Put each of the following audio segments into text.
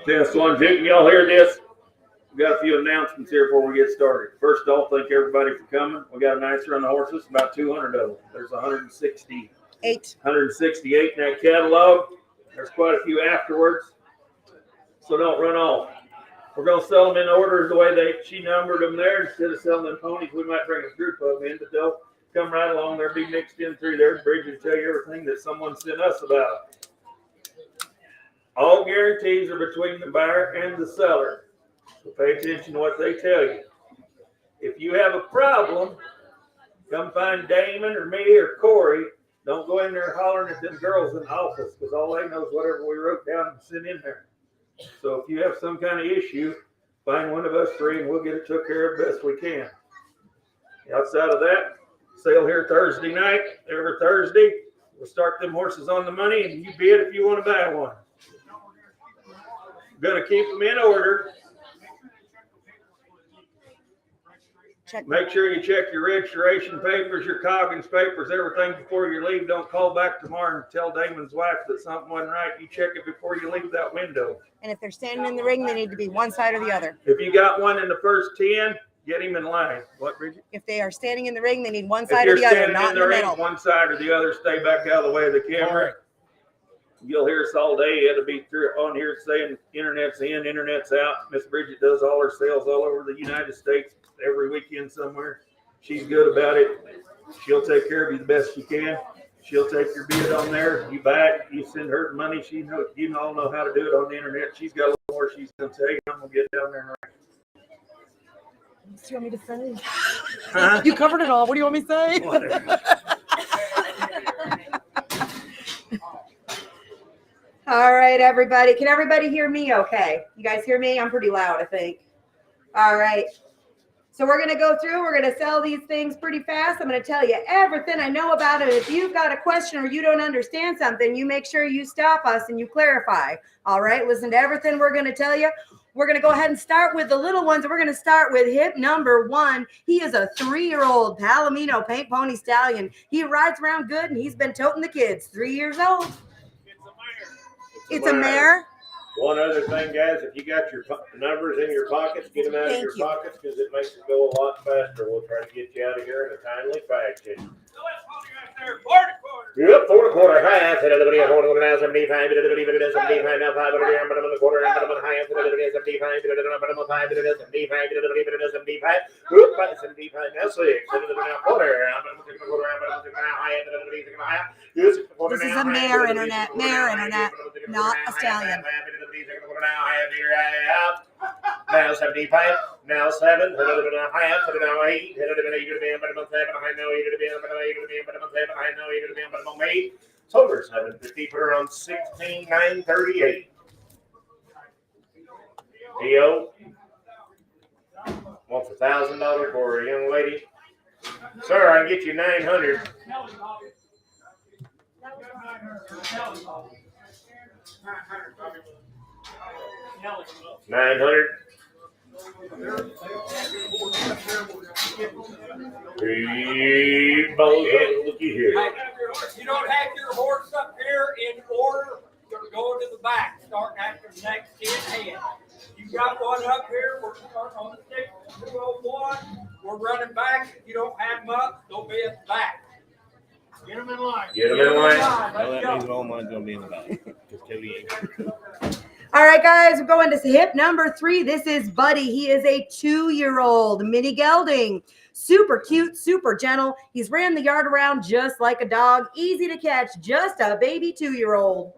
Test 1, 2. Y'all hear this? We got a few announcements here before we get started. First off, thank everybody for coming. We got a nice run of horses, about 200 of them. There's 168 in that catalog. There's quite a few afterwards, so don't run off. We're going to sell them in order the way she numbered them there. Instead of selling them ponies, we might bring a group of them in, but they'll come right along. They'll be mixed in through there. Bridget will tell you everything that someone sent us about. All guarantees are between the buyer and the seller. So pay attention to what they tell you. If you have a problem, come find Damon or me or Corey. Don't go in there hollering at them girls in the office, because all they know is whatever we wrote down and sent in there. So if you have some kind of issue, find one of us three and we'll get it took care of best we can. Outside of that, sale here Thursday night, every Thursday. We'll start them horses on the money and you bid if you want to buy one. Going to keep them in order. Make sure you check your registration papers, your Coggins papers, everything before you leave. Don't call back tomorrow and tell Damon's wife that something wasn't right. You check it before you leave that window. And if they're standing in the ring, they need to be one side or the other. If you got one in the first 10, get him in line. What, Bridget? If they are standing in the ring, they need one side or the other, not in the middle. One side or the other, stay back out of the way of the camera. You'll hear us all day. It'll be through on here saying internet's in, internet's out. Miss Bridget does all her sales all over the United States every weekend somewhere. She's good about it. She'll take care of you the best she can. She'll take your bid on there. You buy it. You send her the money. You all know how to do it on the internet. She's got a little more she's going to tell you. I'm going to get down there and write. What do you want me to say? Huh? You covered it all. What do you want me to say? Whatever. All right, everybody. Can everybody hear me okay? You guys hear me? I'm pretty loud, I think. All right. So we're going to go through. We're going to sell these things pretty fast. I'm going to tell you everything I know about it. If you've got a question or you don't understand something, you make sure you stop us and you clarify. All right. Listen to everything we're going to tell you. We're going to go ahead and start with the little ones. We're going to start with hip number 1. He is a 3-year-old Palomino paint pony stallion. He rides around good, and he's been toting the kids. 3 years old. It's a mare. One other thing, guys, if you got your numbers in your pockets, get them out of your pockets, because it makes it go a lot faster. We'll try to get you out of here in a timely fashion. Yep, 4 1/4 half. Hit everybody at 1 now 75. Hit everybody at 75 now 5. Hit everybody at 1/4 and bottom high. Hit everybody at 75. Hit everybody at 5. Hit everybody at 75. Hit everybody at 75. Whoop, 75 now 6. Hit everybody now 1/4. This is a mare internet, not a stallion. Now 75, now 7, hit it now half, hit it now 8, hit it now 7, I know you to be on 7, I know you to be on 8. Sold her 750, put her on 16,938. EO wants $1,000 for a young lady. Sir, I can get you 900. 900. Looky here. You don't have your horse up here in order. You're going to the back, starting after the next 10 hands. You got one up here. We're starting on the 6-201. We're running back. If you don't have them up, they'll be at the back. Get them in line. Get them in line. Well, that means all mine's going to be in the back. Because Cody ain't. All right, guys, we're going to hip number 3. This is Buddy. He is a 2-year-old mini gelding. Super cute, super gentle. He's ran the yard around just like a dog. Easy to catch, just a baby 2-year-old.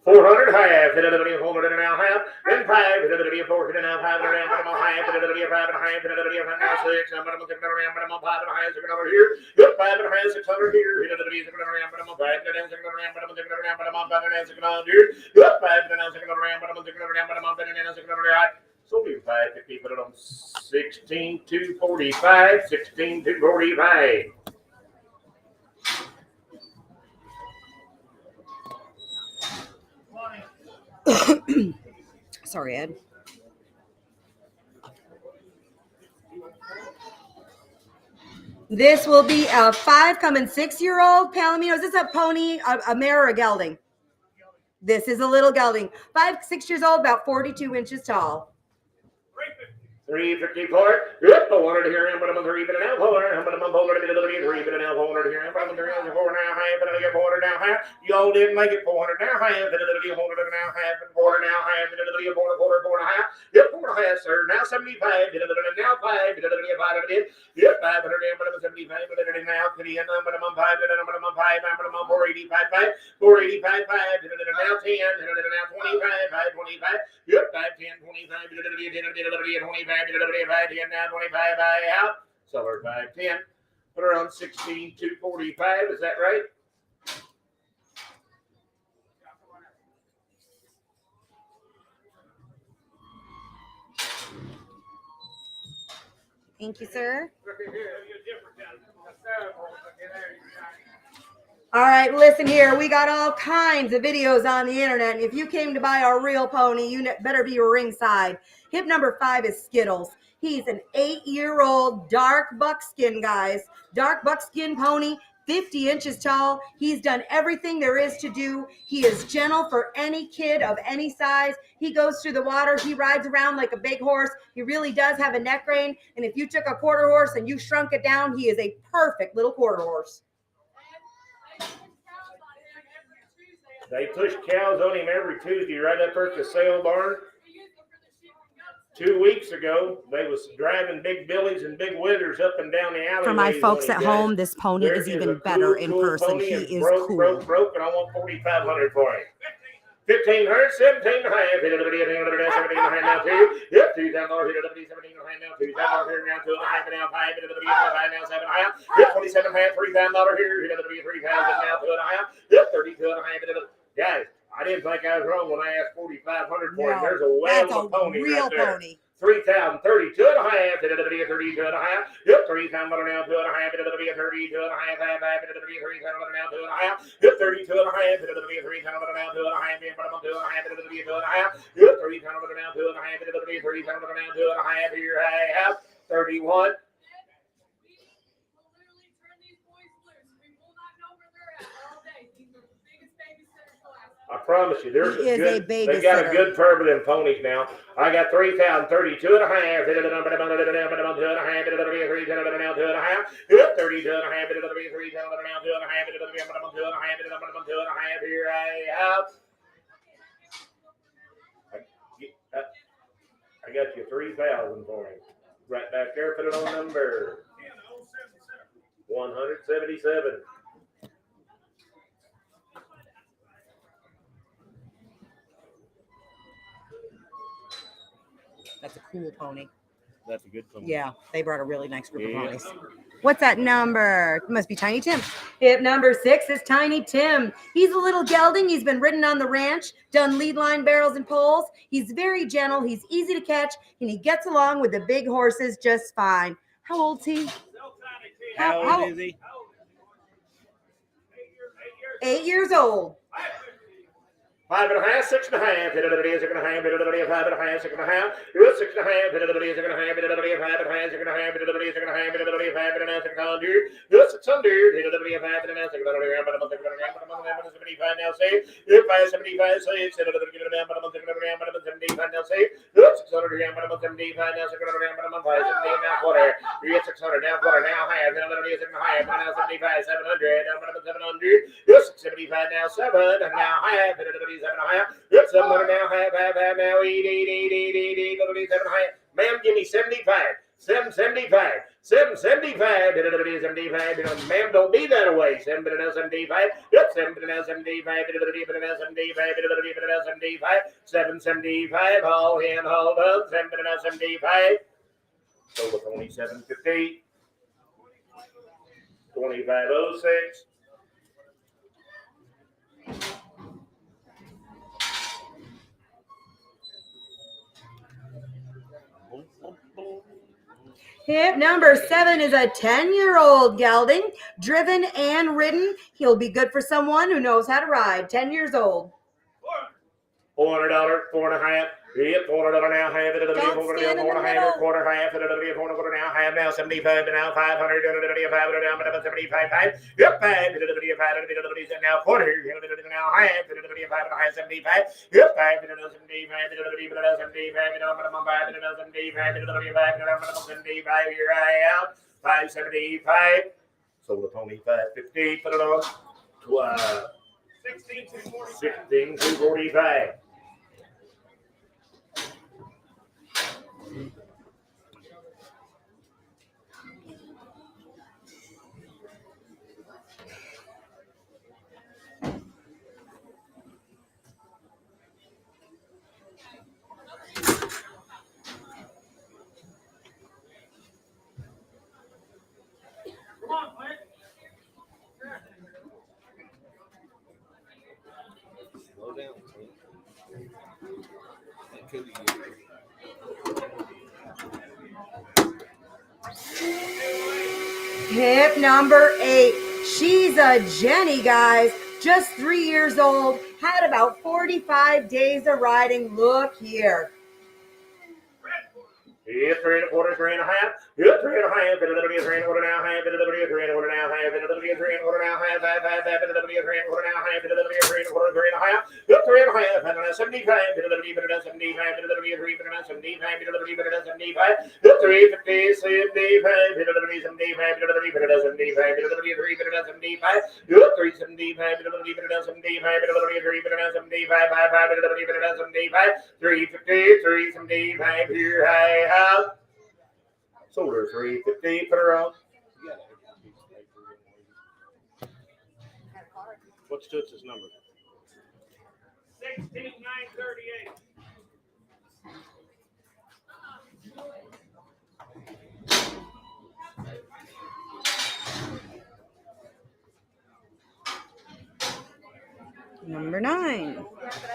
400 half, hit it a 400 and now half, then 5, hit it a 400 and now 5 and around, but I'm half, hit it a 5 and a half, hit it a 5 and 6, I'm going to get around, but I'm 5 and a half, 6 over here, yep, 5 and a half, 600 here, hit it a 6 around, but I'm 5 and a half, 6 around, but I'm 6 around, but I'm 5 and a half, 6 around here, yep, 5 and a half, 6 around, but I'm 6 around, but I'm 5 and a half, 6 over here. So we 550, put it on 16,245, 16,245. Sorry, Ed. This will be a 5 coming 6-year-old Palomino. Is this a pony, a mare, or a gelding? This is a little gelding. 5, 6 years old, about 42 inches tall. 354. Yep, I wanted to hear him, but I'm 3 but an elf holder. I'm going to hold it a little bit. 3 but an elf holder here. But I'm 4 now half, and I get 400 now half. Y'all didn't make it 400 now half, and it'll be 100 now half, and 4 now half, and it'll be a 4 and a half. Yep, 4 and a half, sir. Now 75. It'll be now 5. It'll be a 5 of it. Yep, 500 and but I'm 75. But it'll be now 3 and but I'm 5. And I'm 5. I'm 485. 485. 5. It'll be now 10. It'll be now 25. 525. Yep, 5 10 25. It'll be 25. Now 25 out. Seller 510. Put her on 16,245. Is that right? Thank you, sir. All right, listen here. We got all kinds of videos on the internet. And if you came to buy our real pony, you better be ringside. Hip number 5 is Skittles. He's an 8-year-old dark buckskin, guys. Dark buckskin pony, 50 inches tall. He's done everything there is to do. He is gentle for any kid of any size. He goes through the water. He rides around like a big horse. He really does have a neck rein. And if you took a quarter horse and you shrunk it down, he is a perfect little quarter horse. They push cows on him every Tuesday right up there at the sale barn. 2 weeks ago, they was driving big billies and big withers up and down the alley. For my folks at home, this pony is even better in person. He is cool. Broke, and I want 4,500 for him. 1,500, 17 and a half. Hit it, 17 and a half now too. Yep, $2,000. Hit it, 17 and a half now. $2,000 here now, 2 and a half now, 5. Hit it, 5 now, 7 and a half. Yep, 27 and a half, $3,000 here. Hit it, 3,000 now, 2 and a half. Yep, 32 and a half. Guys, I didn't think I was wrong when I asked 4,500 for him. There's a whale of a pony real right there. Pony. 3,000, 32 and a half. It'll be a 32 and a half. Yep, 3,000 now, 2 and a half. It'll be a 32 and a half. It'll be a 3,000 now, 2 and a half. Yep, 32 and a half. It'll be a 3,000 now, 2 and a half. But I'm 2 and a half. It'll be a 2 and a half. Yep, 3,000 now, 2 and a half. It'll be a 3,000 now, 2 and a half. Here I have 31. I promise you, there's a good. They got a good pair of them ponies now. I got 3,000, 32 and a half. It'll be 2 and a half. It'll be a 3,000 now, 2 and a half. Yep, 32 and a half. It'll be 3,000 now, 2 and a half. It'll be 2 and a half. It'll be 2 and a half. Here I have. I got you 3,000 for him. Right back there. Put it on number 177. That's a cool pony. That's a good pony. Yeah, they brought a really nice group of ponies. What's that number? It must be Tiny Tim. Hip number 6 is Tiny Tim. He's a little gelding. He's been ridden on the ranch, done lead line barrels and poles. He's very gentle. He's easy to catch, and he gets along with the big horses just fine. How old's he? How old is he? 8 years old. 5 and a half, 6 and a half. It'll be a 6 and a half. It'll be a 5 and a half, 6 and a half. 6 and a half. It'll be a 6 and a half. It'll be a 5 and a half, 6 and a half. It'll be a 6 and a half. It'll be a 5 and a half, 6 and a half. 600. It'll be a 5 and a half, 6 and a half. But I'm 75 now. Say if I 75, say it's it'll be a but I'm 75 now. Say 600 here. But I'm 75 now. 600 but I'm 5 now. Quarter. You get 600 now. Quarter now. Half. It'll be a 6 and a half. But now 75, 700. But I'm 700. 75 now. 7 and now half. It'll be 7 and a half. Yep, 700 now, half now, 8, 7 half. Ma'am, give me 75. 775. 775. It'll be 75. Ma'am, don't be that way. 775. Yep, 775. It'll be 75. It'll be 75. 775. All in, hold up. 775. So with only 750. 2506. Hip number 7 is a 10-year-old gelding, driven and ridden. He'll be good for someone who knows how to ride. 10 years old. $400, 4.5. Yep, $400 now, half, it'll be Don't $400, stand in the 4.5, middle. quarter, half, it'll be $400 now, half, now 75, now 500, it'll be 500 down, but 75, 5. Yep, 5, it'll be 5, it'll be now quarter, it'll be now half, it'll be 5, 75. Yep, 5, it'll be 75, it'll be 75, it'll be 5, it'll be 5, it'll be 5, it'll be 75, here I am, 575. Sold the pony 550, put it on 16,245. Come on, Clint. Slow down. Hip number 8. She's a Jenny, guys. Just 3 years old. Had about 45 days of riding. Look here. Yep, 3 1/4, 3 1/2. Yep, 3 1/2. It'll be 3 1/4 now, half. It'll be 3 1/4 now, half. It'll be 3 1/4 now, half. It'll be 3 1/4 now, half. It'll be 3 1/4, 3 1/2. Yep, 3 1/2. 75. It'll be 75. It'll be 375. It'll be 75. Yep, 350, 75. It'll be 75. It'll be 75. It'll be 375. Yep, 375. It'll be 75. It'll be 375. 5. It'll be 75. 350, 375. Here I have. Sold her 350. Put her on. What's Toots's number? 16,938. Number 9.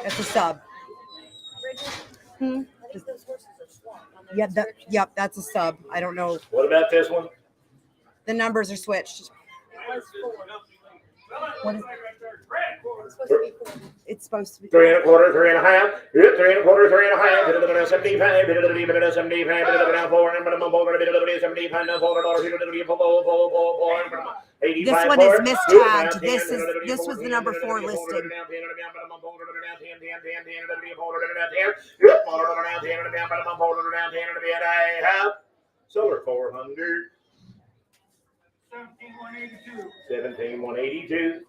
That's a sub. Yep, that's a sub. I don't know. What about this one? The numbers are switched. What is, it's supposed to be 3 1/4, 3 1/2. Yep, 3 1/4, 3 1/2. It'll be 75. It'll be 75. It'll be 4. It'll be 75. Now $4. It'll be 4. 85. This one is mistagged. This was the number 4 listed. Sold her 400. 17,182. 17,182.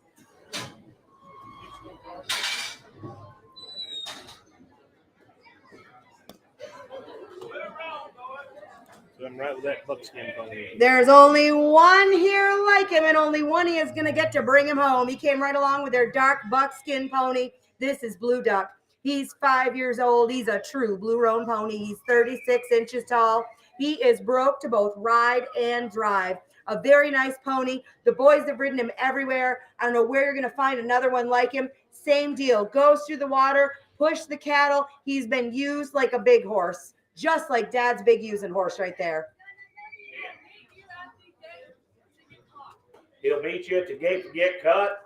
So I'm right with that buckskin pony. There's only one here like him, and only one he is going to get to bring him home. He came right along with their dark buckskin pony. This is Blue Duck. He's 5 years old. He's a true blue roan pony. He's 36 inches tall. He is broke to both ride and drive. A very nice pony. The boys have ridden him everywhere. I don't know where you're going to find another one like him. Same deal. Goes through the water, push the cattle. He's been used like a big horse, just like Dad's big using horse right there. He'll meet you at the gate to get caught.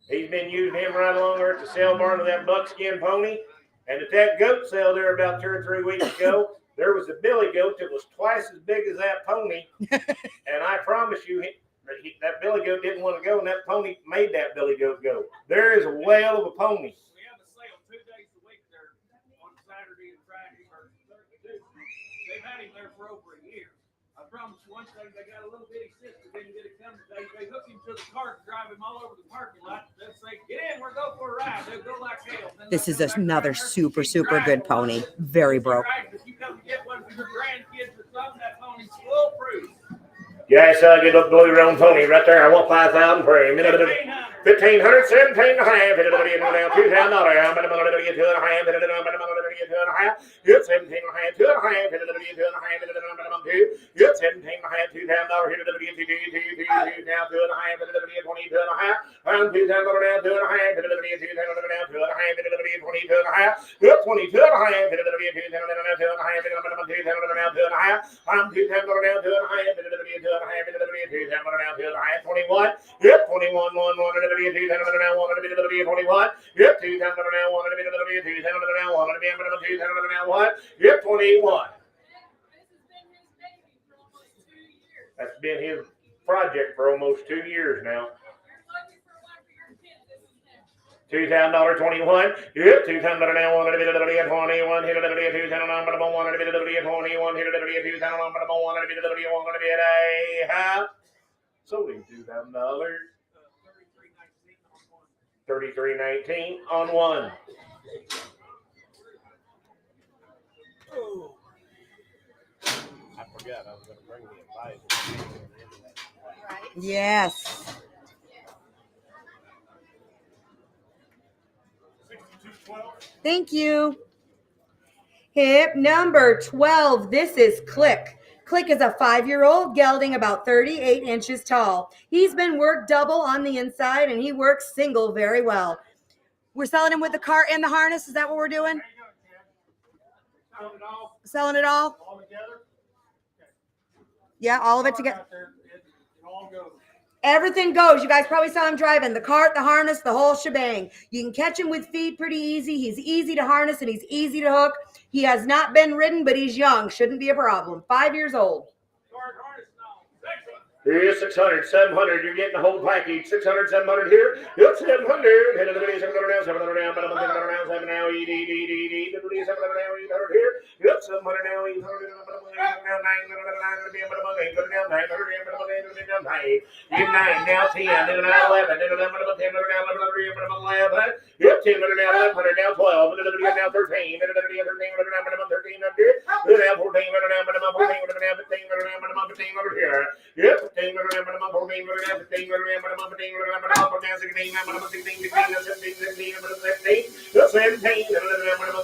He's been using him right along there at the sale barn with that buckskin pony. And at that goat sale there about 2 or 3 weeks ago, there was a billy goat that was twice as big as that pony. And I promise you, that billy goat didn't want to go, and that pony made that billy goat go. There is a whale of a pony. We have a sale 2 days a week there on Saturday and Friday or Thursday. They've had him there for over a year. I promise you one thing, they got a little bitty sister didn't get it come today. They hook him to the cart and drive him all over the parking lot. They'll say, get in, we're going for a ride. They'll go like hell. This is another super good pony. Very broke. If you come get one for your grandkids or something, that pony's foolproof. Yes, get up blue roan pony right there. I want 5,000 for him. 1,500, 17 and a half. It'll be now $2,000. I'm going to get 2 and a half. It'll be 2 and a half. Yep, 17 and a half. 2 and a half. It'll be 2 and a half. It'll be 2. Yep, 17 and a half. $2,000. It'll be 2 now 2 and a half. It'll be 22 and a half. I'm $2,000 now 2 and a half. It'll be 2,000 now 2 and a half. It'll be 22 and a half. Yep, 22 and a half. It'll be 2,000 now 2 and a half. It'll be 2,000 now 2 and a half. I'm $2,000 now 2 and a half. It'll be 2 and a half. It'll be 2,000 now 2 and a half. 21. Yep, 21, 1, 1. Yep, 2 times now 1 and a bit of the 2 times now 1 and a bit of the 2 times now 1. Yep, 21. That's been his project for almost 2 years now. $2,021. Yep, 2 times now 1 and a bit of the 21. Hit it at the 2 times number 1 and a bit of the 21. Hit it at the 2 times number 1 and a bit of the 1 and a bit a half. Sold him $2,000. $33.19 on one. I forgot I was going to bring the advisor. Yes. Thank you. Hip number 12. This is Click. Click is a 5-year-old gelding about 38 inches tall. He's been worked double on the inside and he works single very well. We're selling him with the cart and the harness. Is that what we're doing? Selling it all? All together? Yeah, all of it together. It all goes. Everything goes. You guys probably saw him driving the cart, the harness, the whole shebang. You can catch him with feed pretty easy. He's easy to harness and he's easy to hook. He has not been ridden, but he's young. Shouldn't be a problem. 5 years old. Here's 600, 700. You're getting the whole package. 600, 700 here. Yep, 700. Hit it at the 700 down, 700 down, but I'm 700 down, 7 now. Eat. The 700 now, 800 here. Yep, 700 now, 800 now, 900 down, 900 down, 900 now 10. Then 11. Then 10 down, 11. Yep, 10 now, 1100 now 12. Then now 13. Then 13 now, 13 under. Then now 14. Then now 14. Then now 15. Then now 15 over here. Yep. 15, 14, 15,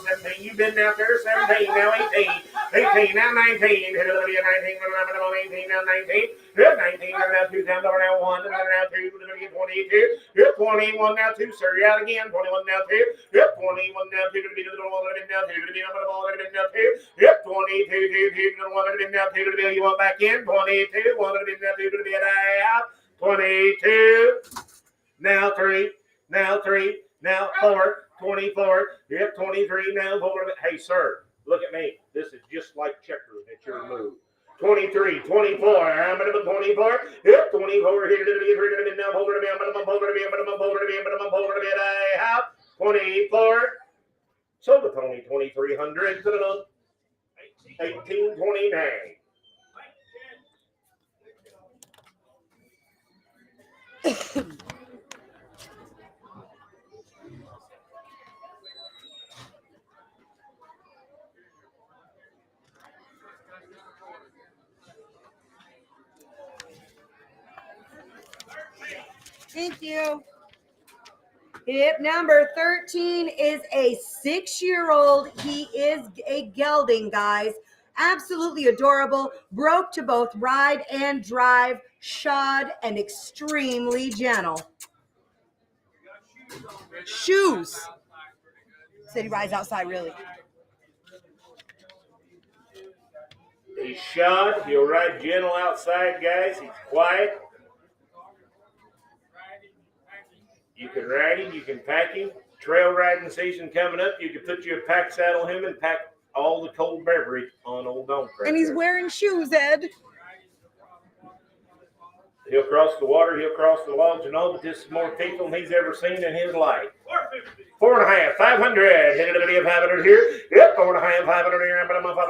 17. You've been out there. 17, now 18. 18, now 19. 19, now 19. Yep, 19, now 2, now 1, now 2, 22. Yep, 21, now 2, sir. You're out again. 21, now 2. Yep, 21, now 2, to be the one that have been down 2, to be number 1 that have been down 2. Yep, 22, 2, to the one that have been down 2, to the bill you want back in. 22, 1 that have been down 2, to the bill out. 22, now 3, now 3, now 4, 24. Yep, 23, now 4. Hey, sir, look at me. This is just like checkers at your move. 23, 24. I'm going to 24. Yep, 24 here to be 3 to be now. Hold it to be. I'm going to hold it to be. I'm going to hold it to be. I'm going to hold it to be. I have 24. So the Tony 2300 to the 1829. Thank you. Hip number 13 is a 6-year-old. He is a gelding, guys. Absolutely adorable. Broke to both ride and drive. Shod and extremely gentle. Shoes. Said he rides outside, really. He's shod. He'll ride gentle outside, guys. He's quiet. You can ride him. You can pack him. Trail riding season coming up. You can put you a pack saddle on him and pack all the cold beverage on old Donk. And he's wearing shoes, Ed. He'll cross the water. He'll cross the logs and all, but this is more people than he's ever seen in his life. 4.5, 500. Hit it at the 500 here. Yep, 4.5, 500 here. I'm 5, 400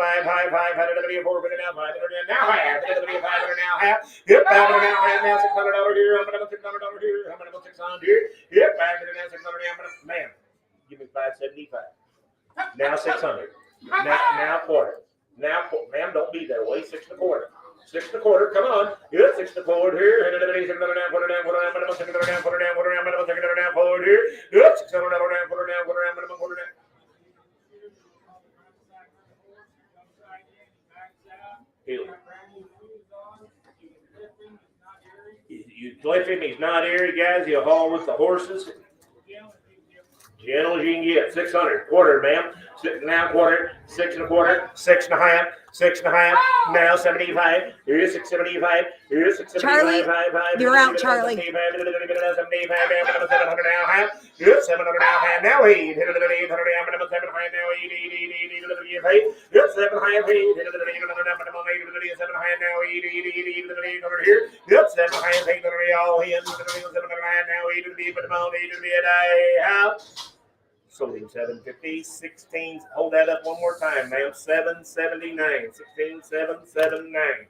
now, 500 now half. Hit it at the 500 now half. Yep, 500 now half. Now $600 here. I'm going to $600 here. I'm going to go 600 here. Yep, 500 now 600 now. Man, give me 575. Now 600. Now quarter. Now, ma'am, don't be that way. 6 1/4. 6 1/4, come on. Good, 6 1/4 here. Hit it at the 600 down, put it down, put it down, put it down, put it down, put it down, put it down, put it down, put it down, forward here. Good, 600 down, put it down, put it down, put it down, put it down, put it down. You clip him, he's not airy, guys. He'll haul with the horses. Gentle as you can get. 600. Quarter, ma'am. Now quarter. 6 1/4. 6 1/2. 6 1/2. Now 75. Here's 675. Here's 675. Charlie, you're out, Charlie. 700 now half. Here's 700 now half. Now 8. 700 now 8. 8. Here's 7 half. 8. 7 now 8. Here. Yep, 7 half. 8 all in. 7 now 8 to be, but the amount 8 to be a day out. Sold him 750, 16. Hold that up one more time, ma'am. 779, 16, 779.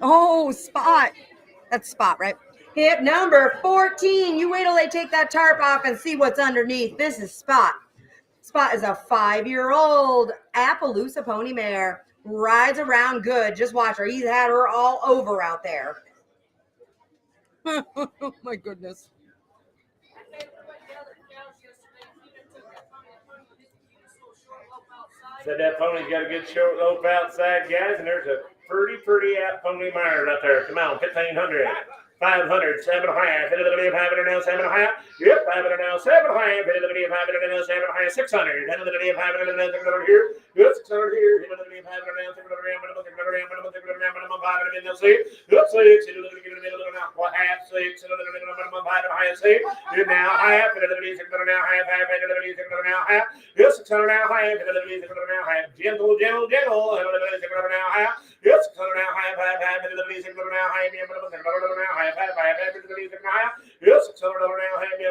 Oh, Spot. That's Spot, right? Hip number 14. You wait till they take that tarp off and see what's underneath. This is Spot. Spot is a 5-year-old Appaloosa pony mare. Rides around good. Just watch her. He's had her all over out there. Oh, my goodness. Said that pony's got a good short lope outside, guys, and there's a pretty pony mare out there. Come on, 1,500. 500, 7 half, hit it the 500 now, 7 half. Yep, 500 now, 7 half, hit it the 500 now, 7 half, 600, hit it the 500 now, 600 here. Good, 600 here, hit it the 500 now, 600 now, 600 minimum 500 in the seat. Good, 6, hit it the middle of the half, 6, hit it the minimum 500 high seat. Good now, half, hit it the 600 now, half, hit it the 600 now, half. Good, 600 now, half, hit it the 600 now, half. Gentle, hit it the 600 now, half. Good, 600 now, half, hit it the 600 now, half, hit it the 600 now, half. Yes, $600 now, $600 now,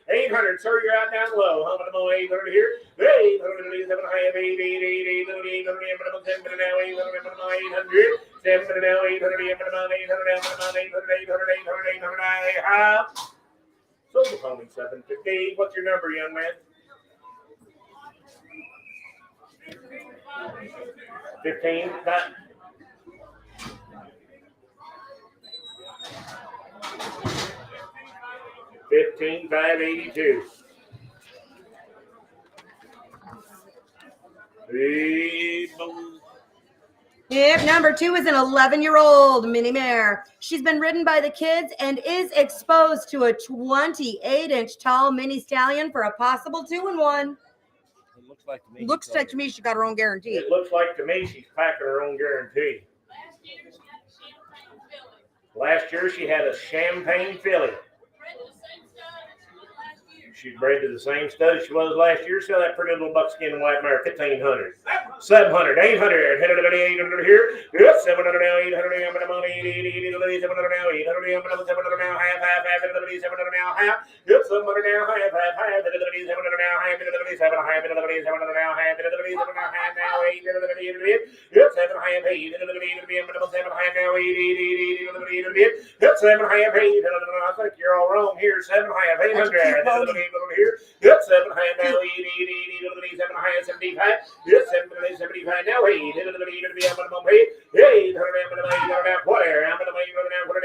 800, sir, you're out down low. How much more 800 here? 800, 7 high, 800 now, 800, 7 now, 800, 800. So the pony 750. What's your number, young man? 15. 15,582. Yep, number 2 is an 11-year-old mini mare. She's been ridden by the kids and is exposed to a 28-inch tall mini stallion for a possible 2-1. It looks like to me. Looks like to me she got her own guarantee. It looks like to me she's packing her own guarantee. Last year she had a champagne filly. She's bred to the same stud as she was last year. Sell that pretty little buckskin white mare, 1,500. 700, 800, 800 here. Yep, 700 now, 800 now, 700 now, 800 now, half, 700 now, half. Yep, 700 now, half, 700 now, half, 700 now, half, 700 now, 8, yep, 7 half, 8, 7 half now, 8, yep, 7 half, 8, I think you're all wrong here, 7 half, 800, here, yep, 7 half now, 8, 7 half, 75, yep, 75 now, 8, 8, 800 now, whatever, I'm going to put it down,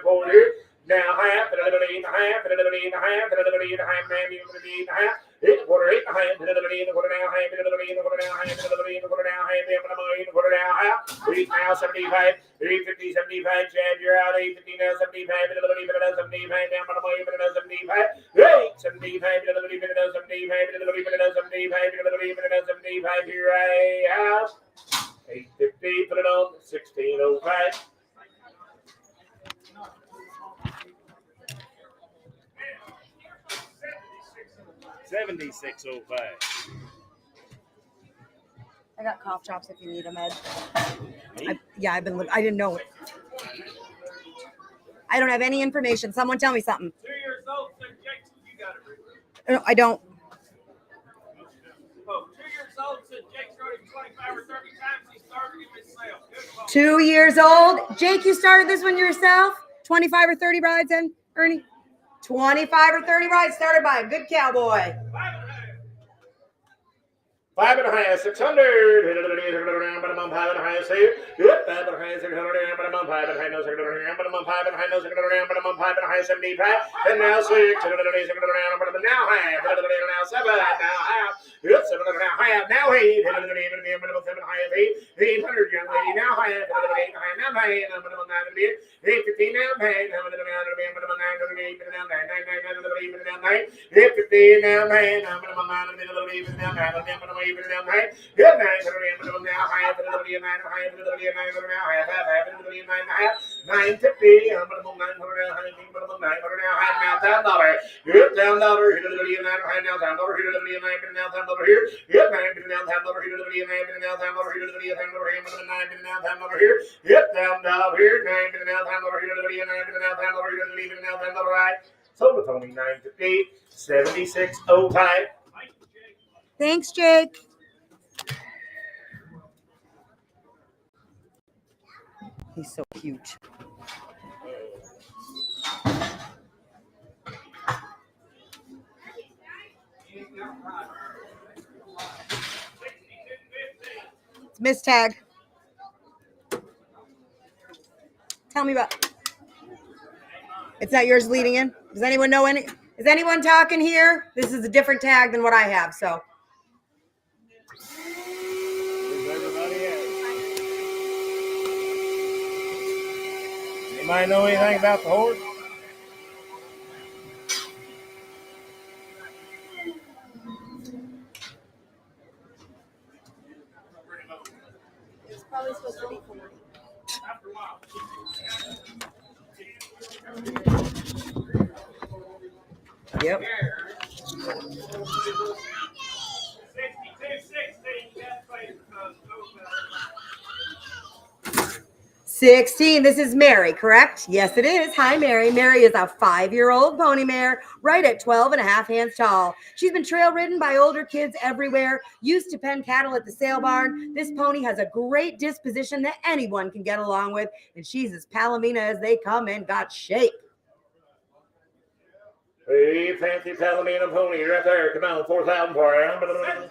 forward here. Now half, and another 8 and a half, and another 8 and a half, and another 8 and a half, man, you 8 and a half, 8 quarter, 8 and a half, and another 8 and a quarter now, half, and another 8 and a quarter now, half, and another 8 and a quarter now, half, and another 8 and a quarter now, half, 8 now, 75, 850, 75, Chad, you're out, 850 now, 75, and another 8 and another 75, down, but I'm 8 and another 75, 8, 75, and another 8 and another 75, and another 8 and another 75, and another 8 and another 75, here I have 850, put it on, 1605. $76.05. I got cough drops if you need them, Ed. I didn't know it. I don't have any information. Someone tell me something. 2 years old, so Jason, you got it. No, I don't. Oh, 2 years old, said Jake's rode him 25 or 30 times. He started him himself. Good ball. 2 years old. Jake, you started this one yourself? 25 or 30 rides in, Ernie? 25 or 30 rides started by a good cowboy. 5 1/2, 600. Hit it around, but I'm on 5 1/2. Say it. Yep, 5 1/2, 600. But I'm on 5 1/2. No, 600 around. But I'm on 5 1/2. No, 600 around. But I'm on 5 1/2. 75. And now 6. 600 around. But I'm now half. Now 7. Now half. Yep, 700 now half. Now 8. But I'm 7 1/2. 800, young lady. Now half. 8 1/2. Now 9. But I'm 9 815 now. 9. But I'm 9. But I'm 9. But I'm 9. 9. 15 now. 9. But I'm 9. But I'm 9. Even now, hey, good night. Now, high, but it'll be a 9, high, but it'll be a 9, now, half, but it'll be a 9, half, 950, but I'm 900, but I'm 900 now, high, now, $10. Good, $10, it'll be a 9, high, now, $10, it'll be a 9, but now, $10 here, good, 9, but now, $10, it'll be a 9, but now, $10, it'll be a 10, but 9, but now, $10 here, good, $10 here, 9, but now, $10, it'll be a 9, but now, $10, it'll be a 10, right? So it's only 950, 7605. Thanks, Jake. He's so cute. It's Miss Tag. Tell me about. It's not yours leading in. Does anyone know any? Is anyone talking here? This is a different tag than what I have, so. Anybody know anything about the horse? It's probably supposed to be 40. Yep. 16. This is Mary, correct? Yes, it is. Hi, Mary. Mary is a 5-year-old pony mare, right at 12 and a half hands tall. She's been trail ridden by older kids everywhere, used to pen cattle at the sale barn. This pony has a great disposition that anyone can get along with, and she's as palomina as they come and got shape. Hey, fancy Palomino pony right there. Come on, 4,000 for her.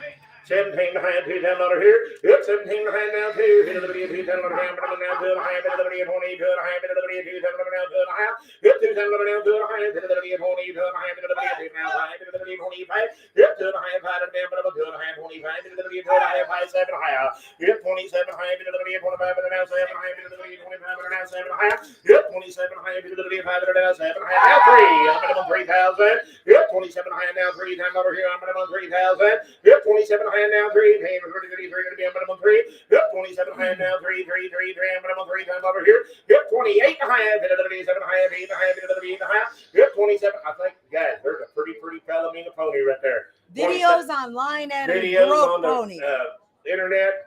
17 behind, $2 here. Yep, 17 behind now, too. Hit of the video, $2 behind, but I'm now to the high, bit of the video, 20, to the high, bit of the video, $2 now to the high. Yep, $2 now to the high, bit of the video, 20, to the high, bit of the video, now high, bit of the video, 25. Yep, to the high, 5 and down, but I'm to the high, 25, bit of the video, to the high, 7 higher. Yep, 27 high, bit of the video, 25, but now 7 high, bit of the video, 25, but now 7 higher. Yep, 27 high, bit of the video, 5 but now 7 higher. Now 3, I'm minimum 3,000. Yep, 27 high now, $3 here, I'm minimum 3,000. Yep, 27 high now, 3. Going to be a minimum 3. Yep, 27 high now, 3, minimum 3 times over here. Yep, 28 high, bit of the 7 high, 8 high, bit of the 8 high. Yep, 27. I think, guys, there's a pretty Palomino pony right there. Videos online at videos Broke on the Pony. internet.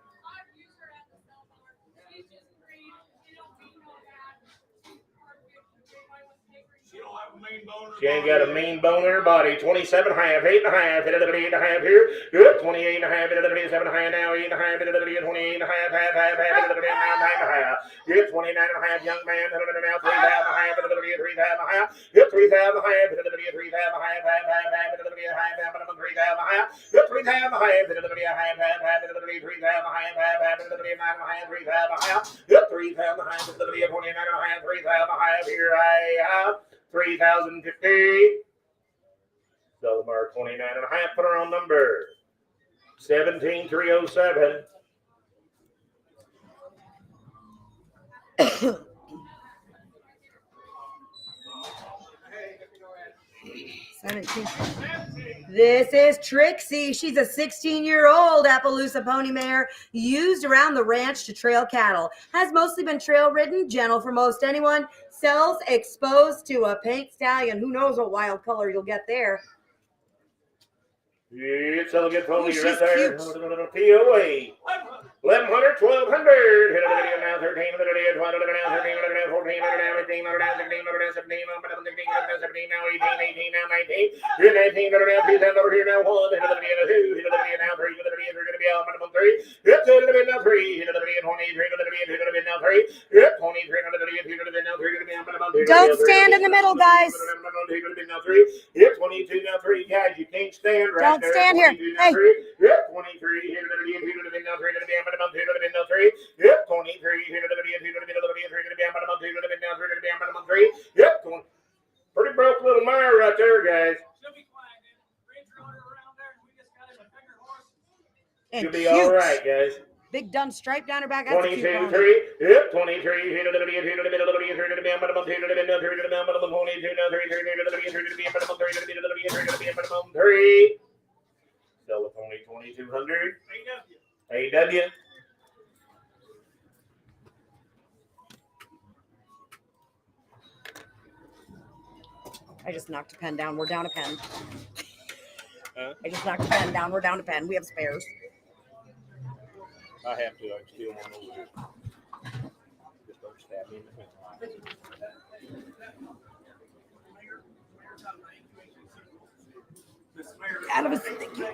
She ain't got a mean bone in her body. 27 half, 8 and a half, bit of the 8 and a half here. Good. 28 and a half, bit of the 7 and a half now, 8 and a half, bit of the 28 and a half, half, bit of the 9 and a half. Good. 29 and a half, young man, now 3,000 and a half, bit of the 3,000 and a half. Good. 3,000 and a half, bit of the 3,000 and a half, bit of the 3,000 and a half, bit of the 3,000 and a half. Good. 3,000 and a half, bit of the 3,000 and a half, bit of the 3,000 and a half, bit of the 9 and a half, 3,000 and a half. Good. 3,000 and a half, bit of the 29 and a half, 3,000 and a half. Here I have 3,050. Delmar 29 and a half. Put her on number 17307. This is Trixie. She's a 16-year-old Appaloosa pony mare used around the ranch to trail cattle. Has mostly been trail ridden, gentle for most anyone. Sells exposed to a pink stallion. Who knows what wild color you'll get there. It's a good pony She's right there. cute. POA. 1,100, 1,200. Hit a video now, 13, 13, 12, 13, 14, 15, 16, 17, 17, now 18, now 19. Here 19, now 2, 10 over here now 1. Hit a video 2, hit a video now 3, hit a video We're going to be on minimum 3. Hit 2 to the bid now 3. Hit to the bid 23 to the bid 2 to the bid now 3. Hit 23 to the bid 2 to the bid now 3 to the bid on minimum 2. Don't stand in the middle, guys. Hit 22 now 3. Guys, you can't stand right Don't there. stand here. 22 now Hey. 3. Hit 23. Hit to the bid 2 to the bid now 3 to the bid on minimum 2 to the bid now 3. Hit 23. Hit to the bid 2 to the bid 3 to the bid on minimum 2 to the bid now 3 to the bid on minimum 3. Hit 20. Pretty broke little mare right there, guys. She'll be quiet, man. Bridge runner around there, and we just got him a bigger horse. And You'll be cute. all right, guys. Big dun stripe down her back. That's a 22, cute 3. Hit 23. Hit to the bid 2 to the bid 3 to the bid on minimum 2 to the bid now 3 to the bid on minimum 22 now 3 to the bid 3 to the bid 3 to the bid minimum 3 to the bid 3 to the bid minimum 3. Sell with only 2,200. AW. I just knocked a pen down. We're down a pen. Huh? I just knocked a pen down. We're down a pen. We have spares. I have to. I steal one over here. Just don't stab me in the head.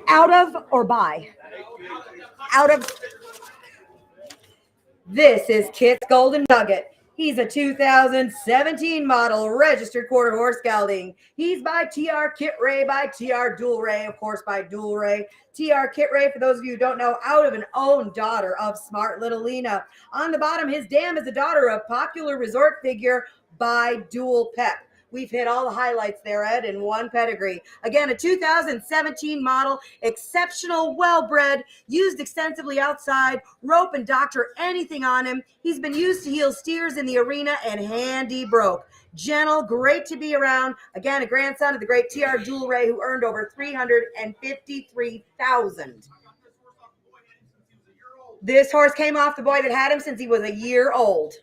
Out of or by? Out of. This is Kit's Golden Nugget. He's a 2017 model registered quarter horse gelding. He's by TR Kit Ray, by TR Dual Ray, of course, by Dual Ray. TR Kit Ray, for those of you who don't know, out of an own daughter of Smart Little Lena. On the bottom, his dam is a daughter of popular resort figure by Dual Pep. We've hit all the highlights there, Ed, in one pedigree. Again, a 2017 model, exceptional, well-bred, used extensively outside, rope and doctor, anything on him. He's been used to heel steers in the arena and handy broke. Gentle, great to be around. Again, a grandson of the great TR Dual Ray, who earned over $353,000. This horse came off the boy that had him since he was a year old.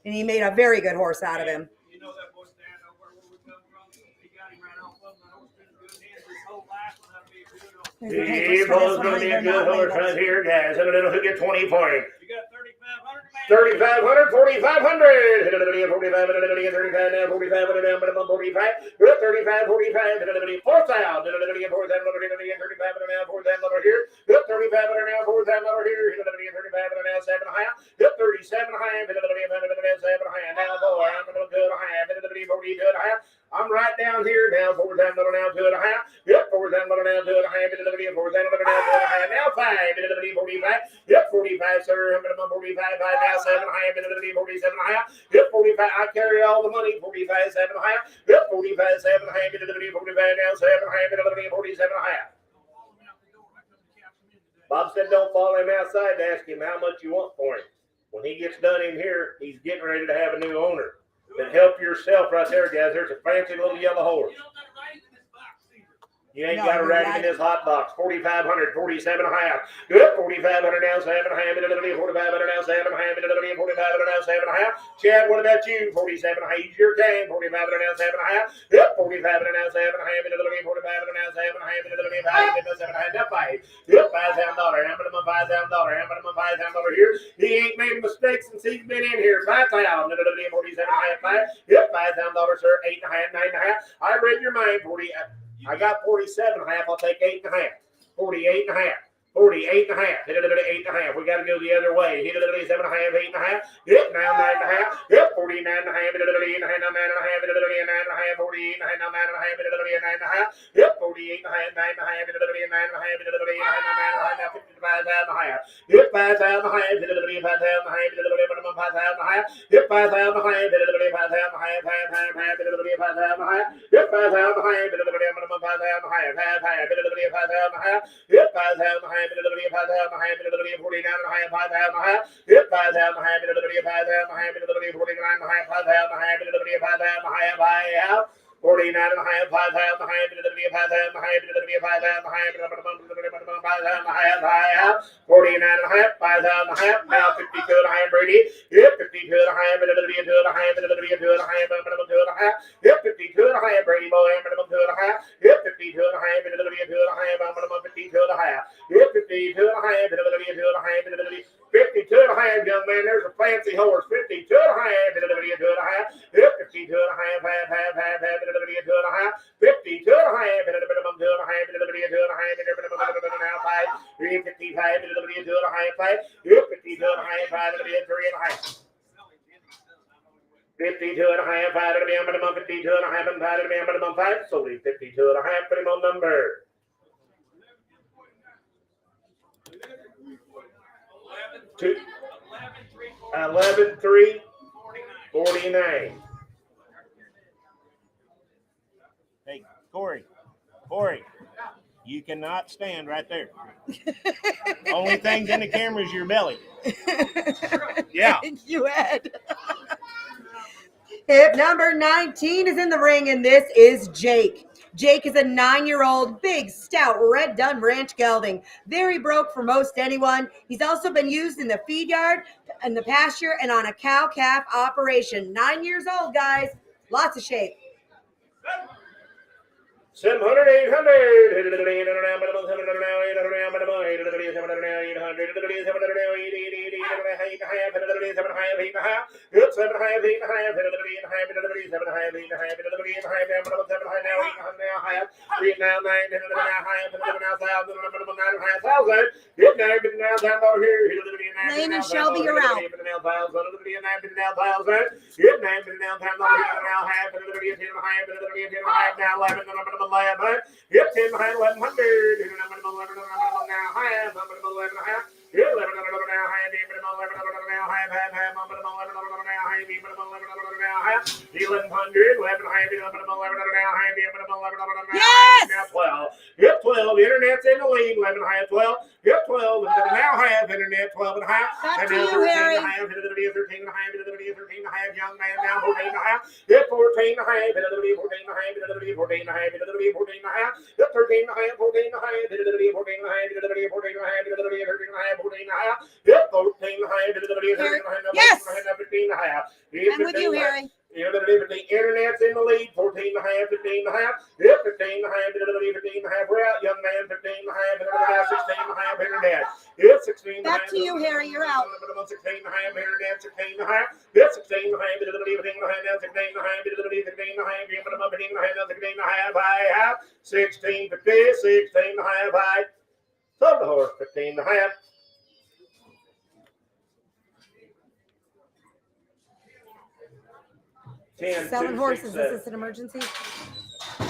And he made a very good horse out of him. You know that boy stand over where we come from. He got him right off of him. That horse been good hands his whole life. And that'll be a good horse. There's the papers He's for this going to one. be a They're good not horse labeled. right here, guys. And it'll get 20 for him. You got 3,500, man. 3,500, 4,500. It'll be 45, it'll be 35 now, 45, it'll be minimum 45. 35, 45, it'll be 4,000. It'll be 4,000, it'll be 35, it'll now 4,000 over here. 35, it'll now 4,000 over here. It'll be 35, it'll now 7 high. 37 high, it'll be 7 high. Now 4, I'm going to do it high. It'll be 40 to it high. I'm right down here now, 4,000 now to it high. Yep, 4,000 now to it high. It'll be 4,000 now to it high. Now 5, it'll be 45. Yep, 45, sir. I'm going to 45 high now, 7 high. It'll be 47 high. Yep, 45. I carry all the money. 45, 7 high. Yep, 45, 7 high. It'll be 45 now, 7 high. It'll be 47 high. Bob said don't follow him outside to ask him how much you want for him. When he gets done in here, he's getting ready to have a new owner. Then help yourself right there, guys. There's a fancy little yellow horse. You don't got to write it in this box either. You ain't No, got to you're ride him right. in this hot box. 4,500, 47 and a half. Good. 4,500 now, 7 and a half. It'll be 4,500 now, 7 and a half. It'll be 4,500 now, 7 and a half. Chad, what about you? 47 and a half. Use your game. 4,500 now, 7 and a half. Yep. 4,500 now, 7 and a half. It'll be 4,500 now, 7 and a half. It'll be 5. It'll be 7 and a half. Now 5. Yep. $5,000. I'm going to $5,000. I'm going to $5,000 here. He ain't made mistakes since he's been in here. 5,000. It'll be 47 and a half. 5. Yep. $5,000, sir. 8 and a half. 9 and a half. I read your mind. 40. I got 47 and a half. I'll take 8 and a half. 48 and a half. 48 and a half. 8 and a half. We got to go the other way. 7 and a half. 8 and a half. Yep. Now 9 and a half. Yep. 49 and a half. 8 and a half. Now 9 and a half. 9 and a half. 48 and a half. Now 9 and a half. 9 and a half. Yep. 48 and a half. 9 and a half. 9 and a half. 9 and a half. Now 55 and a half. Yep. 5,000 and a half. 5,000 and a half. Minimum 5,000 and a half. Yep. 5,000 and a half. 5,000 and a half. 5,000 and a half. Yep. 5,000 and a half. Minimum 5,000 and a half. 5,000 and a half. Yep. 5,000 and a half. It'll be 5,000 and a half. It'll be 49 and a half. 5,000 and a half. Yep. 5,000 and a half. It'll be 5,000 and a half. It'll be 49 and a half. 5,000 and a half. It'll be 5,000 and a half. I have 49 and a half. 5,000 and a half. It'll be 5,000 and a half. It'll be 5,000 and a half. 5,000 and a half. I have 49 and a half. 5,000 and a half. Now 52 and a half. Brady. Yep. 52 and a half. It'll be 2 and a half. It'll be 2 and a half. Minimum 2 and a half. Yep. 52 and a half. Brady boy. Minimum 2 and a half. Yep. 52 and a half. It'll be 2 and a half. Minimum 52 and a half. Yep. 52 and a half. It'll be 2 and a half. It'll be 52 and a half, young man. There's a fancy horse. 52 and a half. It'll be 2 and a half. Yep. 52 and a half. Half. It'll be 2 and a half. 52 and a half. It'll be minimum 2 and a half. It'll be 2 and a half. It'll be minimum now 5. 5, 2 and a half, 5. Yep, 52 and a half, 5, 3 and a half. 52 and a half, 5 to the minimum, 52 and a half, and 5 to the minimum, 5. So leave 52 and a half, put him on number. 11-3-49. Hey, Corey, you cannot stand right there. Only thing's in the camera is your belly. Yeah. Thank you, Ed. Hip number 19 is in the ring, and this is Jake. Jake is a 9-year-old, big, stout, red dun ranch gelding. Very broke for most anyone. He's also been used in the feed yard, in the pasture, and on a cow-calf operation. 9 years old, guys. Lots of shape. 700, 800. Lane and Shelby, you're out. Yep, 10 behind 1100. 11 now, high, 11 high. 11 now, high, 11 Yes! now, 12. Yep, 12. Internet's in the lead. 11 high, 12. Yep, 12. Now high, internet, 12 and a half. Back And to now you, 13 Harry. and a half. 13 and a half. 13 and a half. Young man now 14 and a half. Yep, 14 and a half. 14 and a half. 14 and a half. 14 and a half. Yep, 13 and a half. 14 and a half. 14 and a half. 14 and a half. 14 and a half. 14 and a half. 14 and a half. Yep, 14 and a half. 13 and a half. Yes! 15 and a half. I'm with you, Harry. The internet's in the lead, 14 and a half, 15 and a half. Yep, 15 and a half, 15 and a half. We're out, young man, 15 and a half, 16 and a half, internet. Yep, 16 and a half. Back to you, Harry. You're out. 16 and a half, internet, 16 and a half. Yep, 16 and a half, 15 and a half, now 16 and a half, 15 and a half, 15 and a half, now 16 and a half, I have 16, 50, 16 and a half, I sold the horse, 15 and a half. Selling horses. Is this an emergency? All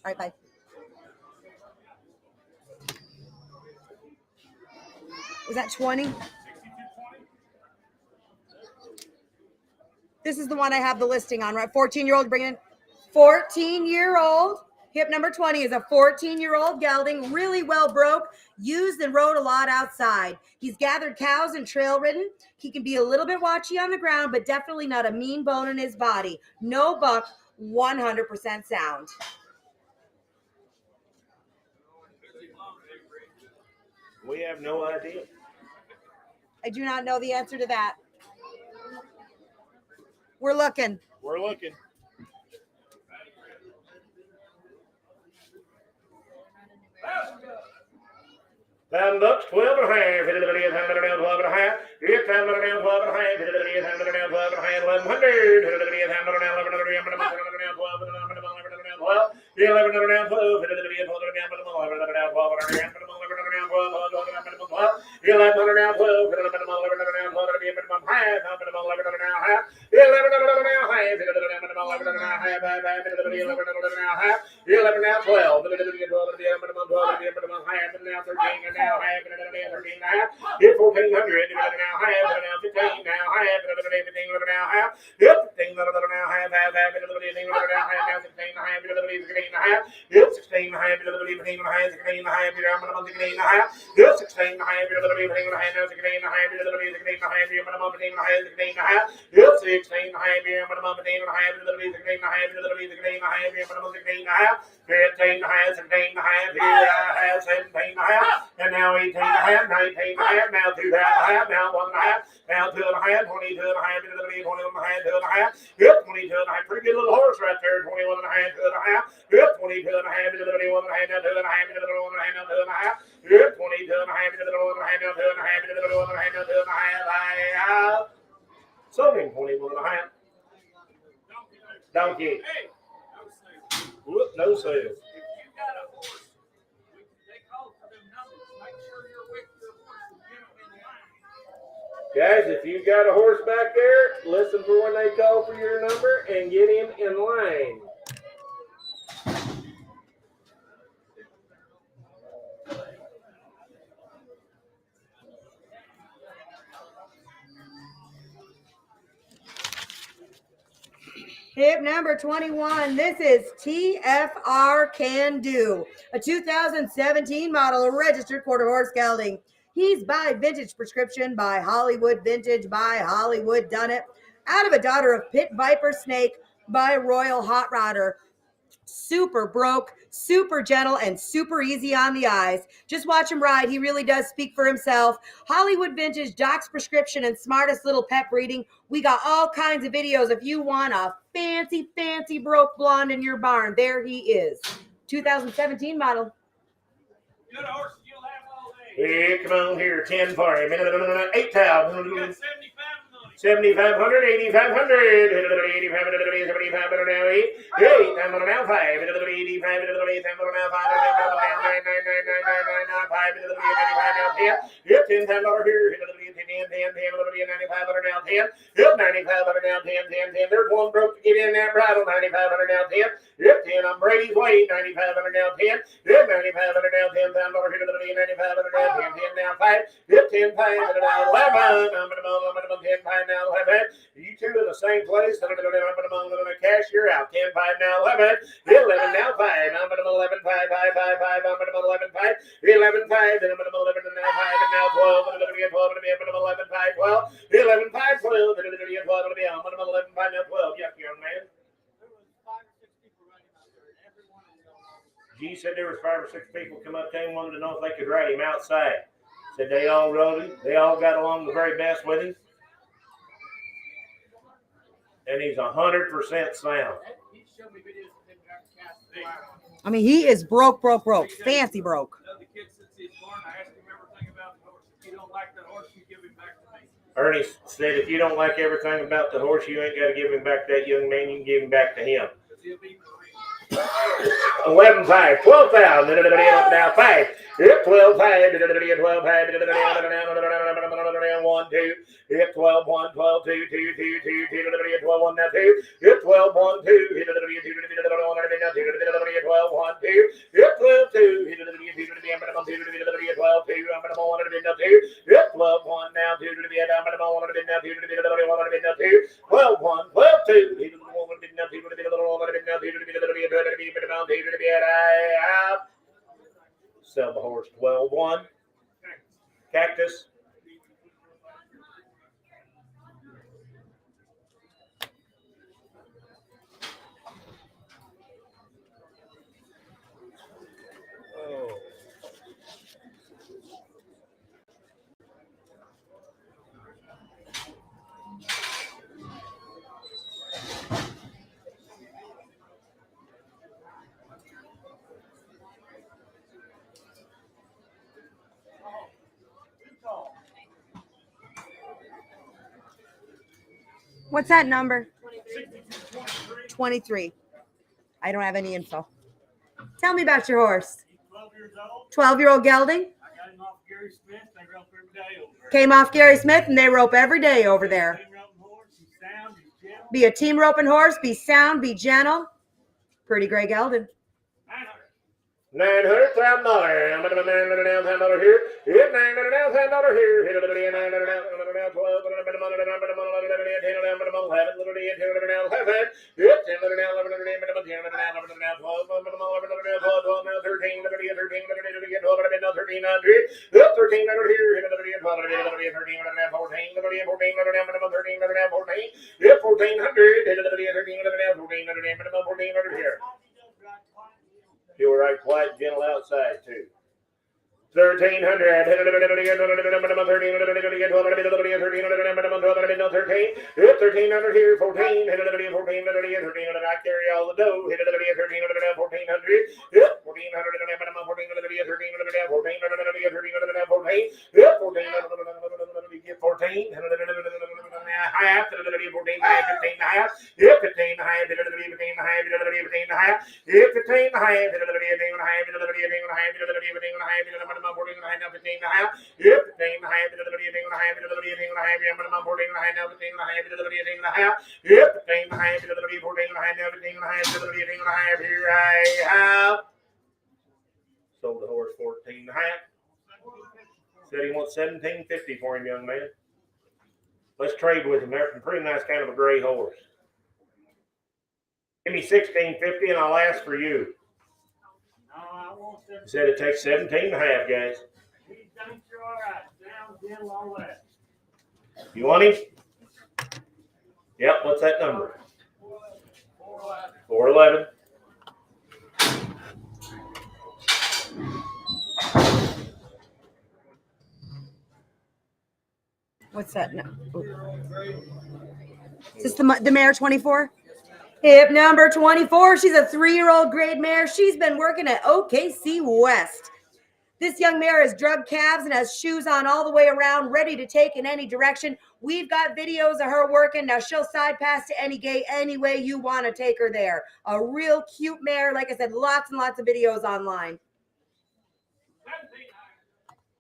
right, bye. Was that 20? This is the one I have the listing on, right? 14-year-old bringing in. 14-year-old. Hip number 20 is a 14-year-old gelding, really well broke, used and rode a lot outside. He's gathered cows and trail ridden. He can be a little bit watchy on the ground, but definitely not a mean bone in his body. No buck, 100% sound. We have no idea. I do not know the answer to that. We're looking. We're looking. $1,000, 12 and a half. 12 and a half. It's 12 and a half. 12 and a half. 1100. 1400. Hit 1400. Now half. Now 15. Now half. 15 now half. Yep. 15 now half. Half. 15 now half. Now 16 half. 16 half. Yep. 16 half. 15 half. 16 half. 16 half. Yep. 16 half. 15 half. Now 16 half. 16 half. 15 half. 16 half. Yep. 16 half. 15 half. 16 half. 16 half. 15 half. 16 half. Here I have 17 half. And now 18 half. 19 half. Now 2 half. Now 1 half. Now 2 half. 22 half. 21 half. 2 half. Yep. 22 half. Pretty good little horse right there. 21 half. 2 half. Yep. 22 half. 21 half. Now 2 half. 21 half. Now 2 half. Yep. 22 half. 21 half. Now 2 half. 21 half. Now 2 half. I have sold him 21 half. Donkey. Whoop, no sales. If you got a horse, they call for them numbers. Make sure you're with your Guys, if you've got a horse back there, listen for when they call for your number and get him in line. Hip number 21. This is TFR Can Do, a 2017 model, a registered quarter horse gelding. He's by Vintage Prescription, by Hollywood Vintage, by Hollywood Done It, out of a daughter of Pit Viper Snake, by Royal Hot Rodder. Super broke, super gentle, and super easy on the eyes. Just watch him ride. He really does speak for himself. Hollywood Vintage, Doc's Prescription, and Smartest Little Pet Breeding. We got all kinds of videos. If you want a fancy, fancy broke blonde in your barn, there he is. 2017 model. Good horses you'll have all day. Yeah, come on here. 10 for him. 8,000. You got 75 money. 7,500, 8,500, 8,500, 7,500 now 8, 8,000 now 5, 85, 8,000 now 5, 9,999, 5, 10 times over here, 10, 9,500 now 10, 9,500 now 10, 10, 10. There's one broke to get in that bridle, 9,500 now 10, 10 on Brady's way, 9,500 now 10, 9,500 now 10 times over here, 9,500 now 10, 10 now 5, 10 times now 11, 10 times now 11. You two in the same place. I'm going to cash you out. 10, 5 now 11. 11 now 5. I'm going to 11, 5, 5, 5, 5. I'm going to 11, 5. 11, 5. Then I'm going to 11 now 5 and now 12. I'm going to be 12. I'm going to 11, 5, 12. 11, 5, 12. Then I'm going to be 12. I'm going to be 11, 5 now 12. Yes, young man. G said there was 5 or 6 people come up to him, wanted to know if they could ride him outside. Said they all rode him. They all got along the very best with him. And he's 100% sound. I mean, he is broke. Fancy broke. The kid sits in his barn. I asked him everything about the horse. If you don't like that horse, you give him back to me. Ernie said if you don't like everything about the horse, you ain't got to give him back to that young man. You can give him back to him. 11, 5, 12,000. Now 5. 12, 5. 12, 5. 1, 2. 12, 1, 12, 2, 2, 2, 2, 2, 12, 1, now 2. 12, 1, 2. 12, 1, 2. 12, 2. 12, 2. 12, 2. 12, 1, now 2. 12, 1, 12, 2. Sell the horse 12-1. Cactus. Oh. What's that number? 23. I don't have any info. Tell me about your horse. 12 years old. 12-year-old gelding. I got him off Gary Smith. They rope every day over there. Came off Gary Smith, and they rope every day over there. Team roping horse. He's sound. He's gentle. Be a team roping horse. Be sound. Be gentle. Pretty gray gelding. 900,000. I'm going to $900,000 here. Hit $900,000 here. Hit $900,000. 12. 1,400 here. You were right, quiet, gentle outside too. 1,300. 1,300 here. 14. 14. I carry all the dough. 1,300. 1,400. 14. 14. 15. 15. 15. 15 and a half, hit a little bit of ding and a half, hit a little bit of ding and a half, hit a little bit of ding and a half, hit a little bit of 14 and a half, now 15 and a half, hit 15 and a half, hit a little bit of ding and a half, hit a little bit of ding and a half, hit a little bit of 14 and a half, now 15 and a half, hit a little bit of ding and a half, hit 15 and a half, hit a little bit of 14 and a half, now 15 and a half, hit a little bit of ding and a half. Here I have sold the horse 14 and a half. Said he wants $17.50 for him, young man. Let's trade with him. They're some pretty nice kind of a gray horse. Give me $16.50 and I'll ask for you. No, I want them. He said it takes 17 and a half, guys. He thinks you're all right. Down, gentle, all that. You want him? Yep, what's that number? 411. What's that? No. Is this the mare 24? Hip number 24. She's a 3-year-old grade mare. She's been working at OKC West. This young mare has drug calves and has shoes on all the way around, ready to take in any direction. We've got videos of her working. Now she'll side pass to any gate any way you want to take her there. A real cute mare. Like I said, lots and lots of videos online.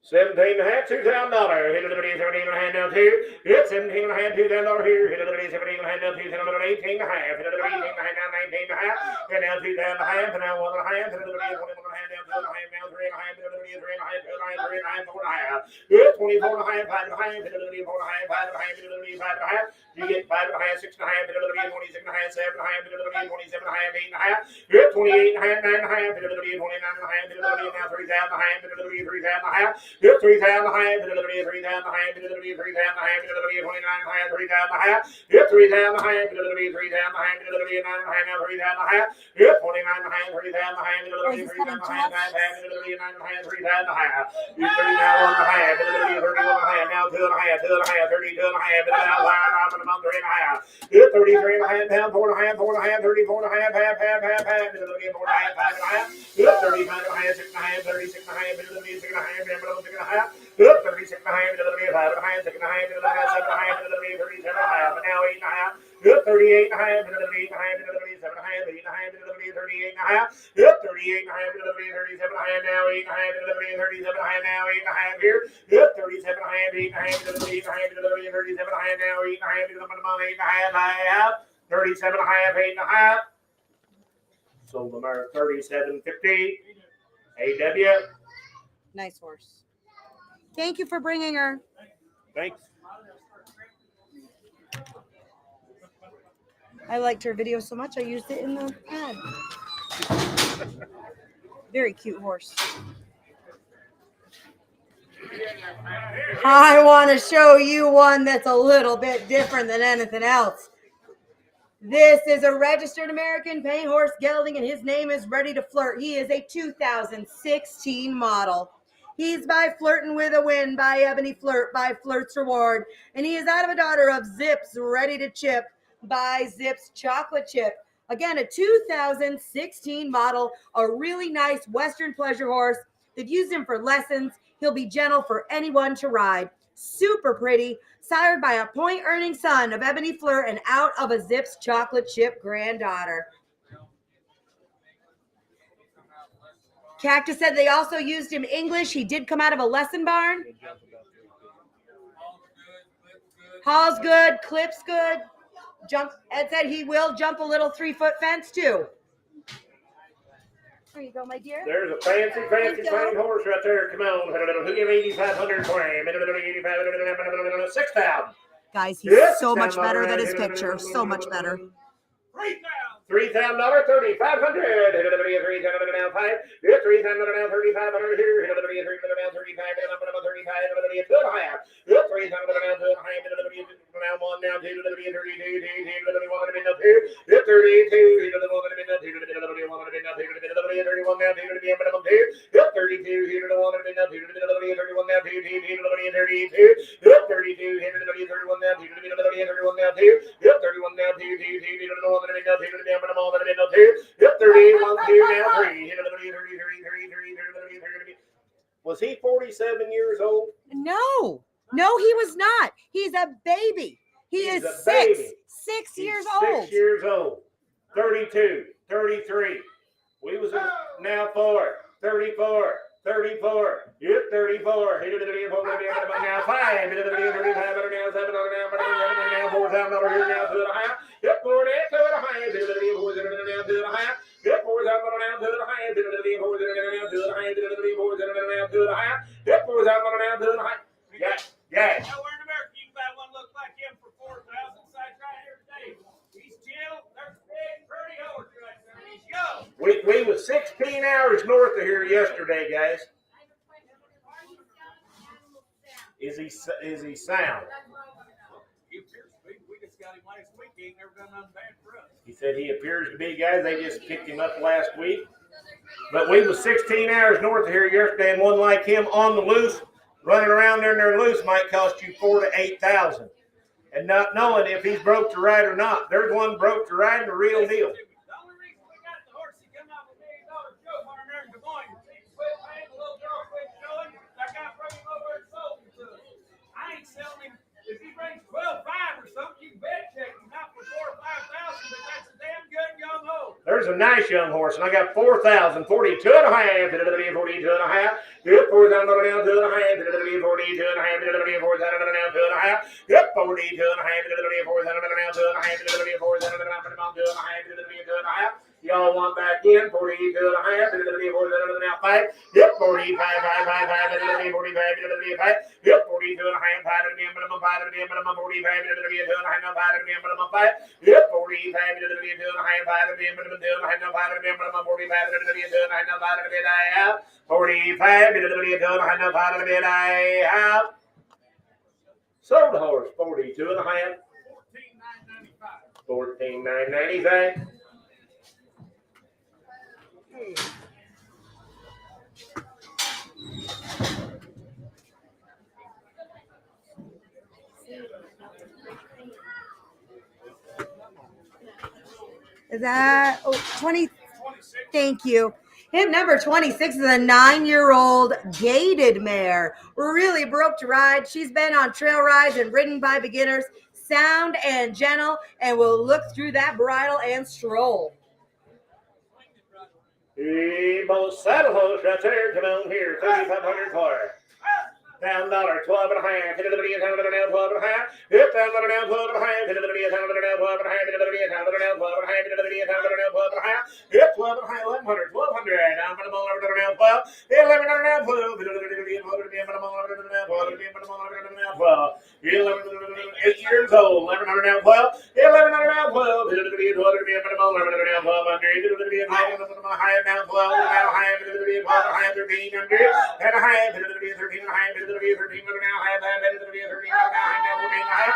17 and a half, $2,000. Hit a little bit, 17 and a half, down two. Hit 17 and a half, $2,000 here. Hit a little bit, 17 and a half, down two. 18 and a half. Hit a little bit, 18 and a half, down 19 and a half. And down 2,000 and a half, and now 1 and a half. Hit a little bit, 21 and a half, down 2 and a half, down 3 and a half. Hit a little bit, 3 and a half, 2 and a half, 3 and a half, 4 and a half. Hit 24 and a half, 5 and a half. Hit a little bit, 4 and a half, 5 and a half. Hit a little bit, 5 and a half. You get 5 and a half, 6 and a half. Hit a little bit, 26 and a half, 7 and a half. Hit a little bit, 27 and a half, 8 and a half. Hit 28 and a half, 9 and a half. Hit a little bit, 29 and a half. Hit a little bit, now 3,000 and a half. Hit a little bit, 3,000 and a half. Hit 3,000 and a half. Hit a little bit, 3,000 and a half. Hit a little bit, 3,000 and a half. Hit a little bit, 29 and a half. 3,000 and a half. Hit 3,000 and a half. Hit a little bit, 3,000 and a half. Hit a little bit, 9 and a half. Now 3,000 and a half. Hit 29 and a half. 3,000 and a half. Hit a little bit, 3,000 and a half. 9 and a half. Hit a little bit, 9 and a half. 3,000 and a half. Hit 31 and a half. Hit a little bit, 31 and a half. Now 2 and a half. 2 and a half. 32 and a half. Hit a little bit, 3 and a half. Hit 33 and a half. Down 4 and a half. 4 and a half. 34 and a half. Half. Hit a little bit, 4 and a half. 5 and a half. Hit 35 and a half. 6 and a half. 36 and a half. Hit a little bit, 6 and a half. Hit a little bit, 6 and a half. Hit 36 and a half. Hit a little bit, 5 and a half. 6 and a half. Hit a little bit, 7 and a half. Hit a little bit, 37 and a half. And now 8 and a half. Hit 38 and a half. Hit a little bit, 8 and a half. Hit a little bit, 7 and a half. 8 and a half. Hit a little bit, 38 and a half. Hit 38 and a half. Hit a little bit, 37 and a half. Now 8 and a half. Hit a little bit, 37 and a half. Now 8 and a half here. Hit 37 and a half. 8 and a half. Hit a little bit, 8 and a half. Hit a little bit, 37 and a half. Now 8 and a half. Hit a little bit, 8 and a half. I have 37 and a half. 8 and a half. Sold them at $37.50. AW. Nice horse. Thank you for bringing her. Thanks. I liked her video so much I used it in the ad. Very cute horse. I want to show you one that's a little bit different than anything else. This is a registered American paint horse gelding, and his name is Ready to Flirt. He is a 2016 model. He's by Flirtin' with a Win, by Ebony Flirt, by Flirt's Reward. And he is out of a daughter of Zips Ready to Chip, by Zips Chocolate Chip. Again, a 2016 model, a really nice Western pleasure horse. They've used him for lessons. He'll be gentle for anyone to ride. Super pretty, sired by a point-earning son of Ebony Flirt and out of a Zips Chocolate Chip granddaughter. Cactus said they also used him English. He did come out of a lesson barn. Hall's good, clip's good. Jump. Ed said he will jump a little 3-foot fence too. There you go, my dear. There's a fancy fine horse right there. Come on, hit a little 8,500 for him. Hit a little 8,500, 6,000. Guys, he's so much better than his picture. So much better. $3,000, 3,500. Hit a little bit, 3,000 now 5. Hit 3,000 now 3,500 here. Hit a little bit, 3,000 now 35. Hit a little bit, 35. Hit a little bit, 2.5. Hit 3,000 now 2.5. Hit a little bit, now 1 now 2. Hit a little bit, 32. Hit a little bit, 1 now 2. Hit 32. Hit a little bit, 1 now 2. Hit a little bit, 1 now 2. Hit a little bit, 31 now 2. Hit a little bit, 2. Hit 32. Hit a little 1 now 2. Hit a little bit, 31 now 2. Hit a little bit, 32. Hit 32. Hit a little bit, 31 now 2. Hit a little bit, 31 now 2. Hit 31 now 2. Hit a little 1 now 2. Hit a little bit, 2. Hit 30, 1, 2, now 3. Hit a little bit, 33. Was he 47 years old? No, he was not. He's a baby. He's a 6 baby. years He's old. 6 years old. 32, 33. We was now 4, 34, 34. Yep, 34. Hit it now 5. Hit it now 35. Now 7. Now 4,000 over here now to the high. Yep, 4 to the high. Hit it now to the high. Yep, 4,000 now to the high. Hit it now to the high. Hit it now to the high. Yep, 4,000 now to the high. Yeah. Nowhere in America you can buy one look like him for 4,000. Sites right here today. He's chill. There's big, pretty horse right there. He's young. We was 16 hours north of here yesterday, guys. Is he sound? He appears to be. We just got him last week. He ain't never done nothing bad for us. He said he appears to be, guys. They just picked him up last week. But we was 16 hours north of here yesterday, and one like him on the loose, running around there in their loose might cost you 4,000 to 8,000. And not knowing if he's broke to ride or not. There's one broke to ride, the real deal. The only reason we got the horse he come out with $1 million show on there in Des Moines. He quit paying, the little girl quit showing. That guy brought him over and sold him to us. I ain't selling him. If he brings 12.5 or something, you bet check him not for 4,000 or 5,000, but that's a damn good young horse. There's a nice young horse, and I got 4,000, 42 and a half, 42 and a half. Yep, 4,000 down to the half, 42 and a half, 4,000 down to the half. Yep, 42 and a half, 4,000 down to the half, 4,000 down to the half. Y'all want back in, 42 and a half, 4,000 now 5. Yep, 45, 5, 45, 45, 5. Yep, 42 and a half, 5 again, minimum 5 again, minimum 45, 2 and a half, 5 again, minimum 5. Yep, 45, 2 and a half, 5 again, minimum 2 and a half, 5 again, minimum 45, 2 and a half, 5 again, I have 45, 2 and a half, 5 again, I have. Sold the horse, 42 and a half, 14,995. Is that 20? Thank you. Him number 26 is a 9-year-old gaited mare. Really broke to ride. She's been on trail rides and ridden by beginners. Sound and gentle, and will look through that bridle and stroll. Both saddle horse right there. Come on here, 3,500 for it. $1,000, 12 and a half. Hit it to the 12 and a half. Hit $1,000 down, 12 and a half. Hit it to the 12 and a half. Hit it to the 12 and a half. Hit it to the 12 and a half. Hit 12 and a half. 1,100, 1,200. Down for the ball over to the 12. Hit 11 down, 12. Hit it to the 12. 8 years old. 1,100 down, 12. Hit 11 down, 12. Hit it to the 12 high down 12. Now high to the 12 high 13 under. And a high to the 13 high to the 13 now high to the 13 now 14 high.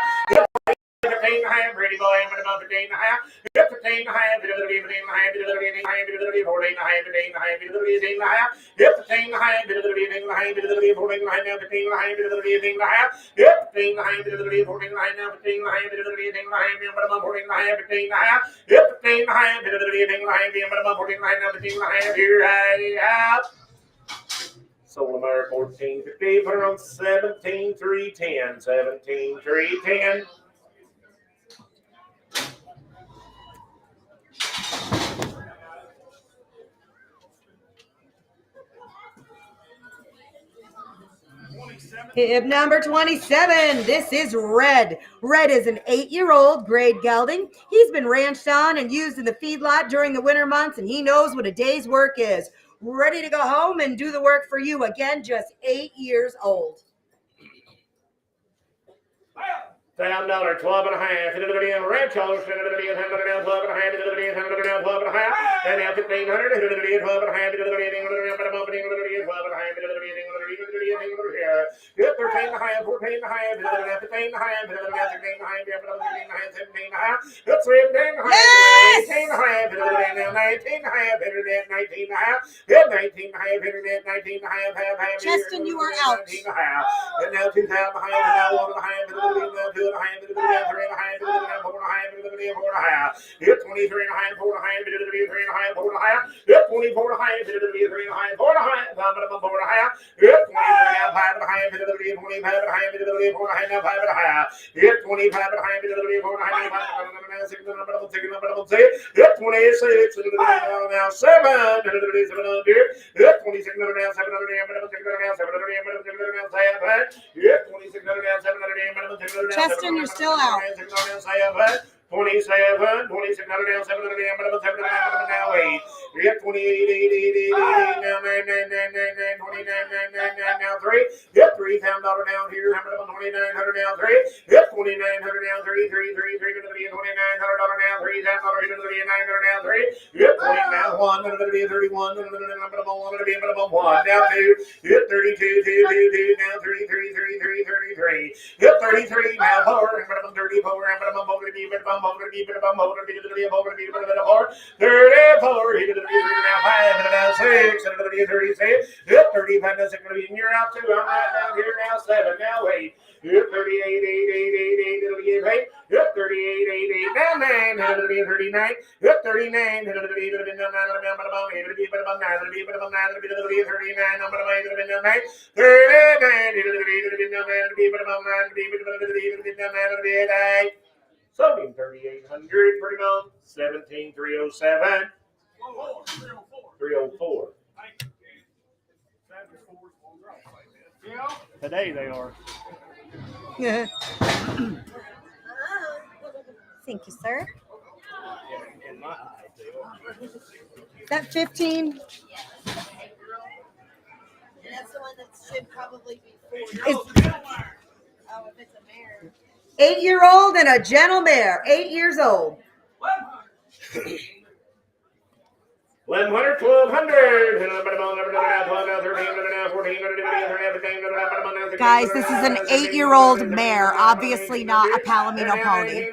15 high, pretty boy, I'm about 15 high. 15 high, to the 15 high, to the 15 high, to the 14 high, 15 high, to the 15 high. 15 high, to the 15 high, to the 14 high, now 15 high, to the 15 high. 15 high, to the 14 high, now 15 high, to the 15 high, but I'm 14 high, 15 high. 15 high, to the 15 high, but I'm 14 high, now 15 high, here I have. Sold them our 1450, put her on 17,310, 17,310. Hip number 27. This is Red. Red is an 8-year-old grade gelding. He's been ranched on and used in the feedlot during the winter months, and he knows what a day's work is. Ready to go home and do the work for you. Again, just 8 years old. $1,000, 12 and a half. Hit it to the ranch house. Hit it to the 12 and a half. Hit it to the 12 and a half. And now 1,500. Hit it to the 12 and a half. Hit it to the 12 and a half. Hit 13 and a half. 14 and a half. Hit it to 15 and a half. Hit it to 16 and a half. Hit it to 17 and a half. Hit 17 and a half. 18 and a half. Hit it to 19 and a half. Hit it to 19 and a half. Hit 19 and a half. Hit it to 19 and a half. Justin, you are out. 19 and a half. And now 2,000 and a half. And now 1 and a half. Hit it to the 3 and a half, 3 and a half, 4 and a half, 4 and a half. Hit 23 and a half, 4 and a half, 3 and a half, 4 and a half. Hit 24 and a half, 3 and a half, 4 and a half. 4 and a half. Hit 25 and a half, 25 and a half, 4 and a half, 5 and a half. Hit 25 and a half, 4 and a half, 6 and a half, 4 taking up, I'm saying, hit 26, now 7, 700 here, hit 26 now 700, hit 26 now 700, Cheston, you're still out. 27, 26 now 700, now 8. We got 28, 8, now 9, 29, 9, now 3. Yep, $3,000 down here. How much? $2,900 now 3. Yep, $2,900 now 3, going to be $2,900 now, $3,000 going to be $900 now 3. Yep, 20 now 1, going to be 31, going to be 1, now 2. Yep, 32, 2, now 3, 33. Yep, 33 now 4, 34, 34, he did it now 5, now 6, and it'll be 36. Yep, 35, now 6, and you're out 2. I'm right down here now 7, now 8. Yep, 38, 8, it'll be 8. Yep, 38, 8, now 9, it'll be 39. Yep, 39, it'll be 9, it'll be 9, it'll be 39, it'll be 39, I'm going to make it in 9. 39, it'll be 9, it'll be 8. Something 3,800, pretty much. 17,307. 304. Today they are. Yeah. Thank you, sir. In my eye, they are. Is that 15? That's the one that should probably be 4. Is Oh, if it's a mare. 8-year-old and a gentle mare, 8 years old. 1,100, 1,200. Guys, this is an 8-year-old mare, obviously not a Palomino pony.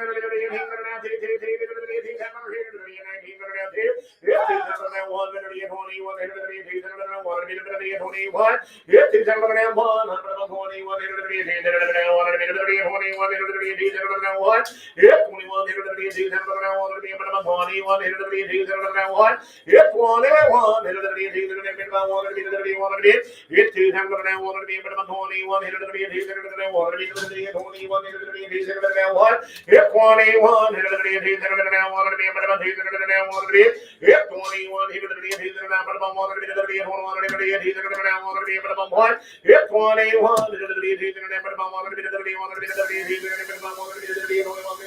Yep, 21, he would be a teaser now, but I'm one to be a 21, he would be a teaser now, one to be a 1. Yep, 21, he would be a teaser now, but I'm one to be a teaser, one to be a teaser, and I'm one to be a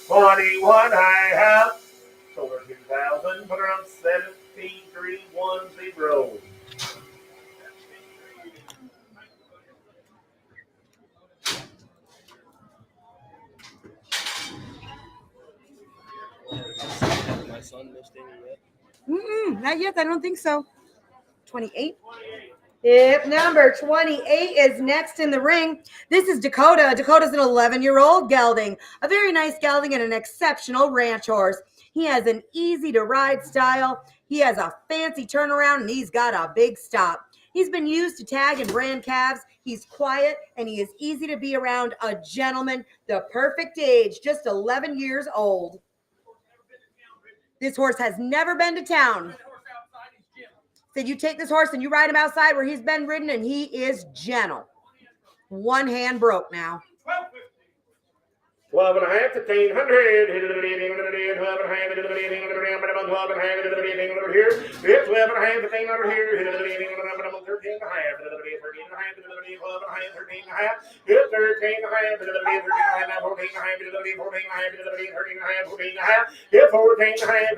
21, I have over 2,000, put around 73,110. My son missed any yet? Not yet. I don't think so. 28. Yep, number 28 is next in the ring. This is Dakota. Dakota's an 11-year-old gelding, a very nice gelding and an exceptional ranch horse. He has an easy-to-ride style. He has a fancy turnaround, and he's got a big stop. He's been used to tag and brand calves. He's quiet, and he is easy to be around. A gentleman, the perfect age, just 11 years old. This horse has never been to town. Said you take this horse and you ride him outside where he's been ridden, and he is gentle. One hand broke now. 12 and a half, 1,500. 12 and a half, 12 here. 12 and a half, 1,500 here. 13 and a half, 13 and a half, 12 and a half, 13 and a half. 13 and a half, 14 and a half, 14 and a half, 13 and a half, 14 and a half. 14 and a half.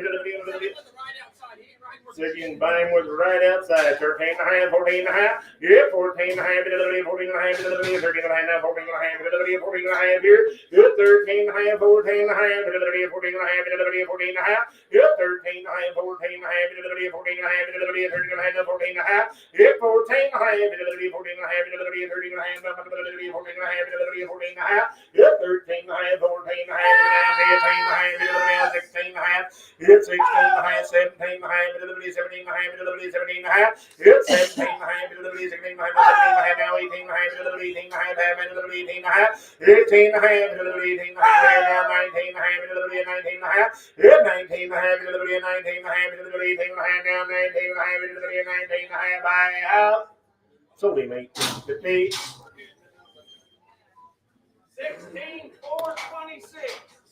Second bang was right outside. 13 and a half, 14 and a half. Yep, 14 and a half, 14 and a half, 13 and a half, 14 and a half, 14 and a half here. Yep, 13 and a half, 14 and a half, 14 and a half, 14 and a half. Yep, 13 and a half, 14 and a half, 14 and a half, 13 and a half, 14 and a half. Yep, 14 and a half, 14 and a half, 13 and a half, 14 and a half, 14 and a half. Yep, 13 and a half, 14 and a half, 15 and a half, 16 and a half. Yep, 16 and a half, 17 and a half, 17 and a half, 17 and a half. Yep, 17 and a half, 16 and a half, 17 and a half, now 18 and a half, 18 and a half, 18 and a half, 18 and a half, 18 and a half, now 19 and a half, 19 and a half. Yep, 19 and a half, 19 and a half, 18 and a half, now 19 and a half, 19 and a half. I have sold him 1850. 16,426.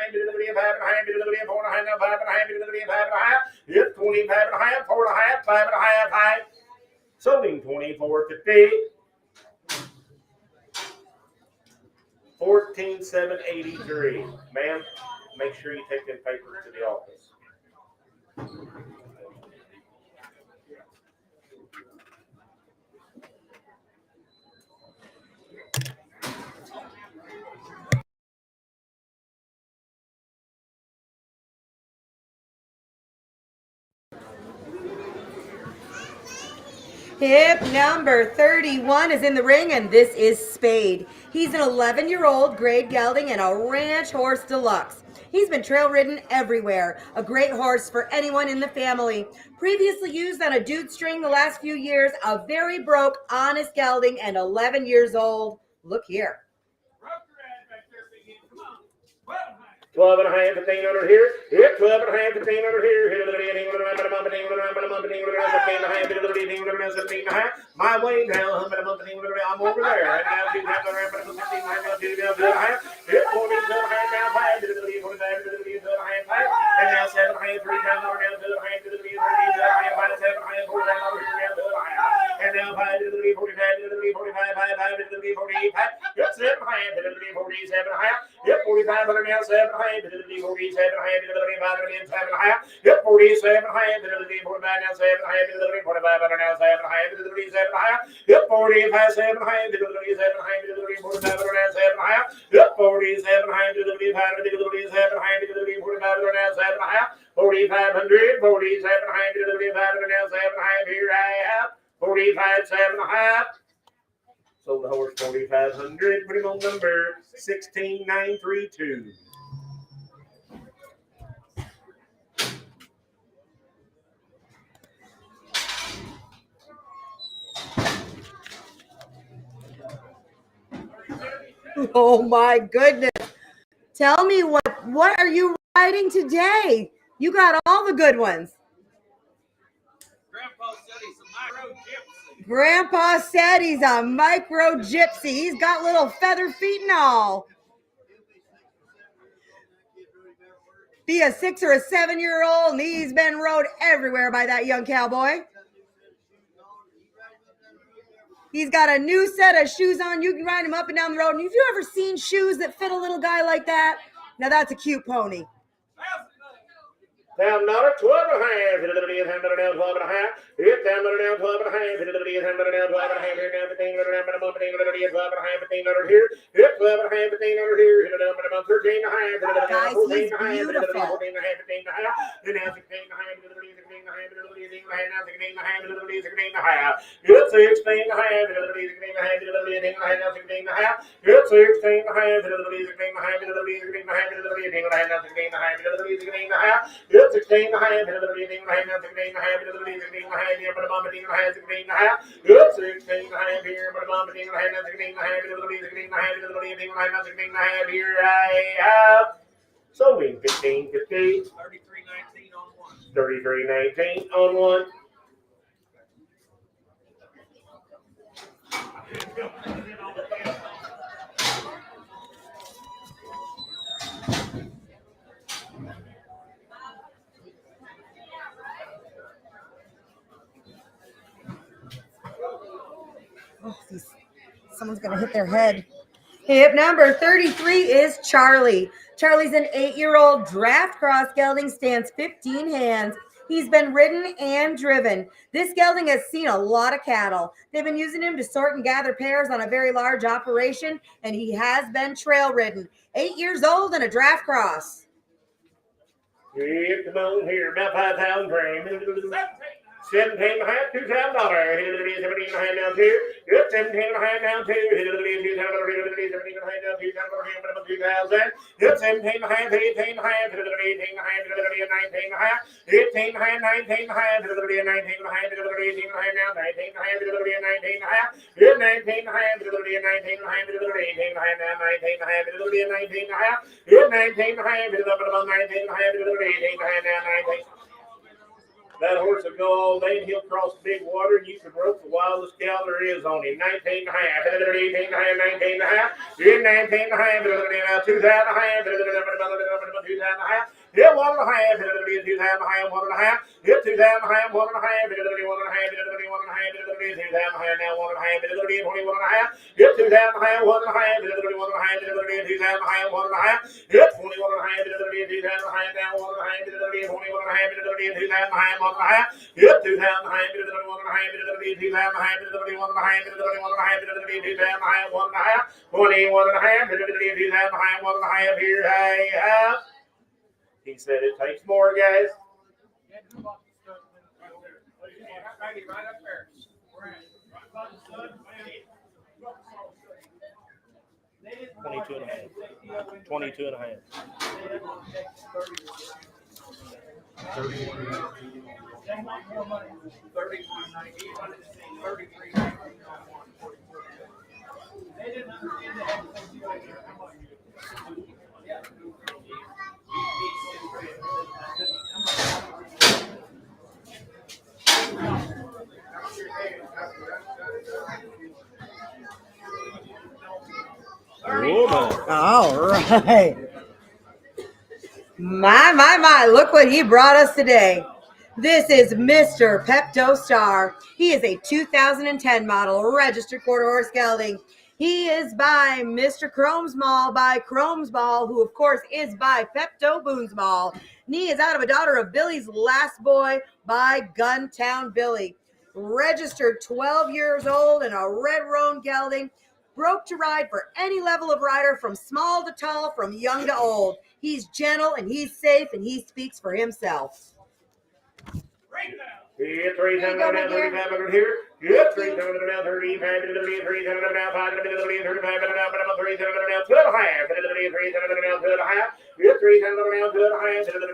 half, did it be a 5 and a half, did it be a 4 and a half, now 5 and a half, did it be a 5 and a half, yep, 25 and a half, 4 and a half, 5 and a half, high. Sold 24.50. 14,783. Ma'am, make sure you take them papers to the office. Hip number 31 is in the ring, and this is Spade. He's an 11-year-old grade gelding and a ranch horse deluxe. He's been trail ridden everywhere. A great horse for anyone in the family. Previously used on a dude string the last few years, a very broke, honest gelding and 11 years old. Look here. 12 and a half, 15 under here. Hit 12 and a half, 15 under here. Hit a little bit, 17 and a half. My way now, I'm over there. Right now, 2 times around, 15 and a half. Hit 40 and a half now, 5. Hit a little bit, 45, hit a little bit, 5. And now 7 and a half, 3 times over down, 2 and a half, hit a little bit, 30, 5, 7 and a half, 4 times over here, down, 2 and a half. And now 5, hit a little bit, 45, hit a little bit, 45, 5, 5, hit a little bit, 48, 5. Hit 7 and a half, hit a little bit, 47 and a half. Hit 45 under now, 7 and a half. Hit a little bit, 47 and a half. Hit a little bit, 5 and 7 and a half. Hit 47 and a half. Hit a little bit, 45 now, 7 and a half. Hit a little bit, 45 under now, 7 and a half. Hit a little bit, 7 and a half. Hit 45, 7 and a half. Hit a little bit, 7 and a half. Hit a little bit, 45 under now, 7 and a half. Hit 47 and a half. Hit a little bit, 5 and a little bit, 7 and a half. Hit a little bit, 45 under now, 7 and a half. 4,500, 47 and a half. Hit a little bit, 5 under now, 7 and a half. Here I have 45, 7 and a half. Sold the horse 4,500. Put him on number 16932. Oh my goodness. Tell me what are you riding today? You got all the good ones. Grandpa said he's a micro gypsy. He's got little feather feet and all. Be a 6 or a 7-year-old, and he's been rode everywhere by that young cowboy. He's got a new set of shoes on. You can ride him up and down the road. And have you ever seen shoes that fit a little guy like that? Now that's a cute pony. $1,000, 12 and a half. Hit a little bit, $10 down, 12 and a half. Hit $10 down, 12 and a half. Hit a little bit, $10 down, 12 and a half. Here now, 15 under down, 15 under here, 12 and a half, 15 under here. Hit 12 and a half, 15 under here. Hit a down, 13 and a half. Hit a little down, 14 and a half. Hit a little bit, 14 and a half, 15 and a half. Then now 16 and a half. Hit a little bit, 16 and a half. Hit a little bit, 16 and a half. Now 16 and a half. Hit a little bit, 16 and a half. Hit 16 and a half. Hit a little bit, 16 and a half. Hit a little bit, 18 and a half. Now 16 and a half. Hit 16 and a half. Hit a little bit, 16 and a half. Hit a little bit, 16 and a half. Hit a little bit, 18 and a half. Now 16 and a half. Hit a little bit, 16 and a half. Hit 16 and a half. Hit a little bit, 16 and a half. Now 16 and a half. Hit a little bit, 16 and a half. Here, but I'm 16 and a half. 16 and a half. Hit 16 and a half. Here, but I'm 16 and a half. Now 16 and a half. Hit a little bit, 16 and a half. Hit a little bit, 18 and a half. Now 16 and a half. Here I have. So we 15, 15. 33.19 on one. 33.19 on one. Oh, someone's going to hit their head. Hip number 33 is Charlie. Charlie's an 8-year-old draft cross gelding, stands 15 hands. He's been ridden and driven. This gelding has seen a lot of cattle. They've been using him to sort and gather pairs on a very large operation, and he has been trail ridden. 8 years old and a draft cross. Here, come on here, about 5,000 grams. 17 and a half, $2,000. Hit a little bit, 17 and a half down two. Yep, 17 and a half down two. Hit a little bit, $2,000. Hit a little bit, 17 and a half down $2,000. Hit 17 and a half, 18 and a half. Hit a little bit, 18 and a half. Hit a little bit, 19 and a half. 18 and a half, 19 and a half. Hit a little bit, 19 and a half. Hit a little bit, 18 and a half down 19 and a half. Hit a little bit, 19 and a half. Hit 19 and a half. Hit a little bit, 19 and a half. Hit a little bit, 18 and a half down 19 and a half. Hit a little bit, 19 and a half. Hit 19 and a half. Hit a little bit, 19 and a half. Hit a little bit, 18 and a half down 19. That horse will go all day and he'll cross big water and you can rope the wildest cow there is on him. 19 and a half, 18 and a half, 19 and a half. Hit 19 and a half, 2,000 and a half, 2,000 and a half. Hit 1 and a half, hit a little bit, 2,000 and a half, 1 and a half. Hit 2,000 and a half, 1 and a half. Hit a little bit, 1 and a half, hit a little bit, 1 and a half. Hit a little bit, 2,000 and a half, now 1 and a half. Hit a little bit, 21 and a half. Hit 2,000 and a half, 1 and a half. Hit a little bit, 1 and a half. Hit a little bit, 2,000 and a half, 1 and a half. Hit 21 and a half. Hit a little bit, 2,000 and a half, now 1 and a half. Hit a little bit, 21 and a half. Hit a little bit, 2,000 and a half, 1 and a half. Hit 2,000 and a half. Hit a little bit, 1 and a half. Hit a little bit, 2,000 and a half. Hit a little bit, 1 and a half. Hit a little bit, 1 and a half. Hit a little bit, 2,000 and a half, 1 and a half. 21 and a half. Hit a little bit, 2,000 and a half, 1 and a half. Here I have. He said it takes more, guys. Right up there. 22 and a half. 22 and a half. All right. My, look what he brought us today. This is Mr. Pepto Star. He is a 2010 model registered quarter horse gelding. He is by Mr. Chrome's Mall by Chrome's Ball, who of course is by Pepto Boone's Mall. And he is out of a daughter of Billy's Last Boy by Guntown Billy. Registered 12 years old and a red roan gelding. Broke to ride for any level of rider, from small to tall, from young to old. He's gentle and he's safe and he speaks for himself. Here, 3 times down, 35 here. Yep, 3 times down, 35, 3 times down, 5, 35, 3 times down, 2 and a half, 3 times down, 2 and a half. Yep, 3 times down, 2 and a half, 30, 2 and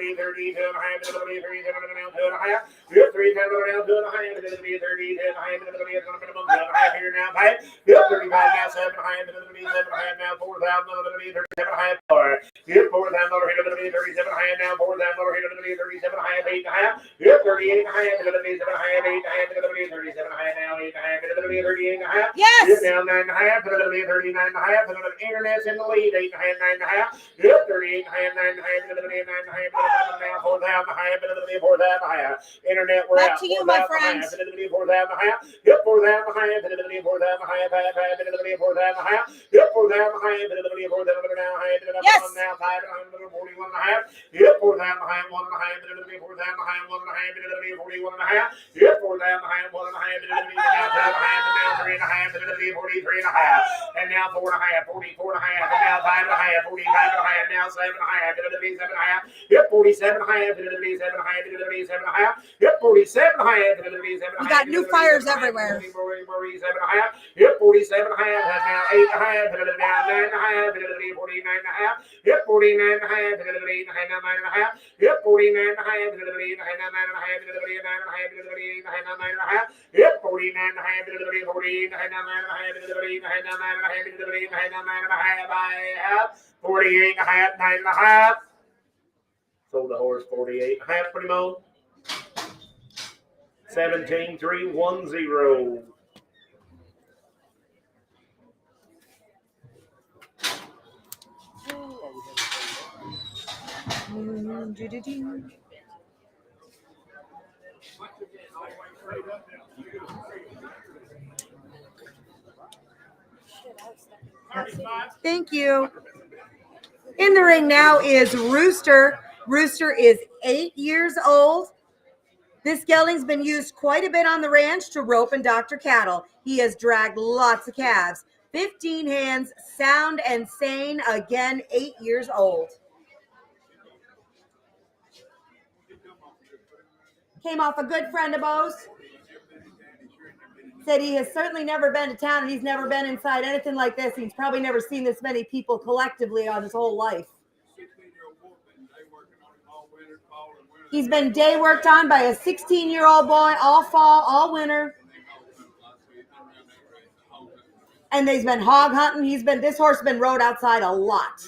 a half, 3 times down, 2 and a half. Yep, 3 times down, 2 and a half, 30, 2 and a half, here now, 5. Yep, 35 now, 7 and a half, 7 and a half now, 4,000, 37 and a half. Yep, $4,000 here, 37 and a half now, $4,000 here, 37 and a half, 8 and a half. Yep, 38 and a half, 37 and a half, 8 and a half, 37 and a half now, 8 and a half, 38 and a half. Yes. Yep, now 9 and a half, 39 and a half, internet's in the lead, 8 and a half, 9 and a half. Yep, 38 and a half, 9 and a half, 9 and a half, now 4,000 and a half, 4,000 and a half. Internet, we're Back out. to you, my friends. 4,000 and a half. Yep, 4,000 and a half, 4,000 and a half, 4,000 and a half. Yep, 4,000 and a half, Yes. now 541 and a half. Yep, 4,000 and a half, 1 and a half, 4,000 and a half, 1 and a half, 41 and a half. Yep, 4,000 and a half, 1 and a half, now 3 and a half, 43 and a half. And now 4 and a half, 44 and a half, and now 5 and a half, 45 and a half, now 7 and a half, 7 and a half. Yep, 47 and a half, 7 and a half, 7 and a half. Yep, 47 and a half, 7 and a half. We got new fires everywhere. 7 and a half. Yep, 47 and a half, and now 8 and a half, now 9 and a half, 49 and a half. Yep, 49 and a half, 8 and a half, now 9 and a half. Yep, 49 and a half, 8 and a half, now 9 and a half, 9 and a half. Yep, 49 and a half, 48 and a half, now 9 and a half, 48 and a half, now 9 and a half, 48 and a half, now 9 and a half, 48 and a half, 9 and a half. Sold the horse 48 and a half, pretty much. 17,310. Thank you. In the ring now is Rooster. Rooster is 8 years old. This gelding's been used quite a bit on the ranch to rope and doctor cattle. He has dragged lots of calves. 15 hands, sound and sane, again, 8 years old. Came off a good friend of Bo's. Said he has certainly never been to town and he's never been inside anything like this. He's probably never seen this many people collectively on his whole life. He's been day worked on by a 16-year-old boy all fall, all winter. And he's been hog hunting. This horse has been rode outside a lot.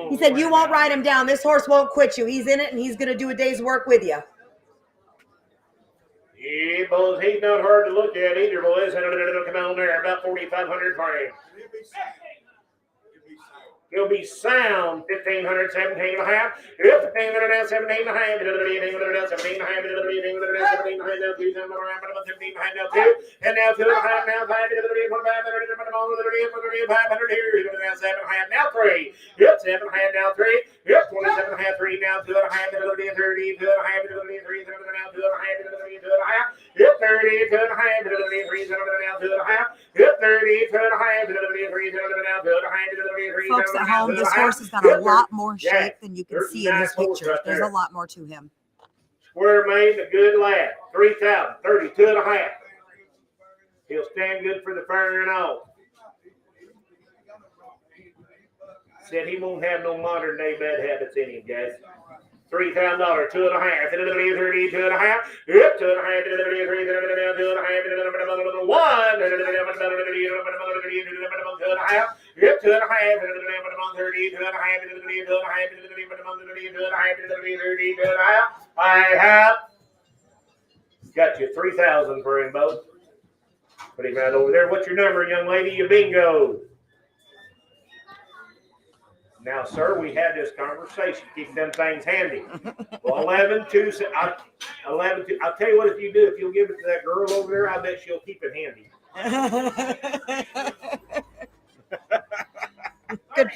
He said, you won't ride him down. This horse won't quit you. He's in it and he's going to do a day's work with you. Yeah, boys, he's not hard to look at either, boys. Come on there, about 4,500 for him. He'll be sound, 1,500, 17 and a half. Yep, 1,500 now, 17 and a half. 17 and a half, 17 and a half, 17 and a half, 17 and a half, now 2, 17 and a half, now 2. And now 2 and a half, now 5, 500 here. Now 7 and a half, now 3. Yep, 7 and a half, now 3. Yep, 27 and a half, 3, now 2 and a half, 30, 2 and a half, 3, 7 now 2 and a half, 2 and a half. Yep, 30, 2 and a half, 3, 7 now 2 and a half. Yep, 30, 2 and a half, 3, 7 now 2 and a half, 3, 7 Folks at home, this horse has got a lot more shape than you can see in his picture. There's a lot more to him. Square made and a good lad. 3,000, 32 and a half. He'll stand good for the fair and all. Said he won't have no modern day bad habits in him, guys. $3,000, 2 and a half, 2 and a half, yep, 2 and a half, 2 and a half, 1, 2 and a half, 2 and a half, yep, 2 and a half, 2 and a half, I have got you 3,000 for him both. Put him right over there. What's your number, young lady? You bingo. Now, sir, we had this conversation. Keep them things handy. Well, 11, 2, 11, 2. I'll tell you what, if you'll give it to that girl over there, I bet she'll keep it handy. Good.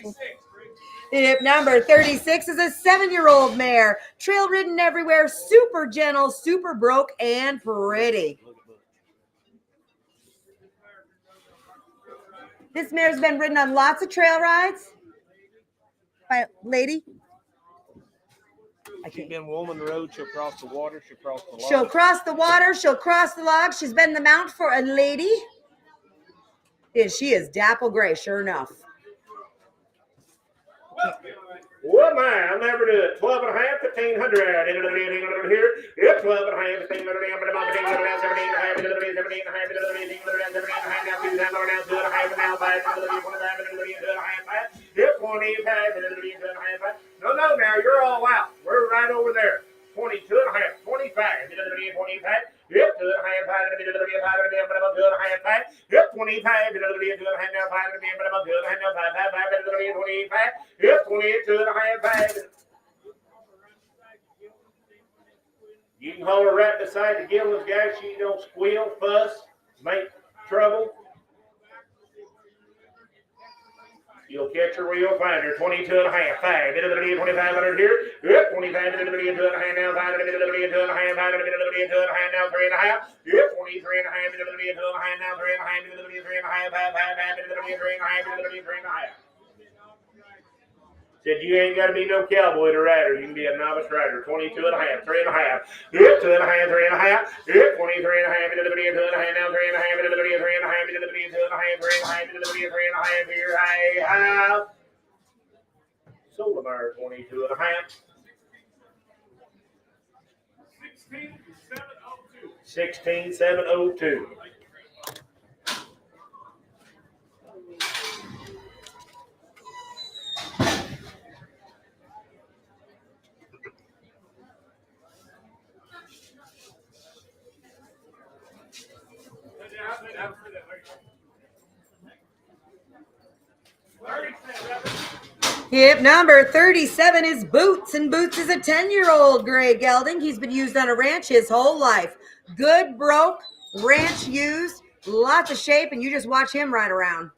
Hip number 36 is a 7-year-old mare. Trail ridden everywhere. Super gentle, super broke, and pretty. This mare's been ridden on lots of trail rides. By a lady. She's been woman the road. She'll cross the water. She'll cross the log. She'll cross the water. She'll cross the log. She's been the mount for a lady. Yeah, she is dapple gray, sure enough. Well, man, I'll never do it. 12 and a half, 1,500. Here. Yep, 12 and a half, 1,500. 17 and a half, 17 and a half, 17 and a half, 17 and a half, now 2 and a half, now 5, 2 and a half, yep, 25, no, now you're all out. We're right over there. 22 and a half, 25, 25, yep, 2 and a half, 5, 2 and a half, yep, 25, 2 and a half, now 5, 2 and a half, now 5, 25, yep, 22 and a half, 5. You can hold her right beside the Gillis guy. She don't squeal, fuss, make trouble. You'll catch her where you'll find her. 22 and a half, 5. 2,500 here. Yep, 25, 2 and a half now. 5, 2 and a half, 5, 2 and a half now. 3 and a half. Yep, 23 and a half, 2 and a half now. 3 and a half, 3 and a half, 5, 3 and a half, 3 and a half. Said you ain't got to be no cowboy to rider. You can be a novice rider. 22 and a half, 3 and a half. Yep, 2 and a half, 3 and a half. Yep, 23 and a half, 2 and a half now. 3 and a half, 3 and a half, 3 and a half, 2 and a half, 3 and a half, 3 and a half. Here I have sold a mare 22 and a half. 16,702. Hip number 37 is Boots, and Boots is a 10-year-old gray gelding. He's been used on a ranch his whole life. Good, broke, ranch used, lots of shape, and you just watch him ride around.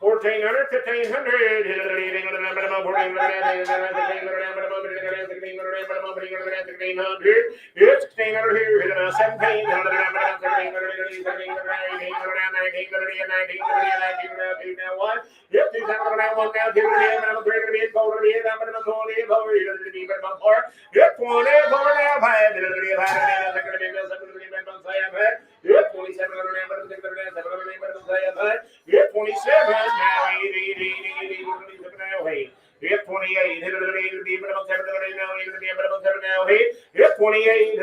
1,400, 1,500. It's 1,600 here. 1,700. Now what? Yep, 2,000 now. 1 now. 2 now. 3 to be 4 to be 20 over. Yep, 20 over now. 5 to be 5. Yep, 27 now. Yep, 27 now. 8. Yep, 28. Yep, 28.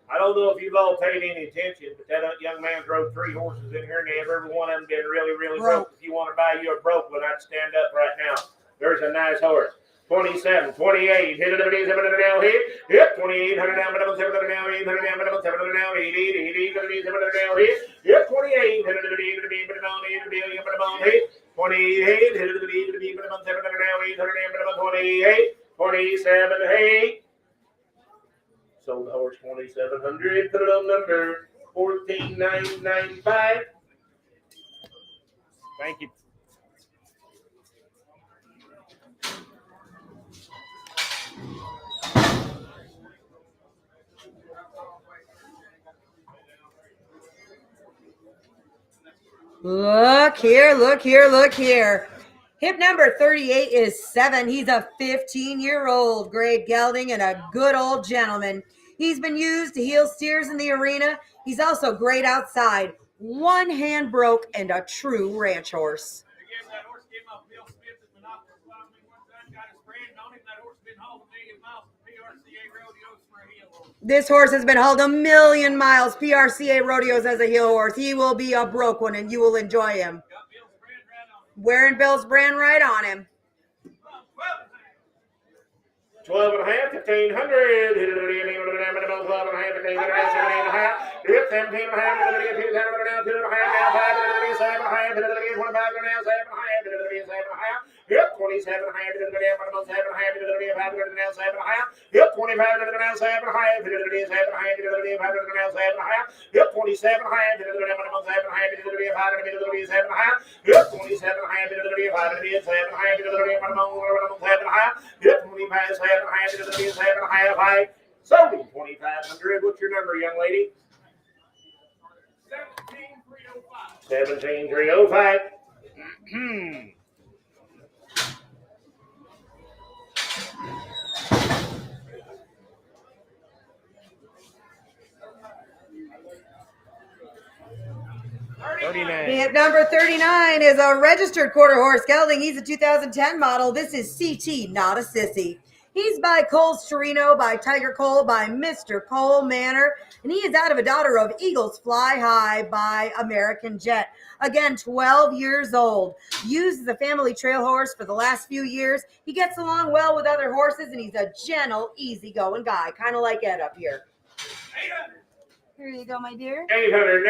I don't know if you've all paid any attention, but that young man drove 3 horses in here, and every one of them been really, really broke. If you want to buy you a broke one, I'd stand up right now. There's a nice horse. 27, 28, hit it now, hit. Yep, 28, 100 now, 700 now, 800 now, 700 now, 80, 700 now, hit. Yep, 28, hit it to be, but on hit. 28, hit it to be, but on 700 now, 800 now, 28, 27, hey. Sold the horse 2,700, put it on number 14,995. Thank you. Look here, look here, look here. Hip number 38 is 7. He's a 15-year-old grade gelding and a good old gentleman. He's been used to heel steers in the arena. He's also great outside. One hand broke and a true ranch horse. Again, that horse came off Bill Smith at Monopoly Farm. One time got his brand on him. That horse been hauled 1 million miles from PRCA rodeos for a heel horse. This horse has been hauled 1 million miles PRCA rodeos as a heel horse. He will be a broke one, and you will enjoy him. Got Bill's brand right on him. Wearing Bill's brand right on him. 12 and a half, 1500. 12 and a half, 1500, 17 and a half. 17 and a half, 2 now, 2 and a half, now 5, 7 and a half, 25 now, 7 and a half, 7 and a half. Yep, 27 and a half, 7 and a half, 5 now, 7 and a half. Yep, 25 now, 7 and a half, 7 and a half, 5 now, 7 and a half. Yep, 27 and a half, 7 and a half, 7 and a half, 7 and a half. Yep, 27 and a half, 7 and a half, 7 and a half. Yep, 25 7 and a half, 7 and a half, 5. Sold 2,500. What's your number, young lady? 17,305. 17,305. Hip number 39 is a registered quarter horse gelding. He's a 2010 model. This is CT, not a sissy. He's by Cole Storino, by Tiger Cole, by Mr. Cole Manor, and he is out of a daughter of Eagles Fly High by American Jet. Again, 12 years old. Used as a family trail horse for the last few years. He gets along well with other horses, and he's a gentle, easygoing guy, kind of like Ed up here. 800. Here you go, my dear. 800,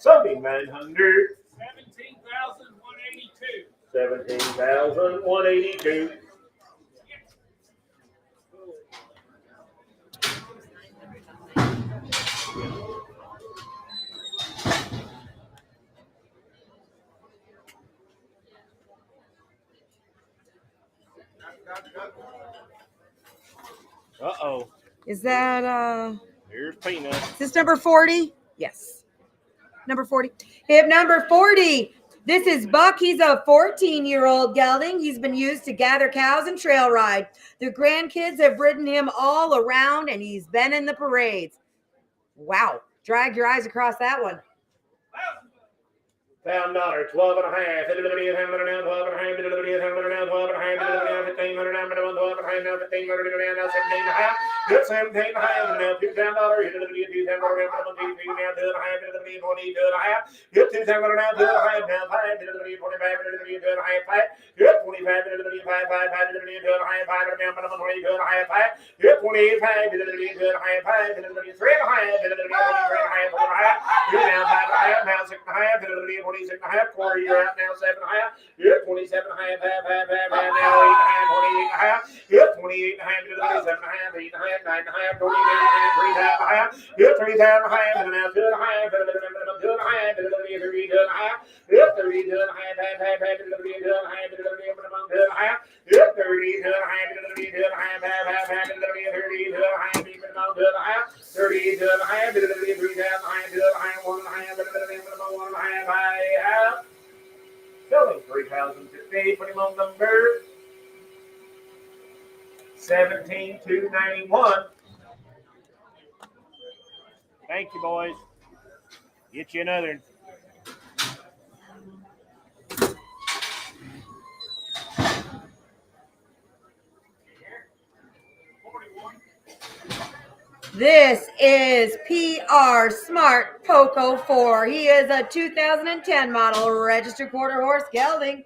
Something 900. 17,182. 17,182. Uh-oh. Is that, Here's Peanut. is this number 40? Yes. Number 40. Hip number 40. This is Buck. He's a 14-year-old gelding. He's been used to gather cows and trail ride. The grandkids have ridden him all around, and he's been in the parades. Wow. Drag your eyes across that one. $1,000, 12 and a half. 12 and a half, 12 and a half, 12 and a half, 1500 now, 12 and a half, now 1500 now, 17 and a half. Good 17 and a half, now $2,000. $2,000 now, 2 and a half, 22 and a half. Good 2,000 now, 2 and a half, now 5, 25, 2 and a half, 5. Good 25, 5, 2 and a half, 5, now 22 and a half, 5. Good 28, 5, 2 and a half, 5, 3 and a half, 3 and a half, 4 and a half. You're now 5 and a half, now 6 and a half, 26 and a half, quarter, you're out now 7 and a half. Yep, 27 and a half, now 8 and a half, 28 and a half. Yep, 28 and a half, 7 and a half, 8 and a half, 9 and a half, 28 and a half, 3 and a half. Yep, 37 and a half, and now 2 and a half, 2 and a half, 32 and a half. Yep, 32 and a half, 2 and a half, 2 and a half. Yep, 32 and a half, 2 and a half, 2 and a half. 32 and a half, 2 and a half, 32 and a half, 3 and a half, 1 and a half, 1 and a half. Selling 3,050, put him on number 17,291. Thank you, boys. Get you another. This is PR Smart Poco 4. He is a 2010 model registered quarter horse gelding.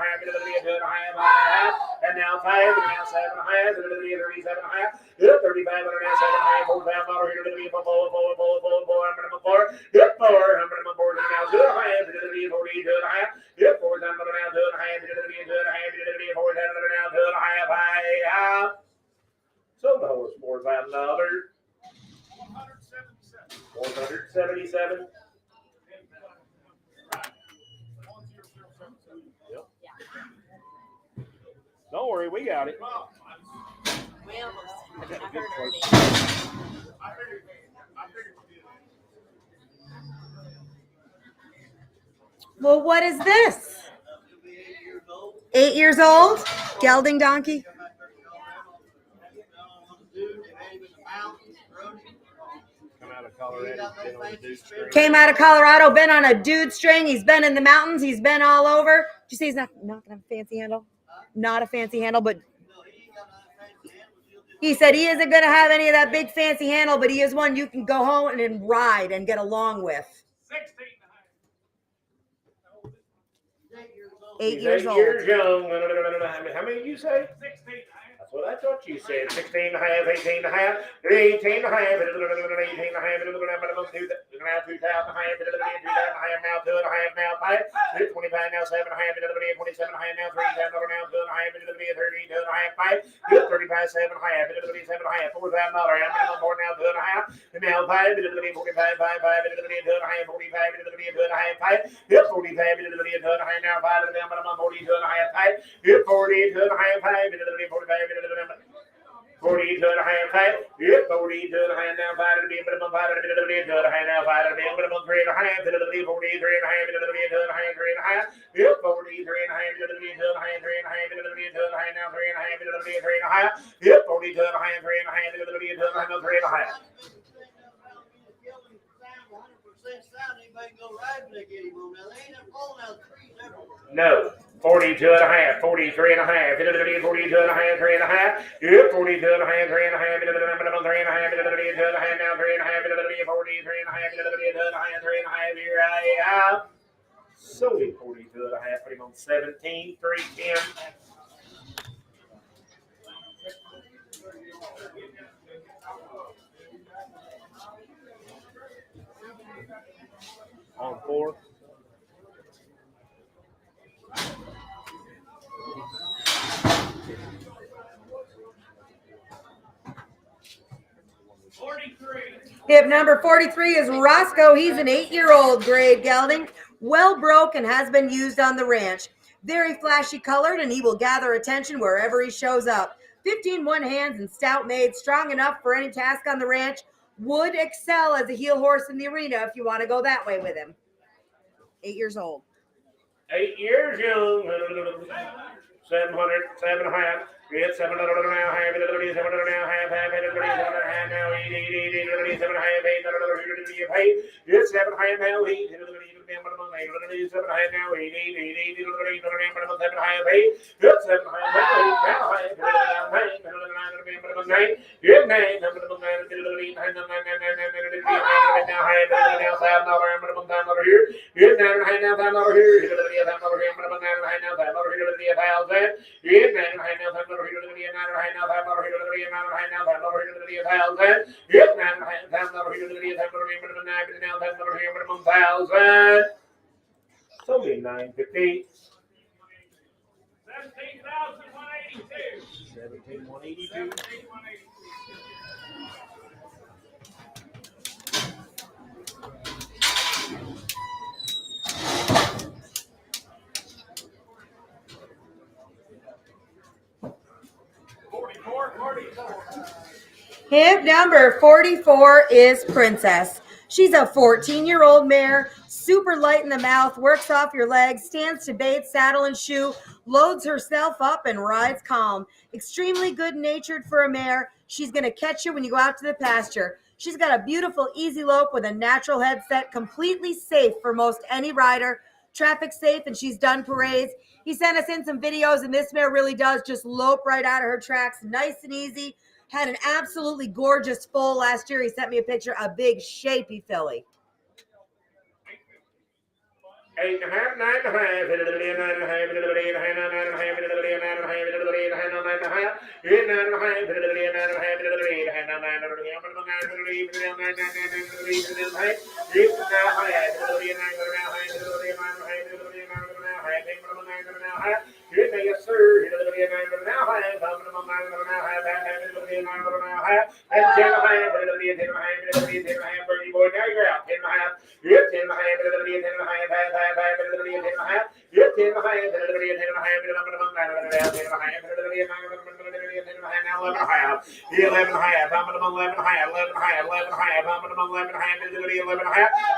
half, 2 and a half, and now 5, and now 7 and a half, 37 and a half, yep, 35 and now 7 and a half, $4,000 here to be a 4, I'm 4, yep, 4, I'm 4, now 2 and a half, 42 and a half, yep, 4 times now 2 and a half, 2 and a half, 4 times now 2 and a half, I sold the horse $4,000. 477. Yep. Don't worry, we got it. We almost. I heard her name. Well, what is this? 8 years old? Gelding donkey? Come out of Colorado, been on the dude string. Came out of Colorado, been on a dude string. He's been in the mountains. He's been all over. Did you say he's not going to have a fancy handle? Not a fancy handle, but he said he isn't going to have any of that big fancy handle, but he is one you can go home and ride and get along with. 8 He's years 8 old. years young. How many did you say? 16. That's what I thought you said. 16 and a half, 18 and a half, 18 and a half, 18 and a half, now 2,000 and a half, now 2 and a half, now 5, 25, now 7 and a half, 27 and a half, now 3,000, now 2 and a half, 32 and a half, 5, 35, 7 and a half, 7 and a half, $4,000, I'm more now 2 and a half, and now 5, 45, 5, 2 and a half, 45, 2 and a half, 5, 45, 2 and a half, now 5, and now I'm 42 and a half, 5, 42 and a half, 5, 42 and a half, 5, yep, 42 and a half, now 5 to be a minimum, 5 to be a 2 and a half, now 5 to be a minimum, 3 and a half, to be 43 and a half, to be a 2 and a half, 3 and a half, yep, 43 and a half, to be a 2 and a half, 3 and a half, to be a 2 and a half, now 3 and a half, to be a 3 and a half, yep, 42 and a half, 3 and a half, to be a 2 and a half, now 3 and a half. No. 42 and a half, 43 and a half, 42 and a half, 3 and a half, yep, 42 and a half, 3 and a half, 3 and a half, now 3 and a half, now 3 and a half, 43 and a half, 2 and a half, 3 and a half, here I am. Sold him 42 and a half, put him on 17, 310. On 4. Hip number 43 is Roscoe. He's an 8-year-old grade gelding, well broke and has been used on the ranch. Very flashy colored, and he will gather attention wherever he shows up. 15 one-hands and stout made, strong enough for any task on the ranch. Would excel as a heel horse in the arena if you want to go that way with him. 8 years old. 8 years young. 700, 7.5. It's 700 now, half, 700 now, half, 700 now, 8, 7.5, 8, it's 7.5 now, 8, 7.5 now, 8, 7.5 now, 8, it's 7.5 now, 8, so be 950. 17,182. 17,182. 44. Hip number 44 is Princess. She's a 14-year-old mare, super light in the mouth, works off your legs, stands to bait, saddle, and shoe, loads herself up, and rides calm. Extremely good-natured for a mare. She's going to catch you when you go out to the pasture. She's got a beautiful easy lope with a natural headset, completely safe for most any rider. Traffic safe, and she's done parades. He sent us in some videos, and this mare really does just lope right out of her tracks, nice and easy. Had an absolutely gorgeous foal last year. He sent me a picture, a big, shapy filly. 8.5, 9.5, 9.5, 9.5, yes, sir.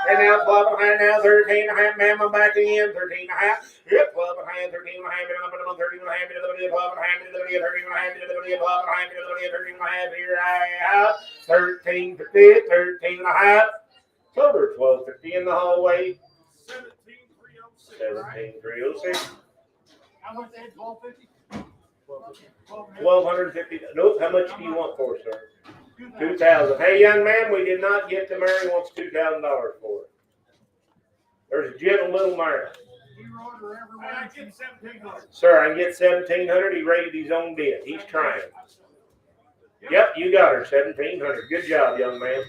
And now 12 behind now, 13 behind, ma'am, I'm back again, 13 behind. Yep, 12 behind, 13 behind, 13 behind, 12 behind, 13 behind, 12 behind, 13 behind, here I have 13 to 13 and a half. Total 1250 in the hallway. 17,306. How much they had? 1250? 1,250. Nope, how much do you want for it, sir? 2,000. Hey, young man, we did not get the mare. He wants $2,000 for it. There's a gentle little mare. I get 1,700. Sir, I can get 1,700. He rated his own bid. He's trying. Yep, you got her. 1,700. Good job, young man.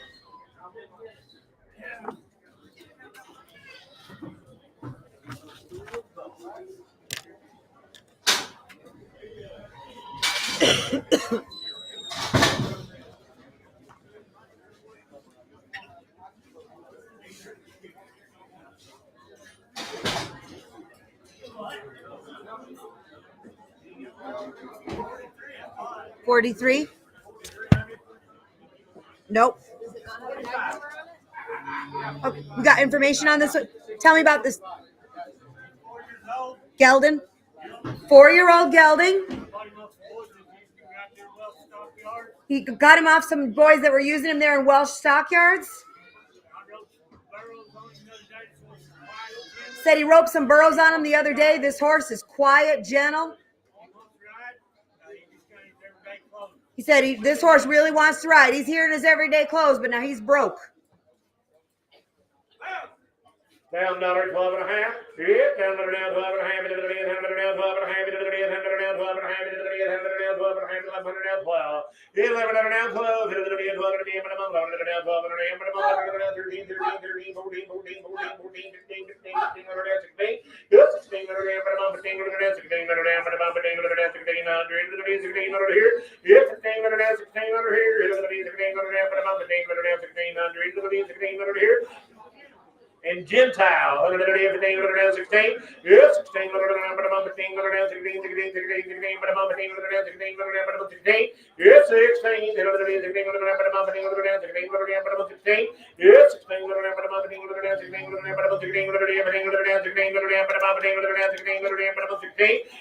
$43? Nope. Okay, we got information on this one. Tell me about this. Gelding? 4-year-old gelding. He got him off some boys that were using him there in Welsh stockyards. Said he roped some burros on him the other day. This horse is quiet, gentle. He said this horse really wants to ride. He's here in his everyday clothes, but now he's broke. Down $12 and a half. Yep, down $12 and a half. $12 and a half. $12 and a half. $12 and a half. $12 and a half. $12 and Gentile. 16. Yes, 16. 16.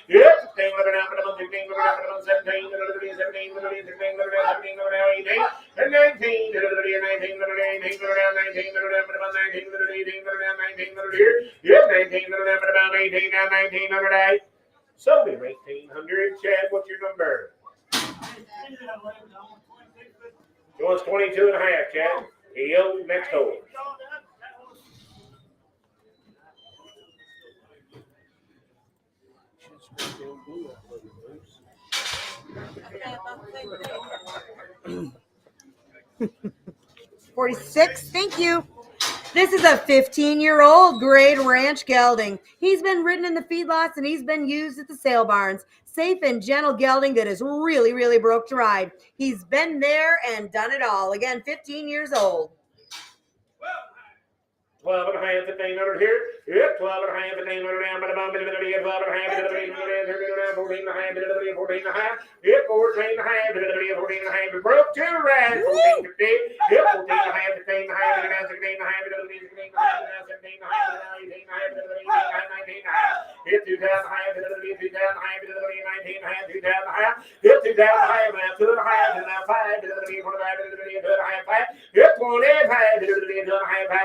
Yes, 16. And 19, 19, so we 1800. Chad, what's your number? He wants 22 and a half, Chad. Heel, next door. $46. Thank you. This is a 15-year-old grade ranch gelding. He's been ridden in the feedlots and he's been used at the sale barns. Safe and gentle gelding that is really, really broke to ride. He's been there and done it all. Again, 15 years old. 12 and a half, 1500 here. Yep, 12 and a half, 1500 down, but about 12 and a half, 14 and a half, 14 and a half. Yep, 14 and a half, 14 and a half. Broke to ride, 14 50. Yep, 14 and a half, 15 and a half, 16 and a half, 17 and a half, 17 and a half, 18 and a half, 19 and a half. Hit 2 down and a half, 2 down and a half, 19 and a half, 2 down and a half. Hit 2 down and a half, now 2 and a half, and now 5, 2 and a half, 2 and a half, 5. Hit 25, 2 and a half, 5,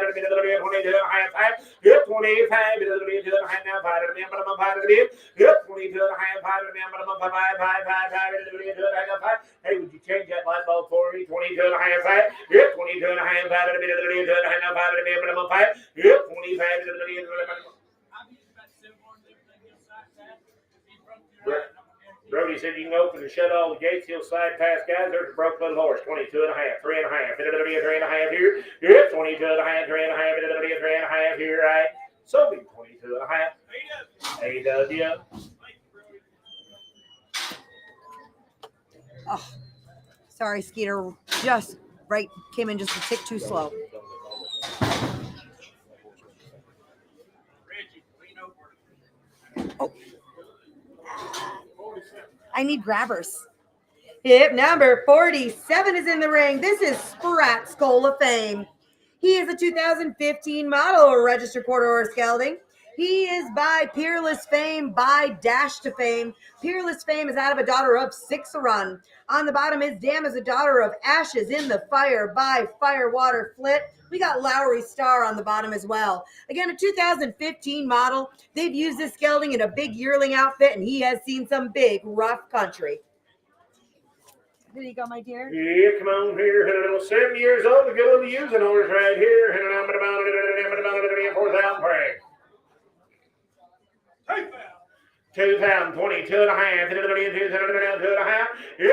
22 and a half, 5. Hit 25, 2 and a half, now 5, and then 5 to the hit 22 and a half, 5, and then 5, 5, 5. Hey, would you change that light bulb for me? 22 and a half, 5. Hit 22 and a half, 5, and then 2 and a half, now 5, and then 5. Hit 25 to the Brody said you can open and shut all the gates. He'll slide past guys. There's a broke little horse. 22 and a half, 3 and a half. It'll be a 3 and a half here. Yep, 22 and a half, 3 and a half. It'll be a 3 and a half here, right? So be 22 and a half. AW. Oh, sorry, Skeeter. Just right, came in just a tick too slow. Oh. I need grabbers. Hip number 47 is in the ring. This is Sprat's Skull of Fame. He is a 2015 model registered quarter horse gelding. He is by Peerless Fame, by Dash to Fame. Peerless Fame is out of a daughter of 6 Run. On the bottom is Dam is a daughter of Ashes in the Fire by Firewater Flit. We got Lowry Star on the bottom as well. Again, a 2015 model. They've used this gelding in a big yearling outfit, and he has seen some big, rough country. There you go, my dear. Yeah, come on here. 7 years old to go to the using horse right here. 4,000 praise. 2022 and a half, 2 and a half, 2 and a half, 2 and a half, 22 and a half, 2 and a half, 2 and a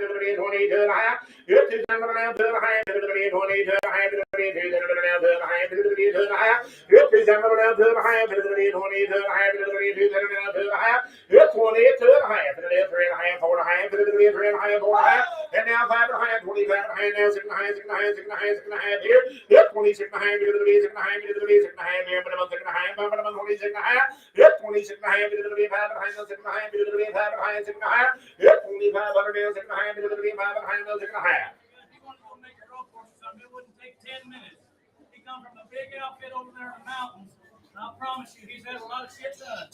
half, 22 and a half, 2 and a half, 22 and a half, 2 and a half, 22 and a half, 2 and a half, 2 and a half, 22 and a half, 2 and a half, 22 and a half, 3 and a half, 4 and a half, 3 and a half, 4 and a half, and now 5 and a half, 25 and a half, now 6 and a half, 6 and a half, 6 and a half, 6 and a half here, 26 and a half, 6 and a half, 6 and a half here. 6 and a half, 26 and a half, yep, 26 and a half, 5 and a half, 6 and a half, 5 and a half, 6 and a half, yep, 25 under 6 and a half, 5 and a half, 6 and a half. If you want to go make a road course or something, it wouldn't take 10 minutes. He come from a big outfit over there in the mountains, and I promise you, he's had a lot of shit done.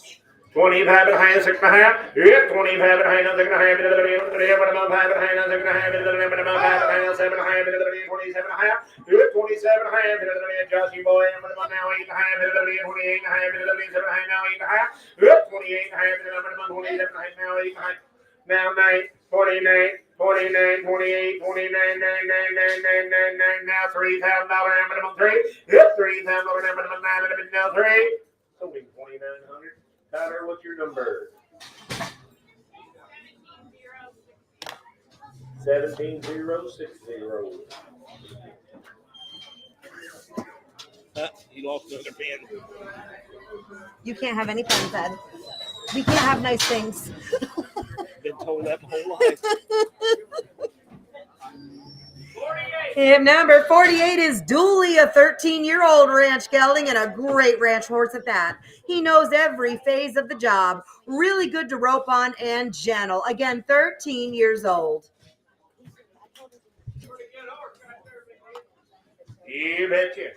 25 and a half, 6 and a half, yep, 25 and a half, 6 and a half, 5 and a half, 6 and a half, 7 and a half, 27 and a half, yep, 27 and a half, Joshie boy, now 8 and a half, 28 and a half, 7 and a half, now 8 and a half, yep, 28 and a half, 27 and a half, now 8 and a half, now 9, 49, 29, 28, 29, 9, 9, 9, 9, 9, 9, now $3,000 minimum 3, yep, $3,000 minimum 9, now 3, so we 2,900. Tyler, what's your number? 17060. He lost another pen. You can't have any fun, Ed. We can't have nice things. Been told that my whole life. 48. And number 48 is Dooley, a 13-year-old ranch gelding and a great ranch horse at that. He knows every phase of the job. Really good to rope on and gentle. Again, 13 years old. You betcha.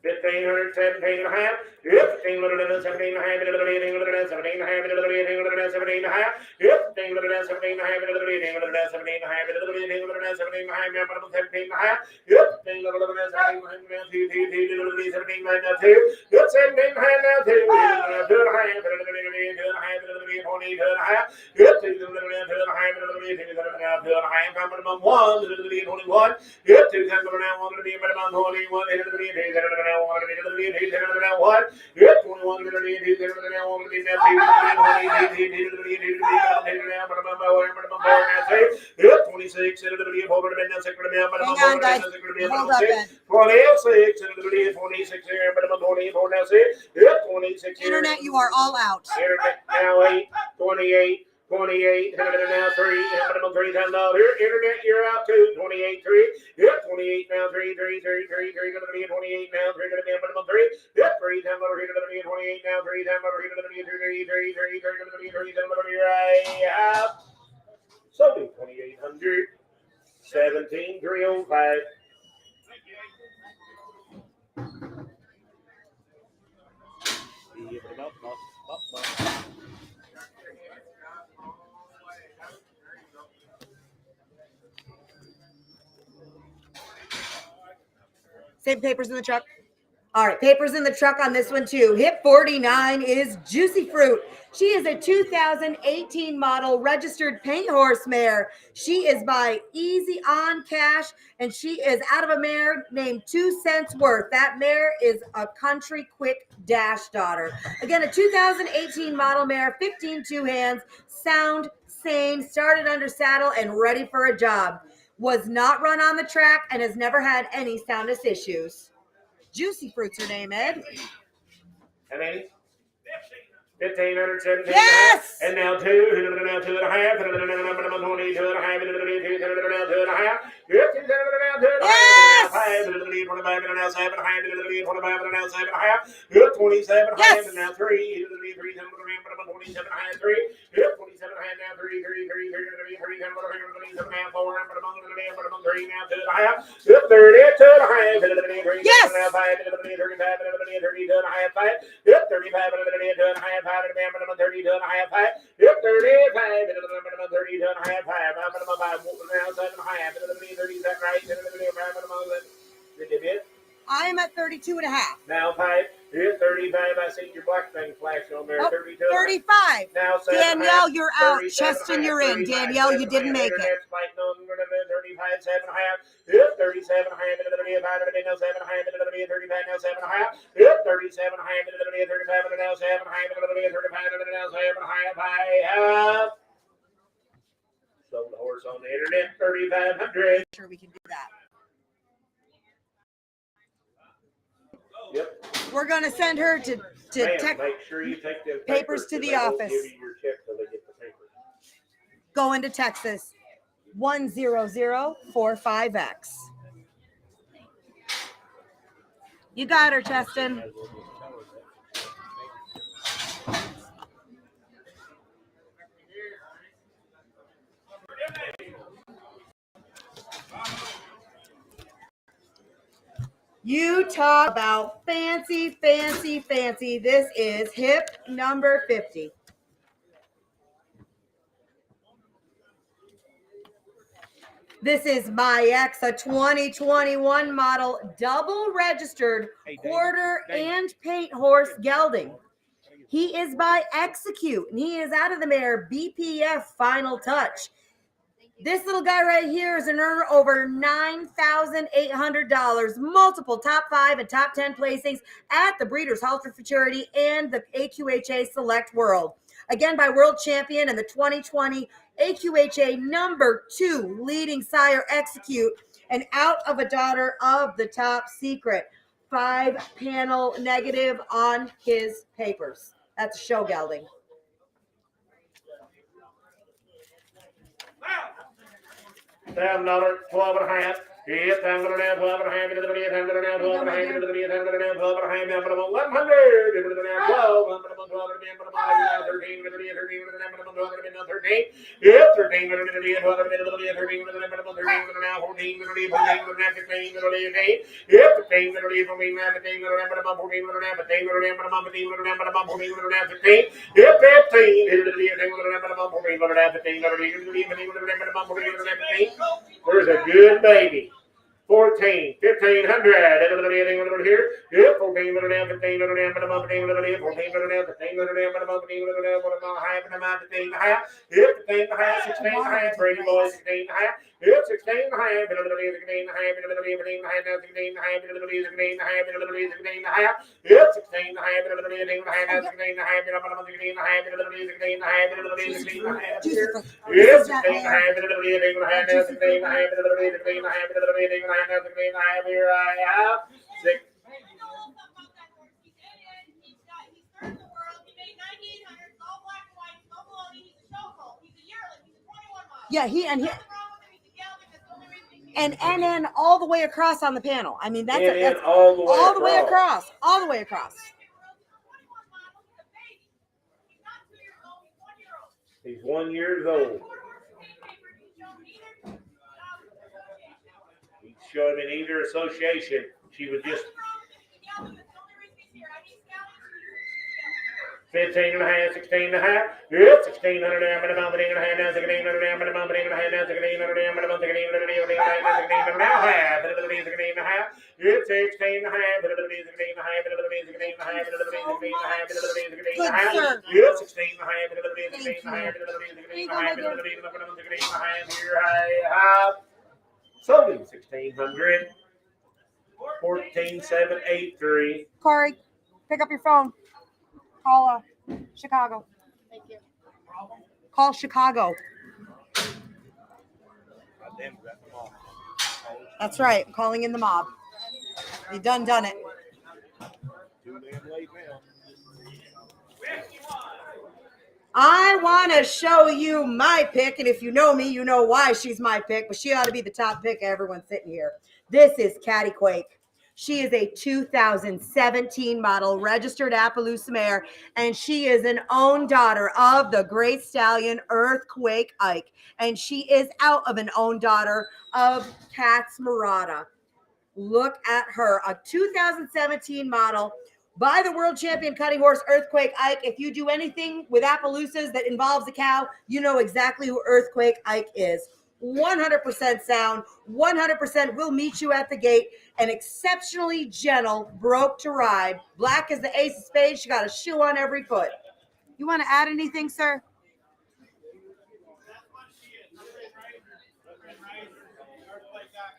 1,500, 17 and a half. Yep, 1,500, 17 and a half. 1,500, 17 and a half. 1,500, 17 and a half. Yep, 1,500, 17 and a half. 1,500, 17 and a half. 1,500, 17 and a half. 17 and a half. Yep, 1,500, 17 and a half. Now 2, 17 and a half. Now 2. Yep, 17 and a half. Now 2. 2 and a half. 2 and a half. 20 and a half. Yep, 2 and a half. 2 and a half. 2 and a half. Minimum 1. 21. Yep, 2 times now 1 to be minimum 21. 1 to be now 1. Yep, 21 to be now 1 to be now 2. 26 to be over to now 6 to now. Hang on, guys. Hold up, Ben. 26 to be 26 here. Minimum 24 now 6. Yep, 26 here. Internet, you are all out. Internet now 8. 28. 28, now 3, minimum 3 times out here. Internet, you're out too. 28, 3. Yep, 28 now 3, 3, 3, 3, 3, gonna be 28 now 3, gonna be minimum 3. Yep, 3 times over here, gonna be 28 now 3 times over here, gonna be 3, 3, 3, 3, gonna be 3 times over here. I have something 2,800, 17,305. Same papers in the truck. All right, papers in the truck on this one too. Hip 49 is Juicy Fruit. She is a 2018 model registered paint horse mare. She is by Easy On Cash, and she is out of a mare named 2 Cents Worth. That mare is a Country Quick Dash daughter. Again, a 2018 model mare, 15 two hands, sound, sane, started under saddle, and ready for a job. Was not run on the track and has never had any soundness issues. Juicy Fruit's her name, Ed. How many? 1,500, 17. Yes! And now 2, now 2 and a half, and now 20, 2 and a half, and now 2 and a half. Yep, 2 and a half, Yes! 5, and 25, and now 7 and a half, and 25, and now 7 and a half. Yep, 27 and a half, and now 3, 3, 27 and a half, 3. Yep, 27 and a half, now 3, 3, 3, 3, 3, 27 and a half, 4, and 3, now 2 and a half. Yep, 30, 2 and a half, and 3, Yes! now 5, and 35, and 32 and a half, 5. Yep, 35, and 32 and a half. 32 and a half, 5. Yep, 35, and 32 and a half, 5. Minimum 5, now 7 and a half, and 30, is that right? Did you hit? I am at 32 and a half. Now 5. Yep, 35. I see your black thing flash on there. Oh, 32. 35. Now 7 Danielle, you're out. 37 Cheston, you're in. 35, Danielle, you didn't make it. 35, 7 and a half. Yep, 37 and a half, and 35, and now 7 and a half, and 35, now 7 and a half. Yep, 37 and a half, and 35, and now 7 and a half, and 35, and now 7 and a half. I have sold the horse on the internet, 3,500. Sure, we can do that. Yep. We're gonna send her to Ma'am, tech. make sure you take the papers to the they won't office. Give you your check till they get the papers. Going to Texas. 10045X. You got her, Cheston. You talk about fancy, fancy, fancy. This is hip number 50. This is my ex, a 2021 model, double registered quarter and paint horse gelding. He is by Execute, and he is out of the mare BPF Final Touch. This little guy right here is an earner over $9,800, multiple top 5 and top 10 placings at the Breeders' Halter Futurity and the AQHA Select World. Again, by world champion and the 2020 AQHA #2 leading sire Execute, and out of a daughter of the Top Secret. 5-panel negative on his papers. That's a show gelding. $7, 12 and a half. Yes, I'm going to now 12 and a half, 12 and a half, 12 and a half, 12 and a half, 12 and a half, 12 and a half, 1100, 12, 13, 13, yeah, 13, 13, 13, 14, There's a good baby. 14, 1500. Everybody over here. Yep, 14, 15, 15, 14, 15, 16, Brady boys, 16, Yep, 16, 16, here I have 6. Yeah, and then all the way across on the panel. I mean, that's all the way across, all the way across. He's 1 year old. He showed him in either association. She was just 15 and a half, 16 and a half. Yep, 1600 and a half, 16 and a half, now 1600 and a half, 16 and a half, now 1600 and a half, 16 and a half, 16 and a half. Yep, 16 and a half, 16 and a half, 16 and a half, 16 and a half, 16 and a half. Yep, 16 and a half, 16 and a half, 16 and a half, 16 and a half. Here I have sold him 1600. 14783. Corey, pick up your phone. Call Chicago. Thank you. Call Chicago. That's right. I'm calling in the mob. You done it. Too damn late now. I want to show you my pick, and if you know me, you know why she's my pick, but she ought to be the top pick of everyone sitting here. This is Caddy Quake. She is a 2017 model, registered Appaloosa Mare, and she is an own daughter of the great stallion Earthquake Ike, and she is out of an own daughter of Cat's Murata. Look at her, a 2017 model by the world champion cutting horse Earthquake Ike. If you do anything with Appaloosas that involves a cow, you know exactly who Earthquake Ike is. 100% sound, 100% will meet you at the gate. An exceptionally gentle, broke to ride. Black as the ace of spades. She got a shoe on every foot. You want to add anything, sir? Earthquake got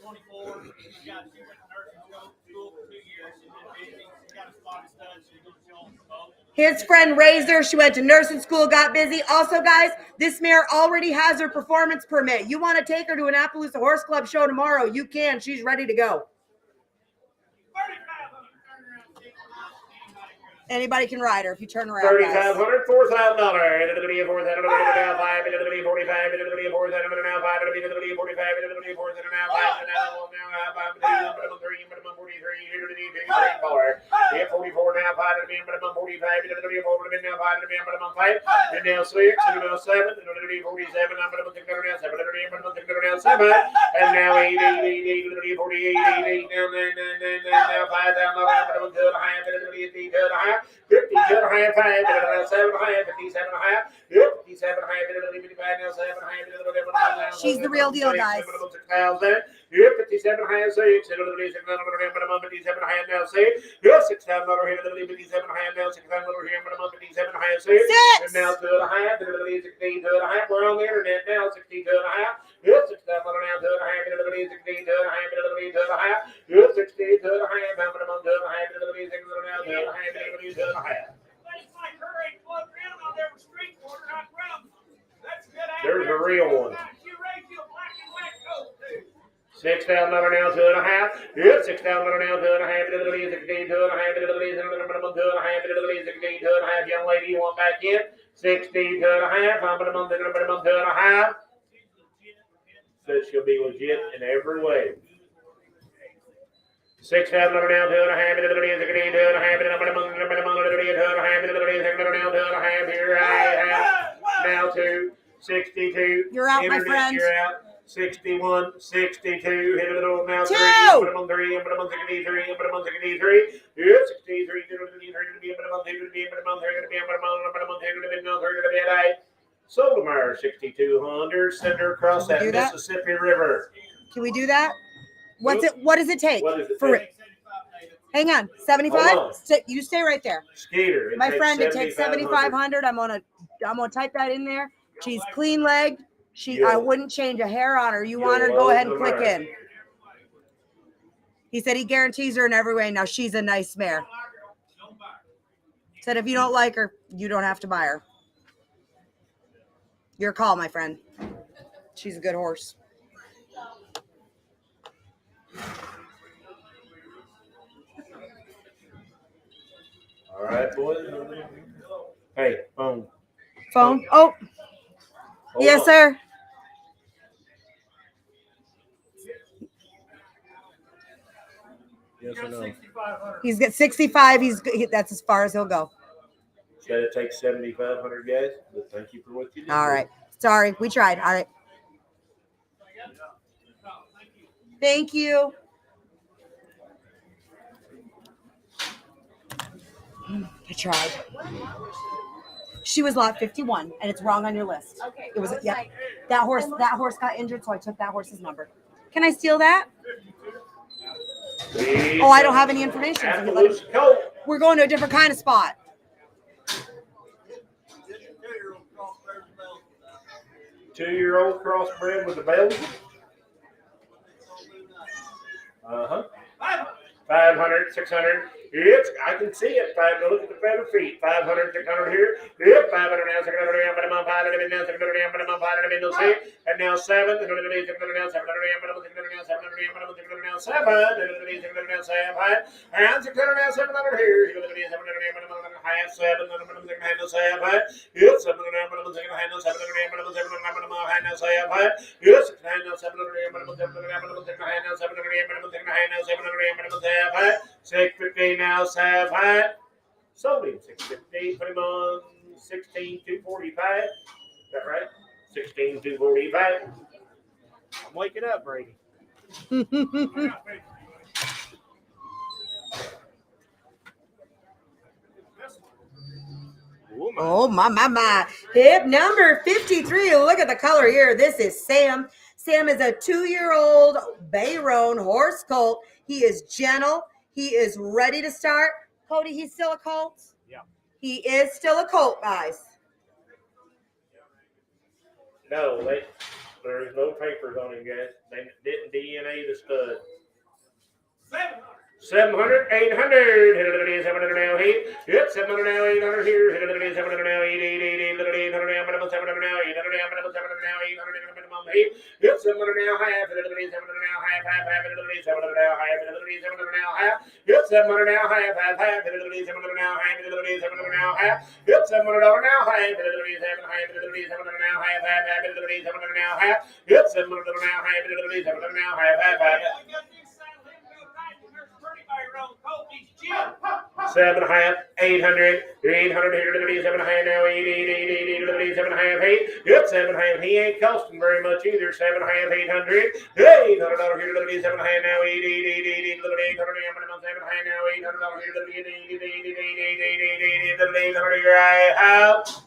24. She went to nursing school for 2 years. She's been busy. She got a spotted stud. She's going to show them both. His friend raised her. She went to nursing school, got busy. Also, guys, this mare already has her performance permit. You want to take her to an Appaloosa Horse Club show tomorrow, you can. She's ready to go. Anybody can ride her if you turn around. $3,500, $4,000. It'll be $4,000 now. 5. It'll be 45. It'll be $4,000 now. 5. It'll be 45. It'll be $4,000 now. 5. Now 3. Minimum 43. It'll be 4. Yeah, 44 now. 5. It'll be minimum 45. It'll be 4. It'll be now 5. It'll be minimum 5. And now 6. It'll be 7. It'll be 47. Now minimum 6. Now 7. It'll be minimum 6. Now 7. And now 8. It'll be 48. 8. Now 5,000. Minimum 2 and a half. It'll be 3 and a half. 52 and a half, 7 and a half, 57 and a half, 57 and a half, 55 now, 7 and a half. She's the real deal, guys. 6,000. Yep, 57 and a half, 6. It'll be 6,000 minimum, 57 and a half now, 6. Yep, 6,000 here, it'll be 57 and a half now, 6,000 here, minimum, 57 and a half, 6. And now 2 and a half, it'll be 16, 2 and a half. We're on the internet now, 62 and a half. Yep, 6,000 now, 2 and a half, it'll be 16, 2 and a half, it'll be 2 and a half. Yep, 16, 2 and a half, minimum, 2 and a half, it'll be 6 now, 2 and a half, it'll be 2 and a half. There's a real one. 6,000 now, 2 and a half. Yep, 6,000 now, 2 and a half. It'll be 16, 2 and a half. It'll be minimum 2 and a half. It'll be 16, 2 and a half. Young lady, you want back in? 16, 2 and a half. Minimum 2 and a half. that she'll be legit in every way. 6 5 number down 2 and a half, 2 and a half, here I have now 2, 62. You're out, my Internet, friend. You're out. 61, 62, hit it all now 3, 2. put them on 3, and put them on 63, and put them on 63. Yeah, 63, Solar Mare 6200, send her across Can we do that that? Mississippi River. Can we do that? What does it take? What does it For take? Hang on, 75. Hold on. You stay right there, Skeeter, my friend. It takes 7,500. I'm gonna type that in there. She's clean legged. I wouldn't change a hair on her. You want her? Go ahead and click in. He said he guarantees her in every way. Now she's a nice mare. Said if you don't like her, you don't have to buy her. Your call, my friend. She's a good horse. All right, boys. Hey, phone. Phone. Oh, Hold yes, on. sir. Yes or no? He's got 65. That's as far as he'll go. Said it takes 7,500 guys, but thank you for what you did. All right. Sorry, we tried. All right. Thank you. I tried. She was lot 51, and it's wrong on your list. Okay. It was that horse got injured, so I took that horse's number. Can I steal that? Oh, I don't have any information. So Appaloosa Colt. we're going to a different kind of spot. Two-year-old crossbred with a belly. 500, 600. It's, I can see it. Look at the feather feet. 500, 600 here. Yep, 500 now, 600 now, but I'm on 500 now, 600 now, but I'm on 500 now, 600. And now 7, 600 now, 700 now, 700 now, 700 now, 700 now, 7, 600 now, 7, and 600 now, 700 here. 700 now, but I'm on half 7, then I'm going to handle 7. Yep, 700 now, but I'm going to handle 700 now, but I'm 700 now, but I'm on handle 7. Yep, 600 now, 700 now, but I'm 700 now, but I'm 700 now, 700 now, but I'm 700 now, 700 now, but I'm 700. 650 now, Sav High. Sold him 650. Put him on 16,245. Is that right? 16,245. I'm waking up, Brady. Oh, my. Hip number 53. Look at the color here. This is Sam. Sam is a 2-year-old Bay Roan horse colt. He is gentle. He is ready to start. Cody, he's still a colt? Yeah. He is still a colt, guys. No, there's no papers on him, guys. They didn't DNA the stud. 700, 800. 700 now, heat. Yep, 700 now, 800 here. 700 now, 800 now, minimum 700 now, 800 now, minimum 700 now, 800 minimum heat. Yep, 700 now, half. 700 now, half. 700 now, half. 700 now, half. Yep, 700 now, half. 700 now, half. 700 now, half. Yep, $700 now, half. 700 now, half. 700 now, half. Yep, $700 now, half. 700 now, half. 7.5, 800, 800 here, 7.5 now, 8, 7.5, 8. Yep, 7.5. He ain't costing very much either. 7.5, 800. $800 here, 7.5 now, 8, 800 now, 800 here, 800 here, half.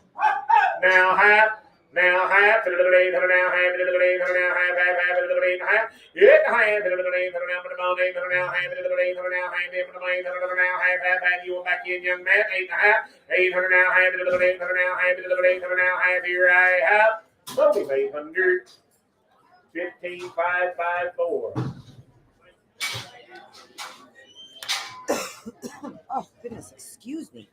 Now half. Now half, 800 now, half, 800 now, half, 800 half. Yeah, half, 800 now, but I'm on 800 now, half, 800 now, half, 800 now, half. You want back in, young man, 8.5, 800 now, half, 800 now, half, 800 now, half. Here I have. Only 800. 15,554. Oh, goodness, excuse me.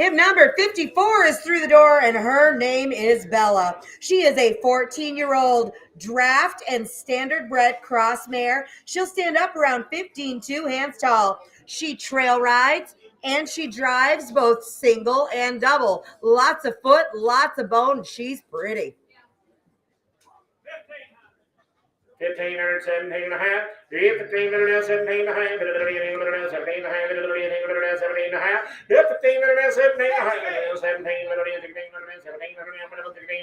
Hip number 54 is through the door, and her name is Bella. She is a 14-year-old draft and standard bred cross mare. She'll stand up around 15 2 hands tall. She trail rides and she drives both single and double. Lots of foot, lots of bone. She's pretty. 1500, 17 and a half. 1500, 17 and a half. 17 and a half. 17 and a half. 17 and a half. 1500, 17 and a half. 17 and a half. 17 and a half. 17 and a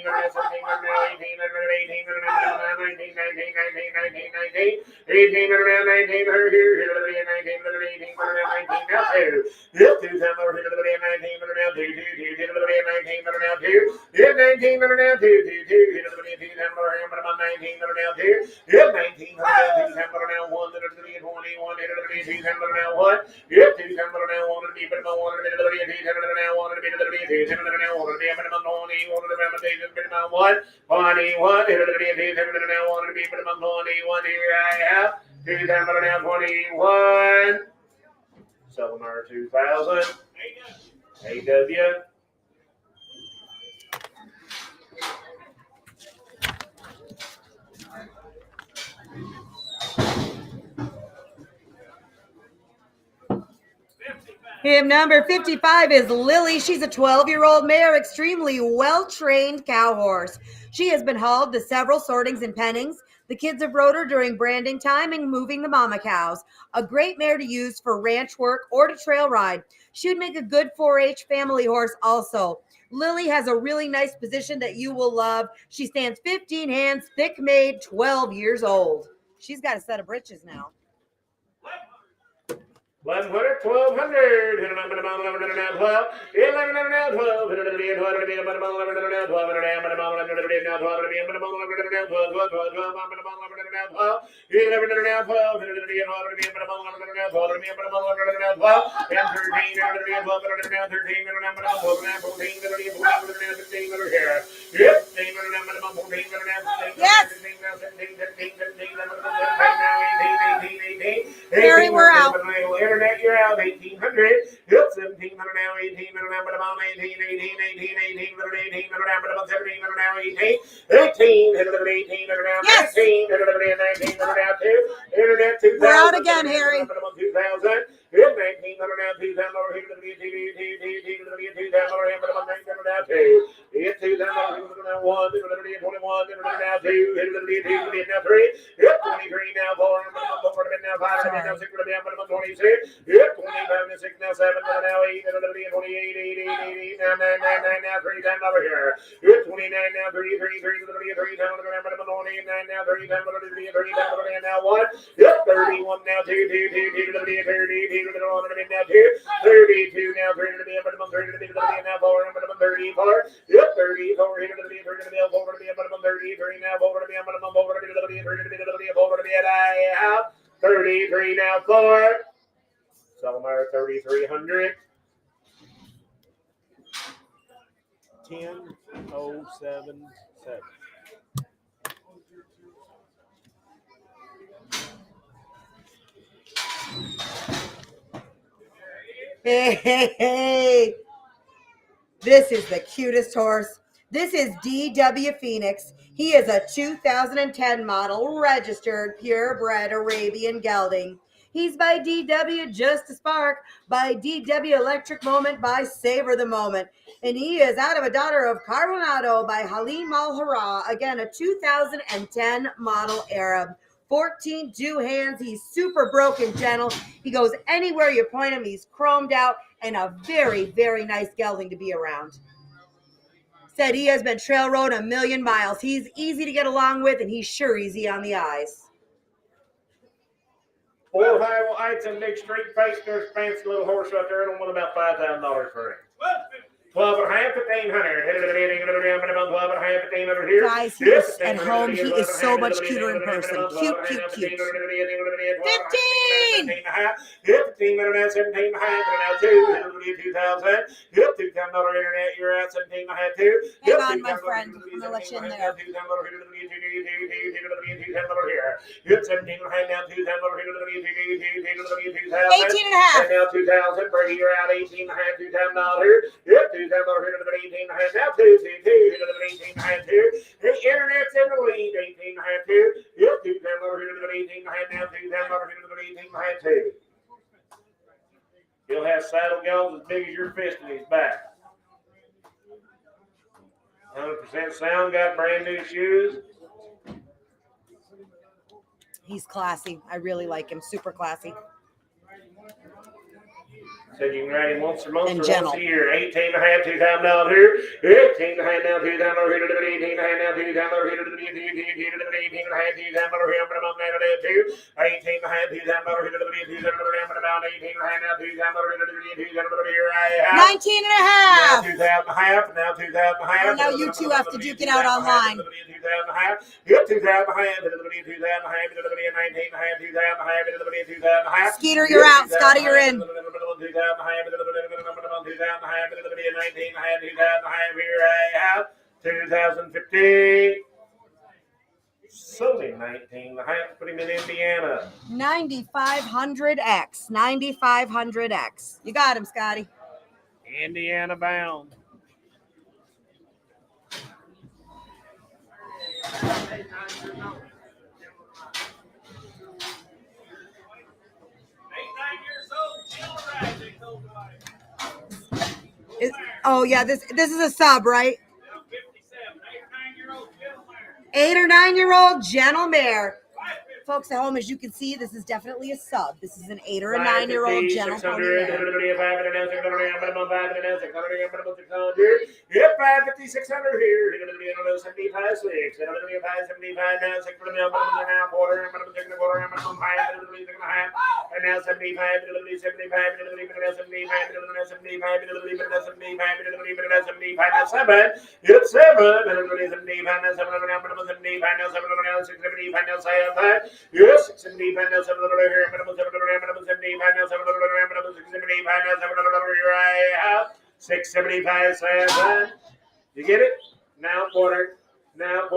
half. 17 and a half. 17 and a half. 18 and a half. 19, 19, 19, 19, 19, 18 and a half. 19 her here. 19 and a half. 18 and a half. 19 now two. 2 time over here. 19 and a half. 2 19 and a half. 2 19 and a half. 2 2 2 time over here. 19 and a half. 2 Yep, 19, 2 now 1, 20, 1, 2 now what? Yep, 2 now 1 to be minimum 1 to be 2 now 1 to be 2 now 1 to be minimum 20, 1 to be minimum what? 21, 2 now 1 to be minimum 21. Here I have 2 now 21. Summer 2000. AW. Him number 55 is Lily. She's a 12-year-old mare, extremely well-trained cow horse. She has been hauled to several sortings and pennings. The kids have rode her during branding time and moving the mama cows. A great mare to use for ranch work or to trail ride. She would make a good 4-H family horse also. Lily has a really nice position that you will love. She stands 15 hands, thick-made, 12 years old. She's got a set of britches now. 1100, 1200, 11 11 12, 11 12, 12, Harry, we're out. Internet, you're out. 1800. Yep, 1700 now. 1800 now. 18, 18, 18, 18, 18, 1700 now. 18, 18, 18 now. Yes. 19, 19 now. 2. Internet 2000. We're out again, Harry. 2000. Yep, 1900 now. 2000 over here to the TV, 2000 over here, but I'm now 2. Yep, 2000 now. 1, 21, now 2, now 3. Yep, 23 now. 4, now 5, now 6, now 26. Yep, 25, now 6, now 7, now 8, now 28, 8, 8, 8, 9, 9, now 3 times over here. Yep, 29 now 3, 3 times over here, 29 now 3 times over here, now 1. Yep, 31 now 2, 30, 32 now 3 now 4, 34. Yep, 34 here to be 4 to be 4 to be 33 now 4 to be 4 to be I have 33 now 4. Selmer 3300. 10,077. Hey, this is the cutest horse. This is DW Phoenix. He is a 2010 model, registered, purebred Arabian Gelding. He's by DW Just a Spark, by DW Electric Moment, by Savor the Moment. And he is out of a daughter of Carbonado by Halim Al-Hara. Again, a 2010 model Arab. 14 2 hands. He's super broken gentle. He goes anywhere you point him. He's chromed out and a very, very nice gelding to be around. Said he has been trail rode 1,000,000 miles. He's easy to get along with, and he's sure easy on the eyes. 4 high heights and big straight face. There's a fancy little horse right there. I don't want about $5,000 for him. 12 and a half, 1500. 12 and a half, 1500 here. Guys, he is at home. He is so much cuter in person. Cute, cute, cute. 15! 15 minutes, 17 and a half, and now 2,000. Yep, $2 internet, you're at 17 and a half, 2. Hang on, my friend. I'm going to let you in there. Yep, 17 and a half, now 2,000. 18 and a half. And now 2,000. Brady, you're out 18 and a half, $2,000 here. Yep, $2,000 here to the 18 and a half. Now 2, 18 and a half, 2. The internet's in the lead, 18 and a half, 2. Yep, $2,000 here to the 18 and a half. Now $2,000 here to the 18 and a half, 2. He'll have saddle gills as big as your fist in his back. 100% sound, got brand new shoes. He's classy. I really like him. Super classy. Said you can ride him once a month And or gentle. once a year. 18 and a half, $2,000 here. 18 and a half, now $2,000 here to the 18 and a half, now $2,000 here to the 18 and a half, $2,000 here, but I'm on that at 2. 18 and a half, $2,000 here to the 18 and about 18 and a half, now $2,000 here to the 18 and here. 19 and a half. Now 2,000 and a half, now 2,000 and a half. Well, now you two have to duke it out online. 2,000 and a half. Yep, 2,000 and a half, 2,000 and a half, 19 and a half, 2,000 and a half, 2,000 and a half. Skeeter, you're out. Scotty, you're in. 2,000 and a half, 19 and a half, 2,000 and a half here. I have 2,050. Solely 19 and a half. Put him in Indiana. 9,500X. 9,500X. You got him, Scotty. Indiana bound. Oh yeah, this is a sub, right? 8 or 9-year-old gentle mare. Folks at home, as you can see, this is definitely a sub. This is an 8 or a 9-year-old gentle pony mare. Yep, 550, 600 here. 75, 6. 75 now, 6 for the mill, now quarter, and now 75, 7. Yep, 7. Yes, 75 now, 7 here, minimum 75 now, 7 675 now, 7 675, 7. You get it? Now quarter, now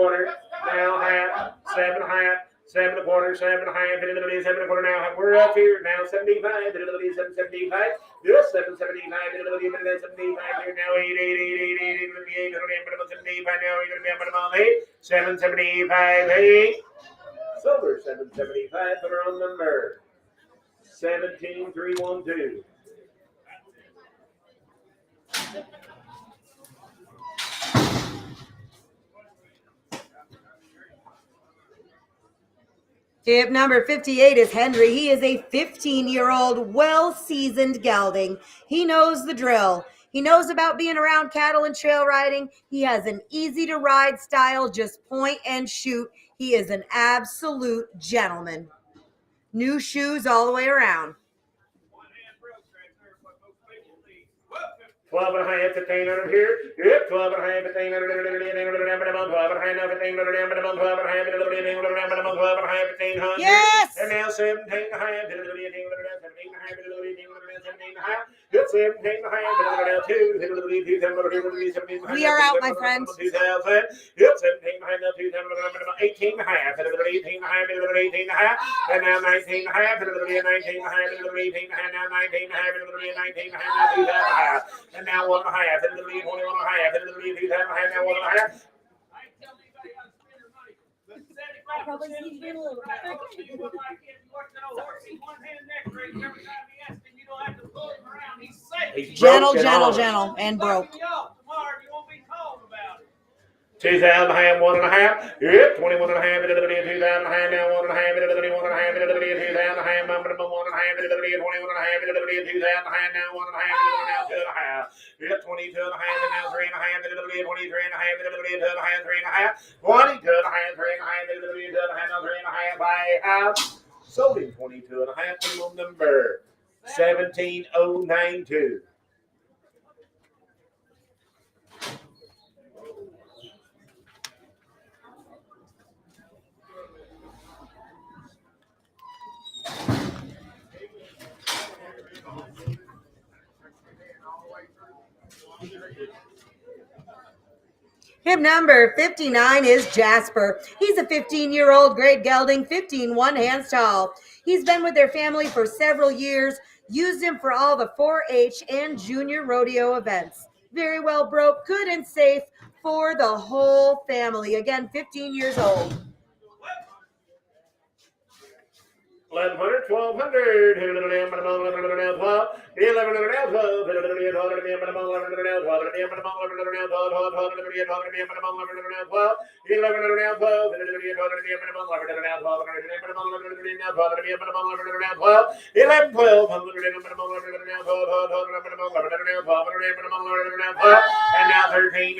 half, 7 half, 7 a quarter, 7 and a half, 7 a quarter now. We're up here now, 75, 775. Yes, 775, 775 here now, 8, 775 now, 8, 775, 8. Silver 775, put her on number 17312. Tip number 58 is Henry. He is a 15-year-old, well-seasoned gelding. He knows the drill. He knows about being around cattle and trail riding. He has an easy-to-ride style, just point and shoot. He is an absolute gentleman. New shoes all the way around. 12 and a half, 1,500 here. Yep, 12 and a half, 1,500. 12 and a half, 1,500. 12 and a half, 1,500. Yes! And now 17 and a half. 17 and a half. Yep, 17 and a half. 2. We are out, my friends. 2,000. Yep, 17 and a half. Now 2,000. 18 and a half. 18 and a half. 18 and a half. And now 19 and a half. 19 and a half. 18 and a half. Now 19 and a half. 19 and a half. Now 2,000 and a half. And now 1 and a half. 21 and a half. 2,000 and a half. Now 1 and a half. Gentle, and broke. 2,000 and a half, 1 and a half. Yep, 21 and a half, 2,000 and a half, now 1 and a half, 1 and a half, 2,000 and a half, 1 and a half, 2,000 and a half, 2,000 and a half, now 1 and a half, now 2 and a half. Yep, 22 and a half, and now 3 and a half, 23 and a half, 2 and a half, 3 and a half, 22 and a half, 3 and a half, 2 and a half, now 3 and a half. I have sold him 22 and a half, on number 17092. Hip number 59 is Jasper. He's a 15-year-old Great Gelding, 15 one hands tall. He's been with their family for several years, used him for all the 4-H and junior rodeo events. Very well broke, good and safe for the whole family. Again, 15 years old. 1100, 1200, and now 13,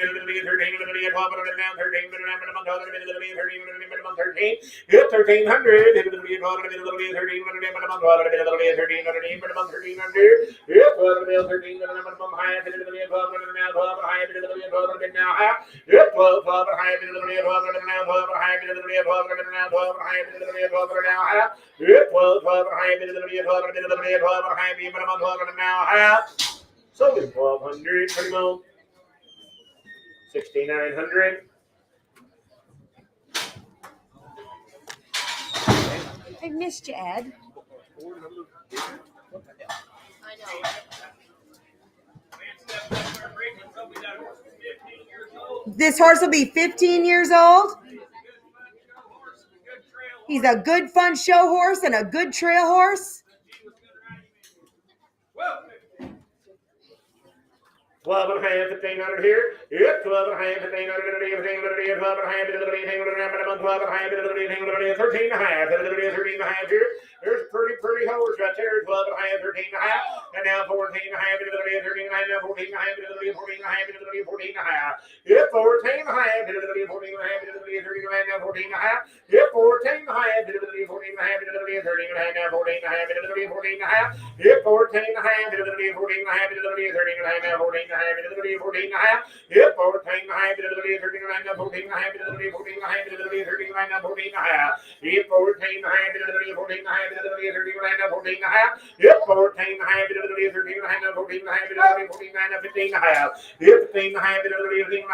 1200, 6900. I missed you, Ed. I know. This horse will be 15 years old. He's a good fun show horse and a good trail horse. 12 and a half, 1500 here. Yep, 12 and a half, 1500, 12 and a half, 13 and a half, 13 and a half here. There's a pretty horse right there. 12 and a half, 13 and a half. And now 14 and a half, 13 and a half, now 14 and a half, 14 and a half, 14 and a half. Yep, 14 and a half, 14 and a half, 13 and a half, now 14 and a half. Yep, 14 and a half, 14 and a half, 13 and a half, now 14 and a half, 14 and a half. Yep, 14 and a half, 14 and a half, 13 and a half, now 14 and a half. 14 and a half. Yep, 14 and a half. 13 and a half. 14 and a half. 13 and a half. 14 and a half. 14 and a half. Yep, 14 and a half. 14 and a half. 13 and a half. 14 and a half. Yep, 14 and a half. 13 and a half. 14 and a half. 14 and a half. 15 and a half. Yep, 15 and a half. 15 and a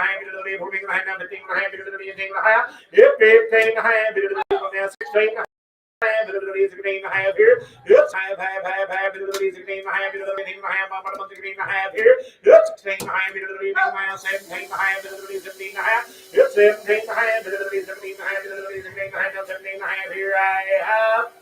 half. 14 and a half. 15 and a half. 15 and a half. Yep, 15 and a half. Now 16 and a half. 16 and a half here. Yep, half, 16 and a half, 16 and a half here. Yep, 16 and a half, 17 and a half, 17 and a half. Yep, 17 and a half, 17 and a half, 17 and a half, now 17 and a half here I have.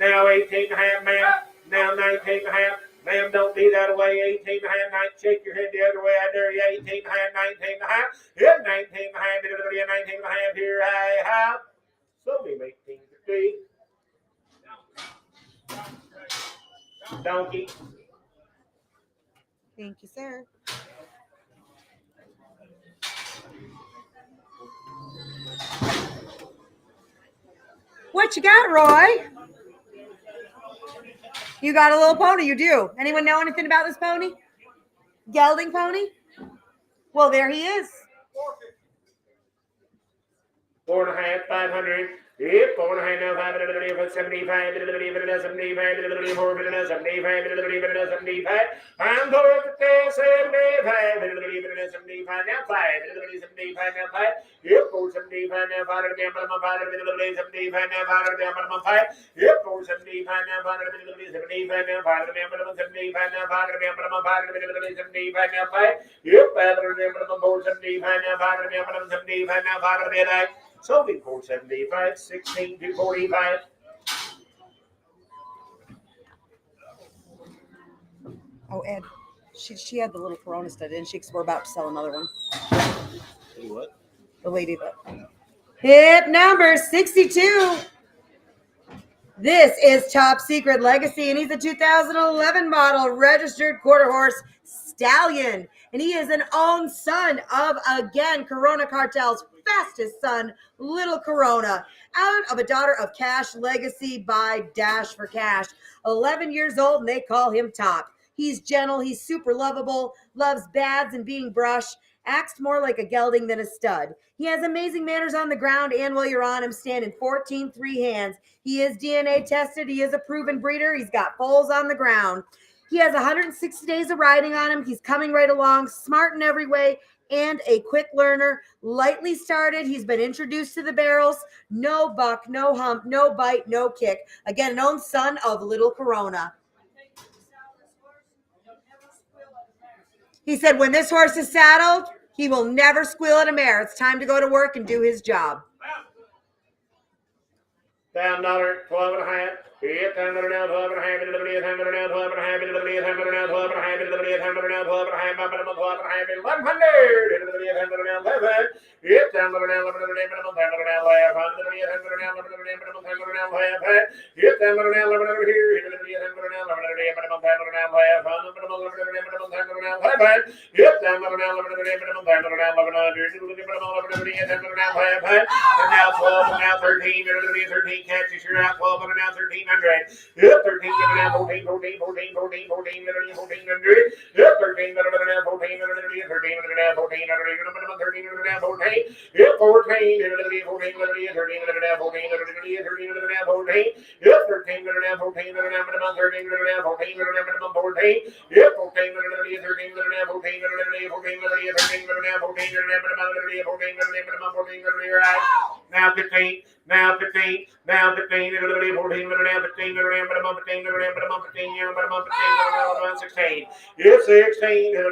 Now 18 and a half, ma'am. Now 19 and a half. Ma'am, don't be that way. 18 and a half, shake your head the other way. I dare you. 18 and a half, 19 and a half. Yep, 19 and a half, 19 and a half here I have. So we make things. Donkey. Thank you, sir. What you got, Roy? You got a little pony, you do. Anyone know anything about this pony? Gelding pony? Well, there he is. 4 and a half, 500. Yep, 4 and a half now, 575, 75, 75, 75. I'm going to say 75, 75 now, 5, 75 now, 5. Yep, 475 now, 5, 75 now, 5. Yep, 475 now, 5, 75 now, 5, 75 now, 5, 75 now, 5. Yep, 475 now, 5, 75 now, 5. So be 475, 16 to 45. Oh, Ed, she had the little Corona stud, didn't she? Because we're about to sell another one. What? The lady that. Hip number 62. This is Top Secret Legacy, and he's a 2011 model registered quarter horse stallion. And he is an own son of, again, Corona Cartel's fastest son, Little Corona, out of a daughter of Cash Legacy by Dash for Cash. 11 years old, and they call him Top. He's gentle, he's super lovable, loves baths and being brushed, acts more like a gelding than a stud. He has amazing manners on the ground, and while you're on him, standing 14 3 hands. He is DNA tested, he is a proven breeder, he's got foals on the ground. He has 160 days of riding on him. He's coming right along, smart in every way, and a quick learner. Lightly started. He's been introduced to the barrels. No buck, no hump, no bite, no kick. Again, an own son of Little Corona. He said, when this horse is saddled, he will never squeal at a mare. It's time to go to work and do his job. $10, 12 and a half. $10 now, 12 and a half. $10 now, 12 and a half. $10 now, 12 and a half. $10 now, 12 and a half. $12 and a half. $1100. $10 now, 11. $10 now, 11 minimum. $10 now, 11. $10 now, 11 minimum. $10 now, 11. $10 now, 11 over here. $10 now, 11 minimum. $10 now, 11. $10 now, 11. $10 now, 11 minimum. $10 now, 1100. $10 now, 11. And now 12 and now 13. 13 catches. You're out 12 and now 1300. Yep, 13 and now 14, 14, 14, 14, 14, 1400. Yep, 13 and now 14, 13 and now 14, 13 and now 14. Yep, 14 and now 14, 13 and now 14, 13 and now 14. Yep, 13 and now 14 and now minimum 13 and now 14 and now minimum 14. Yep, 14 and now 13 and now 14 and now 14 and now 14 and now minimum 14 and minimum 14 and right. Now 15, now 15, now 15 and 14 and now 15 and minimum 15 and minimum 15 and minimum 15 and 16. Yes, 16 and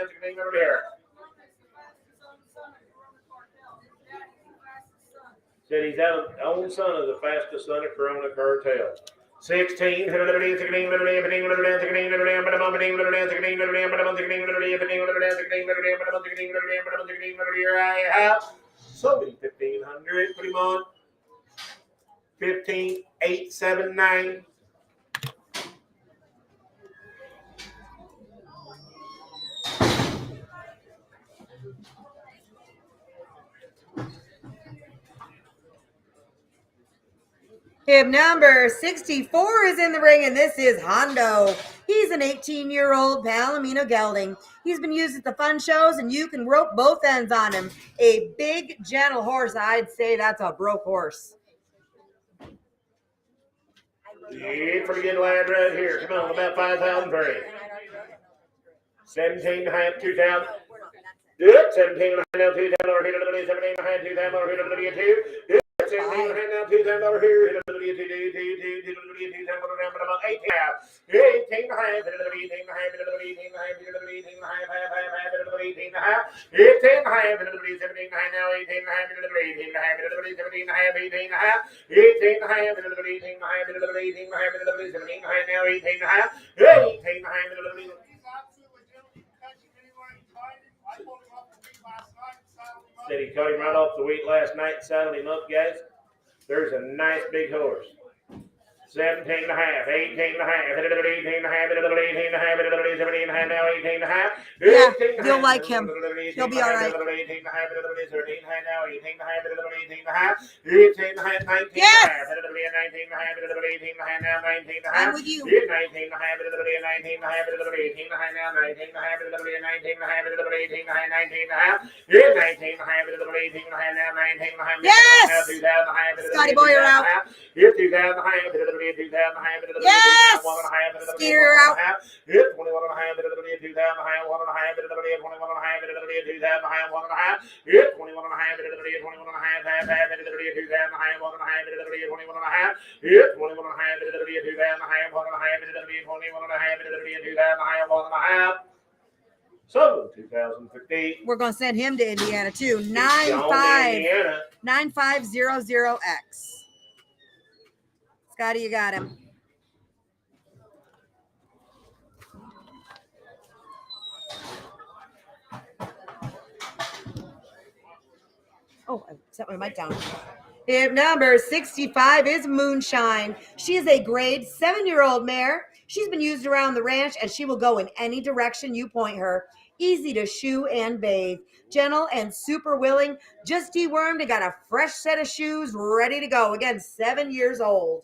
16 over here. Said he's out of own son of the fastest son of Corona Cartel. 16, sold him 1,500. Put him on 15,879. Hip number 64 is in the ring, and this is Hondo. He's an 18-year-old Palomino gelding. He's been used at the fun shows, and you can rope both ends on him. A big, gentle horse. I'd say that's a broke horse. Yeah, pretty good lad right here. Come on, about 5,000 for him. 17 and a half, 2,000. Good. 17 and a half now, 2,000 over here. 17 and a half, 2,000 over here. 2. 17 and a half now, 2,000 over here. 18 and a half, 18 and a half, Said he caught him right off the wheat last night, saddled him up, guys. There's a nice big horse. 17 and a half, 18 and a half, 18 and a half, 18 and a half, 17 and a half, now 18 and a half. Yeah, you'll like him. He'll be all right. 18 and a half, 17 and a half, now 18 and a half, 18 and a half, 18 and a half, 19 and a half, 19 and a half, 18 and a half, now 19 and a half. I'm with you. 19 and a half, 19 and a half, 18 and a half, now 19 and a half, 19 and a half, 18 and a half, 19 and a half. 19 and a half, 18 and a half, now 19 and a half. Yes! 2,000 and a half, Scotty Boy, you're out. 2,000 and a half, 2,000 and a half, Yes! Skeeter out. 21 and a half, 2,000 and a half, 1 and a half, 21 and a half, 2,000 and a half, 1 and a half. 21 and a half, 21 and a half, 2,000 and a half, 1 and a half, 21 and a half. 21 and a half, 2,000 and a half, 1 and a half, 21 and a half, 2,000 and a half, 1 and a half. So 2015. We're going to send him to Indiana too. 9500X. Scotty, you got him. Oh, I set my mic down. Hip number 65 is Moonshine. She is a grade 7-year-old mare. She's been used around the ranch, and she will go in any direction you point her. Easy to shoe and bathe. Gentle and super willing. Just dewormed and got a fresh set of shoes ready to go. Again, 7 years old.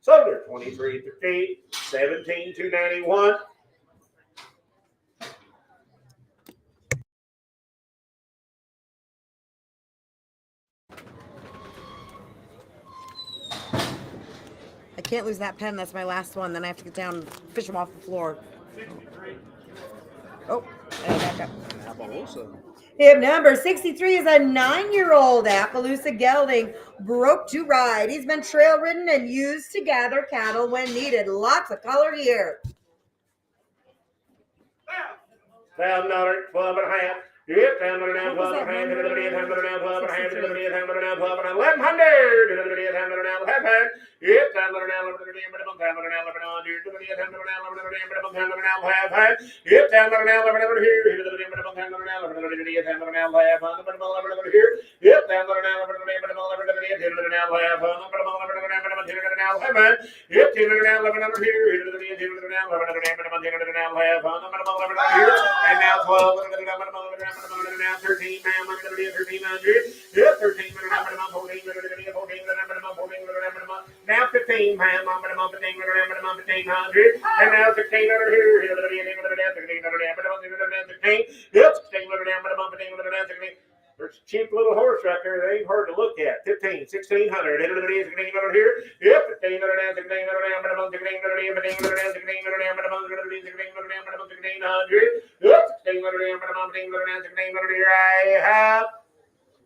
Solar 23.15, 17,291. I can't lose that pen. That's my last one. Then I have to get down and fish them off the floor. Oh, and back up. Appaloosa. Hip number 63 is a 9-year-old Appaloosa Gelding, broke to ride. He's been trail ridden and used to gather cattle when needed. Lots of color here. $1,000, 12 and a half. Yep, $10 now, 12 and a half. $10 now, 12 and a half. $1100, $10 now, 12 and a half. $1100, $10 now, half half. Yep, $10 now, minimum, $10 now, $1100. $10 now, minimum, $10 now, half half. Yep, $10 now, $1100 here. Minimum, $10 now, $1100. $10 now, half half. Minimum, $1100 here. Yep, $10 now, minimum, $1100. $10 now, half half. Minimum, $1100. $10 now, half half. Yep, $10 now, $1100 here. $10 now, $1100. Minimum, $10 now, half half. Minimum, $1100 here. And now 12. Now 13, now I'm going to be at 1,300. Yep, 13 minimum, 14 minimum, 14 minimum. Now 15, ma'am, I'm going to bump 15 minimum, 1,500. And now 16 under here. Yep, 16 minimum, 15 minimum, 16. There's a cheap little horse right there. They ain't hard to look at. 15, 1600. 16 under here. Yep, 15 under now, 16 under now, minimum, 16 under here, 15 under now, 16 under now, minimum, 16 under now, minimum, 1600. Yep, 16 under now, minimum, 16 under now, 16 under here. I have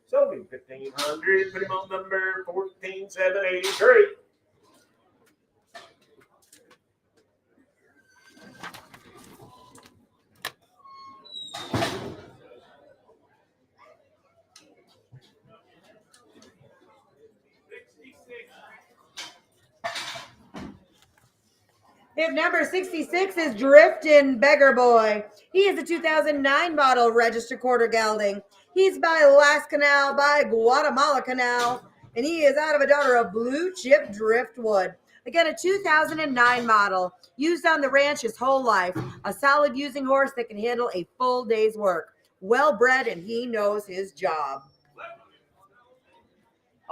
sold him 1,500. Put him on number 14,783. Hip number 66 is Driftin' Beggar Boy. He is a 2009 model registered quarter gelding. He's by Last Canal, by Guatemala Canal, and he is out of a daughter of Blue Chip Driftwood. Again, a 2009 model, used on the ranch his whole life. A solid using horse that can handle a full day's work. Well bred, and he knows his job.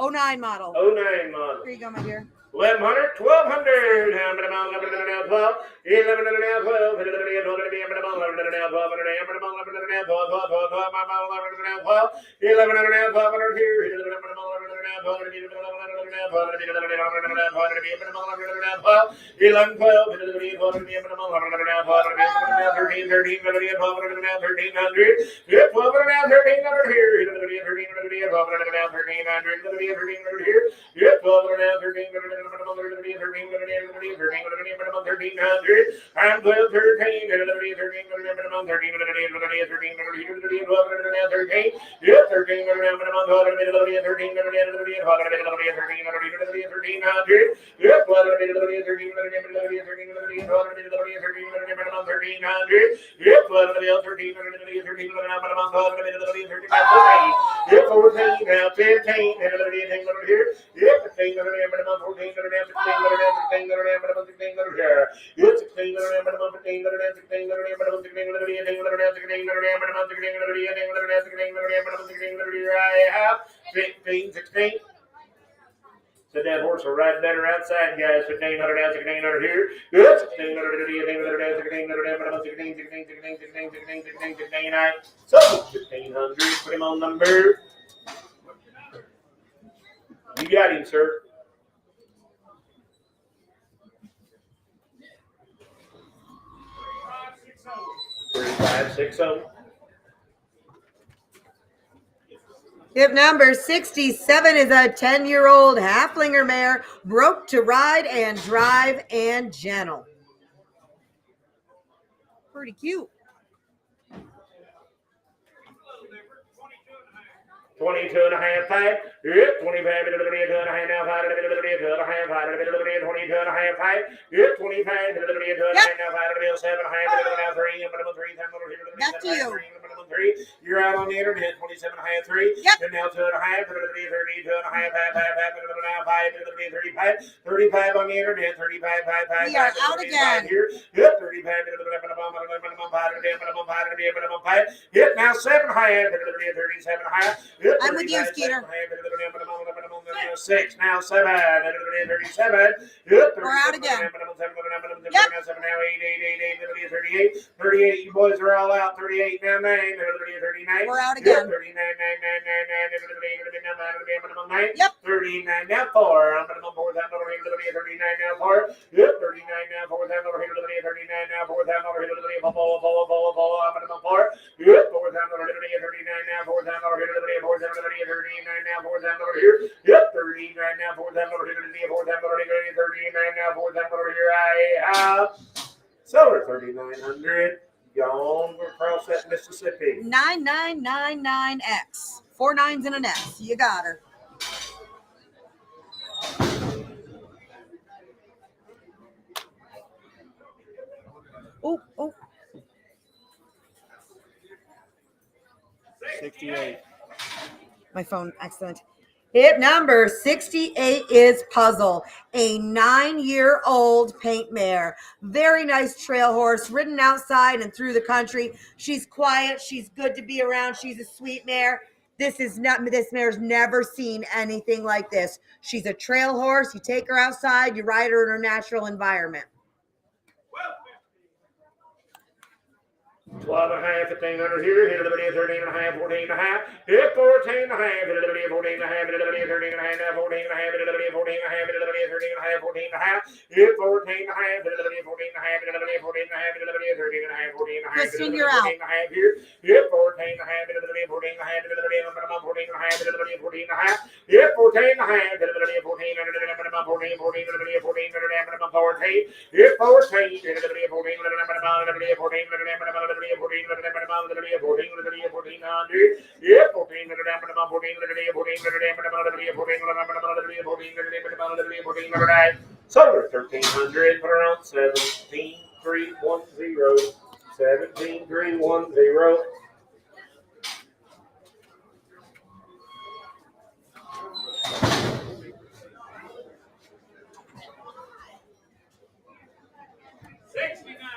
09 model. 09 model. Here you go, my dear. 1,100, 1,200. How many miles? 11 and a half, 12. 11 and a half, 12. 11 and a half, 12. 11 and a half, 12. 11 and a half, 12. 11 and a half, 12 here. 11 and a half, 12. 11 and a half, 12. 11 and a half, 12. 11 and a half, 12. 11, 12. 13, 13. 1,300. Yep, 12 and a half, 1,300 here. 12 and a half, 1,300 here. Yep, 12 and a half, 1,300. I'm 12, 13, 13, 13, yep, 13, So that horse will ride better outside, guys. 1,500 out, 1,600 here. Good. 1,600 So 1,500. Put him on number You got him, sir. Three, 5, 6, 0. Hip number 67 is a 10-year-old Halflinger mare, broke to ride and drive and gentle. Pretty cute. 22 and a half, 5. Yep, 25, 2 and a half, now 5, 2 and a half, 5, 22 and a half, 5. Yep, 25, 2 and a half, now 5, 7 and a half, now 3, and 3, Back to you. 3. You're out on the internet, 27 and a half, 3. Yep. And now 2 and a half, 32 and a half, 5, 35, 35 on the internet, 35, 5. We are out again. Here. Yep, 35, 5. Yep, now 7 and a half, 37 and a half. I'm with you, Skeeter. 6, now 7, 37. Yep, We're out again. Yep. Now 8, 38. 38, you boys are all out. 38, now 9, 39. We're out again. 39, 9. Yep. 39, now 4. 39, now 4. Yep, 39, now 4. 39, now 4. 4. Yep, 4. 39, now 4. 39 now, 4 over here. Yep, 39 now, 4 over here. 39 now, 4 over here. I have solar 3900. Gone across that Mississippi. 9999X. 4 9s and an X. You got her. Oh. 68. My phone, excellent. Hip number 68 is Puzzle, a 9-year-old paint mare. Very nice trail horse, ridden outside and through the country. She's quiet. She's good to be around. She's a sweet mare. This mare's never seen anything like this. She's a trail horse. You take her outside, you ride her in her natural environment. 12 and a half, 15 under here. Hit a little bit, 13 and a half, 14 and a half. Hit 14 and a half, hit a little bit, 14 and a half, hit a little bit, 13 and a half, 14 and a half, hit a little bit, 14 and a half, hit a little bit, 13 and a half, 14 and a half. Hit 14 and a half, hit a little bit, 14 and a half, hit a little bit, 14 and a half, hit a little bit, 13 and a half, 14 and a half. Kristen, you're out. 14 and a half here. Hit 14 and a half, hit a little bit, 14 and a half, hit a little bit, 14 and a half, hit a little bit, 14 and a half. Hit 14 and a half, hit a little bit, 14 and a little bit, 14, 14, a little bit, 14, a little bit, 14. Hit 14, hit a little bit, 14, a little bit, 14, 14, a little bit, 14, 14, 14, 1400. Yeah, 14, 14, 14, Solar 1300. Put her on 17310. 17310.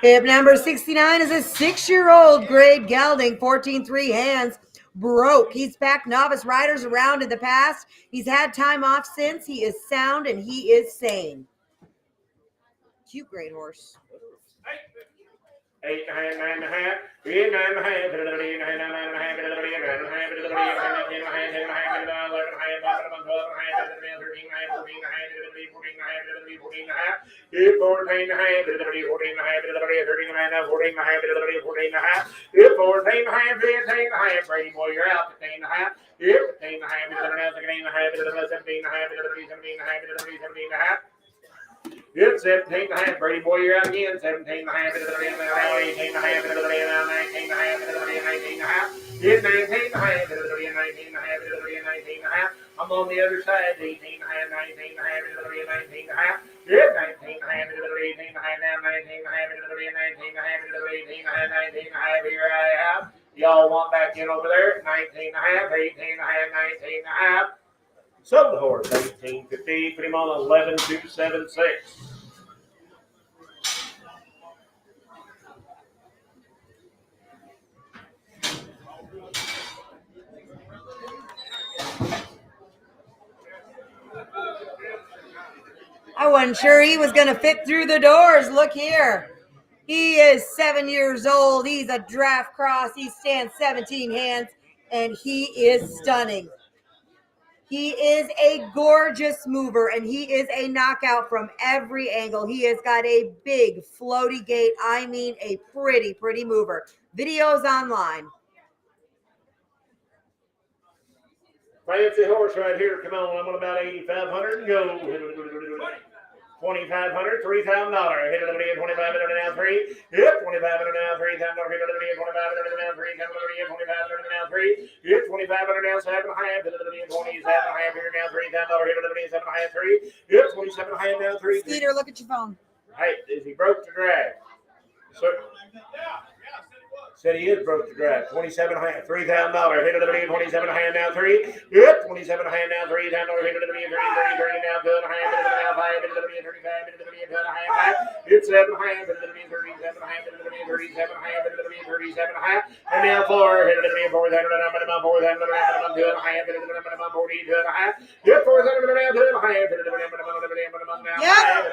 Hip number 69 is a 6-year-old grade gelding, 14-3 hands, broke. He's packed novice riders around in the past. He's had time off since. He is sound and he is sane. Cute great horse. 8 and a half, 9 and a half, 9 and a half, 9 and a half, 9 and a half, 10 and a half, 11 and a half, 12 and a half, 13 and a half, 14 and a half, 14 and a half, 14 and a half, 14 and a half, 14 and a half, 13 and a half, 14 and a half, 14 and a half, 14 and a half, 15 and a half, Brady boy, you're out, 15 and a half, 15 and a half, 17 and a half, 17 and a half, 17 and a half, 17 and a half. Good, 17 and a half, Brady boy, you're out again. 17 and a half, 18 and a half, 19 and a half, 19 and a half. Good, 19 and a half, 19 and a half, 19 and a half. I'm on the other side, 18 and a half, 19 and a half, 19 and a half. Good, 19 and a half, 18 and a half, now 19 and a half, 19 and a half, 18 and a half, 19 and a half. Here I am. Y'all want back in over there? 19 and a half, 18 and a half, 19 and a half. Sold the horse, 1850, put him on 11276. I wasn't sure he was going to fit through the doors. Look here. He is 7 years old. He's a draft cross. He stands 17 hands, and he is stunning. He is a gorgeous mover, and he is a knockout from every angle. He has got a big floaty gait. I mean, a pretty, pretty mover. Videos online. Fancy horse right here. Come on, I'm on about 8,500. Go. 2,500, $3,000. Hit it at 25 now 3. Yep, 25 now 3. $3,000. Hit it at 25 now 3. $25 now 3. Yep, 25 now 7 1/2. Hit it at 27 1/2 here now 3. $10. Hit it at 7 1/2 3. Yep, 27 1/2 now 3. Skeeter, look at your phone. Hey, is he broke to drag? Sir. Said he is broke to drive. 27 1/2, $3,000. Hit it at 27 1/2 now 3. Yep, 27 1/2 now 3. $10. Hit it at 30 now 2 1/2. Hit it at now 5. Hit it at 35. Hit it at 2 1/2. Hit 7 1/2. Hit it at 37 1/2. Hit it at 37 1/2. Hit it at 37 1/2. And now 4. Hit it at 4. Hit it at minimum 4. Hit it at minimum 2 1/2. Hit it at minimum 42 1/2. Hit 4. Hit it at now 2 1/2. Hit it at minimum now 5.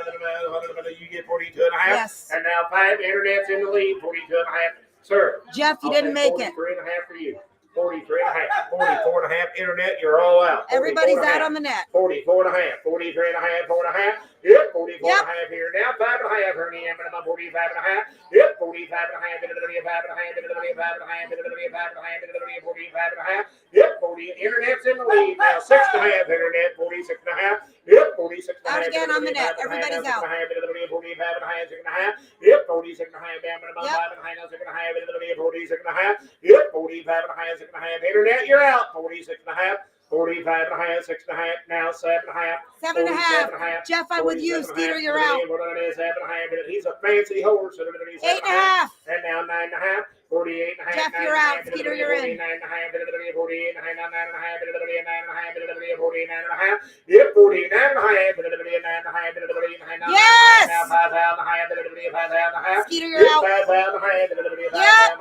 You get 42 1/2. Yes. And now 5. Internet's in the lead. 42 1/2. Sir. Jeff, you didn't make it. 43 1/2 for you. 43 1/2. 44 1/2. Internet, you're all out. Everybody's out on the net. 44 1/2. 43 1/2. 4 1/2. Yep, 44 Yep. 1/2 here. Now 5 1/2. Earning minimum 45 1/2. Yep, 45 1/2. Bit of the 5 1/2. Bit of the 5 1/2. Bit of the 5 1/2. Bit of the 45 1/2. Yep, 40. Internet's in the lead now. 6 1/2. Internet 46 1/2. Yep, 46 1/2. Out again on the net. Everybody's out. 45 1/2. 6 1/2. Yep, 46 1/2. Down minimum 5 1/2. 6 1/2. Bit of the 46 1/2. Yep, 45 1/2. 6 1/2. Internet, you're out. 46 1/2. 45 1/2. 6 1/2. Now 7 1/2. 7 1/2. Jeff, I'm with you. Skeeter, you're out. He's a fancy horse. 8 1/2. And now 9 1/2. 48 1/2. Jeff, you're out. Skeeter, you're in. 49 1/2. 48 1/2. 9 1/2. 9 1/2. 49 1/2. Yep, 49 1/2. 9 1/2. Yes! Now 5 1/2. Skeeter, you're out. 5 1/2. Yep.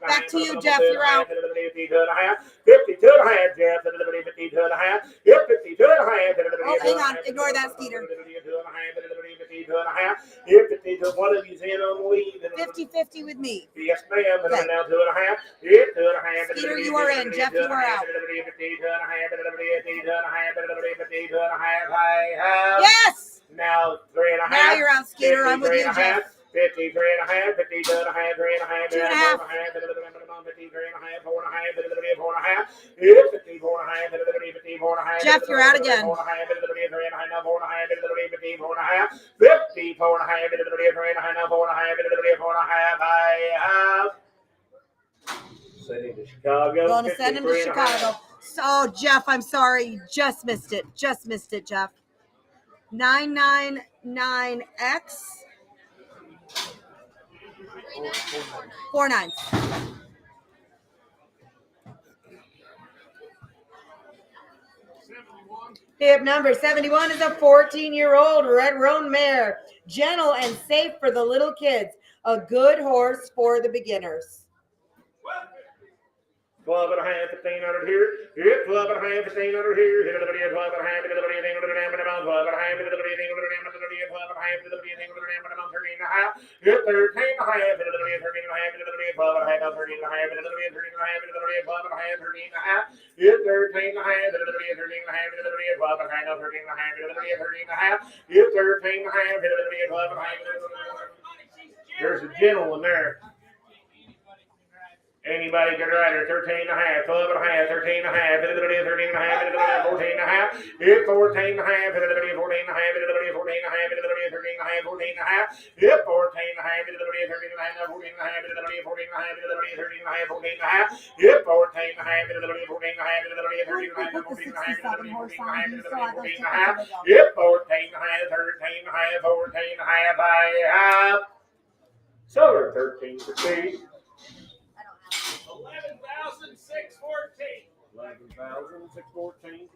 Back to you, Jeff. You're out. 52 1/2. 52 1/2, Jeff. 52 1/2. Yep, 52 1/2. Oh, hang on. Ignore that, Skeeter. 52 1/2. Yep, 52. One of you's in on the lead. 50-50 with me. Yes, ma'am. Okay. Now 2 1/2. Yep, 2 1/2. Skeeter, you are in. Jeff, you are out. 52 1/2. 52 1/2. 52 1/2. Yes! Now 3 1/2. Now you're out, Skeeter. I'm with you, 53 Jeff. 53 1/2. 52 1/2. 3 1/2. 2 1/2. 53 1/2. 4 1/2. 4 1/2. Yep, 54 1/2. 54 1/2. Jeff, you're out again. 4 1/2. 3 1/2. Now 4 1/2. 54 1/2. 54 1/2. 3 1/2. Now 4 1/2. 4 1/2. I have. Send him to Chicago. Going to send him to 53 1/2. Chicago. So, Jeff, I'm sorry. You just missed it. Just missed it, Jeff. 999X. 4 9s. Hip number 71 is a 14-year-old red Roan Mare. Gentle and safe for the little kids. A good horse for the beginners. 12 1/2, 1500 here. Yep, 12 1/2, 1500 here. Hit it at 12 1/2, hit it at 12 1/2, 12 1/2, hit it at 12 1/2, hit it at 13 1/2. Hit 13 1/2, hit it at 13 1/2, hit it at 12 1/2, 13 1/2, hit it at 13 1/2, hit it at 12 1/2, 13 1/2. Hit 13 1/2, hit it at 13 1/2, hit it at 12 1/2, 13 1/2, hit it at 13 1/2. Hit 13 1/2, hit it at 12 1/2. There's a gentleman there. Anybody can ride her. 13 1/2, 12 1/2, 13 1/2, 13 1/2, 14 1/2. Hit 14 1/2, 14 1/2, 14 1/2, 13 1/2, 14 1/2. Hit 14 1/2, 13 1/2, 14 1/2, 14 1/2, 13 1/2, 14 1/2. Hit 14 1/2, 14 1/2, 13 1/2, 14 1/2, 14 1/2. Hit 14 1/2, 13 1/2, 14 1/2. I have silver 13 for Steve. 11,614. 11,614.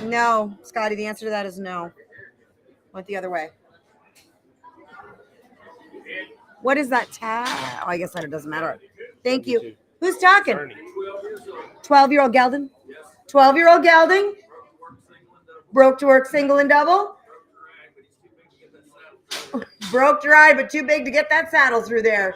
No, Scotty, the answer to that is no. Went the other way. What is that tag? Oh, I guess that it doesn't matter. Thank you. Who's talking? 12-year-old Gelding? 12-year-old Gelding? Broke to work single and double? Broke to ride, but too big to get that saddle through there.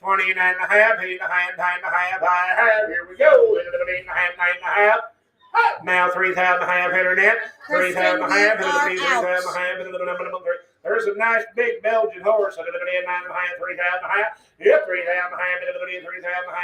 29 and a half, 8 and a half, 9 and a half, I have. Here we go. 8 and a half, 9 and a half. Now 3,000 and a half internet. 3,000 and a half. 3,000 and a half. There's a nice big Belgian horse. 9 and a half, 3,000 and a half. Yep, 3,000 and a half. 3,000 and a half.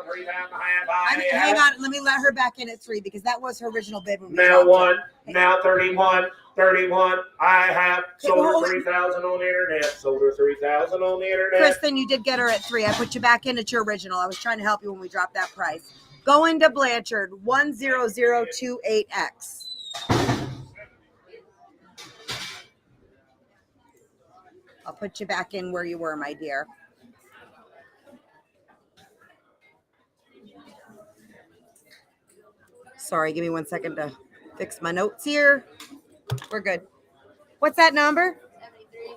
3,000 and a half. Hang on, let me let her back in at 3 because that was her original bid. When we Now talked. 1, now 31, 31. I have sold her 3,000 on the internet. Sold her 3,000 on the internet. Kristen, you did get her at 3. I put you back in at your original. I was trying to help you when we dropped that price. Going to Blanchard, 10028X. I'll put you back in where you were, my dear. Sorry, give me 1 second to fix my notes here. We're good. What's that number? 73.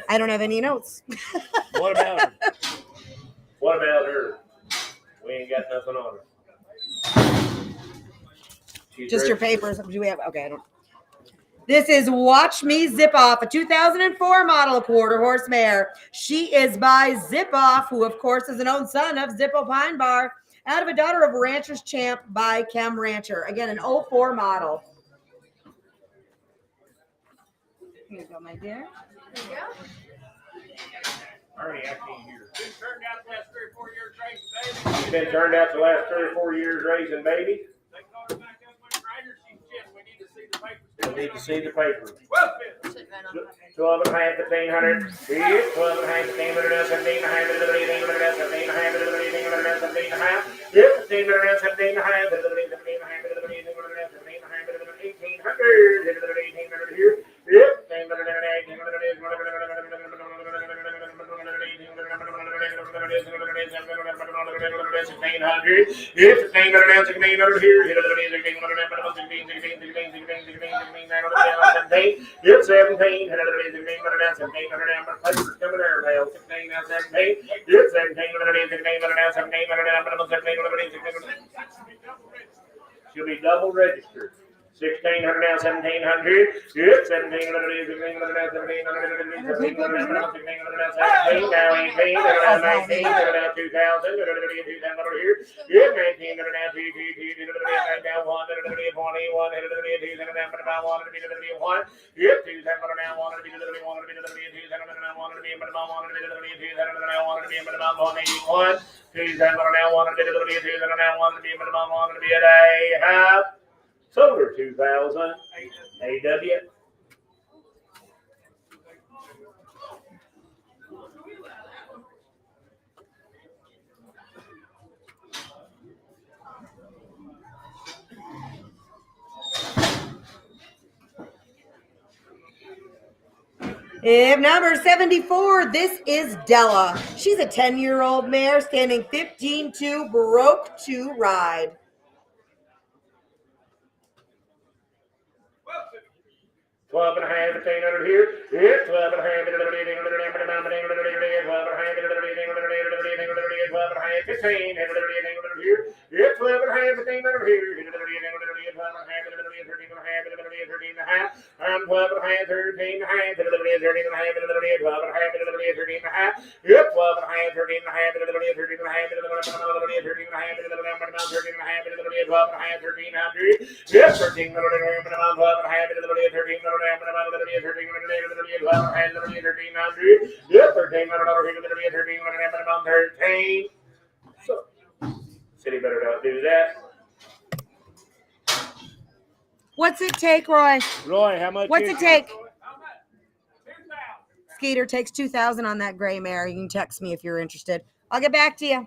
I don't have any notes. What about her? What about her? We ain't got nothing on her. She's Just your registered. papers. Do we have? Okay, I don't. This is Watch Me Zip Off, a 2004 model quarter horse mare. She is by Zip Off, who of course is an own son of Zippo Pine Bar, out of a daughter of Rancher's Champ by Chem Rancher. Again, an 04 model. Here you go, my dear. There you go. Ernie, I can't hear. Been turned out the last 3 or 4 years raising baby. She's been turned out the last 3 or 4 years raising baby. They called her back up with Ryder. She's just. We need to see the papers. We need to see the paper. Well, Phil. Sit right on top of it. 12 and a half, 1,500. Here, 12 and a half, 1,500, 17 and a half, 17 and a half, 17 and a half, 17 and a half. Yep, 17 and a half, 17 and a half, 17 and a half, 17 and a half, 1,800 here. Yep, 1,800. Yep, 1,800 here. Yep, 17. She'll be double registered. $1,600 now, $1,700. Yep, $1,700 now, $1,700 now, $1,700 now, $1,700 now, $17. Now $18, $19, now $2,000. Here. Yep, $1,900 now, $2,000 now, $1, $21, $2,000 now, $1, $1. Yep, $2,000 now, $1, $2,000 now, $1, $181. $2,000 now, $1, $2,000 now, $1 be at a half. Solar 2000 AW. If number 74, this is Della. She's a 10-year-old mare standing 15-2, broke to ride. $12 and a half, $1,800 here. Yeah, $12 and a half, $12 and a half, $15. Here. Yeah, $12 and a half, $1,500 here. $13 and a half. I'm $12 and a half, $13 and a half, $13 and a half, $12 and a half, $13 and a half. Yep, $12 and a half, $13 and a half, $13 and a half, $13 and a half, $13 and a half, $1,300. Yep, $1,300 and a half, $13. Yep, $1,300 here, $13. So, city better not do that. What's it take, Roy? Roy, how much? What's it take? Skeeter takes 2,000 on that gray mare. You can text me if you're interested. I'll get back to you.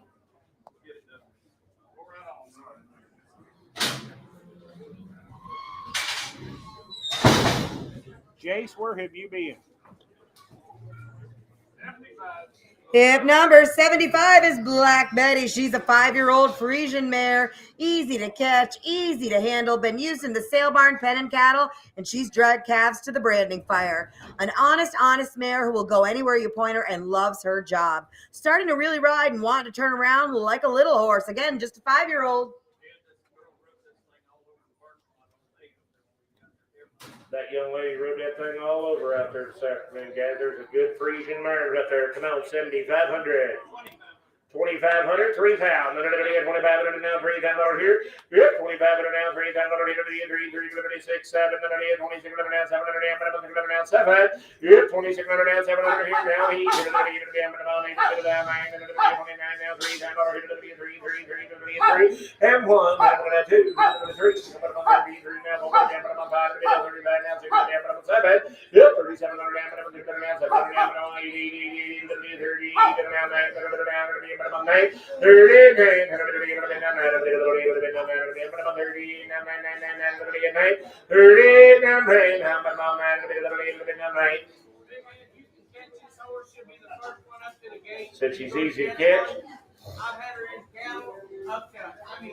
Jace, where have you been? If number 75 is Black Betty, she's a 5-year-old Frisian mare, easy to catch, easy to handle, been used in the sale barn penning cattle, and she's dragged calves to the branding fire. An honest mare who will go anywhere you point her and loves her job. Starting to really ride and want to turn around like a little horse. Again, just a 5-year-old. That young lady rode that thing all over out there this afternoon, guys. There's a good Frisian mare out there. Come on, 7,500. 2,500, 3,000. 2,500 now, $3,000 here. Yep, 2,500 now, $3,000 here. 3,600, 700 here. 2,600 now, 700 here. 2,600 now, 700. Yep, 2,600 now, 700 here. Now he. 29 now, $3,000 here. 3, and 1, and 2, 3. Now, 7. Yep, 3,700 now, 700 now, 700 now, 80, 30, Said she's easy to catch. I've had her in cattle up to,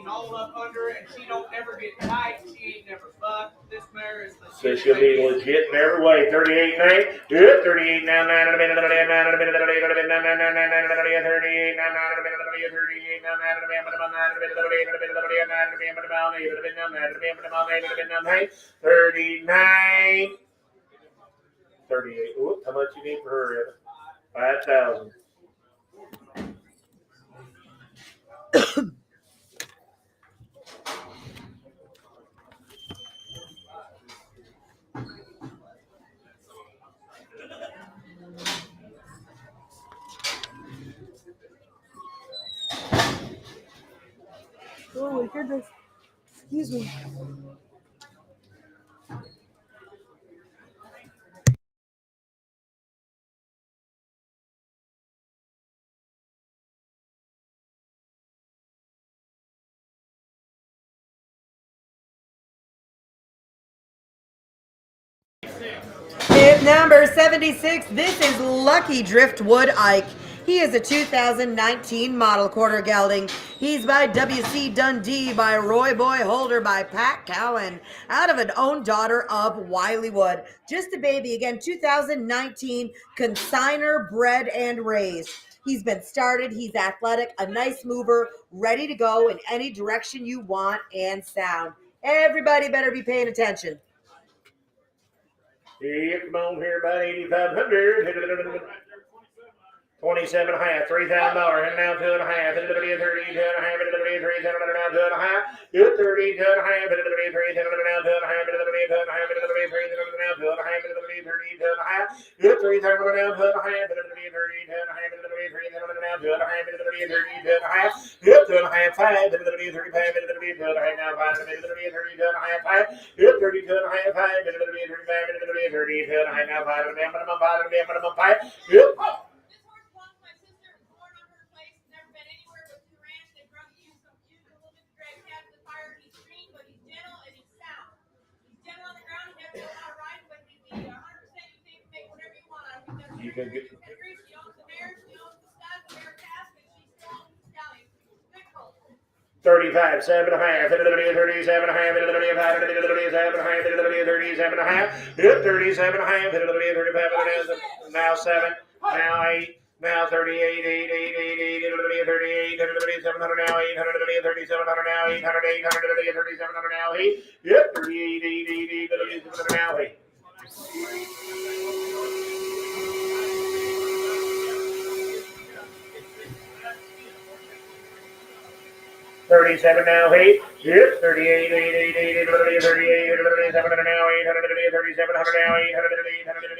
all up under it, and she don't never get tight. She ain't never fucked. This mare is legit. Says she'll be legit in every way. 38 9. Good. 38 9 9 and a minute. 38 9 9 39. 38. Ooh, how much you need for her? 5,000. Oh my goodness. Excuse me. If number 76, this is Lucky Driftwood Ike. He is a 2019 model quarter gelding. He's by W.C. Dundee, by Roy Boy Holder, by Pat Cowan, out of an own daughter of Wileywood. Just a baby, again, 2019 consigner, bred and raised. He's been started, he's athletic, a nice mover, ready to go in any direction you want and sound. Everybody better be paying attention. Yeah, come on here, about 8,500. 27 and a half, $3,000, and now 2 and a half, it'll be a 32 and a half, it'll be a 3, 7, now 2 and a half, 32 and a half, it'll be a 3, 7, now 2 and a half, it'll be a 2 and a half, it'll be a 3, 7, now 2 and a half, it'll be a 32 and a half, 3, 7, now 2 and a half, it'll be a 32 and a half, it'll be a 3, 7, now 2 and a half, it'll be a 32 and a half, 2 and a half, 5, it'll be a 35, it'll be a 2 and a half, now 5, it'll be a 32 and a half, 5, 32 and a half, 5, it'll be a 35, it'll be a 32 and a half, now 5, it'll be a minimum 5, it'll be a minimum 5, you can get 35, 7 and a half, it'll be a 37 and a half, it'll be a 5, it'll be a 7 and a half, it'll be a 37 and a half, 37 and a half, it'll be a 35 and a half, now 7, now 8, now 38, 8, 8, 8, 8, it'll be a 38, it'll be a 700 now, 800, it'll be a 3700 now, 800, 800, it'll be a 3700 now, 8, yep, 38, 8, 8, 8, it'll be a 700 now, 8. 37 now, 8. Yep, 38, 8, 8, 8, 8, 38, 700 now, 800, 3700 now, 800,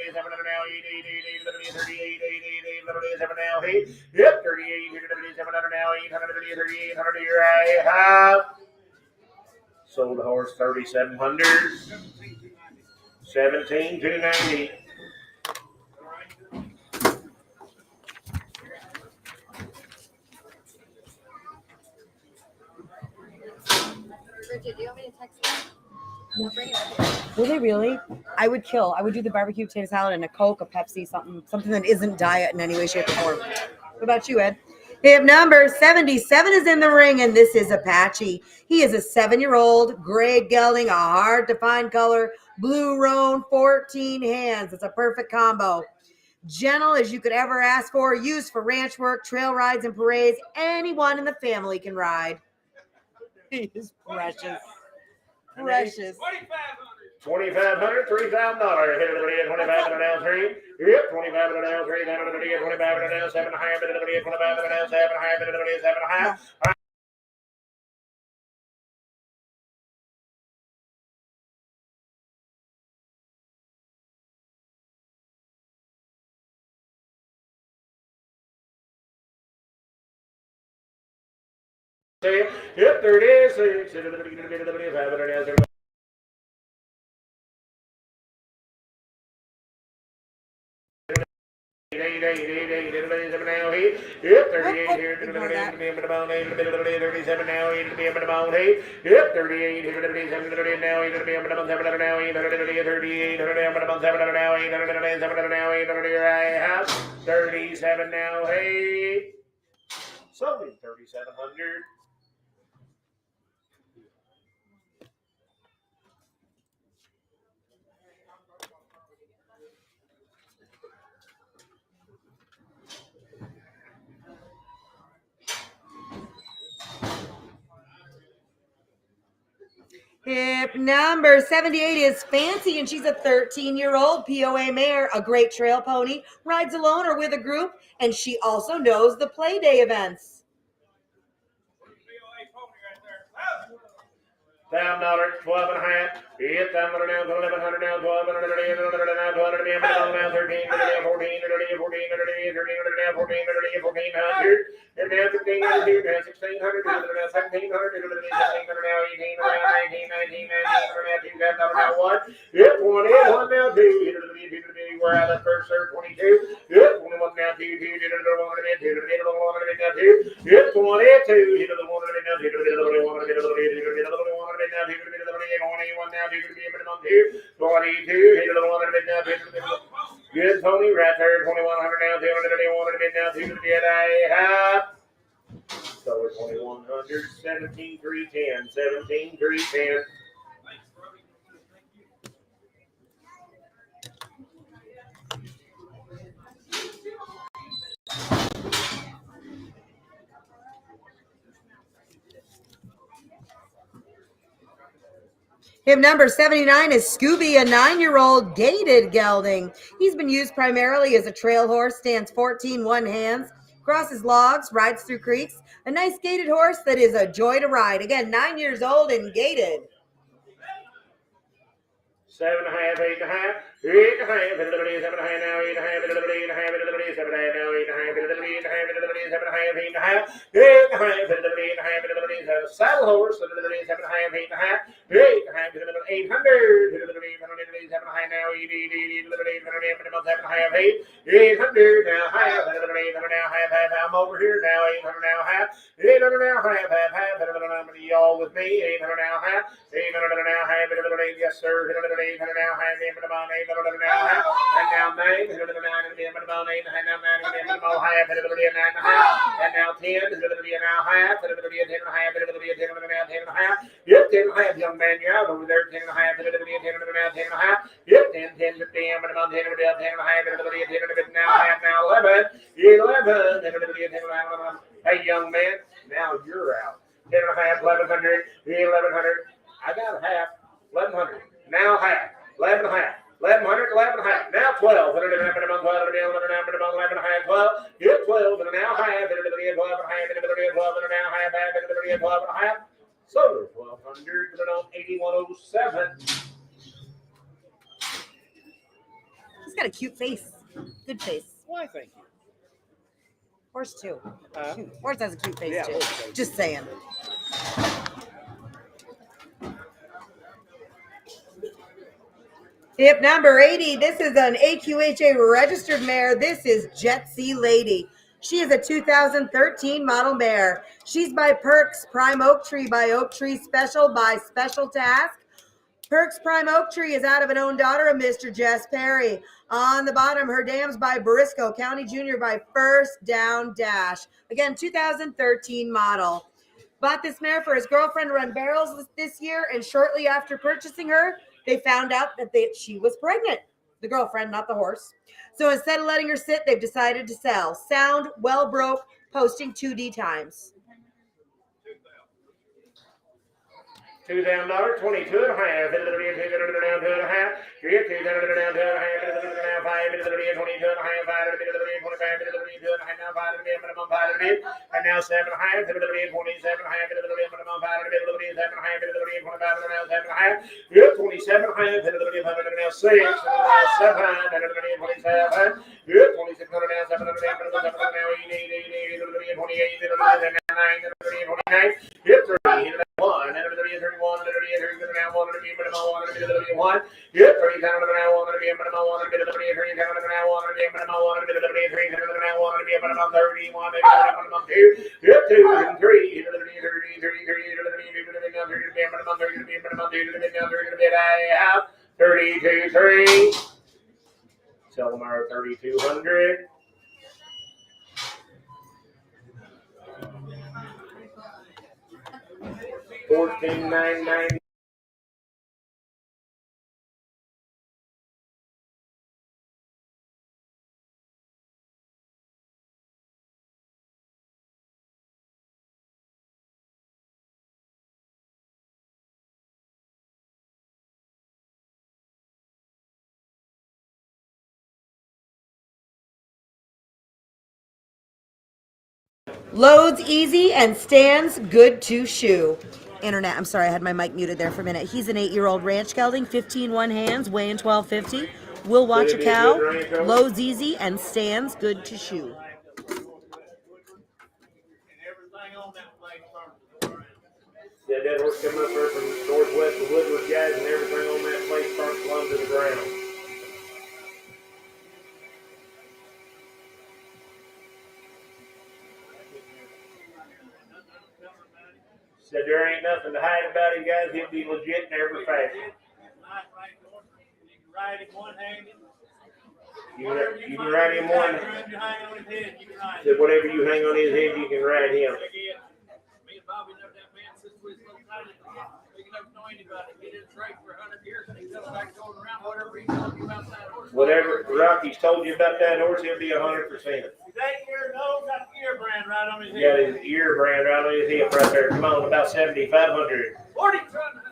700 now, 8, 8, 8, 8, 38, 8, 8, 8, 7 now, 8. Yep, 38, 700 now, 800, 3800 here I have. Sold the horse 3,700. 17,290. Bridget, do you want me to text you? No, bring it up here. Will they really? I would do the barbecue potato salad and a Coke, a Pepsi, something that isn't diet in any way, shape, or form. What about you, Ed? Hip number 77 is in the ring, and this is Apache. He is a 7-year-old gray gelding, a hard-to-find color, blue roan, 14 hands. It's a perfect combo. Gentle as you could ever ask for, used for ranch work, trail rides, and parades. Anyone in the family can ride. He is precious. Precious. 2,500, $3,000. Hit it at 25 and now 3. Yep, 25 and now 3. Then it'll be at 25 and now 7 and a half. It'll be at 25 and now 7 and a half. It'll be at 7 and a half. Yep, there it is. It'll be at 5 and now 7. Now he, yep, 38 here, it'll be a bit about 8, it'll be 37 now, it'll be a bit about 8, yep, 38 here, it'll be 7, it'll be now, it'll be a bit about 7 now, 800, it'll be 38, it'll be a bit about 7 now, 800, it'll be 7 now, 800, I have 37 now, hey, sold him 3,700. Hip number 78 is Fancy, and she's a 13-year-old POA mare, a great trail pony, rides alone or with a group, and she also knows the play day events. $1,000, 12 and a half. It's $1,000 now, 1,100 now, 1,200 now, 200 now, 13, 14, 13, 14, 1,400, and now 1,500, now 1,600, now 1,700, now 1,800, now 18, 19, now 1, yep, 1 in, 1 now, 2, where I left first, sir, 22, yep, 21 now, 2, 2, 2, 2, 2, 2, 2, yep, 1 in, 2, 1 now, 2, 1 now, 21 now, 22, hit the one now, good Tony, right there, 2,100 now, 200 now, 200 I have. So 2,100, 17,310, 17,310. Hip number 79 is Scooby, a 9-year-old gaited gelding. He's been used primarily as a trail horse, stands 14 one hands, crosses logs, rides through creeks. A nice gaited horse that is a joy to ride. Again, 9 years old and gaited. 7 1/2, 8 1/2, 8 1/2, 7 1/2 now, 8 1/2, 8 1/2, 7 1/2 now, 8 1/2, 8 1/2, 7 1/2, 8 1/2, 8 1/2, saddle horse, 7 1/2, 8 1/2, 8 1/2, 800, 7 1/2 now, 800 now, half, 800 now, half, I'm over here now, 800 now, half, 800 now, half, y'all with me, 800 now, half, 800 now, half, yes sir, 800 now, half, 800 now, half, and now 9, 800 now, 8 and now 9, 8 half, 9 and now 10, 8 now, half, 10 and a half, 10 and a half, yep, 10 and a half, young man, you're out over there, 10 and a half, 10 and a half, yep, 10, 10, 10, but about 10 and a half, 10 now, half, now 11, 11, hey, young man, now you're out. 10 and a half, 1100, 1100. I got a half, 1100. Now half, 11 and a half. 1100, 11 and a half. Now 12. 11 and a half, 11 and a half, 12. Get 12 and now half. 12 and a half, 12 and now half, 12 and a half. So 1200, 8107. He's got a cute face. Good face. Why, thank you. Horse too. Horse has a cute face Yeah, too. horse does. Just saying. Hip number 80. This is an AQHA registered mare. This is Jet Sea Lady. She is a 2013 model mare. She's by Perks Prime Oak Tree by Oak Tree Special by Special Task. Perks Prime Oak Tree is out of an own daughter of Mr. Jess Perry. On the bottom, her dams by Briscoe County Junior by First Down Dash. Again, 2013 model. Bought this mare for his girlfriend to run barrels this year, and shortly after purchasing her, they found out that she was pregnant. The girlfriend, not the horse. So instead of letting her sit, they've decided to sell. Sound, well broke, posting 2D times. $2 down, 22 and a half, $2 down, 2 and a half, $2 down, 2 and a half, $5, $22 and a half, $5, $25, $2 and a half, now 5, minimum 5, and now 7 and a half, 27 and a half, minimum 5, 7 and a half, 25, now 7 and a half, 27 and a half, now 6, 7, 27, 2600 now, 700 now, 700 now, 88, 28, 9, 29, 30, 1, 31, now 1, 1, yep, 30 down to now 1, minimum 1, 30 down to now 1, minimum 1, 3 now 1, minimum 31, minimum 2, yep, 2 and 3, 32, 3. Sell them our 3200. $14.99. Loads easy and stands good to shoe. Internet, I'm sorry, I had my mic muted there for a minute. He's an 8-year-old ranch gelding, 15 one hands, weighing 1250. Will watch a cow, loads easy and stands good to shoe. Yeah, that horse coming up there from northwest of Woodward, guys, and everything on that place starts plumb to the ground. Said there ain't nothing to hide about him, guys. He'll be legit in every fashion. You can ride him one-handed. You can ride him one. You hang on his head, you can ride him. Said whatever you hang on his head, you can ride him. Me and Bobby know that man since we was little tiny. Big enough to know anybody. He did this race for 100 years and he's still back going around whatever he told you about that horse. Whatever Rocky's told you about that horse, he'll be 100%. He's 8 years old, got the ear brand right on his He got head. his ear brand right on his hip right there. Come on, about 7,500. 4200.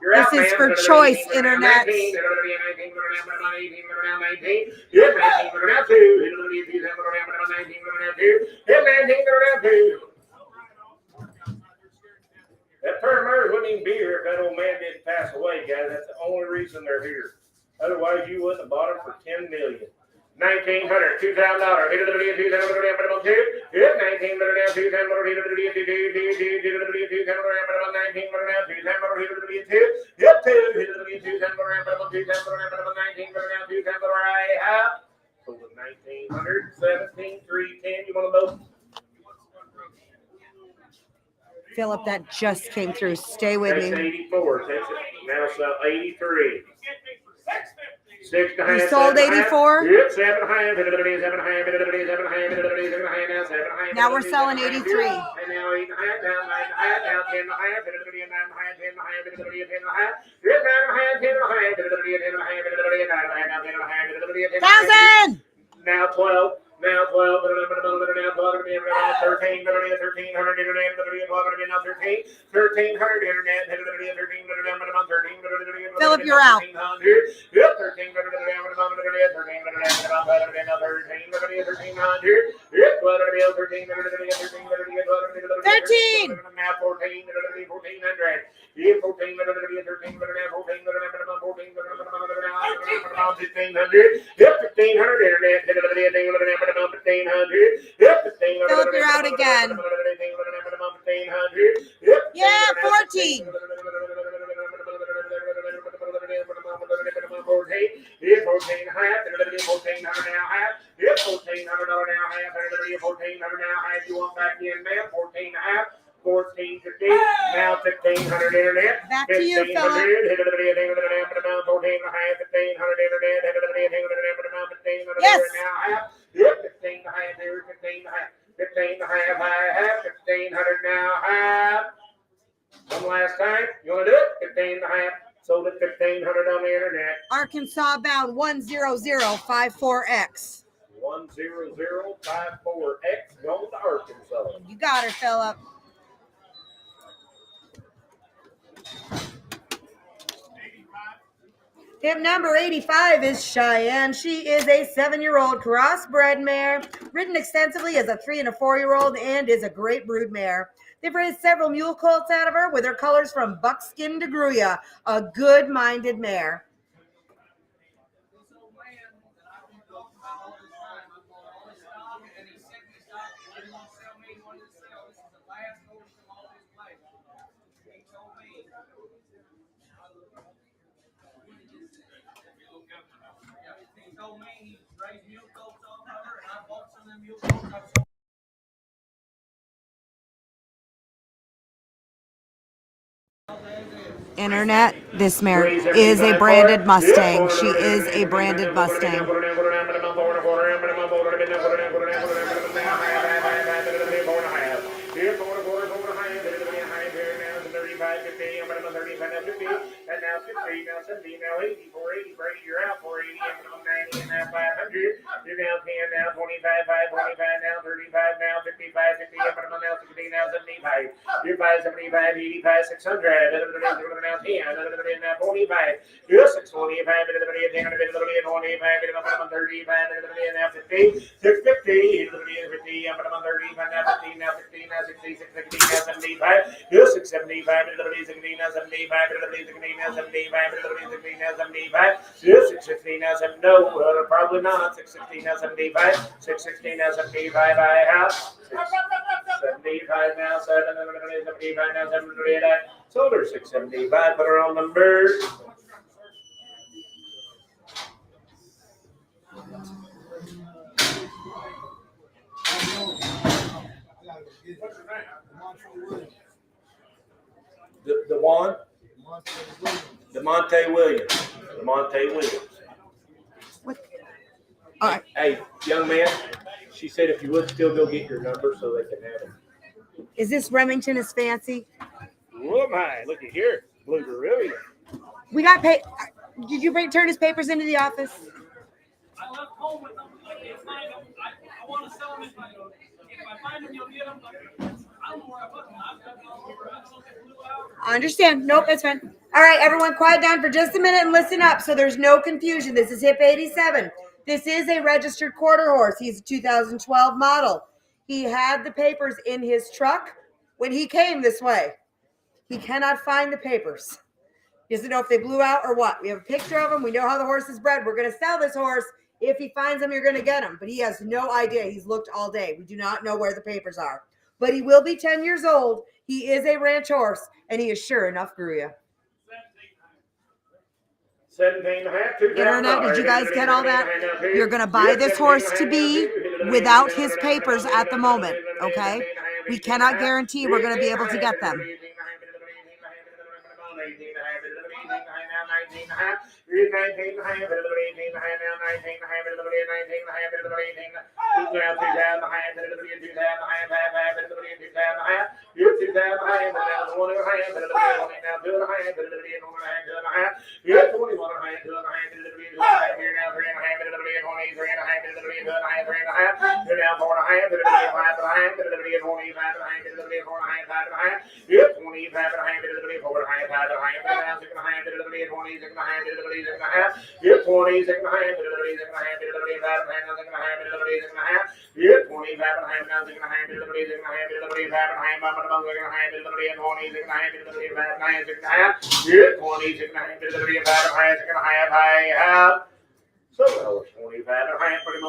This is for choice, internet. That pair of mares wouldn't even be here if that old man didn't pass away, guys. That's the only reason they're here. Otherwise, you wouldn't have bought them for $10 million. $1,900, $2,000. Hit it, $2,000. 19 now, 2,000. Yep, 2. Hit it, 2,000. 19 now, 2,000. I have. So the 1,900, 17, 310. You want them both? Philip, that just came through. Stay with That's me. 84. That's it. Now sell 83. 6 and a half. You sold 84? Yep, 7 and a half. Now we're selling 83. And now 8 and a half. Now 9 and a half. Now 10 and a half. 9 and a half. 10 and a half. 10 and a half. 9 and a half. 10 and a half. 1,000! Now 12. Now 12, now 13, 1300, internet, 13, 1300, internet, 13, Philip, you're out. Yep, 13, 13. Now 14, 1400. Yeah, 14, 1500. Yep, 1500, internet, 1500. Yep, 1500. Philip, you're out again. Yeah, 14. 14 half, 1400 now half. Yep, $1,400 now half, 1,400 now half. You want back in now? 14 half. 14 15, now 1,500 internet. Back to you, Philip. 14 half, 1,500 internet. Yes. Now half. Yep, 15 half here, 15 half. 15 half, high half, 1,500 now half. One last time. You want to do it? 15 half. Sold at 1,500 on the internet. Arkansas bound 10054X. 10054X going to Arkansas. You got her, Philip. Hip number 85 is Cheyenne. She is a 7-year-old crossbred mare, ridden extensively as a 3- and 4-year-old, and is a great brood mare. They've raised several mule colts out of her with her colors from buckskin to Gruya, a good-minded mare. Internet, this mare is a branded Mustang. She is a branded Mustang. And now 50, now 70, now 80, 480, Brady, you're out, 480, and now 90, and now 500. You're now 10, now 25, 5, 25, now 35, now 55, 50, and now 60, now 75. You're 575, 85, 600, now 10, now 45. You're 625, 10, 25, 35, now 50, 650, 50, now 30, now 15, now 16, now 60, 660, now 75. You're 675, 60, now 75, now 75, now 75, 660 now 7, no, probably not, 660 now 75, 660 now 75, I have, 75 now 7, 75 now 7, sold her 675, put her on numbers. The one? DeMonte Williams. DeMonte Williams. What? All right. Hey, young man, she said if you would still go get your number so they can have it. Is this Remington is fancy? Oh my, look at here. Blue Beryllium. We got pay. Did you turn his papers into the office? I left home with them. I can't find them. I want to sell them if I find them, you'll get them. But I don't know where I put them. I've got them all over. I don't know if they blew out. I understand. Nope, that's fine. All right, everyone, quiet down for just a minute and listen up so there's no confusion. This is Hip 87. This is a registered quarter horse. He's a 2012 model. He had the papers in his truck when he came this way. He cannot find the papers. He doesn't know if they blew out or what. We have a picture of him. We know how the horse is bred. We're going to sell this horse. If he finds them, you're going to get him. But he has no idea. He's looked all day. We do not know where the papers are. But he will be 10 years old. He is a ranch horse, and he is sure enough grew you. 17.5. Internet, did you guys get all that? You're going to buy this horse to be without his papers at the moment, okay? We cannot guarantee we're going to be able to get them.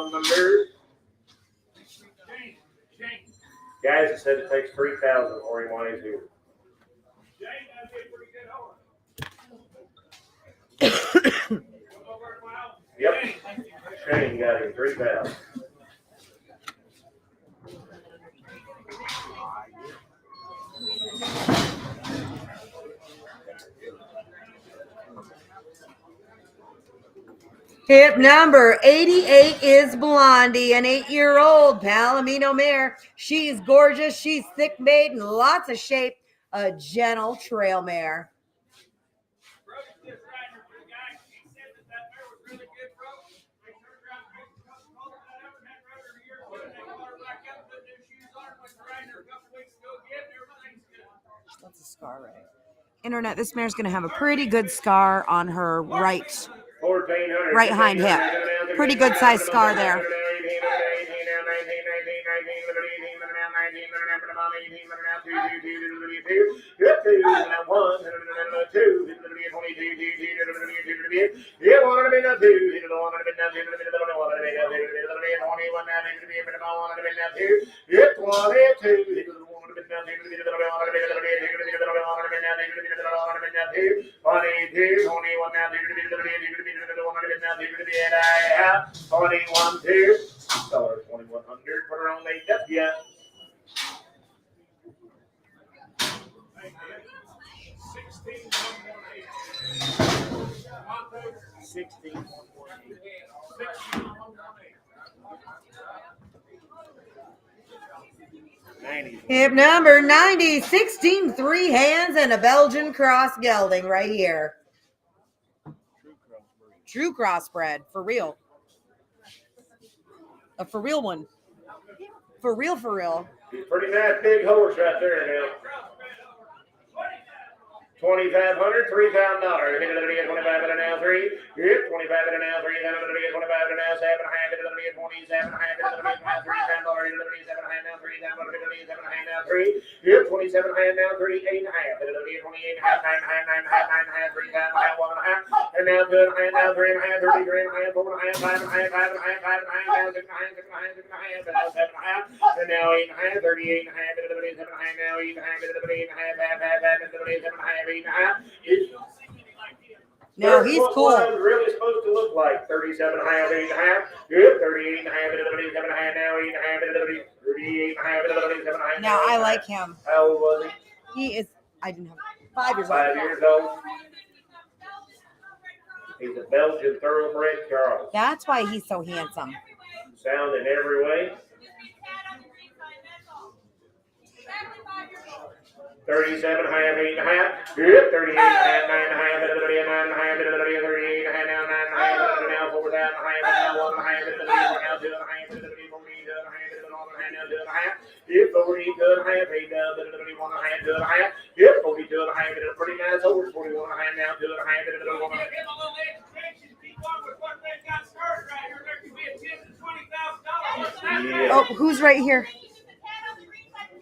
25. Guys, it said it takes 3,000 for him while he's here. Yep. Shane got him 3,000. Hip number 88 is Blondie, an 8-year-old Palomino mare. She's gorgeous. She's thick-made and lots of shape. A gentle trail mare. That's a scar, right? Internet, this mare's going to have a pretty good scar on her right hind hip. Pretty good size scar there. Hip number 90, 16 3 hands and a Belgian cross gelding right here. True crossbred, for real. A for real one. For real, for real. He's a pretty nice big horse right there now. $2,500, $3,000. Hit it at 25 at an L3. Hit 25 at an L3. Then it'll be 25 at an L7. Hit it at 27. Hit it at $3,000. Hit it at 7 now 3. Then it'll be 7 now 3. Hit 27 now 3. 8 and a half. Hit it at 28 and a half. 9 and a half. 9 and a half. 9 and a half. 3 and a half. 1 and a half. And now 2 and a half. Now 3 and a half. 33 and a half. 4 and a half. 5 and a half. 5 and a half. 5 and a half. 6 and a half. 6 and a half. 6 and a half. And now 7 and a half. And now 8 and a half. 38 and a half. Hit it at 7 and a half. Now 8 and a half. Hit it at 8 and a half. 7 and a half. 8 and a half. No, he's cool. What it's really supposed to look like. 37 and a half, 8 and a half. Good. 38 and a half, 7 and a half. Now 8 and a half, 38 and a half, 7 and a half. Now I like him. How old was he? He is, I didn't have 5 years old. 5 years old. He's a Belgian thoroughbred Charles. That's why he's so handsome. Sound in every way. 37 and a half, 8 and a half. Good. 38 and a half, 9 and a half, 9 and a half, 38 and a half, now 9 and a half, now 4 and a half, now 1 and a half, now 2 and a half, 4 and a half, now 2.5. Hit 42 and a half, 8 down, 41 and a half, 2.5. Hit 42 and a half, a pretty nice horse, 41 and a half now, 2.5, 1. Yeah. Oh, who's right here?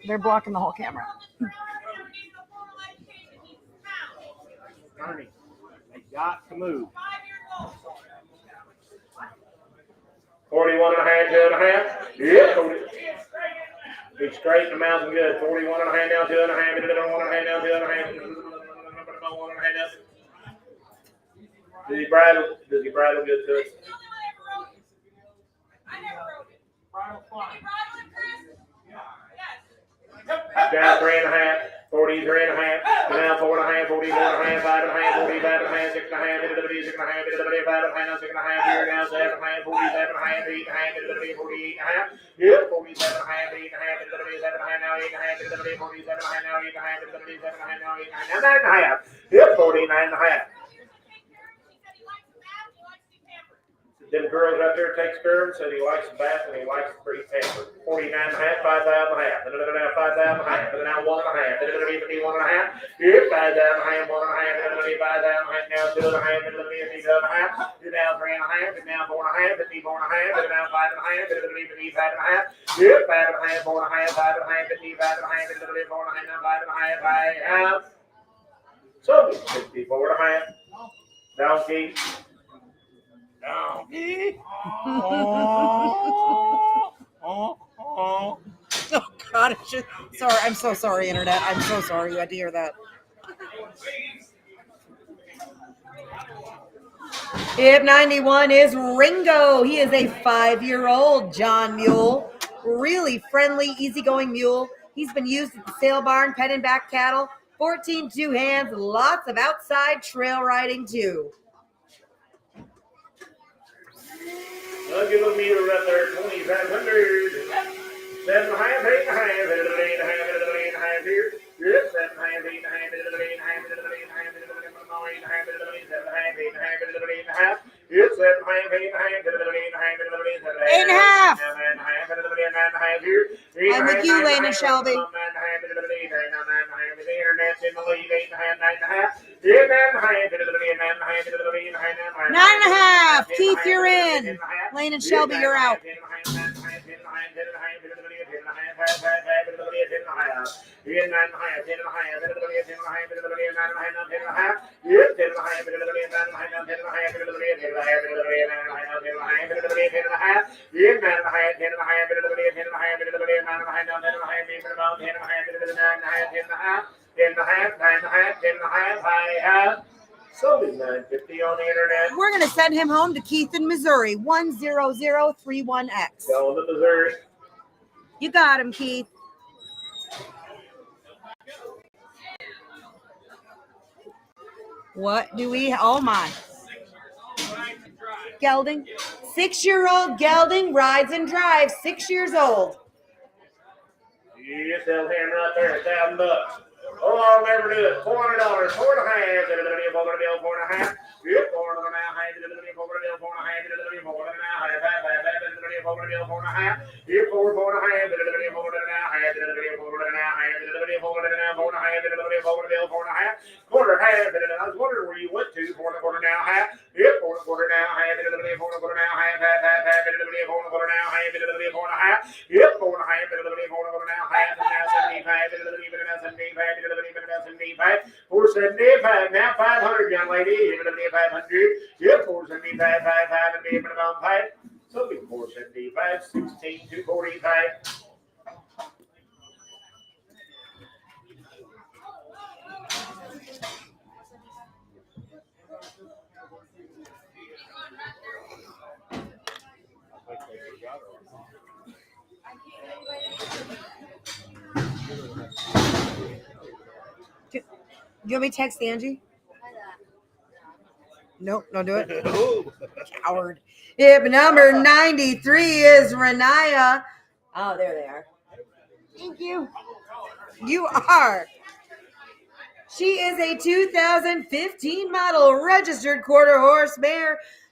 They're blocking the whole camera. Ernie, they got to move. 41 and a half, 2.5. Yeah. Be straight in the mouth and good. 41 and a half, now 2.5. 1 and a half, now 2.5. 1 and a half, now. Does he bridle good to it? Down 3.5, 43 and a half, down 4.5, 44 and a half, 5 and a half, 45 and a half, 6 and a half, 6 and a half, 5 and a half, 6 and a half, here now 7 and a half, 47 and a half, 8 and a half, 48 and a half, yeah, 47 and a half, 8 and a half, 7 and a half, now 8 and a half, 47 and a half, now 8 and a half, 7 and a half, now 8 and a half, now 9 and a half, yeah, 49 and a half. Them girls out there take skirts, said he likes the bath and he likes the pretty pamper. 49 and a half, 5,000 and a half. And then now 5,000 and a half. And then now 1 and a half. And then 51 and a half. Here, 5,000 and a half, 1 and a half. And then 5,000 and a half. Now 2 and a half. And then 2 and a half. You're now 3 and a half. And now 4 and a half. And 4 and a half. And now 5 and a half. And then 5 and a half. Here, 5 and a half, 4 and a half, 5 and a half. And 5 and a half. And then 4 and a half. Now 5 and a half. So 64 and a half. Donkey. Oh God! Sorry, I'm so sorry, Internet. I'm so sorry you had to hear that. Hip 91 is Ringo. He is a 5-year-old John mule. Really friendly, easygoing mule. He's been used at the sale barn, penning back cattle, 14 two hands, lots of outside trail riding too. I'll give a meter right there, 2,500. 7 and a half, 8 and a half, 8 and a half, 8 and a half here. Yep, 7 and a half, 8 and a half, 8 and a half, 8 and a half, 8 and a half, 8 and a half, 7 and a half, 8 and a half, 8 and a half. Yep, 7 and a half, 8 and a half, 8 and a half, 8 and a half, 8 and a half. 8 and a half here. I'm with you, Lane and Shelby. 9 and a half, the internet's in the lead, 8 and a half, 9 and a half. Yeah, 9 and a half, 9 and a half, 9 and a half. Keith, you're in. Lane and Shelby, you're out. So is 950 on the internet. We're going to send him home to Keith in Missouri, 10031X. Going to Missouri. You got him, Keith. What do we? Oh my. Gelding. 6-year-old Gelding rides and drives. 6 years old. Yes, they'll hand right there, $1,000. Oh, I'll never do it. $400, 4 and a half. 4 and a half. Yep, 4 and a half. 4 and a half. 4 and a half. 4 and a half. 4 and a half. Yep, 4 and a half. 4 and a half. Quarter half. I was wondering where you went to. 4 and a quarter now. Half. Yep, 4 and a quarter now. Half. 4 and a quarter now. Half. 4 and a quarter now. Half. 4 and a half. Yep, 4 and a half. 4 and a quarter now. Half. Now 75. 75. 475. Now 500, young lady. 500. Yep, 475. 5 and 5. So be 475. 16 to 45. Do you want me to text Angie? Nope, don't do it. Coward. Hip number 93 is Renaya. Oh, there they are. Thank you. You are. She is a 2015 model registered quarter horse mare.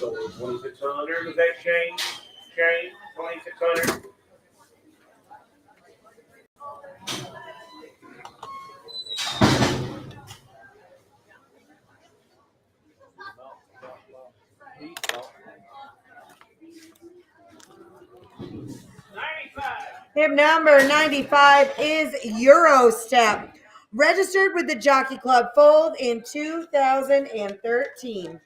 So 2,600 was that Shane? Shane, 2,600. Hip number 95 is Eurostep, registered with the Jockey Club Fold in 2013.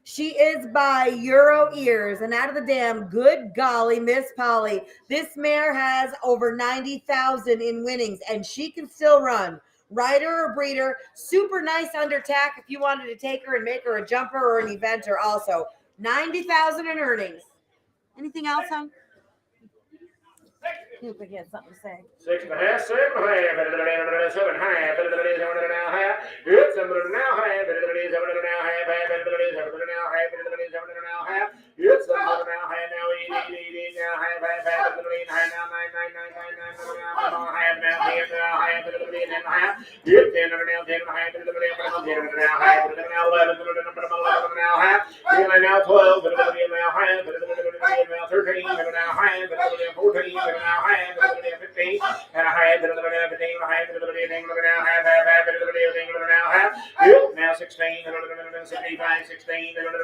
She is by Euro Ears, and out of the dam, good golly, Miss Polly. This mare has over 90,000 in winnings, and she can still run. Rider or breeder, super nice under tack if you wanted to take her and make her a jumper or an eventer also. 90,000 in earnings. Anything else, hon? You think he had something to say. 6.5, 7.5, 7.5, 7.5, it's 7 now half, it's 7 now half, it's 7 now half, now 8 now half, now 9, 9, half, now 10 now half, it's 10 now 10 half, it's 10 now half, now 11 now half, now 12 now half, now 13 now half, 14 now half, 15 and a half, 15 and a half, 15 and a half, now 16, 75, 16, 75,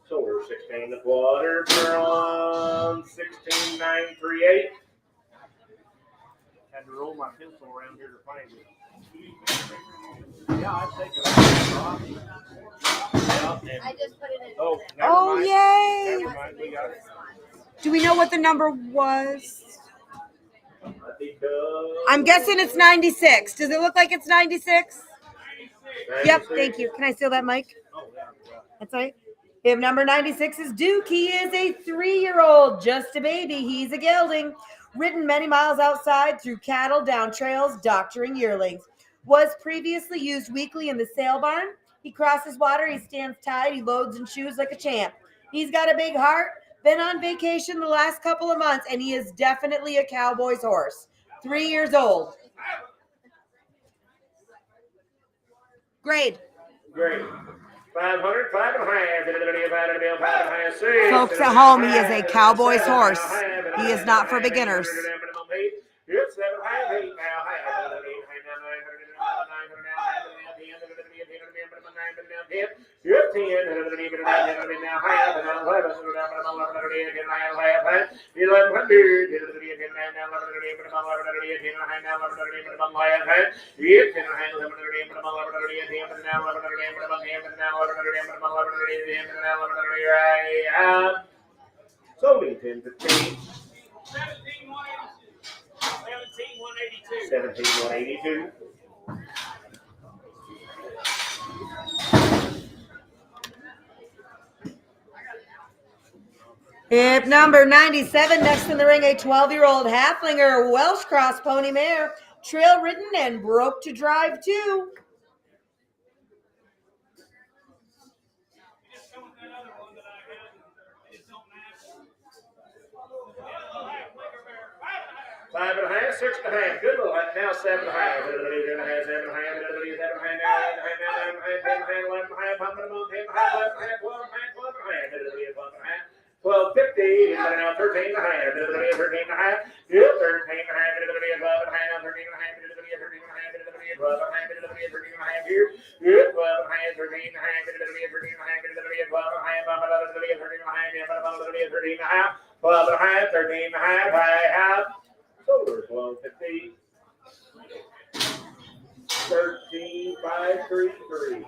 So we're 16 the quarter from 16,938. Had to roll my pencil around here to find it. Yeah, I'd take it. I just put it in. Oh, never Oh, mind. yay. Never mind. We got it. Do we know what the number was? I think, I'm guessing it's 96. Does it look like it's 96? Yep, thank you. Can I steal that mic? Oh, yeah. That's right. If number 96 is Duke, he is a 3-year-old, just a baby. He's a gelding. Ridden many miles outside through cattle, down trails, doctoring yearlings. Was previously used weekly in the sale barn. He crosses water, he stands tied, he loads and chews like a champ. He's got a big heart, been on vacation the last couple of months, and he is definitely a cowboy's horse. 3 years old. Grade. Great. 500, 5.5. Folks at home, he is a cowboy's horse. He is not for beginners. It's 7.5, 8 now. You're 10, now 1100, so 10, 15. 17,182. Hip number 97, next in the ring, a 12-year-old Halflinger Welsh Cross Pony Mare, trail ridden and broke to drive too. Five and a half, 6.5. Good little now 7.5. 12.50, now 13 and a half, 13 and a half, yeah, 13 and a half, 12 and a half, 13 and a half, 12 and a half, 13 and a half here, yeah, 12 and a half, 13 and a half, 13 and a half, 12 and a half, 12 and a half, 13 and a half, I have. So there's 12.50. 13,533.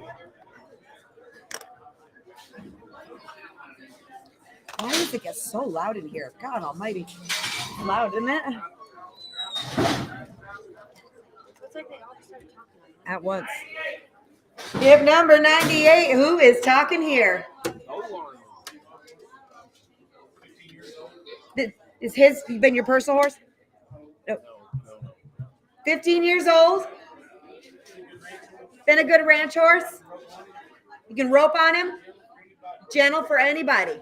Why does it get so loud in here? God almighty. Loud, isn't it? Looks like they all started talking. At once. Hip number 98, who is talking here? Is his been your personal horse? No. 15 years old. Been a good ranch horse. You can rope on him. Gentle for anybody.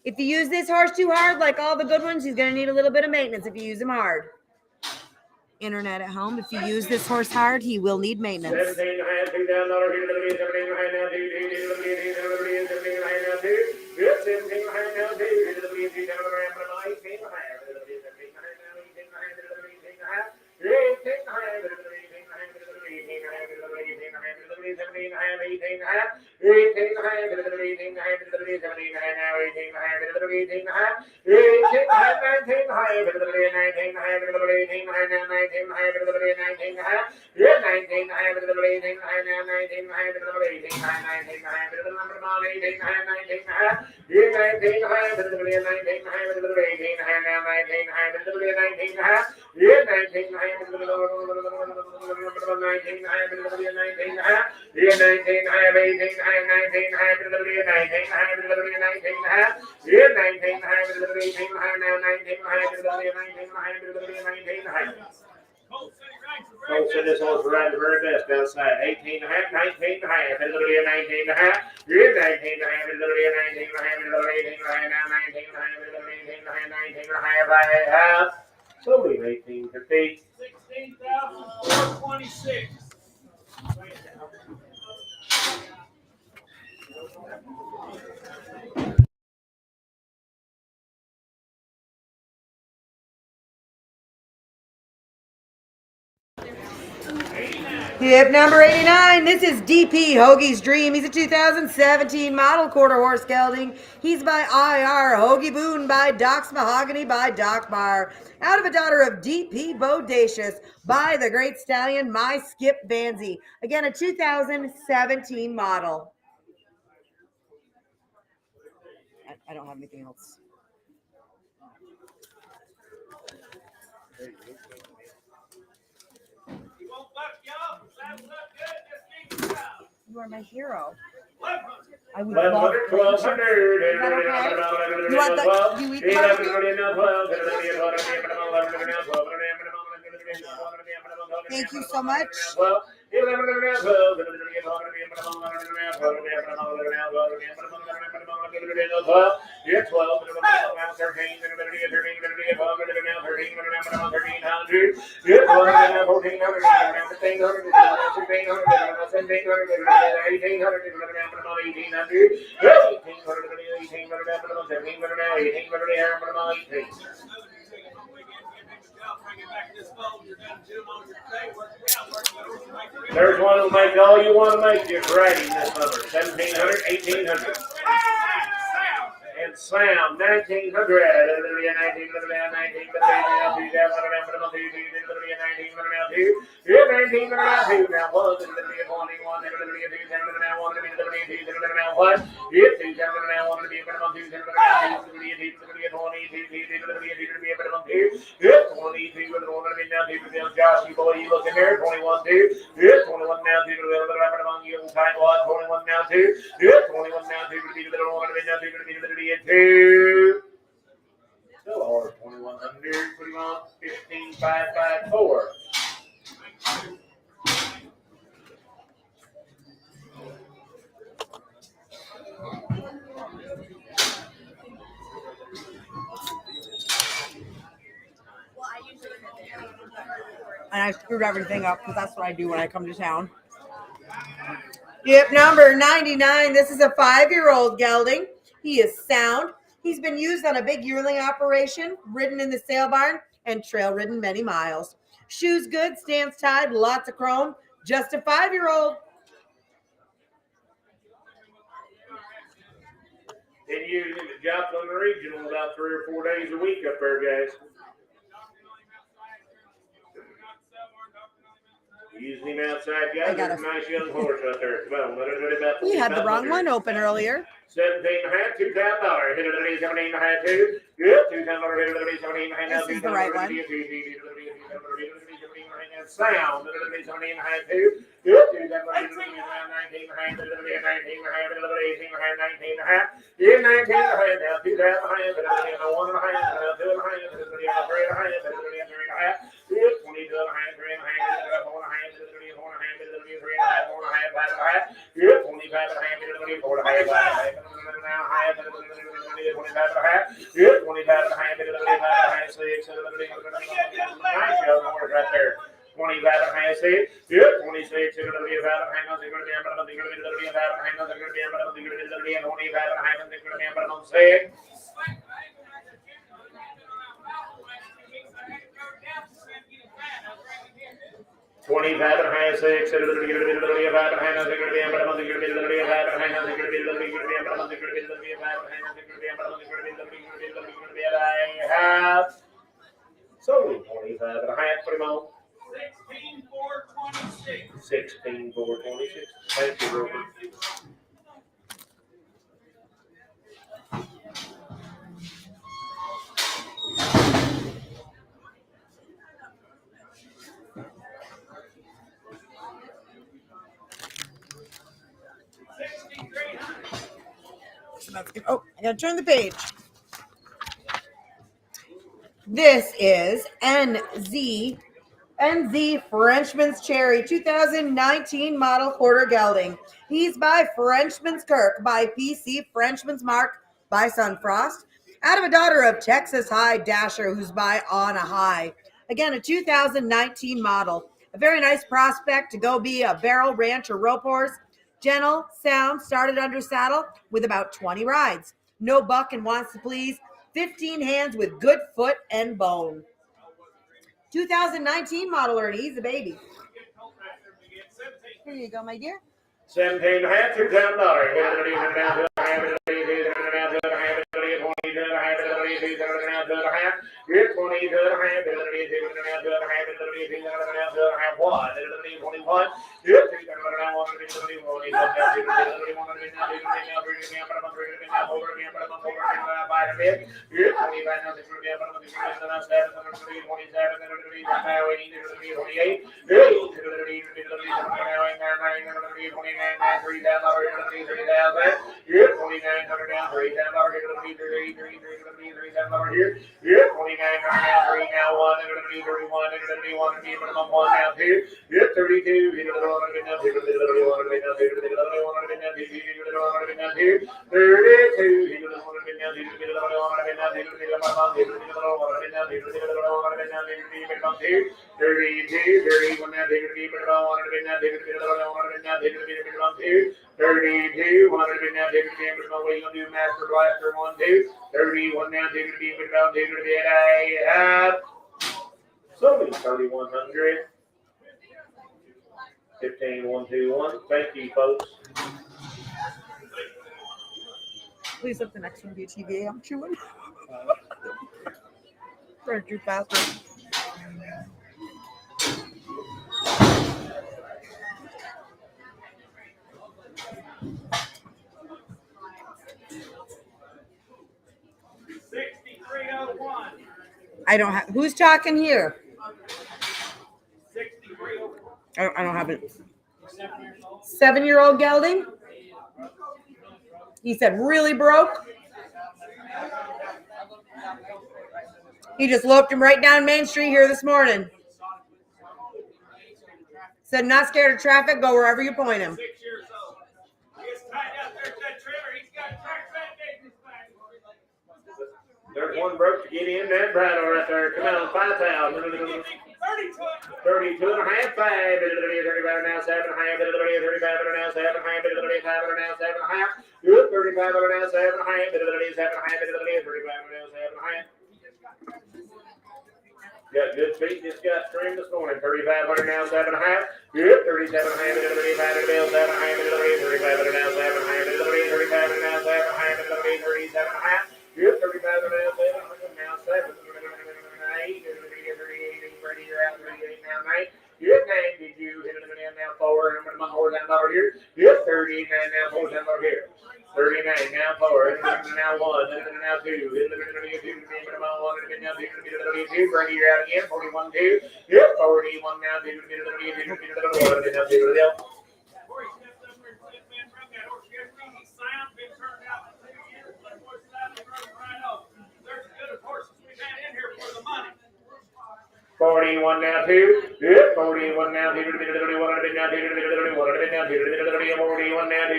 If you use this horse too hard, like all the good ones, he's going to need a little bit of maintenance if you use him hard. Internet at home, if you use this horse hard, he will need maintenance. Folks said this horse riding the very best outside. 18 and a half, 19 and a half, and a little bit of 19 and a half. Yeah, 19 and a half, and a little bit of 19 and a half, and a little 18 and a half, now 19 and a half, and a little 18 and a half, 19 and a half, I have. So leave 18, 50. 16,426. Hip number 89. This is DP Hoagie's Dream. He's a 2017 model quarter horse gelding. He's by IR Hoagie Boone by Doc's Mahogany by Doc Bar. Out of a daughter of DP Bodacious by the great stallion My Skip Banzi. Again, a 2017 model. I don't have anything else. You are my hero. I would love 1200. Is that okay? You want the, you eat the barbecue? Thank you so much. There's one that'll make all you want to make just right in this number. 1700, 1800. And Sam, 1900. 21 boy, you looking there? 21 2. 21 now 2 you tight wad. 21 now 2. 21 now 2 2. Still hard. 2100. Put him on. 15554. And I screwed everything up because that's what I do when I come to town. Yep, number 99. This is a 5-year-old gelding. He is sound. He's been used on a big yearling operation, ridden in the sale barn, and trail ridden many miles. Shoes good, stance tied, lots of chrome. Just a 5-year-old. Been using the Joplin Regional about 3 or 4 days a week up there, guys. Using him outside, guys. There's a nice young horse out there. Come on, let it about. We had the wrong one open earlier. 17.5, $2,000. Hit it 17.5, $2. Good. $2,000. 17.5. This is the right one. Sound. 17.5, $2. Good. 19.5. 19.5. 19.5. Now 2,000. So 25 and a half, put him on. 16 4 26. Thank you, Robert. Oh, I gotta turn the page. This is NZ Frenchman's Cherry 2019 model quarter gelding. He's by Frenchman's Kirk, by PC Frenchman's Mark, by Sunfrost. Out of a daughter of Texas High Dasher, who's by On a High. Again, a 2019 model. A very nice prospect to go be a barrel ranch or rope horse. Gentle, sound, started under saddle with about 20 rides. No buck and wants to please. 15 hands with good foot and bone. 2019 model, Ernie. He's a baby. Here you go, my dear. 17 and a half, You're 20 to the half, 21. You're 3 You're 29 now, 3 now, 1, 31, 1 now, 2. You're 32, 32, 32, 100 now, take it to the way you do Master Blaster 1, 2, 31 now, take it to the about take it to the I have so many 3100. 15, 1, 2, 1. Thank you, folks. Please let the next one be a TVA. I'm chewing. Trying to chew faster. I don't have. Who's talking here? I don't have it. 7-year-old gelding. He said, really broke. He just loped him right down Main Street here this morning. Said, not scared of traffic. Go wherever you point him. 6 years old. He's tied out there to that trailer. He's got track back in his back. There's one broke to get in that bridle right there. Come on, 5,000. 32 and a half, 5. 35 now, 7 and a half. 35 now, 7 and a half. 35 now, 7 and a half. Good. 35 now, 7 and a half. 7 and a half. 35 now, 7 and a half. Got good feet, just got trimmed this morning. 3,500 now, 7 and a half. Good. 37 and a half. 35 now, 7 and a half. 35 now, 7 and a half. 35 now, 7 and a half. 37 and a half. Good. 35 now, 7 now, 7. 38 now, 9. Good. 9 did you hit it now, 4. I'm more than $1 here. Good. 39 now, more than $1 here. 39 now, 4. Now 1. Now 2. Bring you out again. 41 2. Yep. 41 now. There's good horses we've had in here for the money. 41 now, 2. Good. 41 now, 2. 41 now, 2.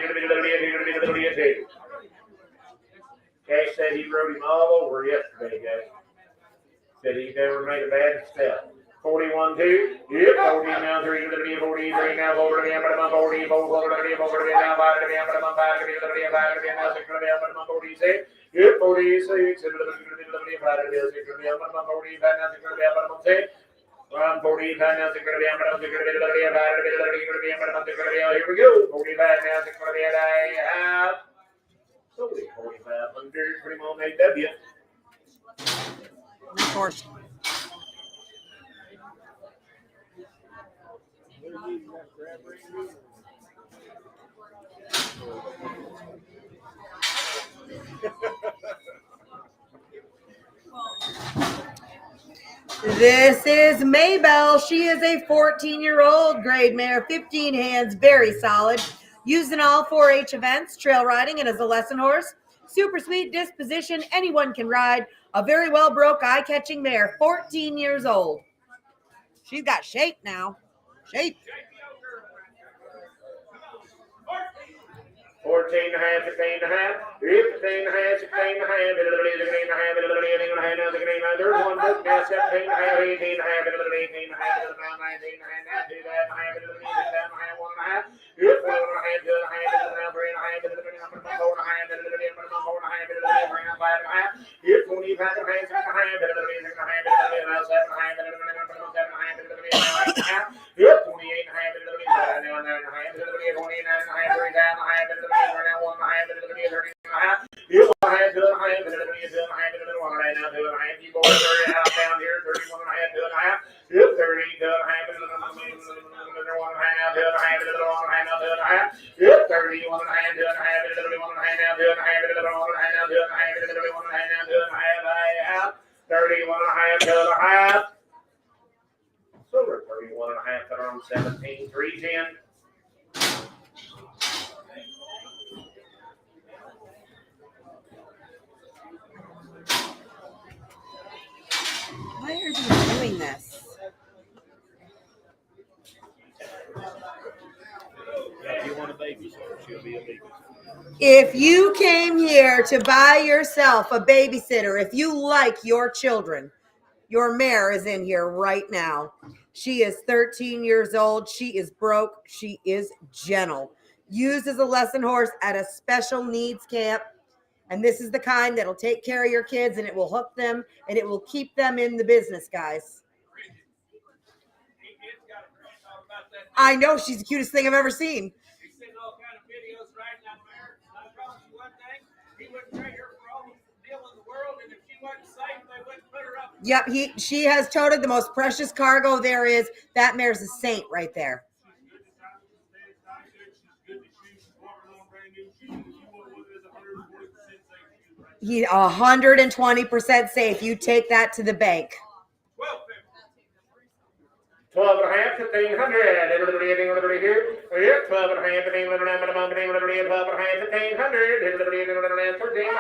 Cash said he rode him all over yesterday, guys. Said he never made a bad step. 41 2. Yep. 40 now, 3. 43 now, 40 now, 40 now, 46. Yep. 46. 45 now, here we go. 45 now, so 4,500, pretty much made W. Of course. This is Maybell. She is a 14-year-old grade mare, 15 hands, very solid. Used in all 4-H events, trail riding, and as a lesson horse. Super sweet disposition, anyone can ride. A very well broke, eye-catching mare, 14 years old. She's got shape now. Shape. 14 and a half, 16 and a half, 15 and a half, 16 and a half, 18 and a half, there's one book now, 17 and a half, 18 and a half, 18 and a half, 19 and a half, 2 and a half, 1 and a half, 12 and a half, 2 and a half, Silver 31 and a half, that are on 17, 310. Why are they doing this? If you want a babysitter, she'll be a babysitter. If you came here to buy yourself a babysitter, if you like your children, your mare is in here right now. She is 13 years old. She is broke. She is gentle. Used as a lesson horse at a special needs camp. And this is the kind that'll take care of your kids, and it will hook them, and it will keep them in the business, guys. I know, she's the cutest thing I've ever seen. He's seen all kind of videos riding out there. I promise you one thing, he wouldn't trade her for all the deal in the world, and if she wasn't safe, they wouldn't put her up. Yep, she has toted the most precious cargo there is. That mare's a saint right there. He's 120% safe. You take that to the bank. 12 and a half, 1500. Everybody here? Yeah, 12 and a half, 15, 12 and a half, 1500. Everybody 13 and a half, 14 and a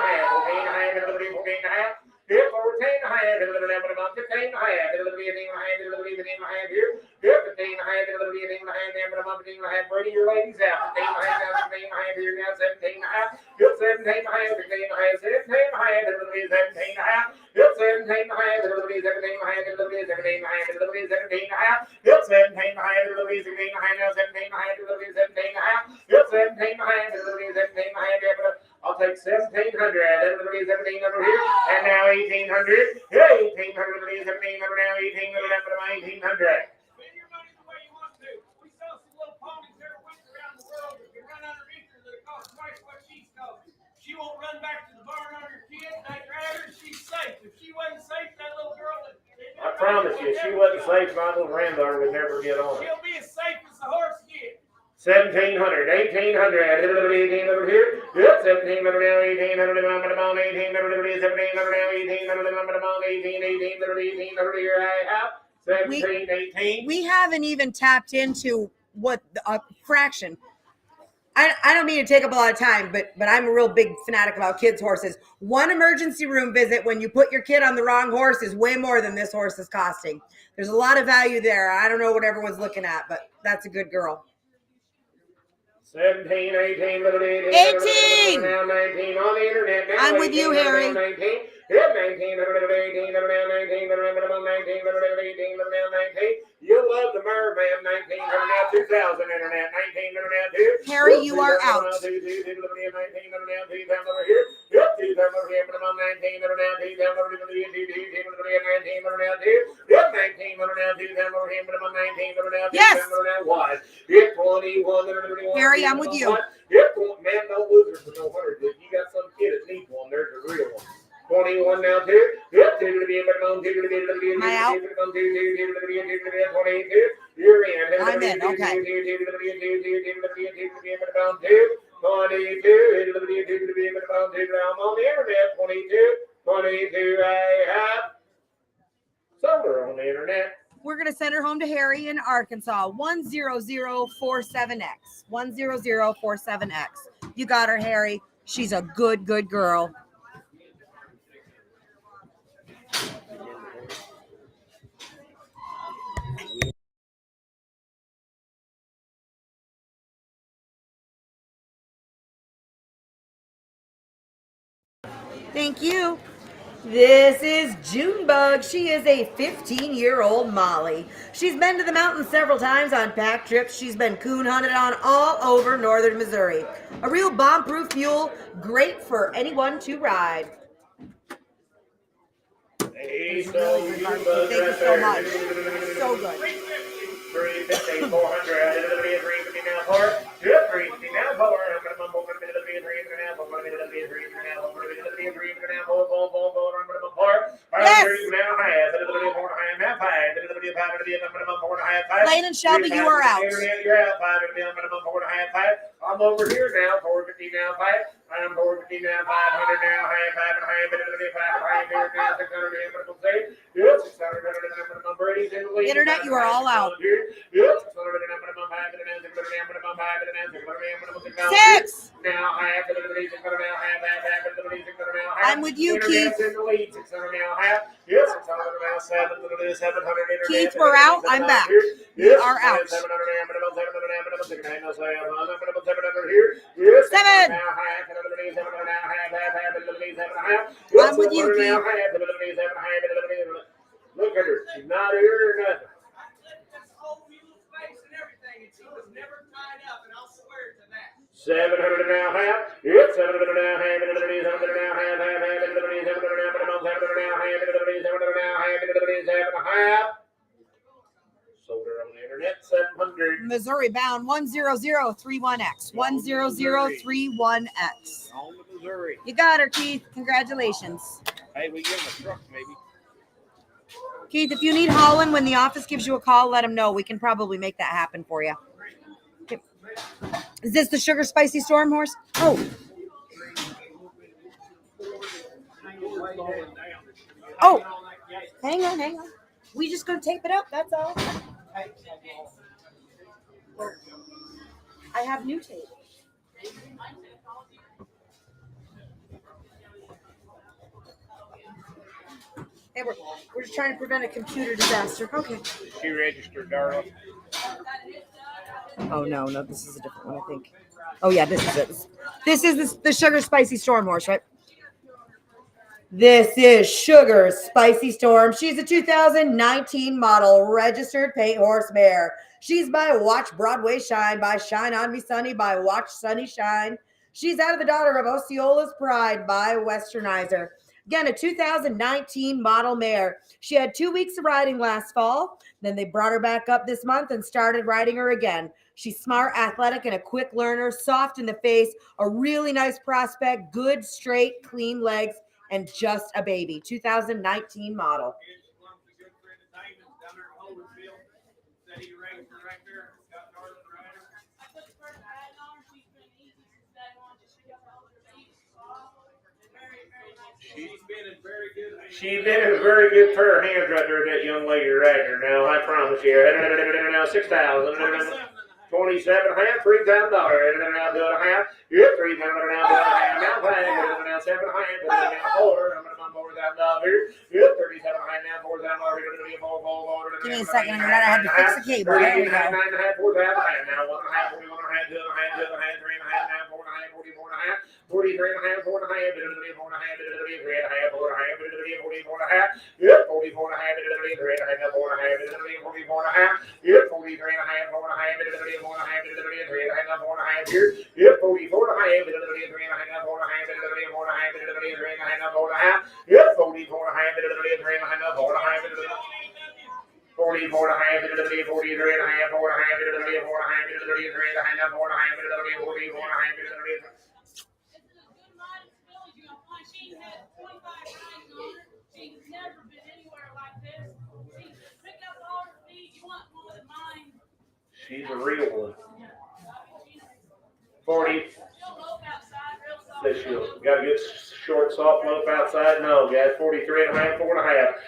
half, everybody 14 and a half. Here, 14 and a half, everybody 15 and a half, everybody 18 and a half, everybody 15 and a half here. Here, 15 and a half, everybody 18 and a half, everybody 15 and a half. Bring your ladies out. 15 and a half, now 15 and a half here, now 17 and a half. Here, 17 and a half, 16 and a half, 17 and a half, everybody 17 and a half. Here, 17 and a half, everybody 17 and a half, everybody 17 and a half, everybody 17 and a half. Here, 17 and a half, everybody 16 and a half, now 17 and a half, everybody 17 and a half. Here, 17 and a half, everybody 17 and a half, everybody. I'll take 1,700. Everybody 1,700 here. And now 1,800. Yeah, 1,800. Everybody 1,700. Now 1,800. Everybody 1,800. Spend your money the way you want to. We sell some little ponies every week around the world that can run underneath her that cost twice what she's costing. She won't run back to the barn on her kids. They grab her. She's safe. If she wasn't safe, that little girl would. I promise you, if she wasn't safe, my little granddaughter would never get on. She'll be as safe as the horse gets. 1,700, 1,800, everybody 1,800 here. Yep, 1,700 now, 1,800, 1,800, 1,700 now, 1,800, 1,800 here. I have 17, 18. We haven't even tapped into what a fraction. I don't mean to take up a lot of time, but I'm a real big fanatic about kids' horses. One emergency room visit when you put your kid on the wrong horse is way more than this horse is costing. There's a lot of value there. I don't know what everyone's looking at, but that's a good girl. 17, 18, 18. Now 19 on the internet. Now I'm with you, Harry. 19. Yep, 19, 18, 19, 19, 19. You love the mare, ma'am. 19, now 2,000 internet. 19, now 2. Harry, you are out. 19, now 2 over here. Yep, 2 over here. 19, now 2 19, now 2. Yep, 19, now 2 over here. 19, now 2. Yes. Now 1. Yep, 21. Harry, I'm with you. Yep, man, no losers for no hunters. If you got some kid that needs one, there's a real one. 21 now, 2. Yep, 2 to be able to 2. Am I out? 22. You're in. I'm in, okay. 22. I'm on the internet. 22. I have solar on the internet. We're going to send her home to Harry in Arkansas. 10047X. 10047X. You got her, Harry. She's a good girl. Thank you. This is Junebug. She is a 15-year-old Molly. She's been to the mountains several times on pack trips. She's been coon hunted on all over northern Missouri. A real bomb-proof mule, great for anyone to ride. Hey, It's so really good, you Marcy. bug Thank you right so there. much. So good. 350, 400, it'll be a 350 now for it. Yep, 350 now for it. I'm gonna bump over to the 350 now for it. It'll be a 350 now for it. It'll be a 350 now for it. I'm gonna bump for it. Yes. Now half. It'll be a 4.5 now 5. It'll be a 5. It'll be a 4.5. Lane and Shelby, you are out. You're out 5. It'll be a 4.5. I'm over here now. 450 now 5. I'm 450 now 500 now half 5.5. It'll be a 5.5 here now 600. I'm gonna say yes 600. I'm Brady's in the lead. Internet, you are all out. Yes. 6. Now half. I'm with you, Keith. Yes, 700. Keith, we're out. I'm back. We are out. 7. I'm with you, Keith. Look at her. She's not here or nothing. This whole mule's face and everything, and she was never tied up, and I'll swear to that. 700 now half. Yep, 700 now half. 700 now half. 700 now half. Sold her on the internet. 700. Missouri bound 10031X. 10031X. On to Missouri. You got her, Keith. Congratulations. Hey, we give him a truck, maybe. Keith, if you need hauling when the office gives you a call, let them know. We can probably make that happen for you. Okay. Is this the Sugar Spicy Storm horse? Oh. Oh. Hang on. We just going to tape it up. That's all. I have new tape. Hey, we're just trying to prevent a computer disaster. Okay. She registered, Darla. Oh, no, this is a different one, I think. Oh, yeah, this is it. This is the Sugar Spicy Storm horse, right? This is Sugar Spicy Storm. She's a 2019 model registered paint horse mare. She's by Watch Broadway Shine, by Shine On Me Sunny, by Watch Sunny Shine. She's out of the daughter of Osceola's Pride by Westernizer. Again, a 2019 model mare. She had 2 weeks of riding last fall. Then they brought her back up this month and started riding her again. She's smart, athletic, and a quick learner, soft in the face, a really nice prospect, good, straight, clean legs, and just a baby. 2019 model. She's been in a very good pair of hands right there, that young lady right there. Now, I promise you. Now, 6,000. 27 and a half, $3,000. Now, do it a half. Yep, 3,000. Now, do it a half. Now, 5. Now, 7 and a half. Now, 4. I'm going to bump $4,000 here. Yep, 37 and a half. Now, $4,000. Give me a second. I'm going to have to fix the cable. There we go. 9 and a half, 4,000. Now, 1 and a half, 41 and a half, 2 and a half, 2 and a half, 3 and a half, now, 4 and a half, 44 and a half. 43 and a half, 4 and a half, 4 and a half, 4 and a half, 3 and a half, 4 and a half, 44 and a half. Yep, 44 and a half, 3 and a half, 4 and a half, 44 and a half. Yep, 43 and a half, 4 and a half, 4 and a half, 3 and a half, 4 and a half here. Yep, 44 and a half, 3 and a half, 4 and a half, 4 and a half, 3 and a half, 4 and a half. Yep, 44 and a half, 3 and a half, 4 and a half. 44 and a half, 43 and a half, 4 and a half, 4 and a half, 43 and a half, 4 and a half, 44 and a half. She's a real one. 40. This you got a good short, soft lope outside. No, guys, 43 and a half, 4 and a half.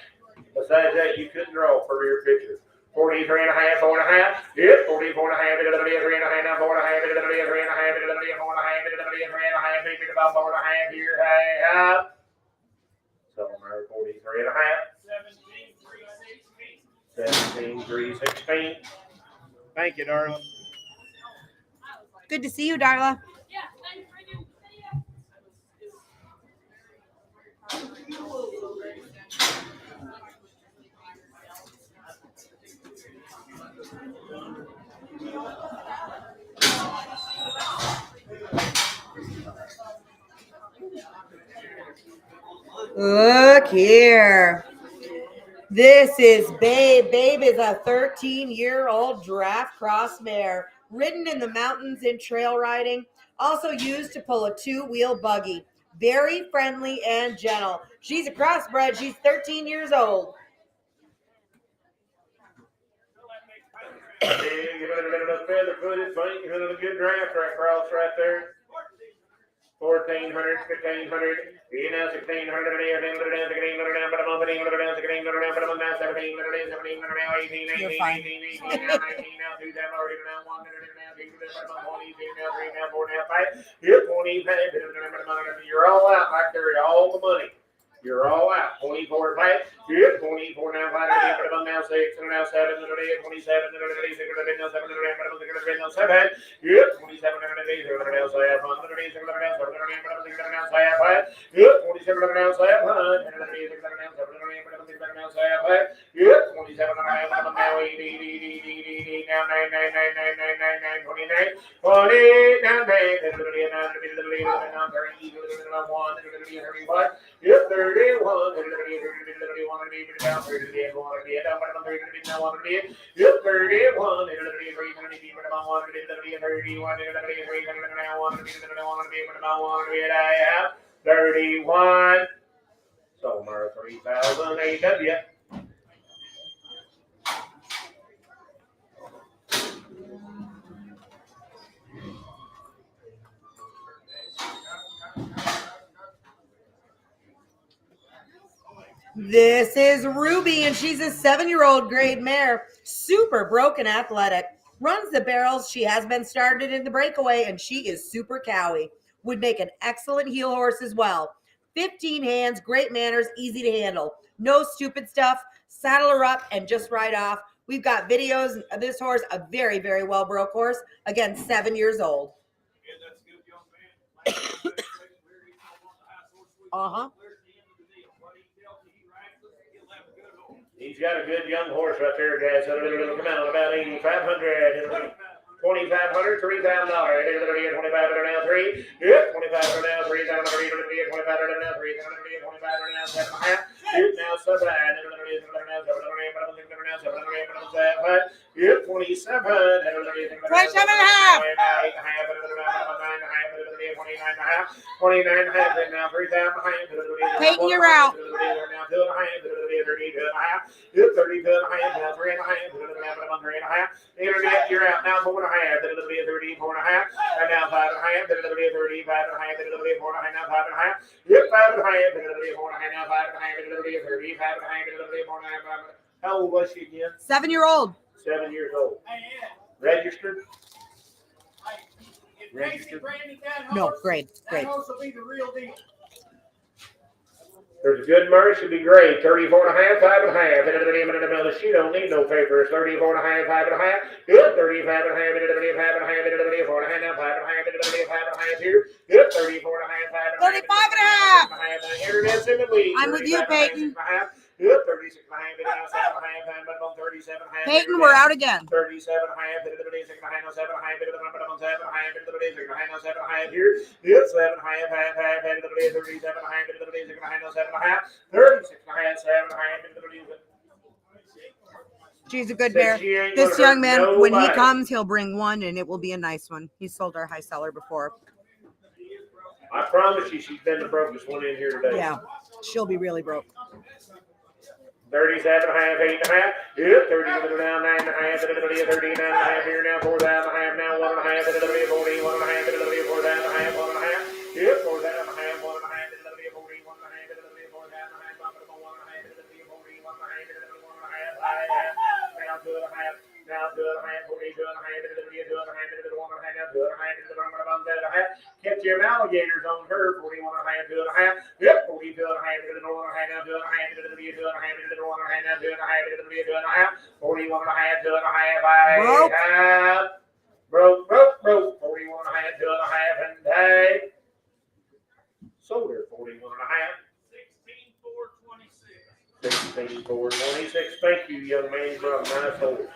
Besides that, you couldn't draw for your picture. 43 and a half, 4 and a half. Yep, 44 and a half, 3 and a half, now 4 and a half, 3 and a half, 4 and a half, 3 and a half, maybe about 4 and a half here. Hey, up. Somewhere 43 and a half. 17,316. Thank you, Darla. Good to see you, Darla. Yeah, thanks for Look here. This is Babe. Babe is a 13-year-old draft cross mare, ridden in the mountains in trail riding, also used to pull a 2-wheel buggy. Very friendly and gentle. She's a crossbred. She's 13 years old. Yeah, you got a little feather footed, funny, you got a good draft right across right there. 1,400, 1,500, you know, 1,600, 1,800, 1,600, but I'm up at 1,600, 1,600, but I'm now 1,700, 1,700, now 1,800, 1,800, 1,800, now 19, now 2, now 100, now 100, now 2, now 20, now 3, now 4, now 5. You're 25. You're all out like there all the money. You're all out. 24 flat. Yep, 24 now. 5 but I'm now 6 and now 7 and 27 and 26 and now 7 and now 7. Yep, 27 and 8 and now 7. 100 and now 7. Yep, 27 and now 7. And now 7. Yep, 27 and now 8 now 9 29 20 now 31. Yep, 31. Yep, 31. Somewhere 3,000 AW. This is Ruby, and she's a 7-year-old grade mare. Super broken athletic. Runs the barrels. She has been started in the breakaway, and she is super cowy. Would make an excellent heel horse as well. 15 hands, great manners, easy to handle. No stupid stuff. Saddle her up and just ride off. We've got videos of this horse, a very, very well broke horse. Again, 7 years old. Uh-huh. He's got a good young horse right there, guys. So it'll come out about 8,500. 2,500, $3,000. 25 now 3. Yep, 25 now 3. 25 now 3. 25 now 7.5. Yep, now 7. Yep, 27. 27.5. 29.5 now 3,000. Peyton, you're out. Now 2.5. Yep, 32.5 now 3.5. Internet, you're out now 4.5. It'll be a 34.5. And now 5.5. It'll be a 35.5. It'll be a 4.5. Now 5.5. Yep, 5.5. It'll be a 4.5. Now 5.5. It'll be a 35.5. It'll be a 4.5. How old was she again? 7-year-old. 7 years old. Hey, Ed. Registered? If Trixie branded that No, horse, grade. that horse will be the real deal. There's a good mare, should be great. 34.5, 5.5. She don't need no papers. 34.5, 5.5. Yep, 35.5. 5.5. 4.5. Now 5.5. Here. Yep, 34.5. 35.5. Internet's in the lead. I'm with you, Peyton. Yep, 36.5. Now 7.5. But on 37.5. Peyton, we're out again. 37.5. 7.5. Now 7.5. 7.5. Here. Yep, 7.5. 37.5. 7.5. 36.5. 7.5. She's a good mare. This young man, when he comes, he'll bring one, and it will be a nice one. He's sold our high seller before. I promise you, she's been the brokest one in here today. Yeah, she'll be really broke. 37.5, 8.5. Yep, 30 down 9.5. It'll be a 39.5 here now. 4,500 now 1.5. It'll be a 40. 1.5. It'll be a 4,500. 1.5. Yep, 4,500. 1.5. It'll be a 40. 1.5. It'll be a 4,500. 1.5. It'll be a 40. 1.5. It'll be 1.5. Now 2.5. Now 2.5. 40. 2.5. It'll be a 2.5. It'll be 1.5. Now 2.5. It'll be 1.5. Catch them alligators on her. 41.5. 2.5. Yep, 42.5. It'll be 1.5. Now 2.5. It'll be a 2.5. It'll be 1.5. Now 2.5. It'll be a 2.5. 41.5. 2.5. Broke. 41.5. 2.5. And they sold her 41.5. 16,426. Thank you, young man. You're a nice horse.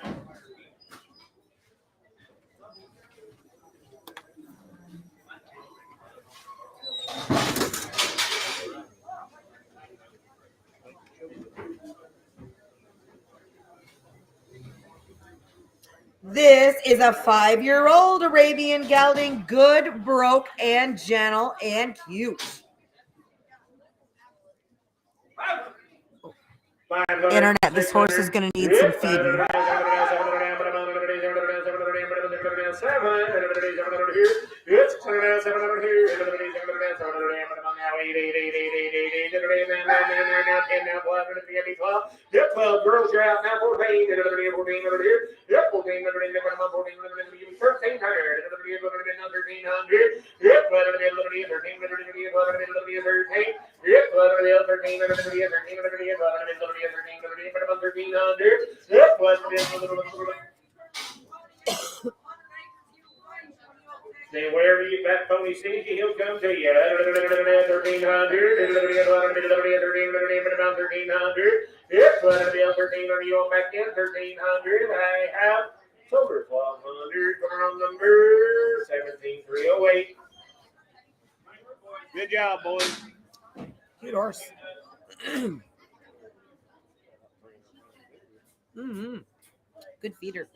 This is a 5-year-old Arabian Gelding, good, broke, and gentle, and cute. Internet, this horse is going to need some feeding. Yep, 12 girls, you're out now. 14, 14 over here. Yep, 14, 14, 13 tired. 1300. Yep, 13, 13. Yep, 13, 1300. Yep, then wherever that pony sees you, he'll come to you. 1300. 1300. Yep, 1300. You on back in 1300. I have silver 1200. Coming on number 17308. Good job, boys. Good horse. Good feeder.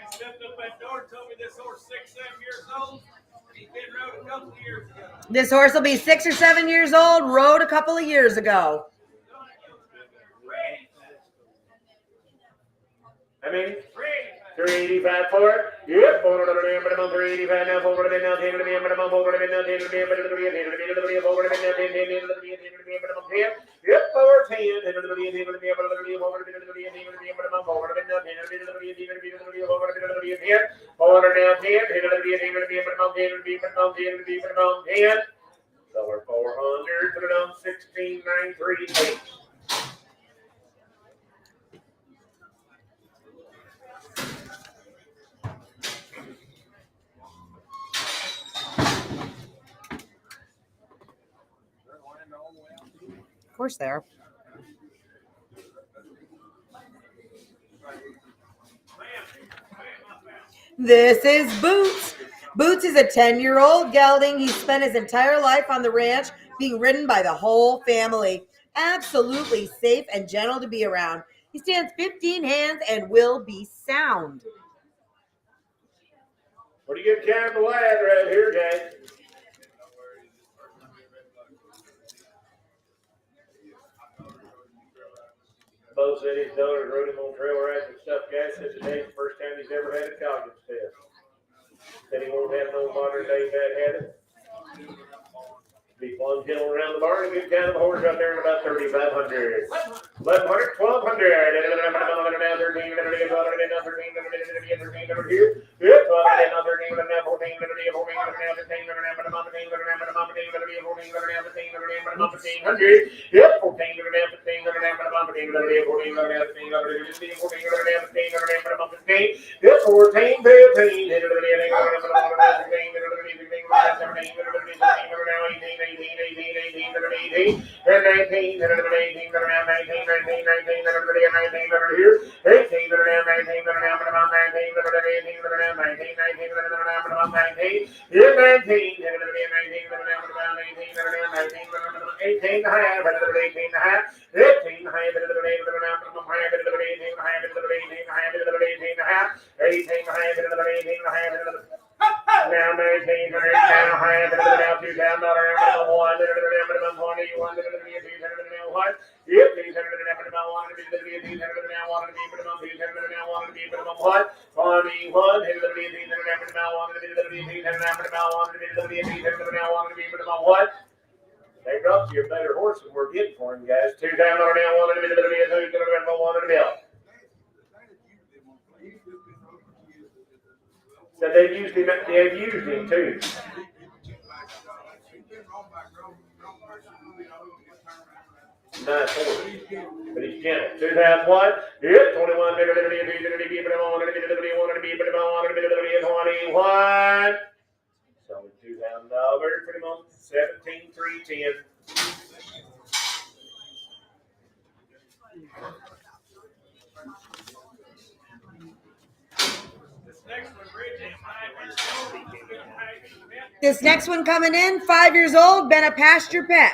Stepped up that door and told me this horse 6, 7 years old. He's been rode a couple of years ago. This horse will be 6 or 7 years old, rode a couple of years ago. I mean, 385 for it. Yep, 385 now. 400 now. 10 to be minimum. 400 now. 10 to be minimum. 10 to be minimum. 400 now. 10 to be minimum. 10. Yep, 410. 10 to be minimum. 400 to be minimum. 400 now. 10 to be minimum. 400 now. 10 to be minimum. 400 now. 10 to be minimum. 10 to be minimum. 10 to be minimum. 10. So we're 400. Put it on 16,938. Of course they are. This is Boots. Boots is a 10-year-old gelding. He spent his entire life on the ranch being ridden by the whole family. Absolutely safe and gentle to be around. He stands 15 hands and will be sound. What do you get kind of the lad right here, guys? Bo said his daughter rode him on trail rides and stuff, guys. Said today's the first time he's ever had a Coggins test. Said he won't have no modern day bad habit. Be one gentle around the barn, a good kind of a horse out there in about 3,500. 1,100, 1,200. 13 here. Yep, 13, 14, 14, 1500. Yep, 14, now 19, now high, now $2,000, minimum 1, minimum 21, minimum what? Yep, these hundred and minimum 1, these hundred and now 1, these hundred and now 1, these minimum what? 21, these hundred and now 1, these hundred and now 1, these hundred and now 1, these minimum what? They dropped you a better horse than we're getting for him, guys. $2,000 now, 1 and a bill. So they've used him too. Nice horse, but he's gentle. 2001, yep, 21, 21. So $2,000, pretty much 17,310. This next one coming in, 5 years old, been a pasture pet.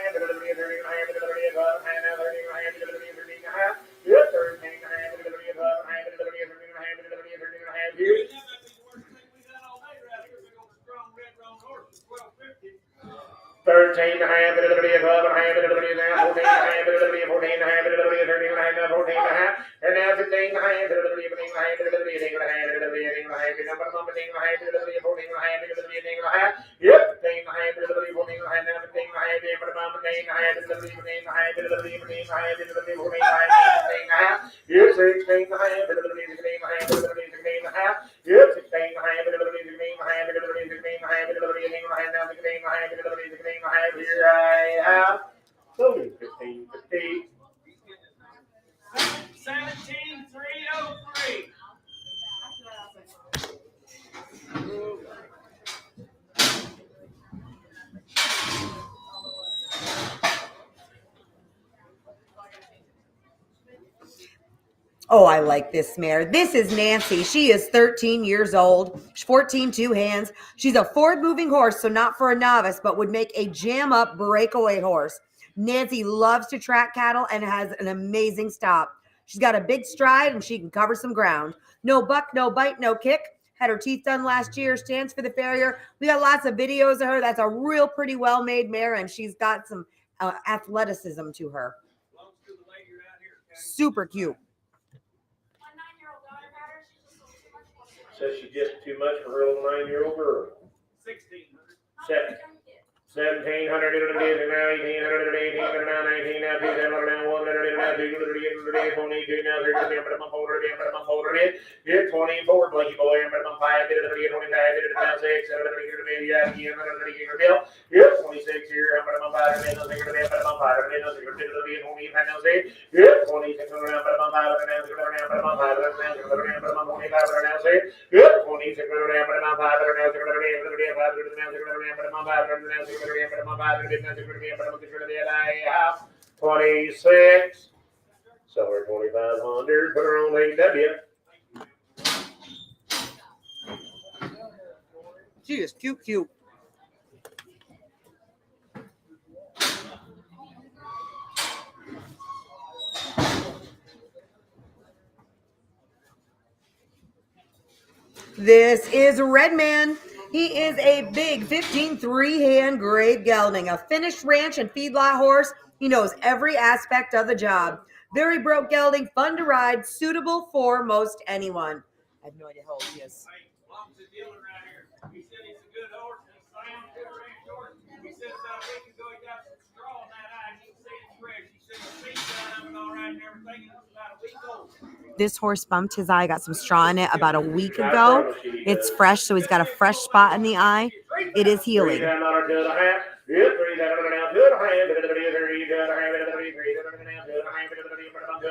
13 and a half, 12 and a half, 14 and a half, 14 and a half, 13 and a half, 14 and a half, and now 15 and a half, 18 and a half, 18 and a half, number 15 and a half, 14 and a half, 18 and a half, yep, 15 and a half, 14 and a half, now 15 and a half, 15 and a half, 15 and a half, 14 and a half, 15 and a half, 16 and a half, yep, 16 and a half, 16 and a half, 16 and a half, yep, 16 and a half, 16 and a half, 16 and a half, now 16 and a half, 16 and a half, here I have 15, 15. 17,303. Oh, I like this mare. This is Nancy. She is 13 years old. She's 14 two hands. She's a forward-moving horse, so not for a novice, but would make a jam-up breakaway horse. Nancy loves to track cattle and has an amazing stop. She's got a big stride and she can cover some ground. No buck, no bite, no kick. Had her teeth done last year. Stands for the farrier. We got lots of videos of her. That's a real pretty well-made mare, and she's got some athleticism to her. Super cute. Says she's just too much for her little 9-year-old girl. 1,600. 1700, it'll be now 1800, 1800, now 19, now 200, now 100, now 200, 22, now 30, but I'm holding it. Here, 24, Blinky Boy, but I'm 5, it'll be 25, it'll be 6, it'll be again, bill. Here, 26 here, but I'm 5, it'll be, but I'm 5, it'll be 25, now 6. Here, 26, but I'm 5, but I'm 5, but I'm 25, now 6. Here, 26, but I'm 5, but I'm 5, 26. So we're 2,500. Put her on AW. She is cute. This is Redman. He is a big 15 3-hand grade gelding, a finished ranch and feedlot horse. He knows every aspect of the job. Very broke gelding, fun to ride, suitable for most anyone. I have no idea how old he is. Mom's a dealer right here. He said he's a good horse and a sound good ranch horse. He said about a week ago he got some straw in that eye and he said it's fresh. He said the seat's down all right and everything, and it was about a week old. This horse bumped his eye, got some straw in it about a week ago. It's fresh, so he's got a fresh spot in the eye. It is healing. $3 to the half. Yep, $3 down to the half. $30 to the half. $30 to the half. $30 to the half. $30 to the half. $30 to the half. $30 to the half. $30 to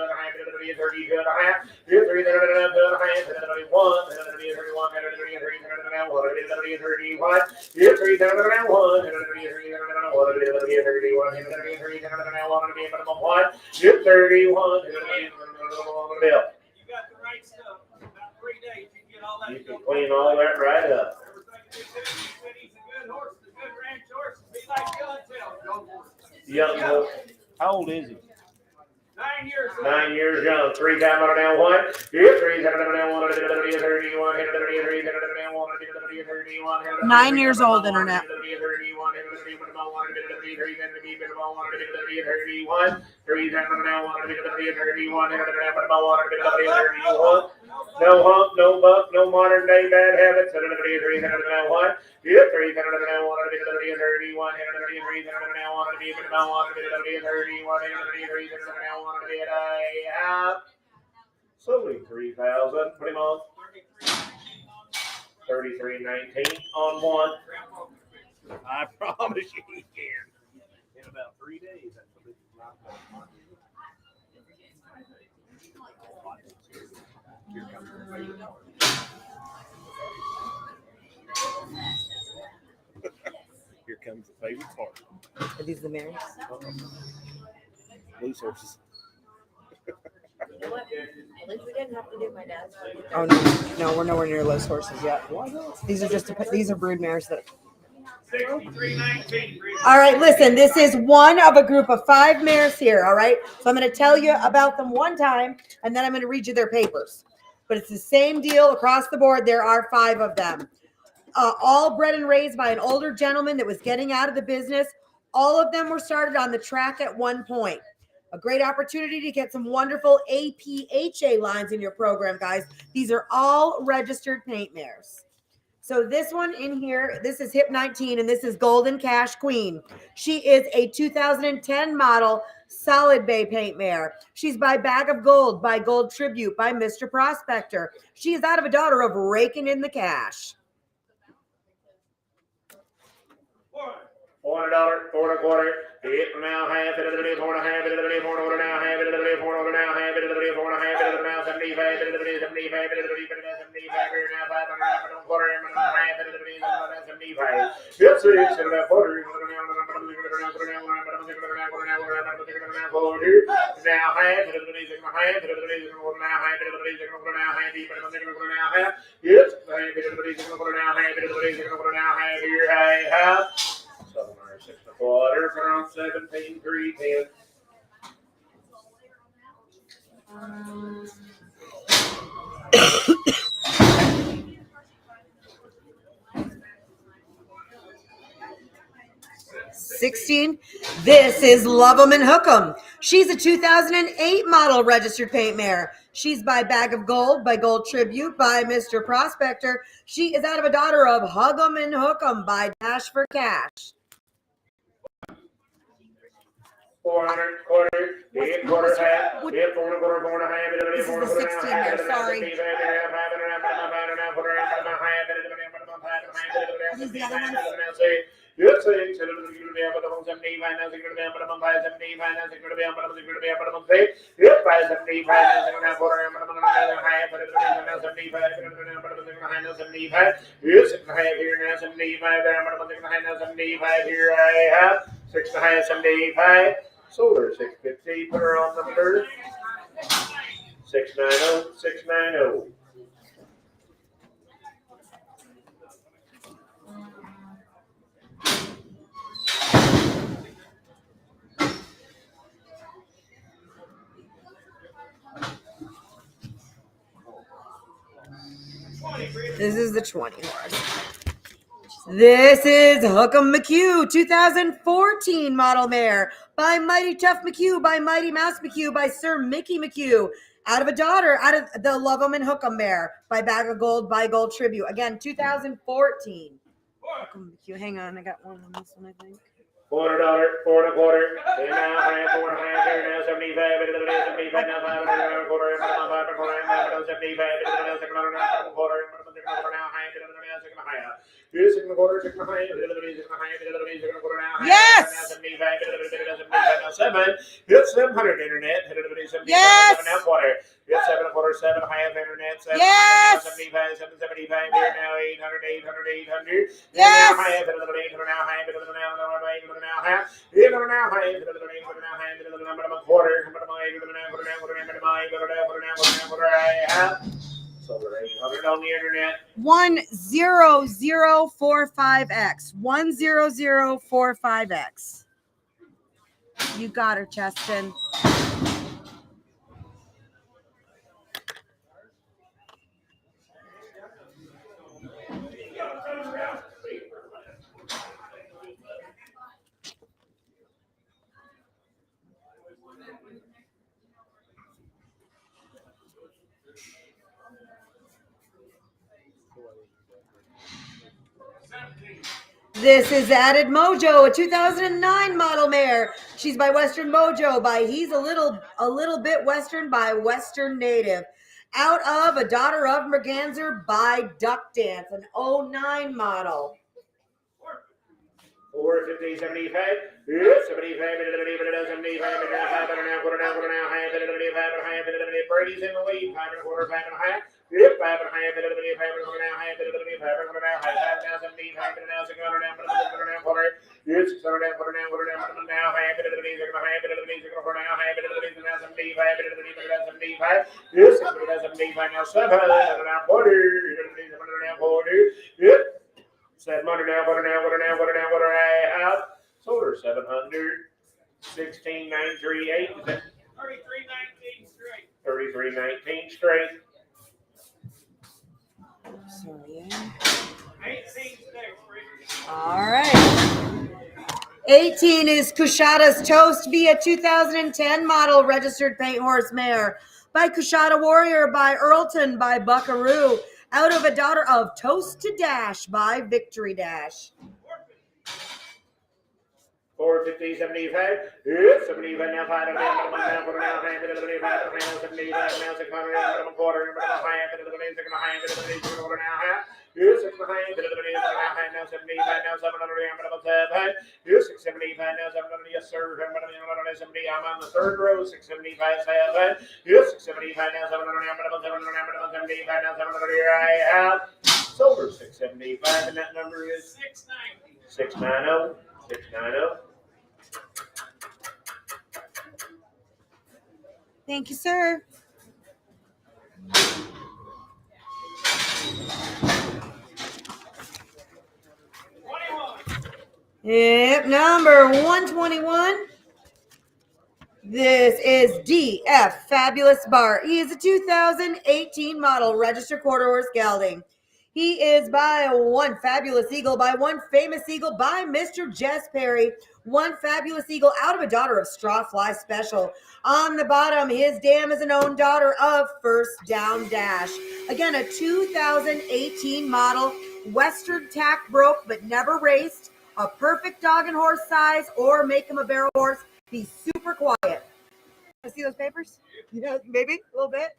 the half. $30 to the half. Yep, $3 to the half. $30 to the half. $30 to the one. $30 to the 31. $30 to the 30. $30 to the 1. $30 to the 31. Yep, $3 down to the 1. $30 to the 3. $30 to the 1. $30 to the 31. $30 to the 3. $30 to the 1. $30 to the 1. Yep, 31. $30 to the bill. You got the right stuff. About 3 days, you can get all that You can stuff. clean all that right up. Everything he's a good horse, a good ranch horse, be like young horse. Young horse. How old is he? 9 years old. 9 years young. 3 down on down one. Yep, 3 down on one. 31. 9 years old, internet. 31. No hump, no buck, no modern day bad habits. 3 1. Yep, 3 31. 31. Slowly 3,000. Put him on. 33.19 on one. I promise you he can. In about 3 days, that's what it's not. Here comes the favorite part. Here comes the favorite part. Are these the mares? Loose horses. You know what? At least we didn't have to do my dad's. Oh no, we're nowhere near loose horses yet. These are brood mares that. 63.19. All right, listen. This is one of a group of 5 mares here. All right, so I'm going to tell you about them one time, and then I'm going to read you their papers. But it's the same deal across the board. There are 5 of them, all bred and raised by an older gentleman that was getting out of the business. All of them were started on the track at one point. A great opportunity to get some wonderful APHA lines in your program, guys. These are all registered paint mares. So this one in here, this is Hip 19, and this is Golden Cash Queen. She is a 2010 model solid bay paint mare. She's by Bag of Gold, by Gold Tribute, by Mr. Prospector. She is out of a daughter of Raking in the Cash. $400, 4 1/4. Hit now half, it is 4 1/2, it is 4 1/4 now, half, it is 4 1/4 now, half, it is 4 1/2, it is now 75, it is 75, it is 75, here now 500, half, it is 75. Yep, 6, it is 40, now half, it is 6 1/2, it is 6 now, half, it is 6 now, half, it is 6 now, half. Yes, half, it is 6 now, half, it is 6 now, half, here, half. 6 1/4 from 17, 3 10. $16. This is Love 'em and Hook 'em. She's a 2008 model registered paint mare. She's by Bag of Gold, by Gold Tribute, by Mr. Prospector. She is out of a daughter of Hug 'em and Hook 'em by Dash for Cash. 400 quarters, 8 quarters half, 8 4 1/4, 4 1/2, This is the 16 here, sorry. These the other ones? Yes, 6, Six and a half, 75. Solar 650. Put her on number 690. 690. This is the 20 horse. This is Hook'em McHugh, 2014 model mare by Mighty Tough McHugh, by Mighty Mouse McHugh, by Sir Mickey McHugh. Out of a daughter, out of the Love 'em and Hook'em mare by Bag of Gold, by Gold Tribute. Again, 2014. Hook'em McHugh. Hang on, I got one on this one, I think. $4, $4 and a quarter, and now half, 4 and a half, here now 75, 75, now 5 and a quarter, 5 and a quarter, 75, 6 and a quarter, now half, 6 and a half. Here's 6 and a quarter, 6 and a half, 6 and a quarter, now Yes! now 75, now 7. Hit 700 internet, hit 75, Yes! now quarter. Hit 7 and a quarter, 7 and a half internet, 7 Yes! 75, 775, here now 800, 800. Yes! Now half, now half, now half. Here now half, now quarter, so we're 800 on the internet. 10045X. 10045X. You got her, Cheston. This is Added Mojo, a 2009 model mare. She's by Western Mojo, by He's a little bit Western by Western Native. Out of A Daughter of Merganser by Duck Dance, an 09 model. 450, 75, 75, 75, Brady's in the lead, 5 and a quarter, 5 and a half. Yep, 5 and a half, 5 and a half, 5 now 75, now 600, now 600, yes, 600, now 600, now half, 600, now 75, yes, 75, now 7, now 40, now 40, yep. 700 now, what are I out? Sold her 700. 16,938. Is that 33.19 straight. 33.19 straight. Sorry. 18 sticks. All right. 18 is Kushada's Toast via 2010 model registered paint horse mare by Kushada Warrior, by Earlton, by Buckaroo. Out of A Daughter of Toast to Dash by Victory Dash. 450, 75, yes, 75 now 5 now 75 now 600 now 600 quarter, half, now half. Yes, 6 behind, now 75, now 700, yes, 675, now 700, yes, sir, 70, I'm on the third row, 675, 7, yes, 675, now 700, now 75, now 700, here I have. Silver 675, and that number is 690. 690, 690. Thank you, sir. Yep, number 121. This is DF Fabulous Bar. He is a 2018 model registered quarter horse gelding. He is by one Fabulous Eagle, by one Famous Eagle, by Mr. Jess Perry, one Fabulous Eagle out of A Daughter of Strawfly Special. On the bottom, his dam is an own daughter of First Down Dash. Again, a 2018 model, Western tack broke but never raced. A perfect dog and horse size, or make him a barrel horse. Be super quiet. See those papers? Yeah, maybe a little bit.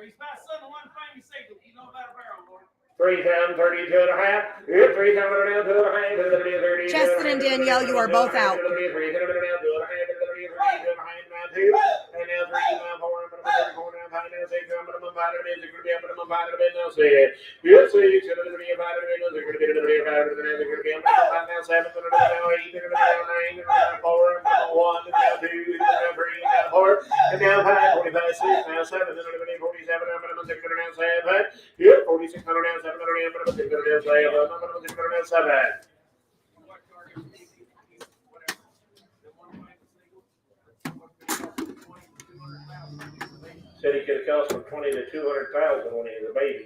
He's my son, the one famous eagle. You know about a barrel, Lord. 3,032 and a half. 3,002 and a half. Cheston and Danielle, you are both out. And now 5, 45, 6, now 7, 47, 7, here 4,600 now 700 607. Said he could have cost from 20 to 200,000 when he was a baby.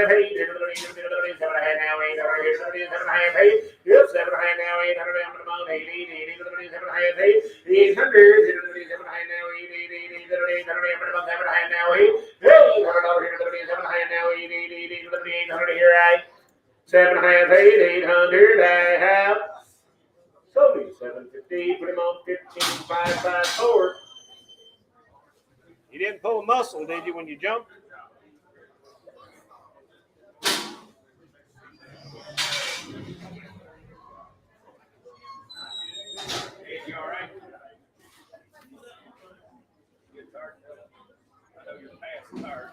8. 7 and a half now, 8. 7 and a half, 8. Yep, 7 and a half now, 800. 8. 7 and a half, 8. 800. 7 and a half now, 8. 7 and a half now, 8. Hey, $100 here, 7 and a half now, 8. 800 here, 8. 7 and a half, 8. 800. I have. So 750. Put him on 15,554. You didn't pull a muscle, did you, when you jumped? You all right? Get tired. I know you're past tired.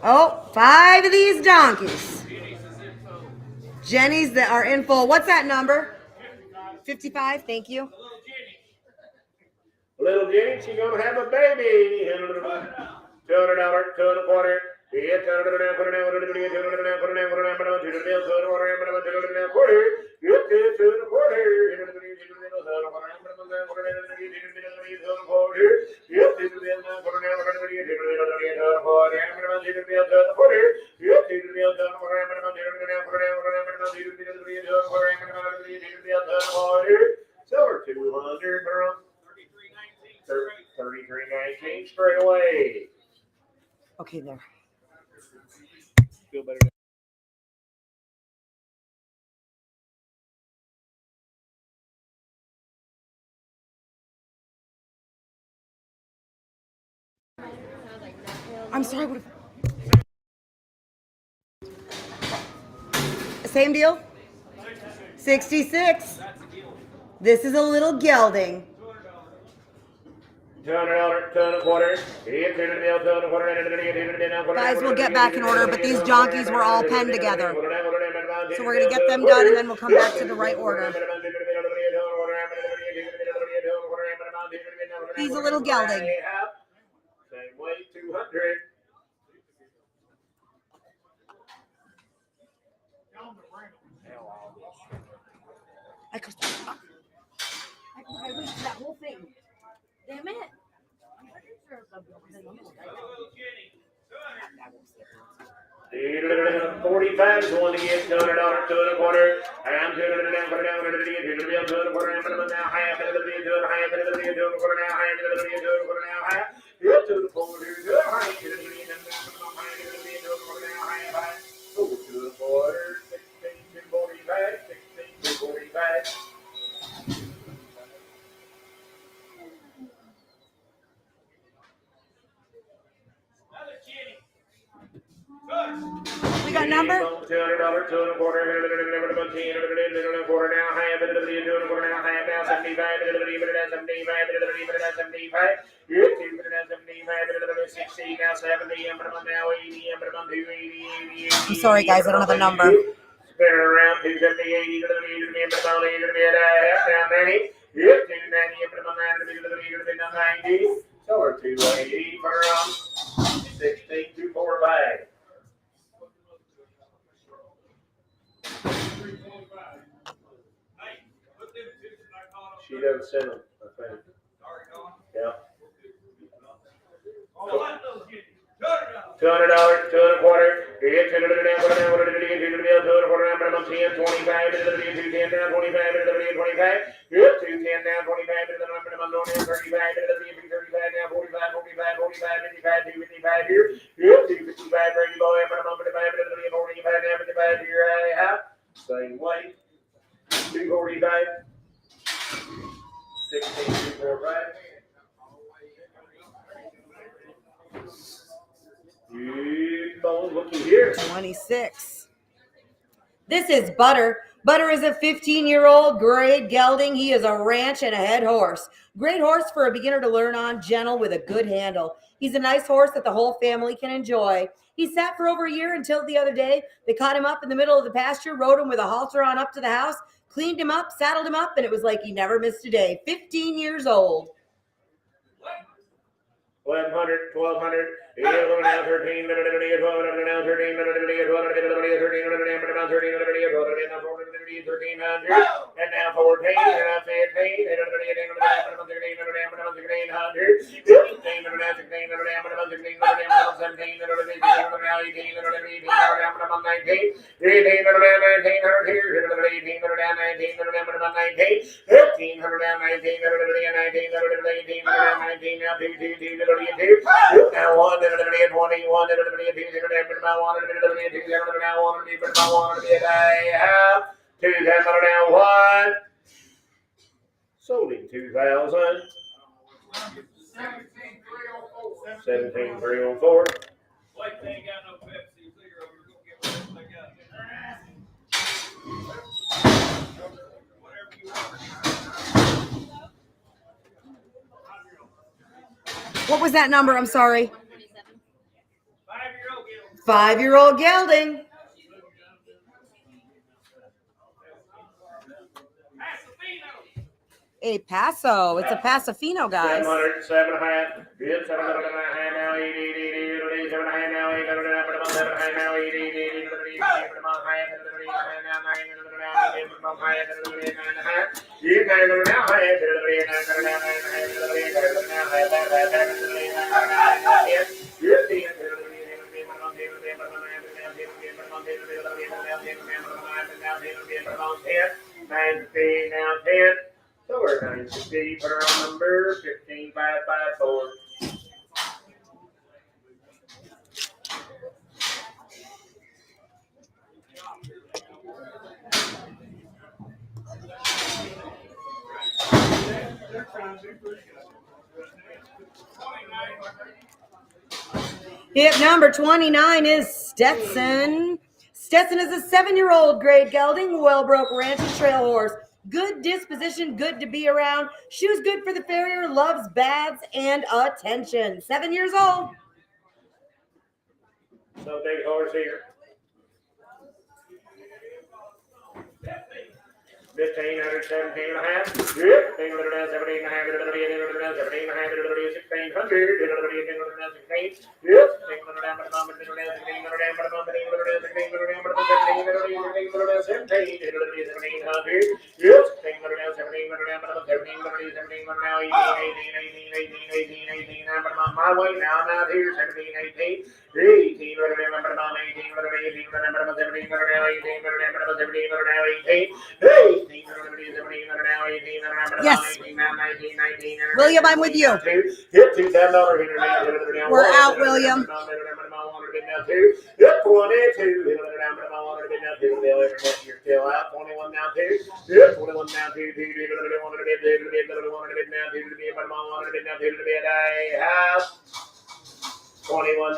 Oh, 5 of these donkeys. Jenny's that are in full. What's that number? 55. Thank you. Little Jenny, she's gonna have a baby. $200, 2 and a quarter. Yeah, 200, put it down, put it down, put it down, put it down, put it down, put it down, 2 and a quarter. Yep, 2 and a quarter. Silver 200, 33.19 straight away. Okay, there. Feel better. I'm sorry. What Same deal? 66. This is a little gelding. Guys, we'll get back in order, but these donkeys were all penned together. So we're going to get them done, and then we'll come back to the right order. He's a little gelding. Same weight, 200. I wish that whole thing. Damn it. 45 is the one to get $200, 2 1/4. I'm 200 down, put it down, 200 again, 200 down, 2 1/4, minimum now, half, 2 half, 2 2 1/4 now, half, 2 1/4 now, half. Good to the 4, 2 half, 2 2 now, half, 4 2 1/4, 16 to 45, 16 to 45. We got number? $200, 2 1/4, 10, 1/4 now, half, 2 1/4 now, half, now, 75, 75, 60, now 70, now 80, 280, I'm sorry, guys. I don't have a number. spin around 270, 80, about 80, down 90, 290, 90, so we're 280 from 16 to 45. She doesn't send them, I think. Yeah. $200, 2 1/4. Get 200 down, put it down, 2 minimum 10, 25, 210 down, 25, 25. Good, 210 down, 25, minimum 35, 35 down, 45, 45, 45, 55, 255 here. Good, 255, Brady boy, minimum 55, 45 down, 55 here. Same weight. 245. 16, 245. Looky here. 26. This is Butter. Butter is a 15-year-old grade gelding. He is a ranch and a head horse. Great horse for a beginner to learn on, gentle with a good handle. He's a nice horse that the whole family can enjoy. He sat for over a year until the other day. They caught him up in the middle of the pasture, rode him with a halter on up to the house, cleaned him up, saddled him up, and it was like he never missed a day. 15 years old. 1,100, 1,200, 11 now 13, 12 now 13, 1300, and now 14, now 15, now 1, 21, now 1. Sold him 2,000. 17,304. Like they ain't got no Pepsi, zero. You're gonna get whatever they got. Whatever you want. What was that number? I'm sorry. 5-year-old gelding. 5-year-old gelding. A Paso. It's a Pasofino, guys. 700, 7.5. Good, 700 now, 8, 7 now, 8, 7 now, 8, 8, now 10. So we're 960, put our own number, 15554. Hip number 29 is Stetson. Stetson is a 7-year-old grade gelding, well-broke ranch and trail horse. Good disposition, good to be around. Shoes good for the farrier, loves baths and attention. 7 years old. So big horse here. 1500, 17 and a half. Yep. 17 and a half. 17 and a half. 1600. 16. Yep. 18. I'm my way now. I'm out here. 17, 18. 18. 18. Yes. William, I'm with you. We're out, William. Yep, 22. You're still out. 21 now, too. Yep, 21 now, too. 21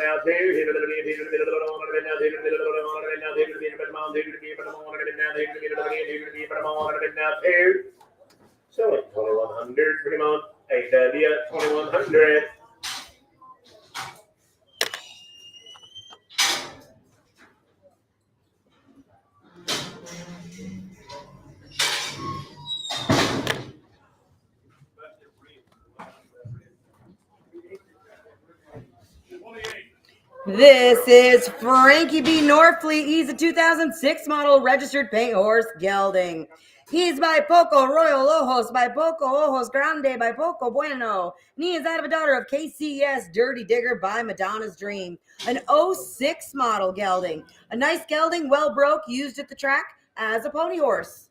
now, too. So it's 2100, pretty much. AW 2100. This is Frankie B. Norfleet. He's a 2006 model registered paint horse gelding. He's by Poco Royal Ojos, by Poco Ojos Grande, by Poco Bueno. And he is out of a daughter of KCS Dirty Digger by Madonna's Dream. An 06 model gelding. A nice gelding, well broke, used at the track as a pony horse.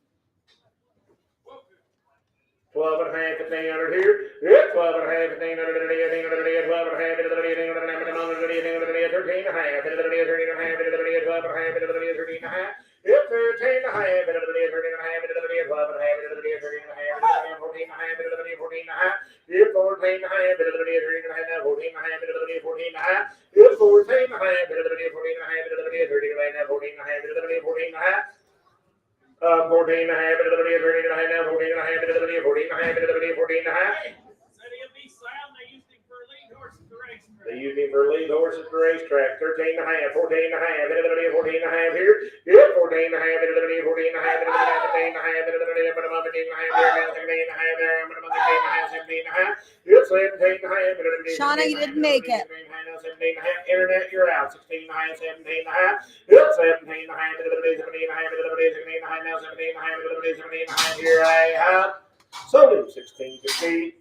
12 and a half, 1500 here. Yep, 12 and a half, 1500, 12 and a half, 13 and a half, 13 and a half, 12 and a half, 13 and a half. Yep, 13 and a half, 13 and a half, 12 and a half, 13 and a half, 14 and a half, 14 and a half. Yep, 14 and a half, 13 and a half, 14 and a half, 14 and a half. Yep, 14 and a half, 13 and a half, 13 and a half, 14 and a half, 14 and a half. 14 and a half, 13 and a half, 14 and a half, 14 and a half, 14 and a half. They use him for lead horses to racetrack. 13 and a half, 14 and a half, 14 and a half here. Yep, 14 and a half, 14 and a half, 15 and a half, 17 and a half, 17 and a half. Yep, 17 and a half. Shauna, you didn't make it. 17 and a half. Internet, you're out. 16 and a half, 17 and a half. Yep, 17 and a half, 17 and a half, 17 and a half, now 17 and a half, 17 and a half. Here I have. So 16, 50.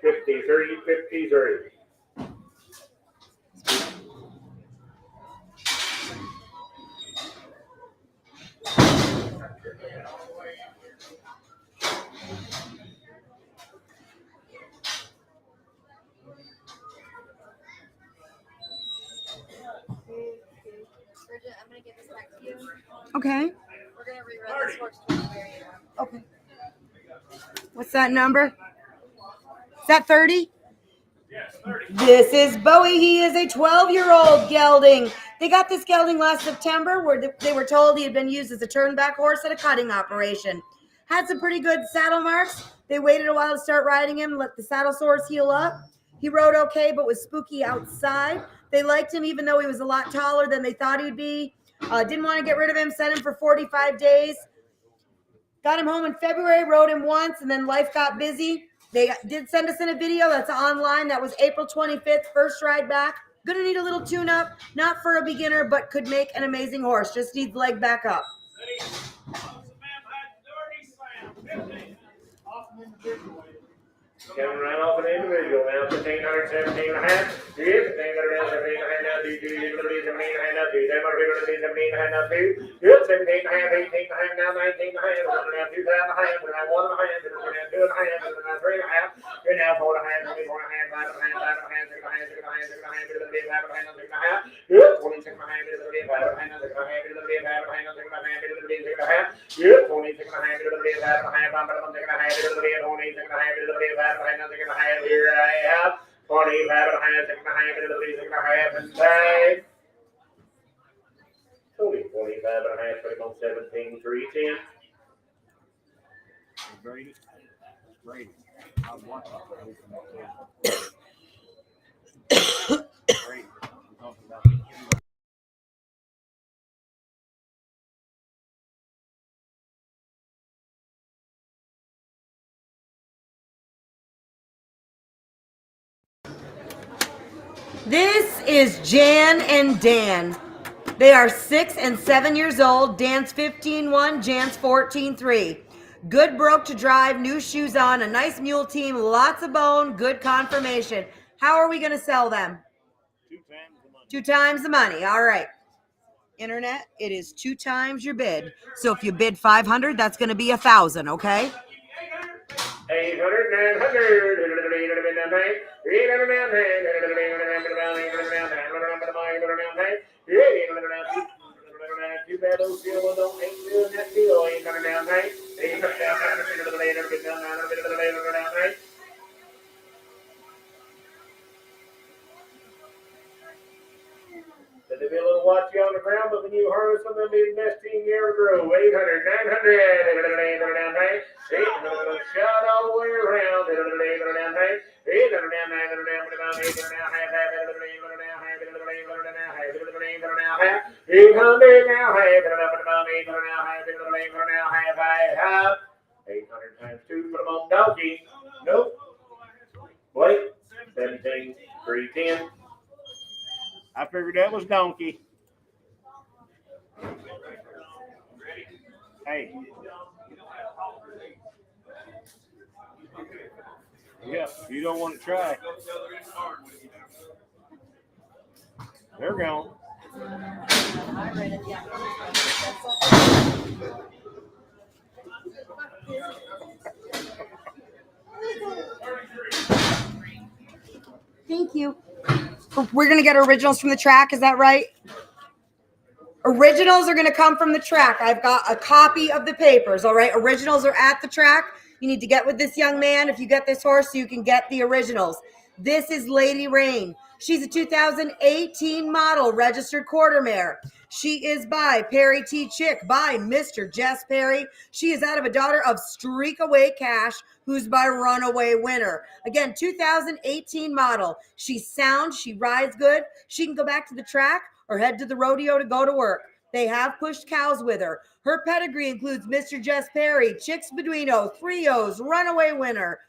53, 53. Bridget, I'm going to give this back to you. Okay. We're going to rerun this horse to where you are. Okay. What's that number? Is that 30? Yes, 30. This is Bowie. He is a 12-year-old gelding. They got this gelding last September where they were told he had been used as a turnback horse at a cutting operation. Had some pretty good saddle marks. They waited a while to start riding him, let the saddle sores heal up. He rode okay, but was spooky outside. They liked him even though he was a lot taller than they thought he'd be. Didn't want to get rid of him, sent him for 45 days. Got him home in February, rode him once, and then life got busy. They did send us in a video that's online. That was April 25th, first ride back. Gonna need a little tune-up, not for a beginner, but could make an amazing horse. Just needs leg back up. Coming right off an individual now, 1500, 17 and a half. Yep, 1500, 17 and a half now, 17 and a half now, 17 and a half now, 2. Yep, 17 and a half, 18 and a half now, 19 and a half, we're now 2 and a half, we're now 1 and a half, we're now 2 and a half, we're now 3 and a half, we're now 4 and a half, 4 and a half, 5 and a half, 5 and a half, 6 and a half, 6 and a half, 6 and a half, 6 and a half, 6 and a half, yep, 26 and a half, 5 and a half, 6 and a half, 5 and a half, 6 and a half, 6 and a half, 6 and a half, yep, 26 and a half, 5 and a half, 6 and a half, 5 and a half, 6 and a half, 26 and a half, 5 and a half, 6 and a half, here I have 25 and a half, 6 and a half, 6 and a half, and tag. Tony, 25 and a half, put him on 17, 310. Brady. Brady. I was watching Brady. Brady. We're talking about This is Jan and Dan. They are 6 and 7 years old. Dan's 15-1, Jan's 14-3. Good broke to drive, new shoes on, a nice mule team, lots of bone, good conformation. How are we going to sell them? 2 times the money. 2 times the money. All right. Internet, it is 2 times your bid. So if you bid 500, that's going to be 1,000, okay? 800, 900, 800. There'll be a little watchy on the ground, but when you harness them, they'll be nesting year grow. 800, 900, shot all the way around. 800 times 2, put them on donkey. Nope. Wait. 17, 310. I figured that was donkey. Hey. Yeah, you don't want to try. They're gone. Thank you. We're going to get originals from the track. Is that right? Originals are going to come from the track. I've got a copy of the papers. All right. Originals are at the track. You need to get with this young man if you get this horse so you can get the originals. This is Lady Rain. She's a 2018 model registered quarter mare. She is by Perry T. Chick, by Mr. Jess Perry. She is out of a daughter of Streak Away Cash, who's by Runaway Winner. Again, 2018 model. She's sound. She rides good. She can go back to the track or head to the rodeo to go to work. They have pushed cows with her. Her pedigree includes Mr. Jess Perry, Chicks Beduino, 3 O's, Runaway Winner.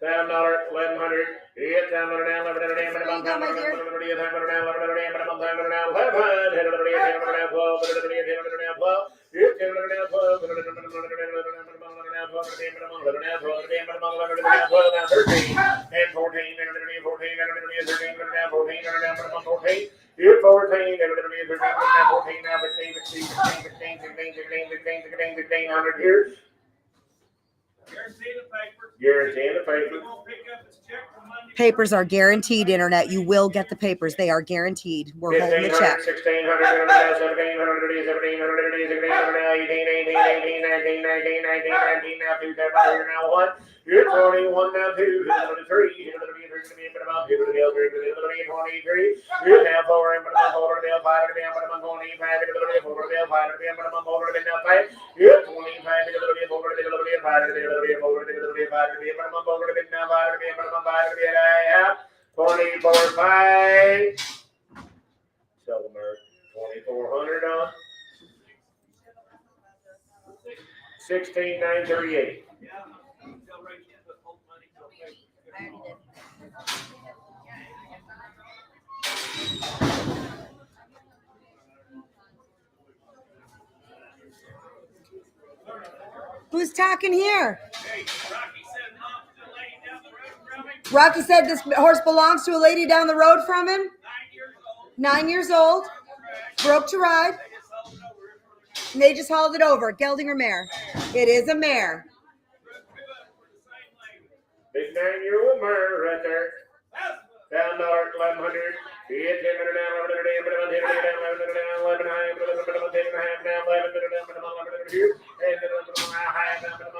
$1,100, 1,100. Yeah, down, down, down, down, here. Guarantee the paper. Papers are guaranteed, Internet. You will get the papers. They are guaranteed. We're holding the check. 1,600, 1,700, 1,700, 1,800, 18, 19, 19, now 2, now 1. You're 21, now 2, 3, 23. You're now 4, and 4, now 5, and 25, 5, you're 25, 24, 5. Sell them at 2,400 on 16,938. Who's talking here? Rocky said this horse belongs to a lady down the road from him. 9 years old. Broke to ride. And they just hauled it over. Gelding or mare? It is a mare. Big 9-year-old mare right there. Down north, 1,100. It's 10 down, 11 down, 11 down, 11 high, 11 down, 10 and a half down, 11 down, 11 here. And then 11 high, 11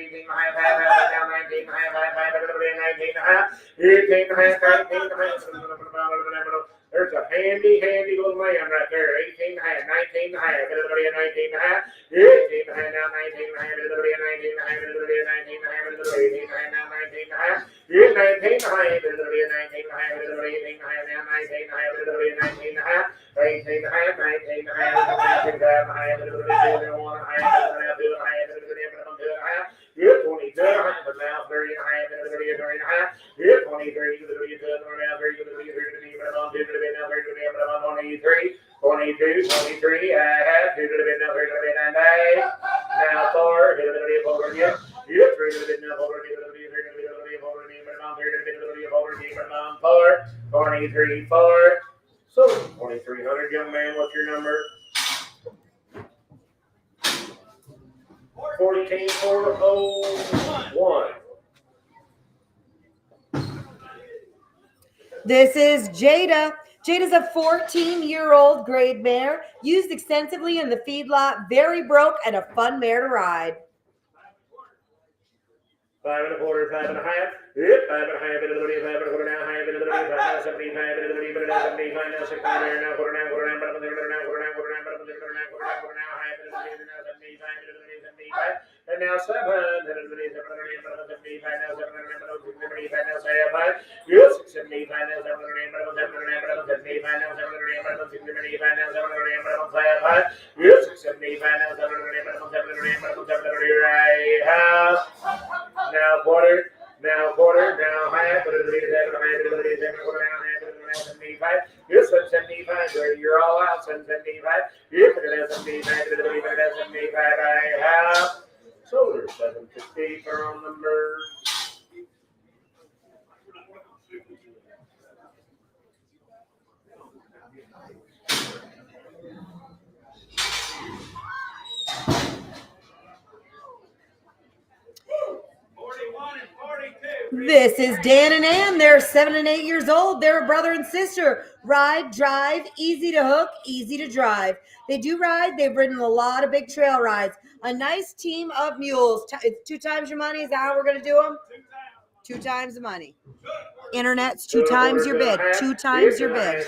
18 and a half, half, half, down 19 and a half, half, half, 19 and a half, 18 and a half, 19 and a half. There's a handy little lamb right there. 18 and a half, 19 and a half, 19 and a half, 18 and a half, now 19 and a half, 19 and a half, 19 and a half, 18 and a half, now 19 and a half, 19 and a half, 19 and a half, 18 and a half, 18 and a half, now 19 and a half, 19 and a half, 18 and a half, 19 and a half, 19 and a half, 2 and a half, 2 and a half, 22 and a half, but now 30 and a half, 30 and a half, 23, 22 and a half, 23, 22, 23, I have 2 to the bit now, 3 to the bit, and now 4, 2 to the bit over again, 3 to the bit now, 4 to the bit, 3 to the bit over again, but I'm 3 to the bit over again, but I'm 4, 23, 4. So 2,300, young man, what's your number? 14401. This is Jada. Jada's a 14-year-old grade mare, used extensively in the feedlot, very broke, and a fun mare to ride. 5 1/4, 5 1/2. Yep, 5 1/2, 5 1/4 now, 5 1/5, 75, 75, now 6 now, quarter now, but I'm there now, quarter now, now, 75, and now 7, 75, now 7, now 75, yes, 75, now 7, now 75, now 75, now 7, yes, 75, now 7, right half. Now quarter, now half, 75. Yes, 75. You're all out, 75. Yes, 75. 75. I have. So there's 750 for on number. This is Dan and Ann. They're 7 and 8 years old. They're a brother and sister. Ride, drive, easy to hook, easy to drive. They do ride. They've ridden a lot of big trail rides. A nice team of mules. It's 2 times your money. Is that how we're going to do them? 2 times the money. Internet's 2 times your bid. 2 times your bid.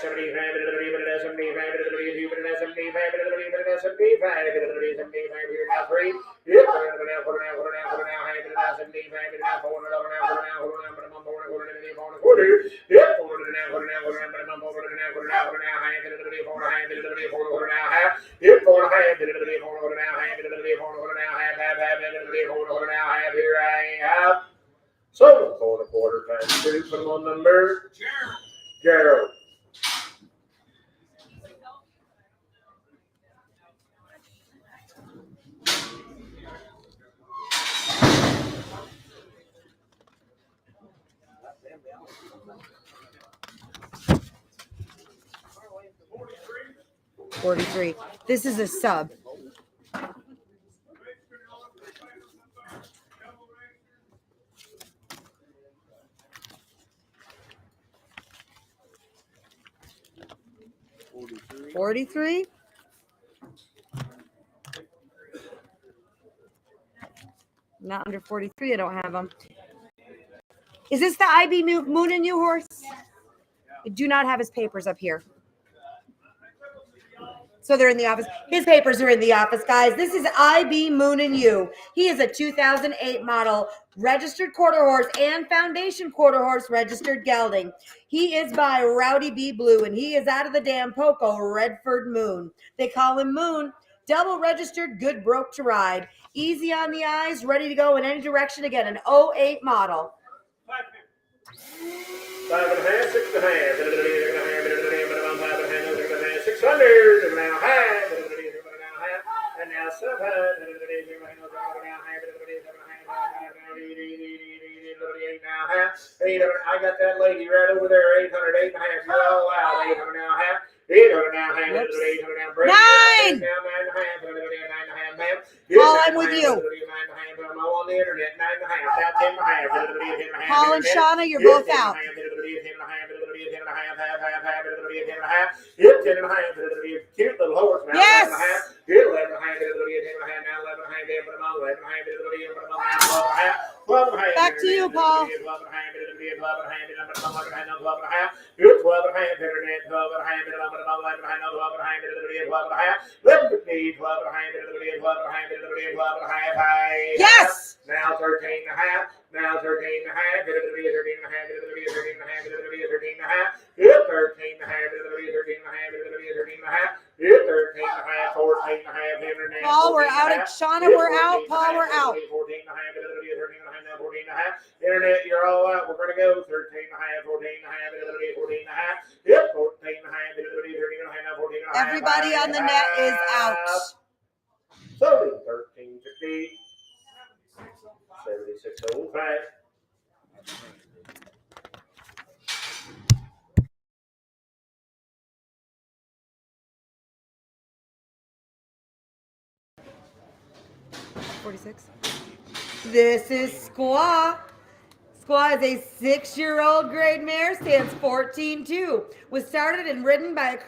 So 4 1/4 times 2, put them on number. Gerald. $43. This is a sub. $43. Not under 43. I don't have them. Is this the IB Moon and You horse? I do not have his papers up here. So they're in the office. His papers are in the office, guys. This is IB Moon and You. He is a 2008 model registered quarter horse and foundation quarter horse registered gelding. He is by Rowdy B. Blue, and he is out of the damn Poco, Redford Moon. They call him Moon. Double registered, good broke to ride. Easy on the eyes, ready to go in any direction. Again, an 08 model. 5 1/2, 6 1/2, 600, and now half, and now 7, now half. I got that lady right over there, 800, 8 1/2. You're all out, 800 now half. 800 now half, 800 now break. 9. Now 9 1/2, 9 1/2. Paul, I'm with you. 9 1/2. I'm on the internet. 9 1/2. Now 10 1/2. Paul and Shauna, you're both out. 10 and a half. Cute little horse. Now Yes. 11 1/2. 11 1/2. Now 11 1/2. 11 1/2. 12 and a half, 12 and a half, 11 and a half, 12 and a half, 12 and a half, internet, 12 and a half, 11 and a half, 12 and a half, 12 and a half, 11 and a half, 12 and a half, 12 and a half, high. Yes. Now 13 and a half, now 13 and a half, 13 and a half, 13 and a half, 13 and a half, 13 and a half, 13 and a half, 13 and a half, 13 and a half, 14 and a half, internet. Paul, we're out. Shauna, we're out. Paul, we're out. 14 and a half, 13 and a half, now 14 and a half, internet, you're all out. We're going to go 13 and a half, 14 and a half, 14 and a half, 14 and a half, 13 and a half, now 14 and a half. Everybody on the net is out. So 1350. 7605. This is Squawk. Squawk is a 6-year-old grade mare, stands 14-2. Was started and ridden by a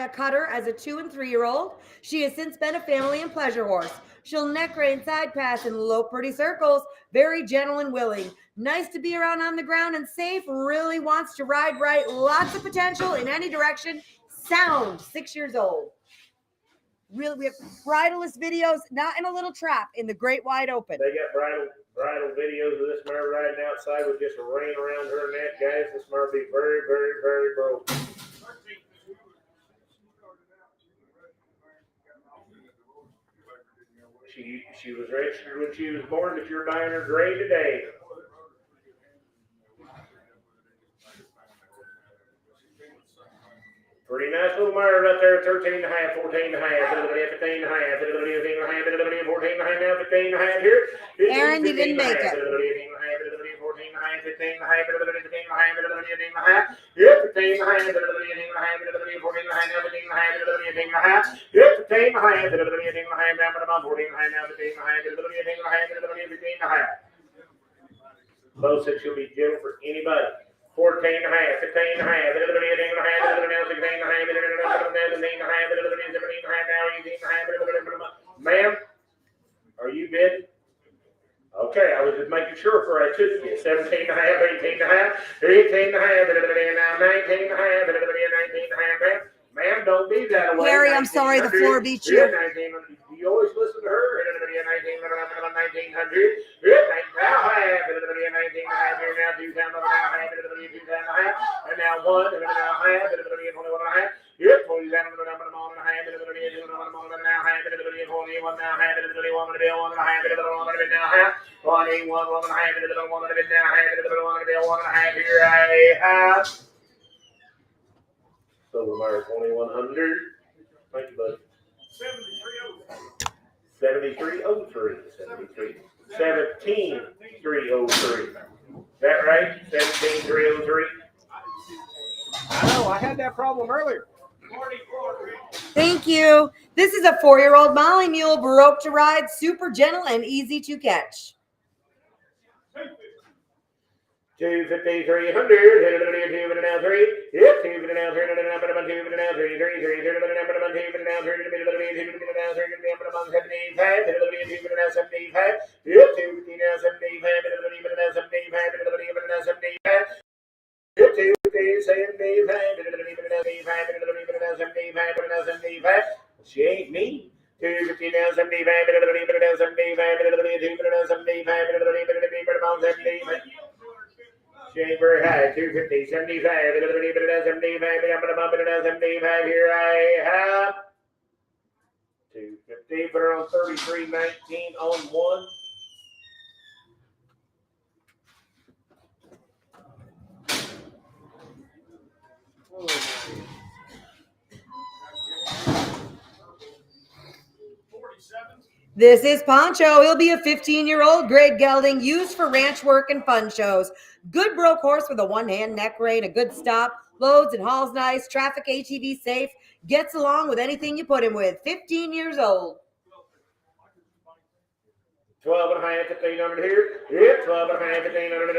cutter as a 2 and 3-year-old. She has since been a family and pleasure horse. She'll neck rein, side pass, and low pretty circles. Very gentle and willing. Nice to be around on the ground and safe. Really wants to ride right. Lots of potential in any direction. Sound. 6 years old. Really, we have bridleless videos, not in a little trap, in the great wide open. They got bridal videos of this mare riding outside with just a rein around her neck, guys. This mare be very, very, very broke. She was registered when she was born, but you're buying her grade today. Pretty nice little mare right there, 13 and a half, 14 and a half, 15 and a half, 14 and a half, now 15 and a half here. Aaron, you didn't make it. 14 and a half, 15 and a half, 15 and a half, 15 and a half, 15 and a half, 14 and a half, now 15 and a half, 15 and a half, 15 and a half, 15 and a half, 14 and a half, now 15 and a half, 15 and a half. Both said she'll be gentle for anybody. 14 and a half, 15 and a half, 16 and a half, 17 and a half, ma'am, are you bidding? Okay, I was just making sure before I took you. 17 and a half, 18 and a half, 18 and a half, 19 and a half, 19 and a half, ma'am, don't be that way. Harry, I'm sorry, the floor beat you. You always listen to her. 1900. Now half. 19 and a half here now. 2 down. Now half. 2 down and a half. And now 1. And now half. 21 and a half. Yep. 20 down and a half. Now half. 21 now half. 21 now half. 21 and a bill. 1 and a half. 21 and a bit now half. 21 1 and a half. 1 and a bit now half. 21 and a bill. 1 and a half here. A half. So we're 2100. Thank you, buddy. 7303. 17303. That right? 17303. I know, I had that problem earlier. Thank you. This is a 4-year-old Molly mule, baroque to ride, super gentle and easy to catch. 250, 300, 2 and now 3. Yep, 2 and now 3, 2 and now 3, 3, 2 and now 3, 2 and now 3, 75, 2 and now 75. Yep, 2 and now 75, 2 and now 75, 2 and now 75. Yep, 2 and 75, 2 and now 75, 2 and now 75. She ain't me. 250 now 75, 2 and now 75, 2 and now 75, she ain't very high. 250, 75, 75 here I have. 250, put her on 33.19 on 1. This is Poncho. He'll be a 15-year-old grade gelding used for ranch work and fun shows. Good broke horse with a one-hand neck rein, a good stop, loads and hauls nice, traffic ATV safe, gets along with anything you put him with. 15 years old. 12 and a half, 1500 here. Yep, 12 and a half, 1500, 12 and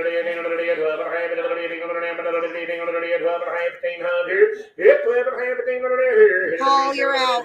a half, 1500 here. Yep, 12 and a half, 1500 here. Paul, you're out.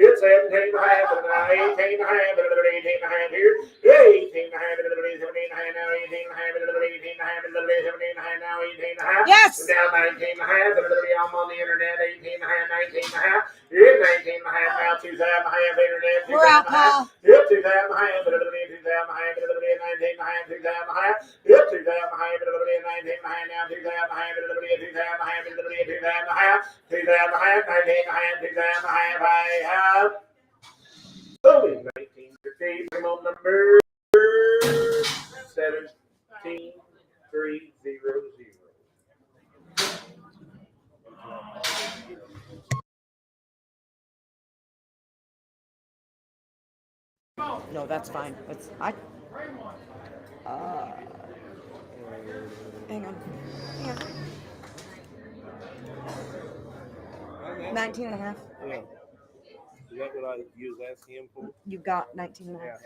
It's 17 and a half, and now 18 and a half, and 18 and a half here. 18 and a half, and 17 and a half, now 18 and a half, and 18 and a half, and 17 and a half, now 18 and a half. Yes. And down 19 and a half, and I'm on the internet, 18 and a half, 19 and a half. Yeah, 19 and a half, now 2,000 and a half, internet. We're out, Paul. Yep, 2,000 and a half, and 2,000 and a half, 19 and a half, 2,000 and a half. Yep, 2,000 and a half, and 19 and a half, now 2,000 and a half, and 2,000 and a half, 2,000 and a half, 2,000 and a half, 19 and a half, 2,000 and a half, I have. Only 1915, come on, number 17300. No, that's fine. Hang on. 19 and a half. Yeah. Is that what I use SCM for? You got 19 and a half.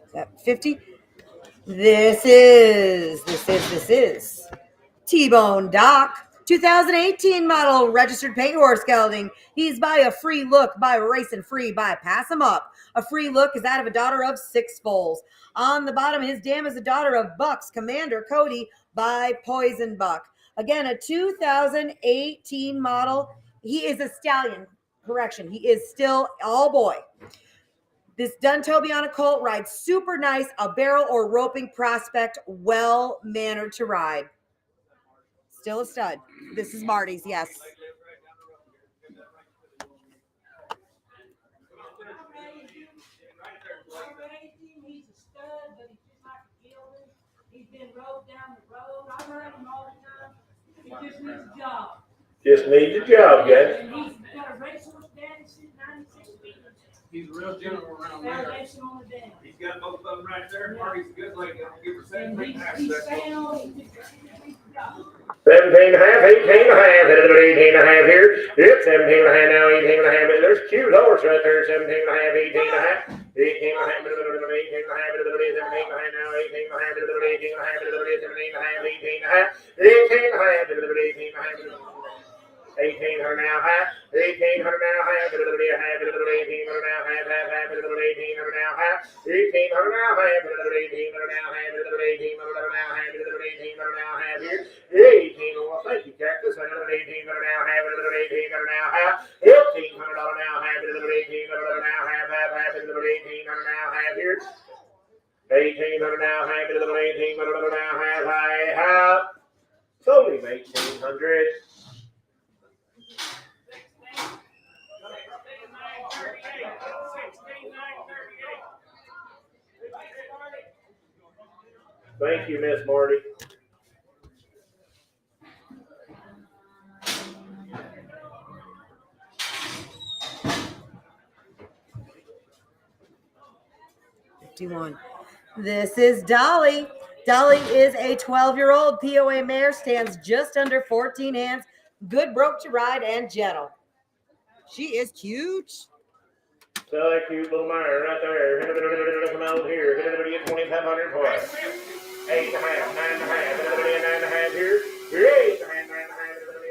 Is that 50? This is T-Bone Doc, 2018 model, registered pay horse gelding. He's by a free look, by racing free, by pass him up. A free look is that of a daughter of 6 foals. On the bottom, his dam is a daughter of Bucks, Commander Cody, by Poison Buck. Again, a 2018 model. He is a stallion. Correction, he is still all boy. This done Toby on a colt rides super nice, a barrel or roping prospect, well mannered to ride. Still a stud. This is Marty's, yes. He's a stud, but he's just like a gelding. He's been rode down the road. I ride him all the time. He just needs a job. Just needs a job, guys. And he's got a racehorse daddy sitting 96 feet. He's a real gentleman around there. Foundation on the dam. He's got both of them right there. Marty's a good lady. I'll give her And 17 and a half. he's staying on. He just needs a job. 17 and a half, 18 and a half, 18 and a half here. Yep, 17 and a half now, 18 and a half. There's a cute horse right there, 17 and a half, 18 and a half. 18 and a half, 18 and a half, 17 and a half now, 18 and a half, 18 and a half, 17 and a half, 18 and a half, 18 and a half, 18 and a half. 1800 now, half. 1800 now, half. 1800 now, half. 1800 now, half. 1800 now, half. 1800 now, half. 1800 now, half. 1800 now, half here. 18. Well, thank you, Cactus. 1800 now, half. 1800 now, half. $1,500 now, half. 1800 now, half. 1800 now, half here. 1800 now, half. 1800 now, half. I have sold him 1800. Thank you, Miss Marty. This is Dolly. Dolly is a 12-year-old POA mare, stands just under 14 hands, good broke to ride and gentle. She is cute. So that cute little mare right there. Come out here. 2,500 for it. 8 and a half, 9 and a half, 9 and a half here. 8 and a half, 9 and a half, 9 and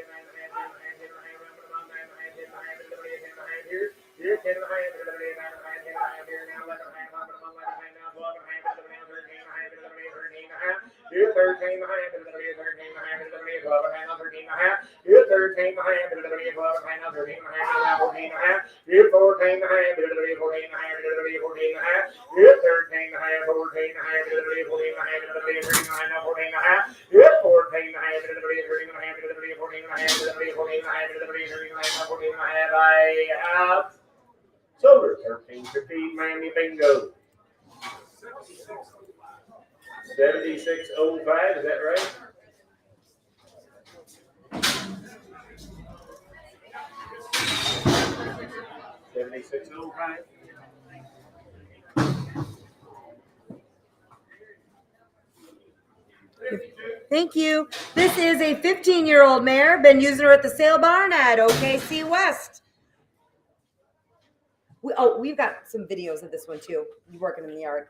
a half here. Here, 10 and a half, 9 and a half, 10 and a half here. Now 11 and a half, 11 and a half, 12 and a half, 13 and a half, 13 and a half. Here, 13 and a half, 13 and a half, 12 and a half, 13 and a half. Here, 13 and a half, 12 and a half, 13 and a half, 14 and a half. Here, 14 and a half, 14 and a half, 14 and a half. Here, 13 and a half, 14 and a half, 14 and a half, 13 and a half, 14 and a half. Here, 14 and a half, 13 and a half, 14 and a half, 14 and a half, 14 and a half, 14 and a half. I have sold her 1350 Miami Bingo. 7605, is that right? $76.05. Thank you. This is a 15-year-old mare. Been using her at the sale barn at OKC West. We've got some videos of this one too. You working in the yard.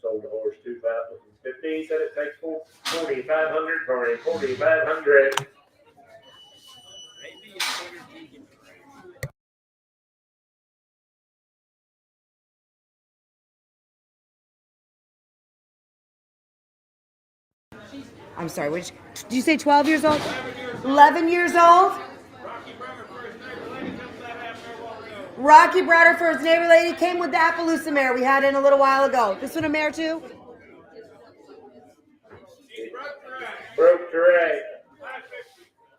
Sold the horse 2,050. Said it takes 4,500 for him. 4,500. Maybe it's better you can I'm sorry, which did you say 12 years old? 11 years old? Rocky brought her first neighbor lady, came with the Appaloosa mare we had in a little while ago. This one a mare too? Broke terrain.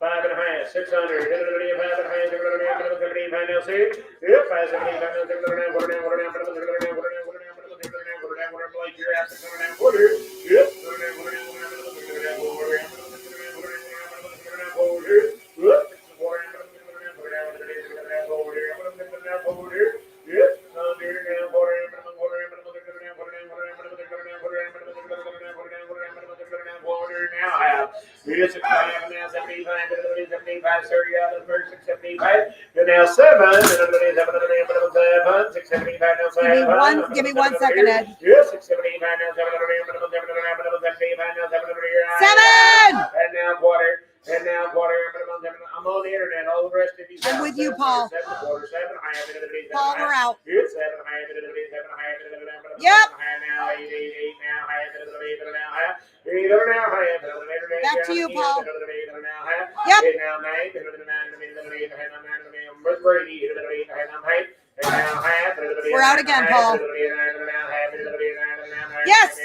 5.5, 600. It's a 75, 30 out of the first 675. And now 7. Give me one second, Ed. Yes, 675 now 7! And now quarter. And now quarter. I'm on the internet. All the rest of you. I'm with you, Paul. 7 quarter, 7 high. Paul, we're out. It's 7 high. 7 high. Yep. Now 8 now high. Back to you, Paul. Yep. Yep. Now 9. We're out again, Paul. Yes.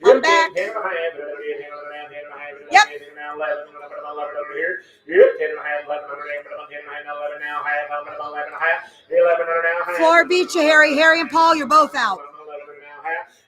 I'm back. Yep. Floor beat you, Harry. Harry and Paul, you're both out.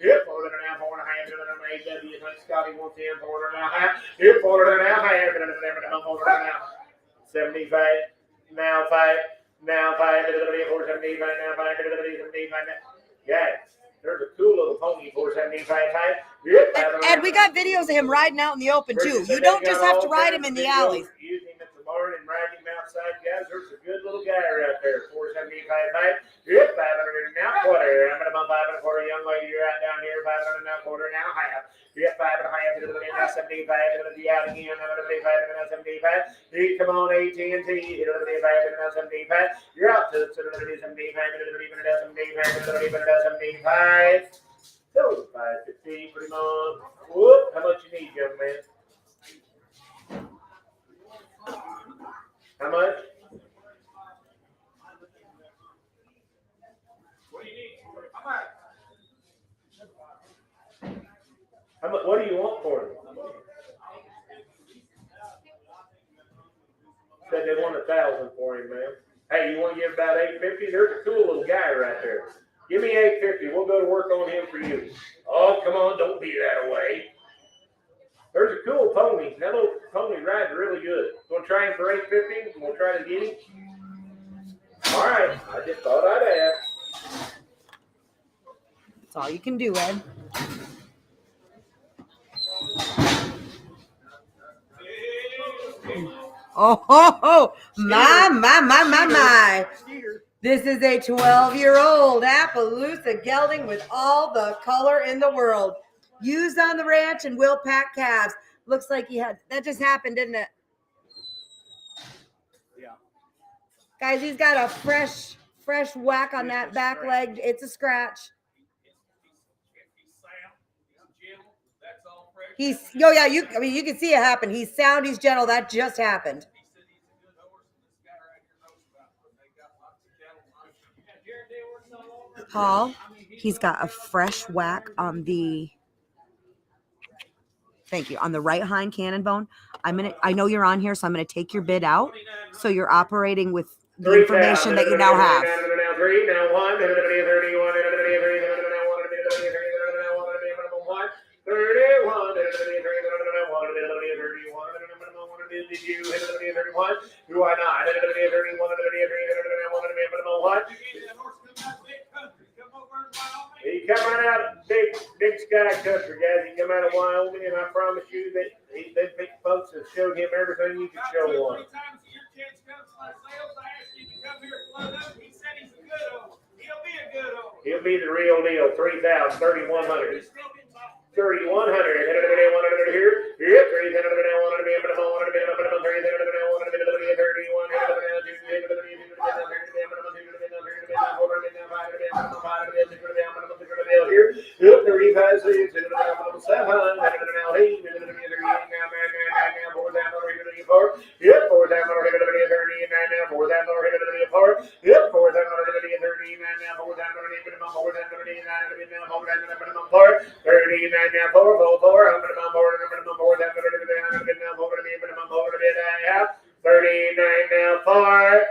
Hip, 4.5, 4.5, Scotty wants in 4.5. Hip, 4.5, 75. Now 5. Now 5. 475. Now 5. 75. Yeah. There's a cool little pony 475 type. Yep. And we got videos of him riding out in the open too. You don't just have to ride him in the alleys. Use him at the barn and ride him outside, guys. There's a good little guy right there. 475 type. Yep. 500 now quarter. I'm gonna bump 5 and a quarter. Young lady, you're right down here. 500 now quarter. Now half. Yep. 5 and a half. Now 75. It'll be out again. Now 75. Now 75. Come on, AT&T. It'll be 5 now 75. You're out to 75. It'll be 75. It'll be 75. So 550, pretty much. Whoop, how much you need, young man? How much? What do you need? How much? How much? What do you want for him? Said they want 1,000 for him, man. Hey, you want to give about 850? There's a cool little guy right there. Give me 850. We'll go to work on him for you. Oh, come on, don't be that away. There's a cool pony. That little pony rides really good. Gonna try him for 850. We'll try to get him. All right. I just thought I'd ask. That's all you can do, Ed. Oh, my. This is a 12-year-old Appaloosa Gelding with all the color in the world. Used on the ranch and will pack calves. Looks like he had, that just happened, didn't it? Yeah. Guys, he's got a fresh whack on that back leg. It's a scratch. You can see it happen. He's sound, he's gentle. That just happened. Paul, he's got a fresh whack on the, on the right hind cannon bone. I know you're on here, so I'm gonna take your bid out. So you're operating with the information that you now have. Do I not? He come right out of big sky country, guys. He come out of Wyoming, and I promise you that they big folks have showed him everything you could show one. He'll be the real deal. 3,000, 3,100. 3,100 here. Yep, 3,000. Yep, 4,739 now, 4,739 minimum, 4,739 minimum, 4,739 minimum, 4,39 now, 4,400 minimum, 4,000 minimum, 4,739 now, 4,000 minimum, 4,000 39 now, 4.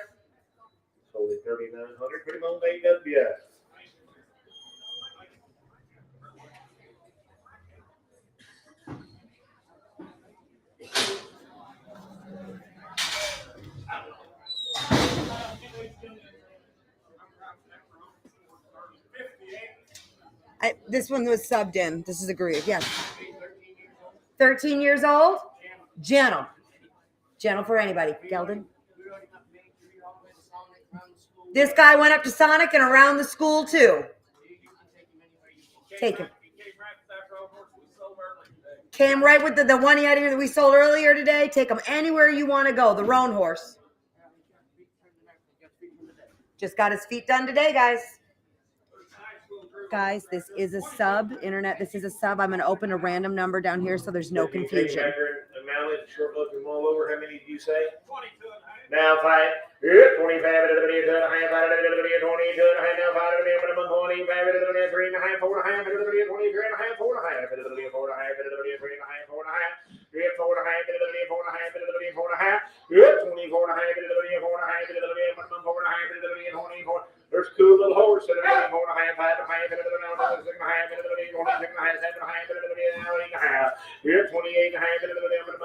Only 3,900, pretty much AWS. This one was subbed in. This is a groove. Yes. 13 years old. Gentle. Gentle for anybody. Gelding. This guy went up to Sonic and around the school too. Take him. Came right with the one he had here that we sold earlier today. Take him anywhere you want to go. The Roan horse. Just got his feet done today, guys. Guys, this is a sub. Internet, this is a sub. I'm going to open a random number down here so there's no confusion. Short look them all over. How many did you say? 22. Now 5. 25 to the 2.5, 22 now 5 to the minimum, 25 to the 3.5, 4.5 to the 23.5, 4.5 to the 4.5 to the 3.5, 4.5 4.5 to the 4.5 to the 4.5, 24.5 to the 4.5 to the minimum, 4.5 to the 24. There's cool little horse that are 4.5, 5 to 5 to the 6.5 to the 26.5 to the 8.5. Here 28.5 to the minimum,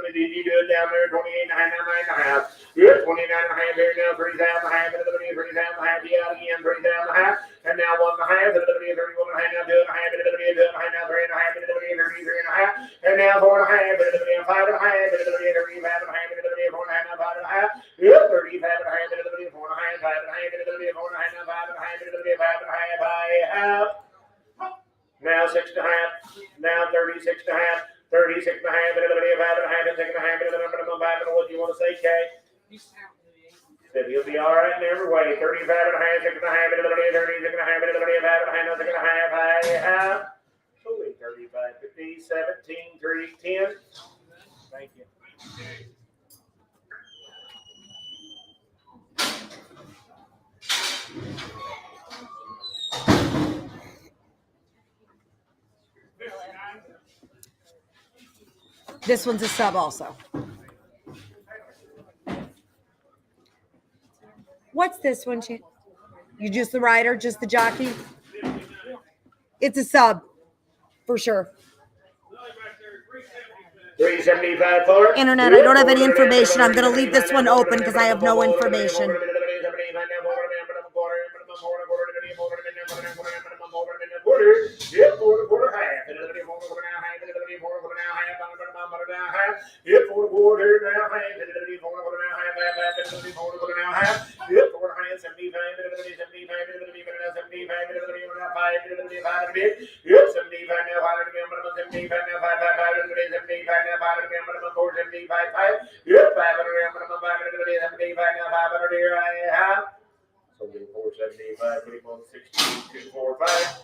did you do it down there? 28.5, 9.5. Here 29.5 here now, 3,500 to the 3,500, yeah, again, 3,500. And now 1.5 to the 31.5, now 2.5 to the 2.5, now 3.5 to the 33.5. And now 4.5 to the 5.5 to the 35.5 to the 4.5, now 5.5. Yep, 35.5 to the 4.5, 5.5 to the 4.5, now 5.5 to the 5.5. Now 6.5, now 36.5, 36.5 to the 5.5, 6.5 to the minimum 5. What do you want to say, Kay? Said he'll be all right in every way. 35.5, 6.5 to the 36.5 to the 5.5, 6.5. Only 35, 50, 17, 3, 10. Thank you. This one's a sub also. What's this one? You just the rider, just the jockey? It's a sub for sure. 375 for Internet, I don't have any information. I'm going to leave this one open because I have no information. So 475, 62, 245.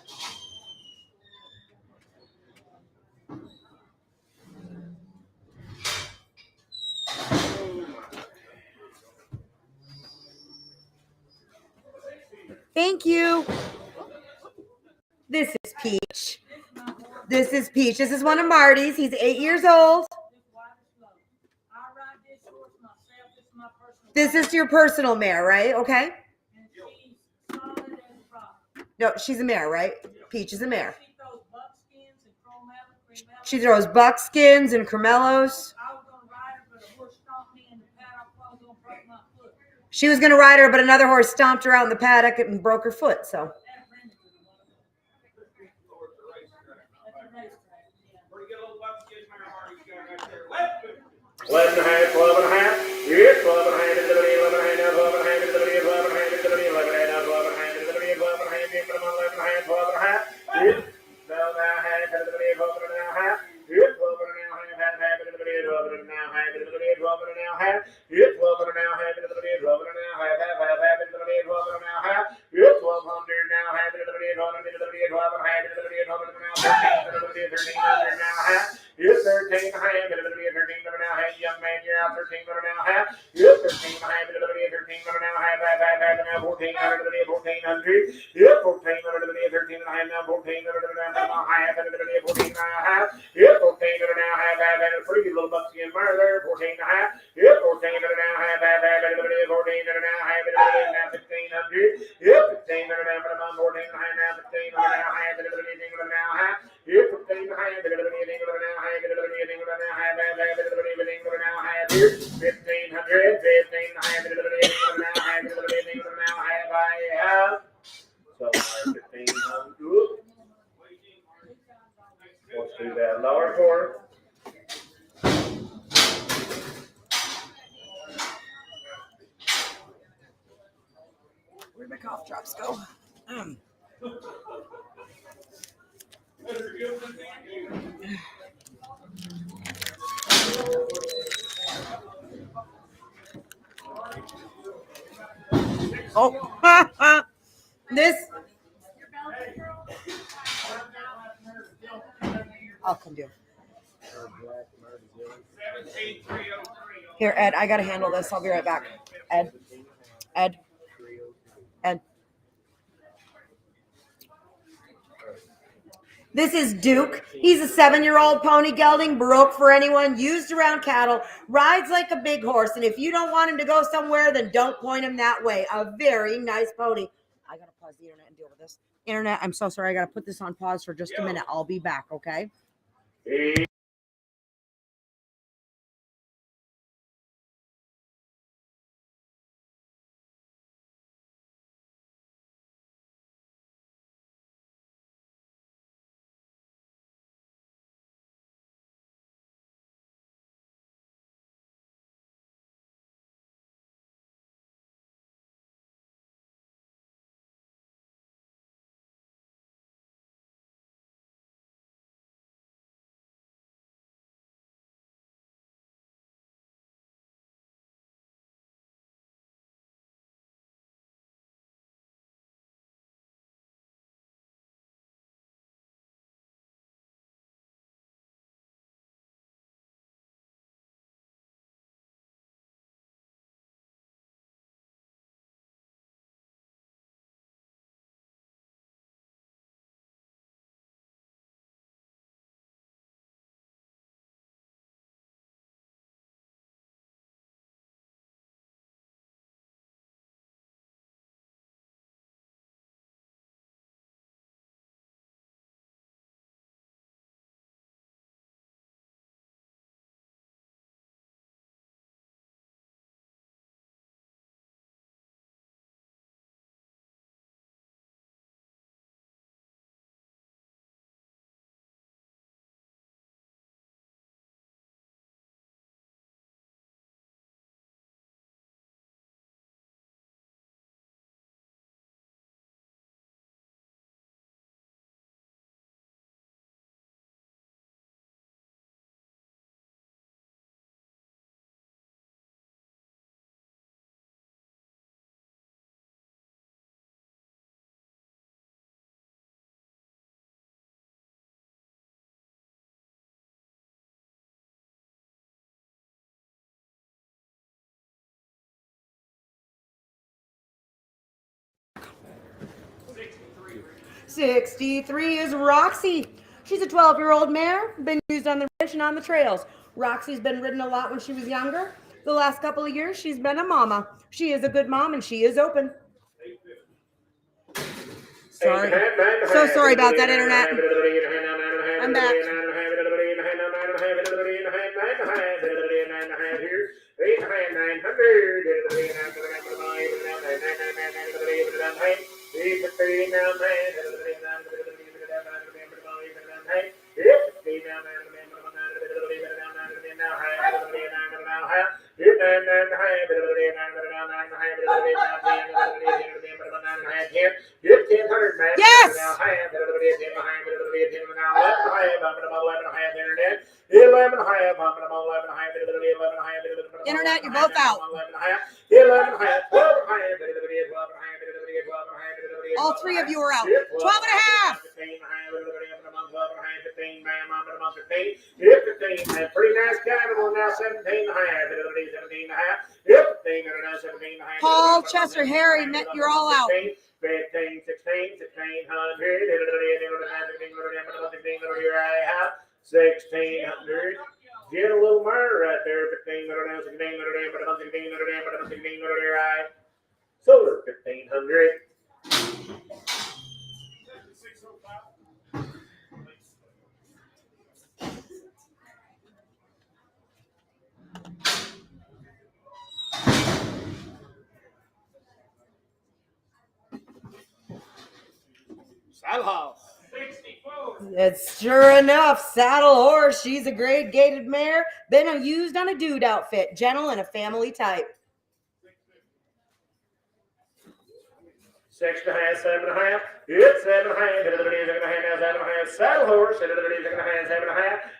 Thank you. This is Peach. This is Peach. This is one of Marty's. He's 8 years old. This is your personal mare, right? Okay. No, she's a mare, right? Peach is a mare. She throws buckskins and cremellos. She was going to ride her, but another horse stomped her out in the paddock and broke her foot. So. Eleven and a half, 12 and a half. Yes, 12 and a half, 11 and a half, 12 and a half, 11 and a half, 11 and a half, 12 and a half, 11 and a half, 12 and a half, 11 and a half, 12 and a half. Yes, 12 and a half, 12 and a half. Yes, 12 and a half, 12 and a half, 12 and a half, 12 and a half. Yes, 12 and a half, 12 and a half, 12 and a half, 12 and a half. Yes, 1200 now, 12 and a half, 1300 now, half. Yes, 13 and a half, 13 and a half. Young man, you're out 13 and a half. Yes, 13 Pretty little bucksy in there, 14 and a half. Yep, 14 and a half, 14 and a half, 1500. Yep, 15 and a half, 14 and a half, 15 and a half, 15 and a half. Yep, 15 and a half, 1500, 15 and a half, so 1500. Let's do that lower quarter. Where'd my cough drops go? Oh, this. I'll come do. Here, Ed, I gotta handle this. I'll be right back. Ed. This is Duke. He's a 7-year-old pony gelding, broke for anyone, used around cattle, rides like a big horse. And if you don't want him to go somewhere, then don't point him that way. A very nice pony. I got to pause the internet and deal with this. Internet, I'm so sorry. I got to put this on pause for just a minute. I'll be back, okay? '63 is Roxy. She's a 12-year-old mare, been used on the ranch and on the trails. Roxy's been ridden a lot when she was younger. The last couple of years, she's been a mama. She is a good mom, and she is open. Sorry. So sorry about that, internet. I'm back. Yes! Internet, you're both out. All three of you are out. 12 and a half. Pretty nice animal now, 17 and a half. 17 and a half. Yep, 17 and a Paul, Chester, Harry, you're all out. 15, 16, 1600. 1600. Get a little murder right there. 1500, 1600, 1600, right. Solar 1500. Saddle House. 64. It's sure enough, Saddle Horse. She's a grade gated mare. Been used on a dude outfit. Gentle and a family type. 6 1/2, 7 1/2. It's 7 1/2. 7 1/2. Saddle Horse. 7 1/2. It's 7 1/2. 7 1/2.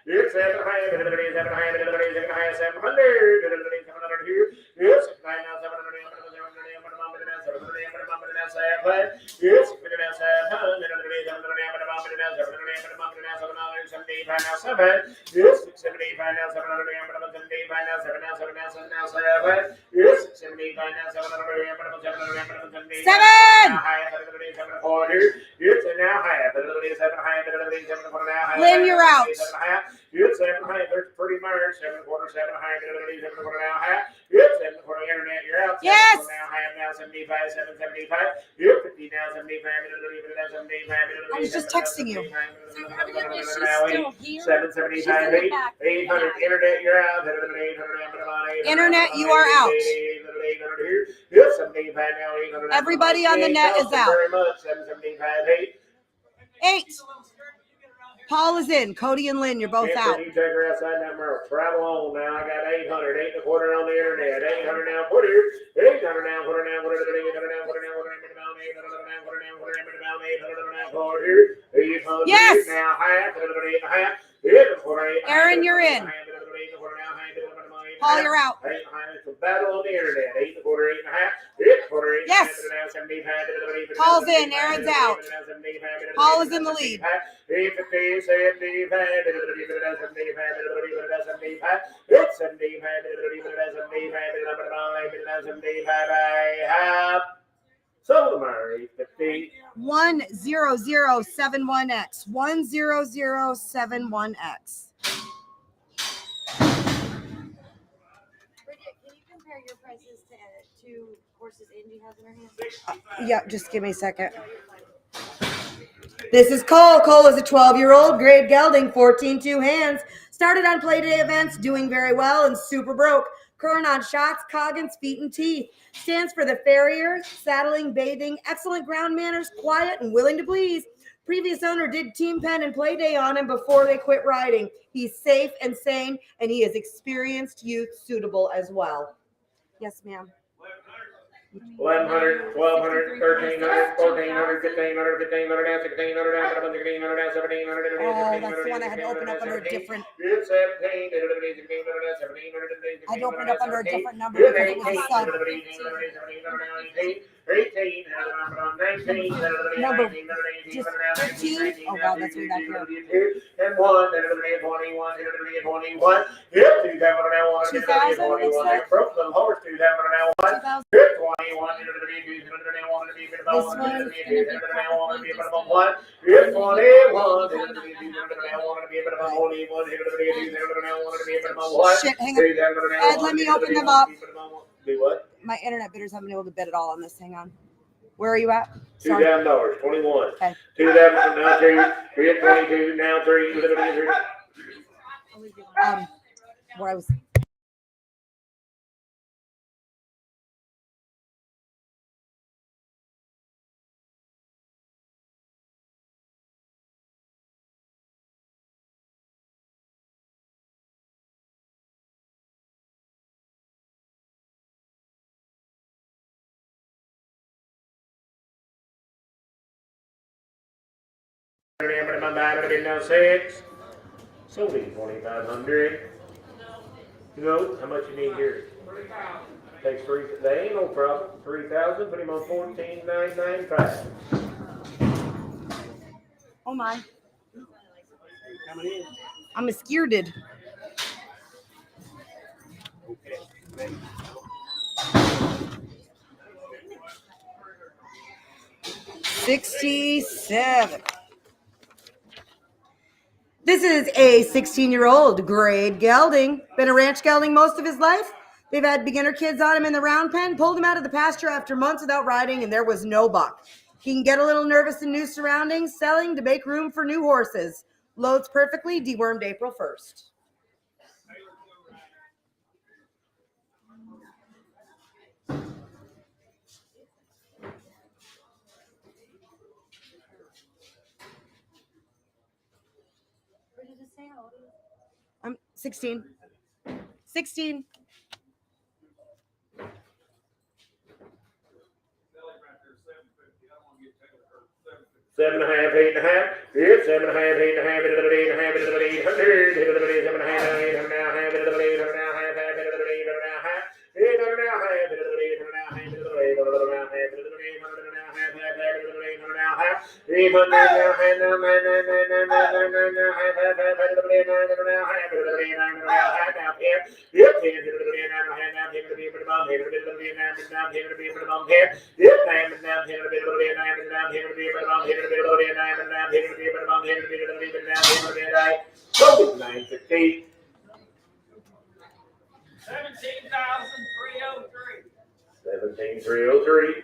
700 here. It's 9 now. 700. Yes, Lynn, you're out. It's 7 1/2. There's pretty much 7 1/4, 7 1/2, 7 1/4 now half. It's 7 1/4 internet. You're out. Yes. Now half now 75, 775. You're 50 now 75. I was just texting you. Evidently she's still here. 775. She's in the back. 800 internet. You're out. Internet, you are out. Yes, 75 now. 800. Everybody on the net is out. Very much. 775. 8. 8. Paul is in. Cody and Lynn, you're both out. You take her outside that mirror. Travel on now. I got 800, 8 1/4 on the internet. 800 now, put here. 800 now, put her now, put her now, 800 now, put her now, put her now, 800 now, put her now, put her now, 800 now, put here. 800 Yes. now, half, 8 1/2. Aaron, you're in. Paul, you're out. It's a battle on the internet. 8 1/4, 8 1/2. 8 1/4, 8 Yes. Paul's in. Aaron's out. Paul is in the lead. It's 75. So Murray 50. 10071X. 10071X. Bridget, can you compare your prices to horses Angie has in her hand? Yeah, just give me a second. This is Cole. Cole is a 12-year-old grade gelding, 14 hands. Started on playday events, doing very well and super broke. Current on shots, coggins, feet, and teeth. Stands for the farrier, saddling, bathing, excellent ground manners, quiet and willing to please. Previous owner did team pen and playday on him before they quit riding. He's safe and sane, and he is experienced youth suitable as well. Yes, ma'am. 1100, 1200, 1300, 1400, 1500, 1500, 1600, 1700, 1700. Oh, that's the one I had to open up under a different. It's 17. I had to open it up under a different number because it was a sub. 18, 19, Number just 15. Oh wow, that's way back here. and 1, 21, 21. Yep, 2001, 21. Broke the horse, 2001. 21, Shit, hang on. Ed, let me open them up. Do what? My internet bidders haven't been able to bid it all on this. Hang on. Where are you at? $2,000, 21. Okay. 2,000, now 2, we at 22, now 3, Where I was. now 6. So we 2,500. You know how much you need here? Takes 3. That ain't no problem. 3,000. Put him on 14,995. Oh my. Coming in. I'm scared. 67. This is a 16-year-old grade gelding. Been a ranch gelding most of his life. They've had beginner kids on him in the round pen, pulled him out of the pasture after months without riding, and there was no buck. He can get a little nervous in new surroundings, selling to make room for new horses. Loads perfectly, dewormed April 1st. What did it say? How old is it? I'm 16. 16. 7.5, 8.5. Yep, 7.5, 8.5, 8.5, 800, 950. 17,303. 17,303.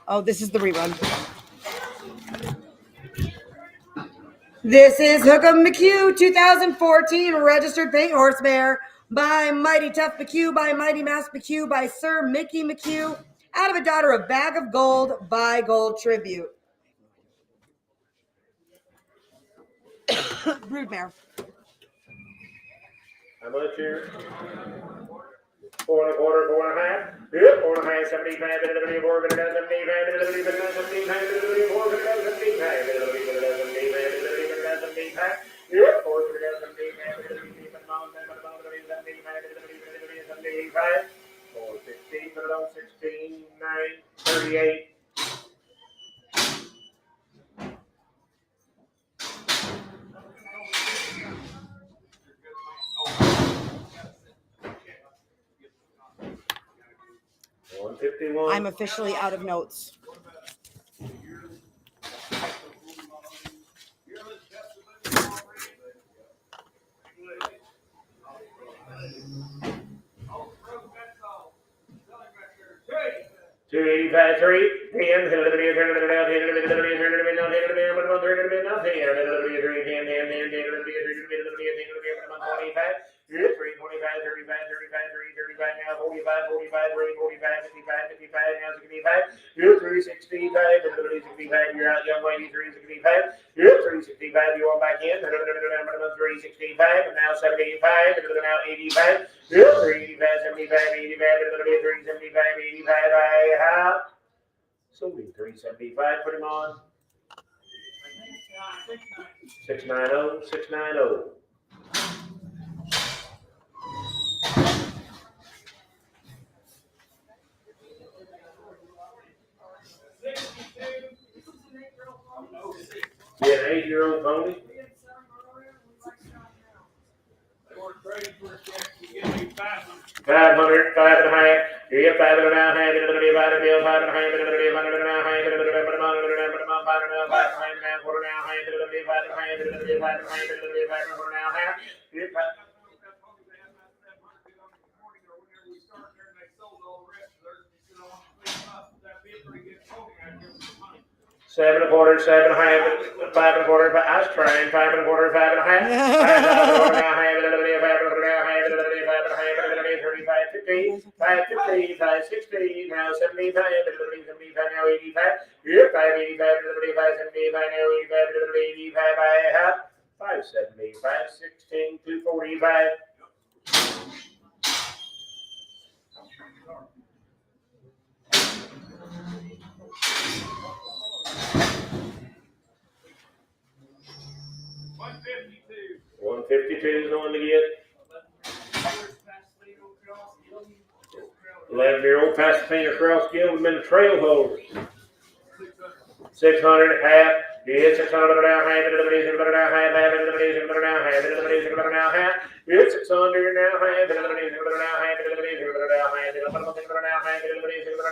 Oh, this is the rerun. This is Hookem McHugh 2014 registered paint horse mare by Mighty Tough McHugh, by Mighty Mass McHugh, by Sir Mickey McHugh, out of a daughter of Bag of Gold by Gold Tribute. Broodmare. How much here? 4 1/4, 4.5. Yep, 4.5, 75, 74, 75, yep, 4, 16, 16, 9, 38. I'm officially out of notes. $285, 3, 10, Yep, 3, 25, 35, 35, 3, 35, now 45, 45, 3, 45, 55, 55, now 65. Yep, 365, 65, you're out, young lady, 365. Yep, 365, you want back in. 365, and now 75, now 85. Yep, 385, 75, 85, 375, 85, I have. So we 375, put him on. 690, 690. Yeah, an 8-year-old pony. $500, 5.5. Yeah, 5.5. Seven and a quarter, 7.5, 5.25. I was trying 5.25, 5.5. 35, 50, 550, 560, now 75, 75, now 85. Yep, 585, 75, 75, now 85, 85, I have 570, 516, 245. $152 is the one to get. 11-year-old Pasadena Cross Gelding been a trail horse. 600 half. Yeah, 600 now half. Half. half. It's 600 now half. Now half.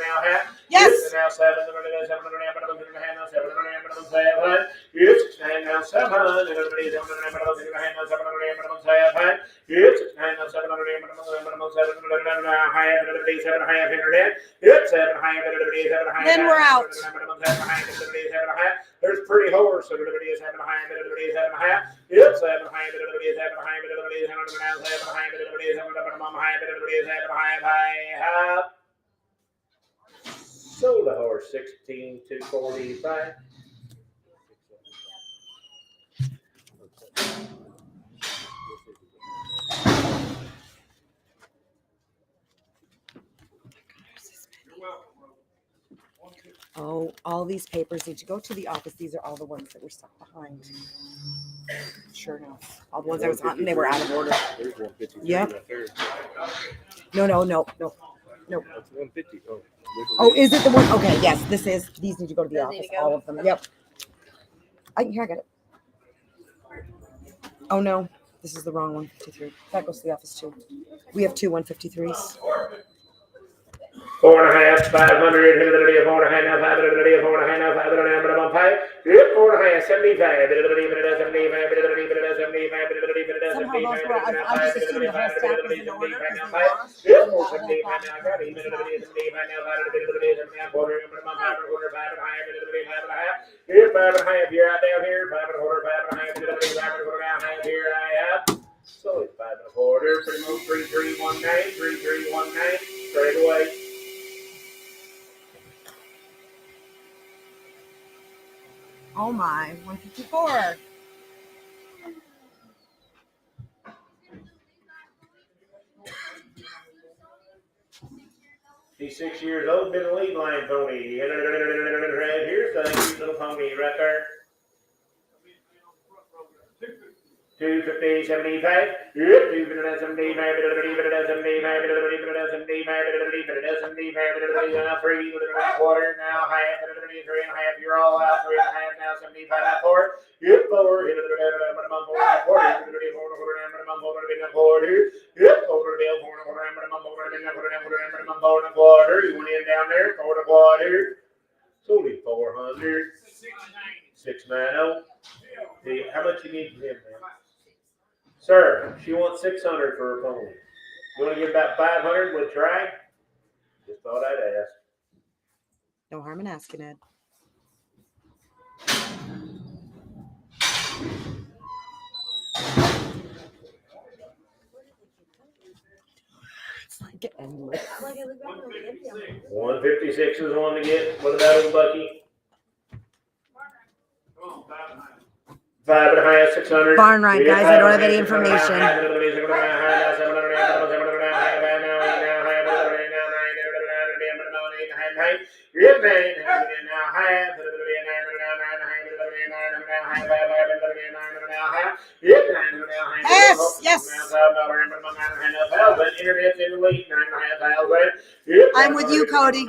Now half. Yes. It's now 700. It's now 700. Then we're out. There's pretty horse. Everybody is having a high. Everybody is having a half. It's 7 high. Everybody is having a high. Everybody is having a high. Everybody is having a high. Everybody is having a high. Sold a horse 16,245. Oh, all these papers need to go to the office. These are all the ones that were stuck behind. Sure enough. All the ones I was hunting, they were out of order. There's 153 Yep. right there. No. That's 150. Oh, is it the one? Okay, yes, this is. These need to go to the Those need office. to go. All of them. Yep. Here, I got it. Oh, no. This is the wrong 153. That goes to the office, too. We have two 153s. 4.5, 500, everybody a 4.5 now, 5, everybody a 4.5 now, 5, everybody on 5. Yep, 4.5, 75, everybody, everybody, 75, everybody, everybody, 75, everybody, everybody, 75, I just assumed the whole staff was in order because they lost. Yep, 475 now, got him, everybody, 75 now, 5, everybody, 75, quarter, everybody on 5, quarter, 5 and a half, everybody, 5 and a half. Here, 5 and a half, you're out down here, 5 and a quarter, 5 and a half, everybody, 5 and a quarter, 5 and a half, here I have. So it's 5 and a quarter, pretty much 3319, 3319, straight away. Oh, my. 154. 6 years old, been a lead line pony. Here's the little pony right there. 250, 75. Yep, 275, 75, quarter, now half, 3.5. You're all out, 3.5 now, 75 out for it. Yep, forward, hit it, quarter. You went in down there, quarter. Sold him 400. 690. Hey, how much you need from him, man? Sir, she wants 600 for her pony. You want to give about 500? We'll try. Just thought I'd ask. No harm in asking, Ed. It's like endless. 156 is the one to get. What about old Bucky? 5.5, 600. Barn ride, guys. I don't have any information. Yes. I'm with you, Cody.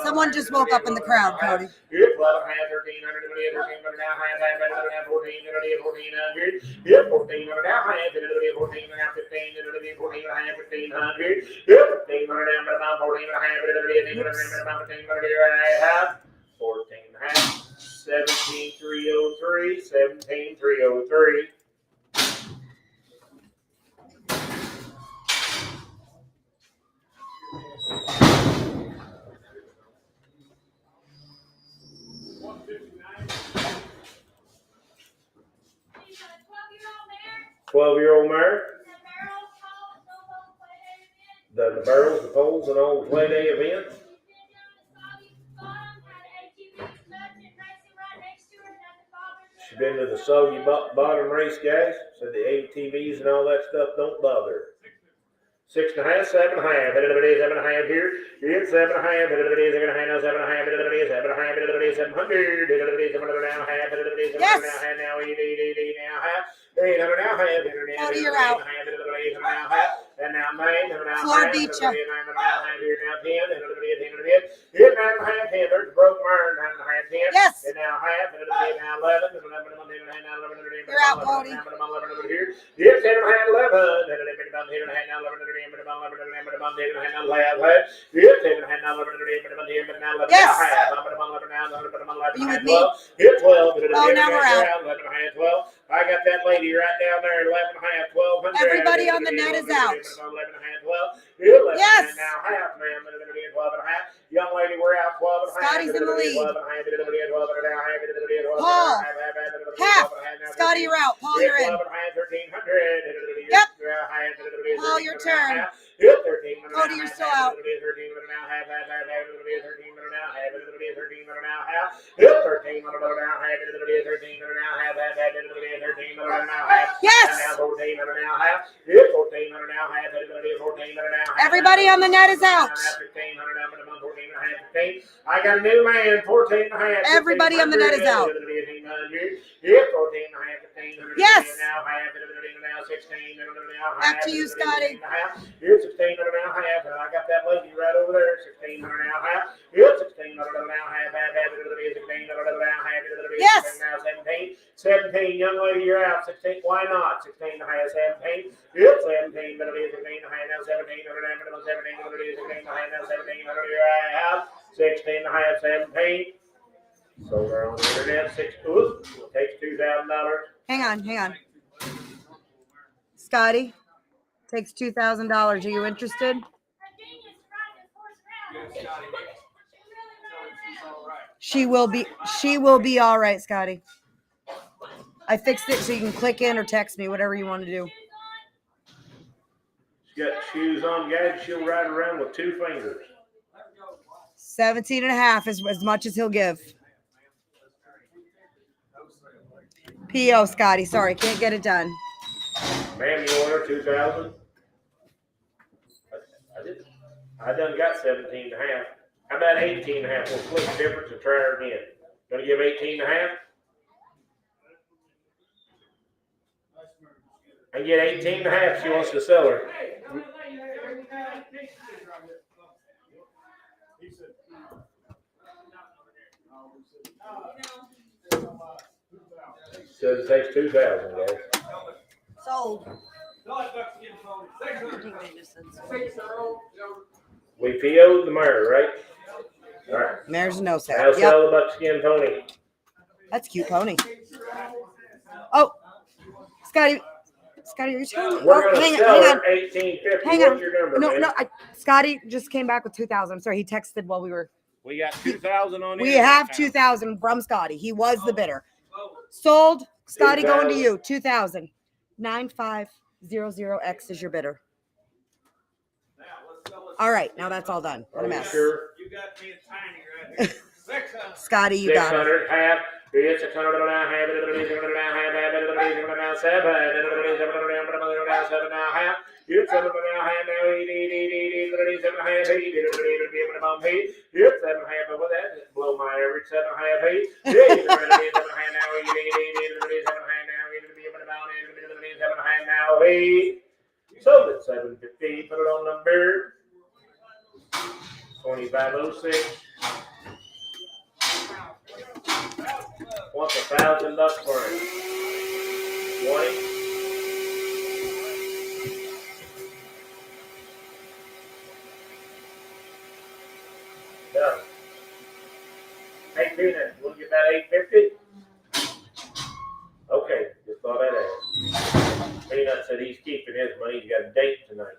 Someone just woke up in the crowd, Cody. $14.5, 17,303, 17,303. $12-year-old mare. The barrels, the poles, and all the play day events. She's been to the soggy bottom race, guys. So the ATVs and all that stuff don't bother. 6 and a half, 7 and a half, 7 and a half here. It's 7 and a half, 7 and a half, 7 and a half, 7 and a half, 700, 7 and a half, 7 Yes. and a half, now 8 now half, 800 now half, 800 Cody, you're out. now half, and now 9, and now Floor half, beat 9 ya. and a half here, now 10, and 10, 9 and a half, 10, there's broke Mare, 9 and a half, 10, Yes. and now half, and now 11, and 11, You're out, Cody. here, it's 10 and a half, 11, and 11, now 11, Yes. You with me? Hit 12. Oh, now we're out. 12. I got that lady right down there, 11 and a half, 1200. Everybody on the net is out. 11 and a half, 12. 11 Yes. and now half, ma'am. 12 and a half. Young lady, we're out 12 and a half. Scotty's in the lead. 12 and a half, 12 and a half. Paul. Half. Scotty, you're out. Paul, you're in. 12 and a half, 1300. Yep. Paul, your turn. Hit 13. Cody, you're still out. 13 now half, 13 now half, 13 now half. Hit 13 now half, 13 now half, 13 now half. Yes. And now 14 now half. Hit 14 now half, 14 now half. Everybody on the net is out. 15 now 14 and a half, 15. I got a new man, 14 and a half. Everybody on the net is out. Hit 14 and a half, 15. Yes. Now half, now 16. Back to you, Scotty. Here's 16 and a half. And I got that lady right over there, 16 and a half. Here's 16 and a half, 16 and a half. Yes. Now 17. 17, young lady, you're out. 16, why not? 16 and a half, 17. Here's 17, but it is 16 and a half, now 17, 17, 16 and a half, now 17, you're out. 16 and a half, 17. So we're on the internet, takes $2,000. Hang on. Scotty takes $2,000. Are you interested? She will be all right, Scotty. I fixed it so you can click in or text me, whatever you want to do. She's got shoes on, guys. She'll ride around with 2 fingers. 17 and a half is as much as he'll give. P.O. Scotty, sorry, can't get it done. Ma'am, you order 2,000? I done got 17 and a half. How about 18 and a half? We'll split the difference and try her again. Gonna give 18 and a half? I get 18 and a half. She wants to sell her. Says it takes 2,000, guys. Sold. We PO'd the mare, right? All right. There's no Now sale. sell Yep. the buckskin pony. That's a cute pony. Oh, Scotty, are you telling me? We're Oh, gonna hang sell on. her 1850. Hang What's on. your number, No, man? Scotty just came back with 2,000. I'm sorry, he texted while we were. We got 2,000 on We here have now. 2,000 from Scotty. He was the bidder. Sold. Scotty going to you. 2,000. 9500X is your bidder. All right, now that's all done. What a Are you mess. sure? You got me a tiny right here. 600. Scotty, you got it. 600 half. Here's 600 now half. 600 now half. 700 now 7. 7 now half. Here's 7 now half. Now 8. 7 half. 8. Here's 7 half. Over that, blow my average. 7 half. 8. 7 half now. 8. 7 half now. 8. Sold at 750. Put it on number 2506. Wants $1,000 for it. 20. Done. Hey, Peanut, we'll get that 850. Okay, just thought I'd ask. Peanut said he's keeping his money. He's got a date tonight.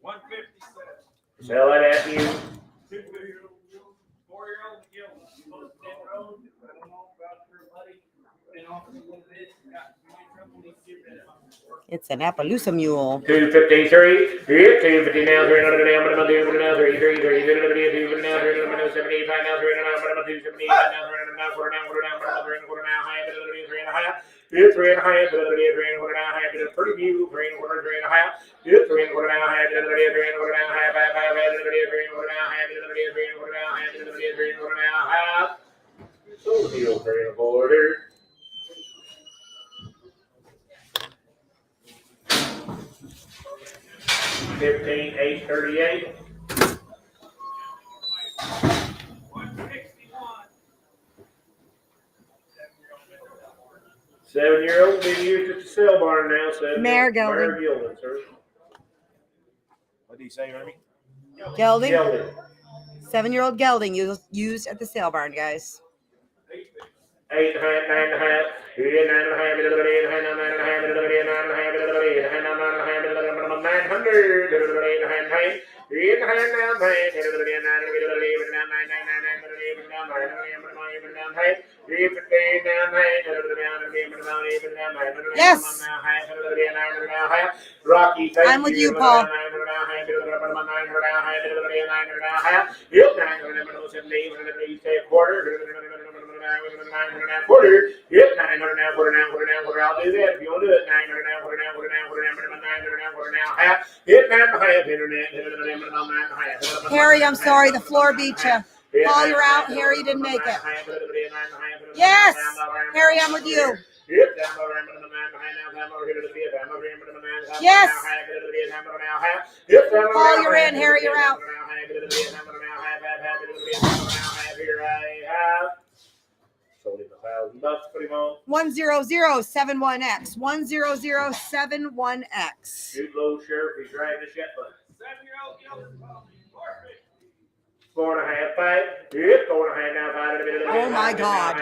150. Sell it at you. 4-year-old Gelding. Both dead road. I don't know about your buddy. Been off a little bit. Got trouble. Needs to get rid of them. It's an Appaloosa mule. 253. Here, 250 now. 300 now. 250 now. 333. 250 now. 300 now. $15,838. 7-year-old being used at the sale barn now. Mare gelding. Mare gelding, sir. What do you say, Ernie? Gelding. Gelding. 7-year-old gelding used at the sale barn, guys. 8 and a half, 9 and a half, 9 and a half, 9 and a half, 9 and a half, 9 and a half, 900. Yes. Rocky, thank I'm with you, Paul. Quarter, yep, 900 now, quarter now, I'll do that if you want to do it. 900 now, quarter now, half, hit 9 and a half, internet, 9 and a half. Harry, I'm sorry, the floor beat you. Paul, you're out. Harry didn't make it. Yes, Harry, I'm with you. Yes. Paul, you're in. Harry, you're out. Sold him $1,000. Put him on. 10071X. 10071X. Shoot low, sheriff. He's riding the shit button. 7-year-old gelding. 4 and a half, 5. Yep, 4 and a half now, 5. Oh my God.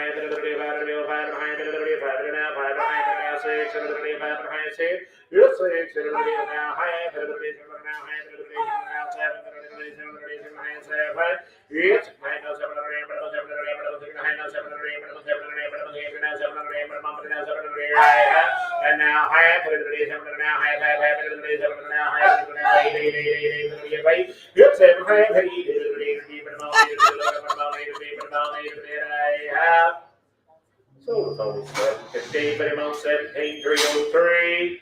And now half, so it's only 15, but I'm on 17,303.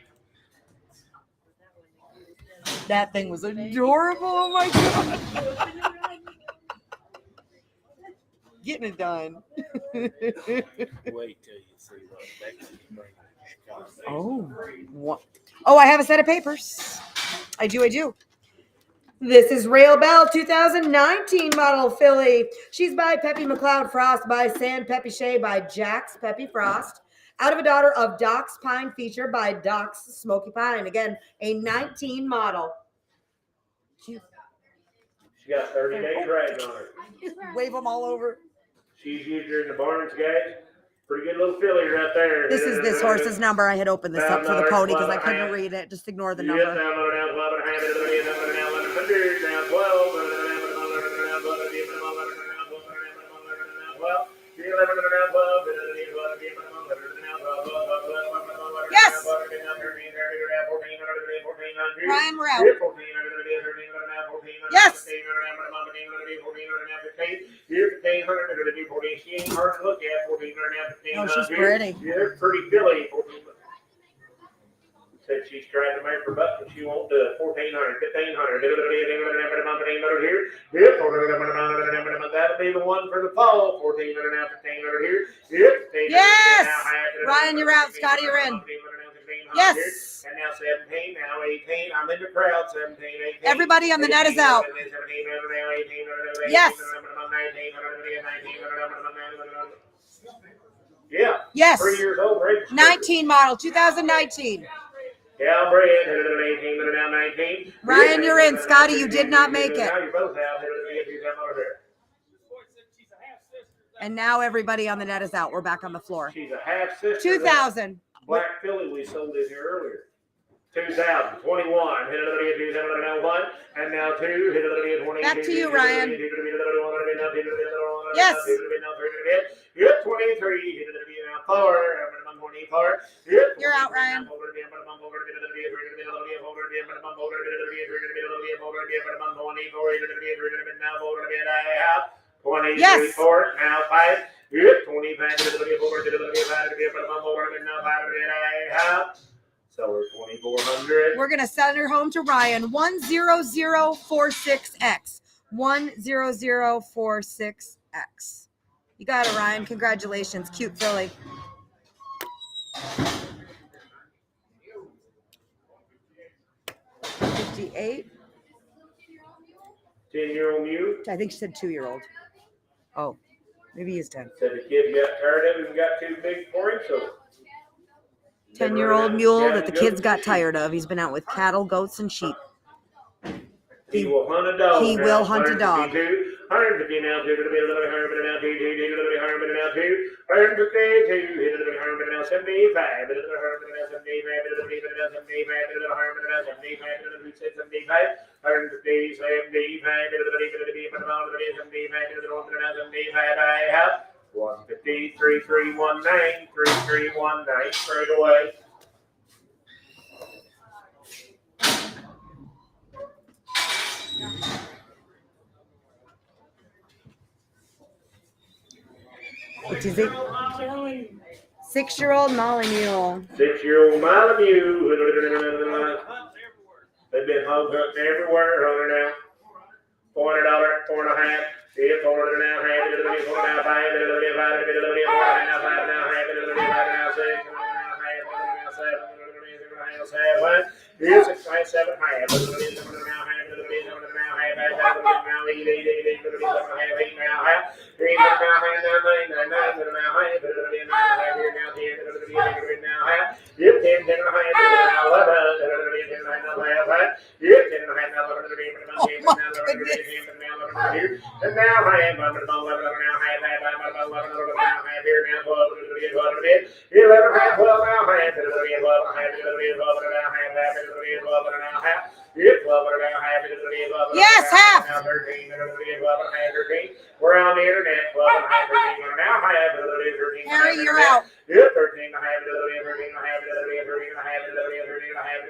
That thing was adorable. Oh my God. Getting it done. Wait till you see what Texas brings to Chicago. Oh, what? Oh, I have a set of papers. I do. This is Rail Bell 2019 model filly. She's by Peppy McLeod Frost, by San Peppy Shea, by Jax Peppy Frost. Out of a daughter of Doc's Pine Feature by Doc's Smoky Pine. Again, a 19 model. Cute. She got 30 days riding on her. Wave them all over. She's used her in the barns, guys. Pretty good little filly right there. This is this horse's number. I had opened this up for the pony because I couldn't read it. Just ignore the number. Yes. Ryan, we're out. Yes. Oh, she's pretty. Yeah, pretty filly. Said she's trying to make her buck, and she won't do it. 1,400, 1,500. Here. Yep. That'll be the one for the fall. 1,400 now, 1,500 here. Yep. Yes. Ryan, you're out. Scotty, you're in. Yes. And now 17, now 18. I'm in the crowd. 17, 18. Everybody on the net is out. Yes. Yeah. Yes. 3 years old, right? 19 model, 2019. Calbred, 18, now 19. Ryan, you're in. Scotty, you did not make it. Now you're both out. And now everybody on the net is out. We're back on the floor. She's a half sister. 2000. Black filly we sold in here earlier. 2000, 21, hit another day, 2001, and now 2, hit another day, 20. Back to you, Ryan. Yes. Yep, 23, hit another day, now 4, 24. You're out, Ryan. 23 Yes. fourth, now 5. Good. 25 to the 4 to the 5 to the more than now 5 to the half. So we're 2,400. We're gonna send her home to Ryan. 10046X. 10046X. You got it, Ryan. Congratulations. Cute filly. $58. 10-year-old mute. I think she said 2-year-old. Oh, maybe he's 10. Said the kid got tired of it and got too big for him, so 10-year-old mule that the kids got tired of. He's been out with cattle, goats, and sheep. He will hunt a dog. He will hunt a dog. 150 now, 2 to the 100 now, 2 to the 100 now, 2, 152, hit the 100 now, 75, hit the 100 now, 75, hit the 100 now, 75, hit the 100 now, 75, hit the 75, 150, 75, hit the 75, I have 150, 3319, 3319, straight away. What is it? 6-year-old Molly mule. 6-year-old Malamute. They've been hooked up everywhere over now. $400, $4.50. See it, $400 now, half it, $4 now, $5, $5, $5, $5 now, $5 now, half it, $5 now, $6, $5 now, $7, $7, here's 6, 5, 7, half, $7 now, half, $7 now, half, $8 now, 8, 8, 8, 8, 7, half, 8 now, half, 3 now, half, 9, 9, 9, 9, 7 now, half, $7 now, here now, 10, now, half, yep, 10, 10 and a half, now, 11, 10 and a half, now, half, yep, 10 and a half, now, 11, 10, now, 11, here, and now I am 11 now, half, now, 11 here now, 12, 11 half, 12 now, half, 12 half, 12 now, half, 12 now, half, Yes, half. now, 13, 13. We're on the internet, 12 and a half, 13 now, half, 13. Harry, you're out. Yep, 13 and a half, 13 and a half, 13 and a half, 13 and a half, 13 now, half,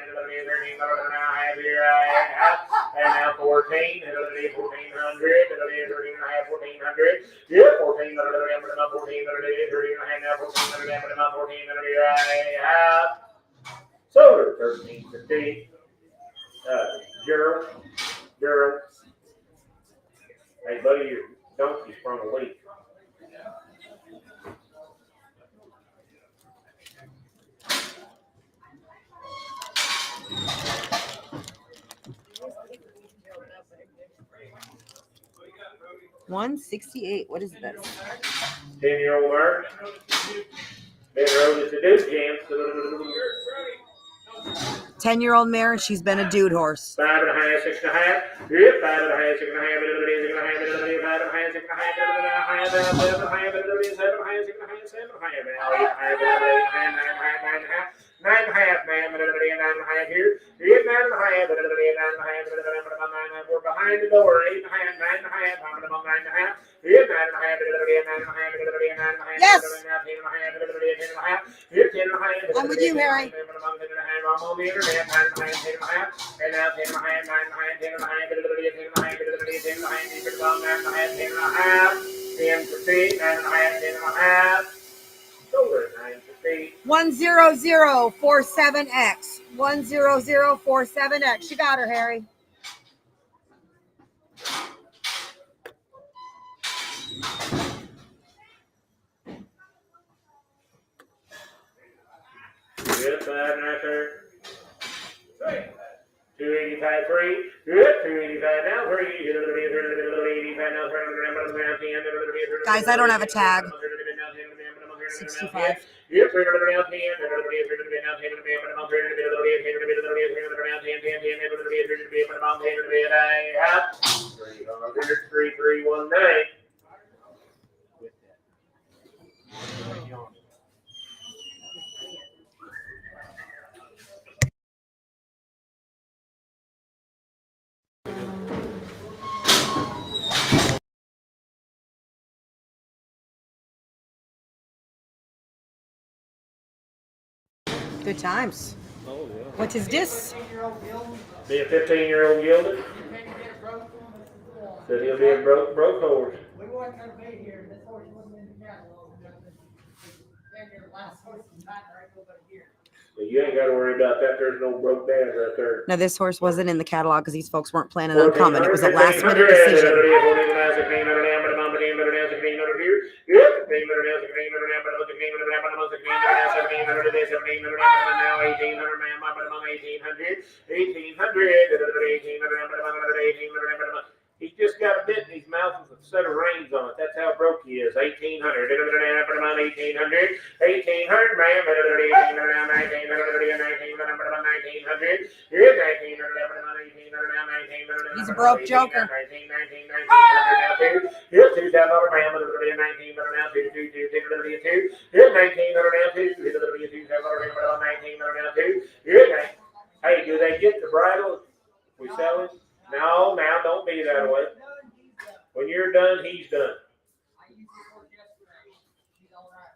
13 now, half, here I have, and now 14, 1400, 13 and a half, 1400. Yep, 1400, 1400, 13 and a half, now 1400, 1400, here I have. So 13, 15, Gerald. Hey, buddy, your donkey's from a week. $168. What is this? 10-year-old Mark. Been rode to do camp. 10-year-old mare. She's been a dude horse. 5 and a half, 6 and a half. Yep, 5 and a half, 6 and a half. 5 and a half, 6 and a half. 7 and a half, 7 and a half, 7 and a half, 7 and a half, 7 and a half, 7 and a half, 7 and a half, 7 and a half, 9 and a half, 9 and a half here. Yep, 9 and a half, 9 and a half. We're behind the door. 8 and a half, 9 and a half, 9 and a half. Yep, 9 and a half, 9 and a half, 9 and a half. Yes. 10 and a half. Yep, 10 and a half. I'm with you, Harry. I'm on the internet. 9 and a half, 10 and a half. And now 10 and a half, 9 and a half, 10 and a half, 10 and a half, 10 and a half, 10 and a half, 10 and a half, 10 and a half, 10 and a half, 10 for feet, 9 and a half, 10 and a half. Shoulder, 9 for feet. 10047X. 10047X. You got her, Harry. Good, 5 right there. 285, 3. Good, 285 now, 3. 85 now, 3. Guys, I don't have a tag. 65. Yep, 300 now, 10. 319. Good times. Oh, yeah. What is this? Be a 15-year-old gelding. Said he'll be a broke horse. We wasn't gonna be here, this horse wasn't in the catalog, nothing. Been here last horse and not right over here. But you ain't gotta worry about that. There's no broke dads right there. Now this horse wasn't in the catalog because these folks weren't planning on coming. It was a last minute decision. He just got a bit in his mouth with a set of reins on it. That's how broke he is. 1,800. 1,800. 1,800, man. 1,800, 1,900. Here's 1,900. He's a broke joker. 19, 19, 19. Here's $2,000, man. 1,900 now. 2, 2, 2, 2. Here's 1,900 now. 2, 2, 2, 1,900 now. 2. Here's 9. Hey, do they get the bridle? We sell it? No, now don't be that way. When you're done, he's done.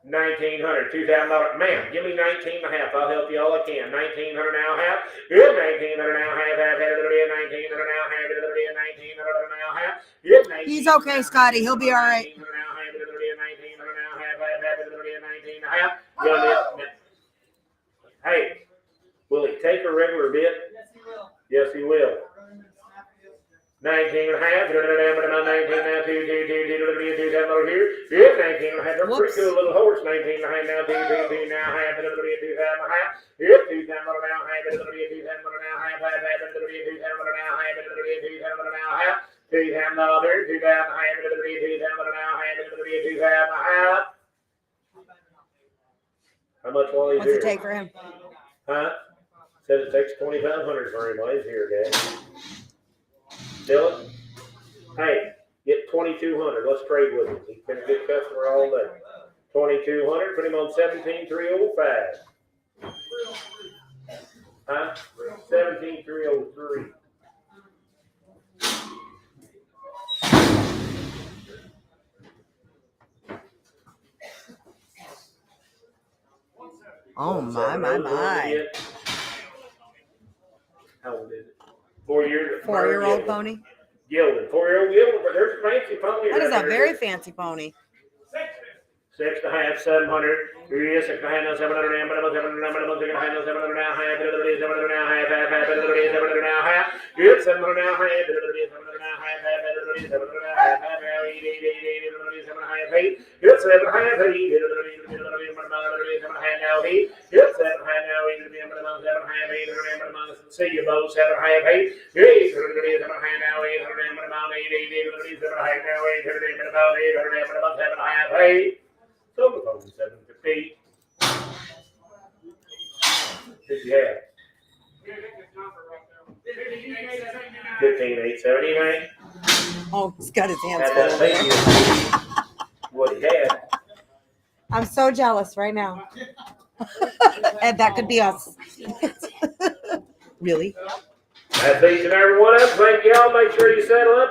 1,900, $2,000. Ma'am, give me 19 and a half. I'll help you all I can. 1,900 now, half. Good, 1,900 now, half. 1,900 now, half. 1,900 now, half. Good, 19. He's okay, Scotty. He'll be all right. 19 now, half. 1,900 now, half. 19 and a half. Hey, will he take a regular bit? Yes, he will. Yes, he will. 19 and a half. 19 now, 2, 2, 2, 2, 2, here. Yes, 19 and a half. That's a pretty cool little horse. 19 and a half now, 2, 2, 2 now, half. 2,000 and a half. Yes, 2,000 now, half. 2,000 now, half. 2,000 now, half. 2,000 now, half. 2,000 there. 2,000 half. 2,000 now, half. 2,000 half. How much while he's What's here? it take for him? Huh? Said it takes 2,500 for him while he's here, guys. Dylan, hey, get 2,200. Let's trade with him. He's been a good customer all day. 2,200. Put him on 17,305. Huh? 17,303. Oh my. How old is it? 4 years. 4-year-old pony. Gelding. 4-year-old Gelding. But there's a fancy pony. That is right a there. very fancy pony. 6 and a half, 700. 3 6 and a half, now 700. 700 now, 700 now, half. 700 now, half. 700 now, half. Good. 700 now, half. 700 now, half. 700 now, half. 8. Good. 7 and a half, 8. 7 now, 8. Good. 7 now, 8. 7 half, 8. See you both. 7 half, 8. 8. 7 now, 8. 7 now, 8. 7 half, 8. So the phone 750. Did you have? 15,879. Oh, he's got his hands Had full that over there. baby. What he had. I'm so jealous right now. And that could be us. Really? That's each and every one of them. Thank y'all. Make sure you settle up.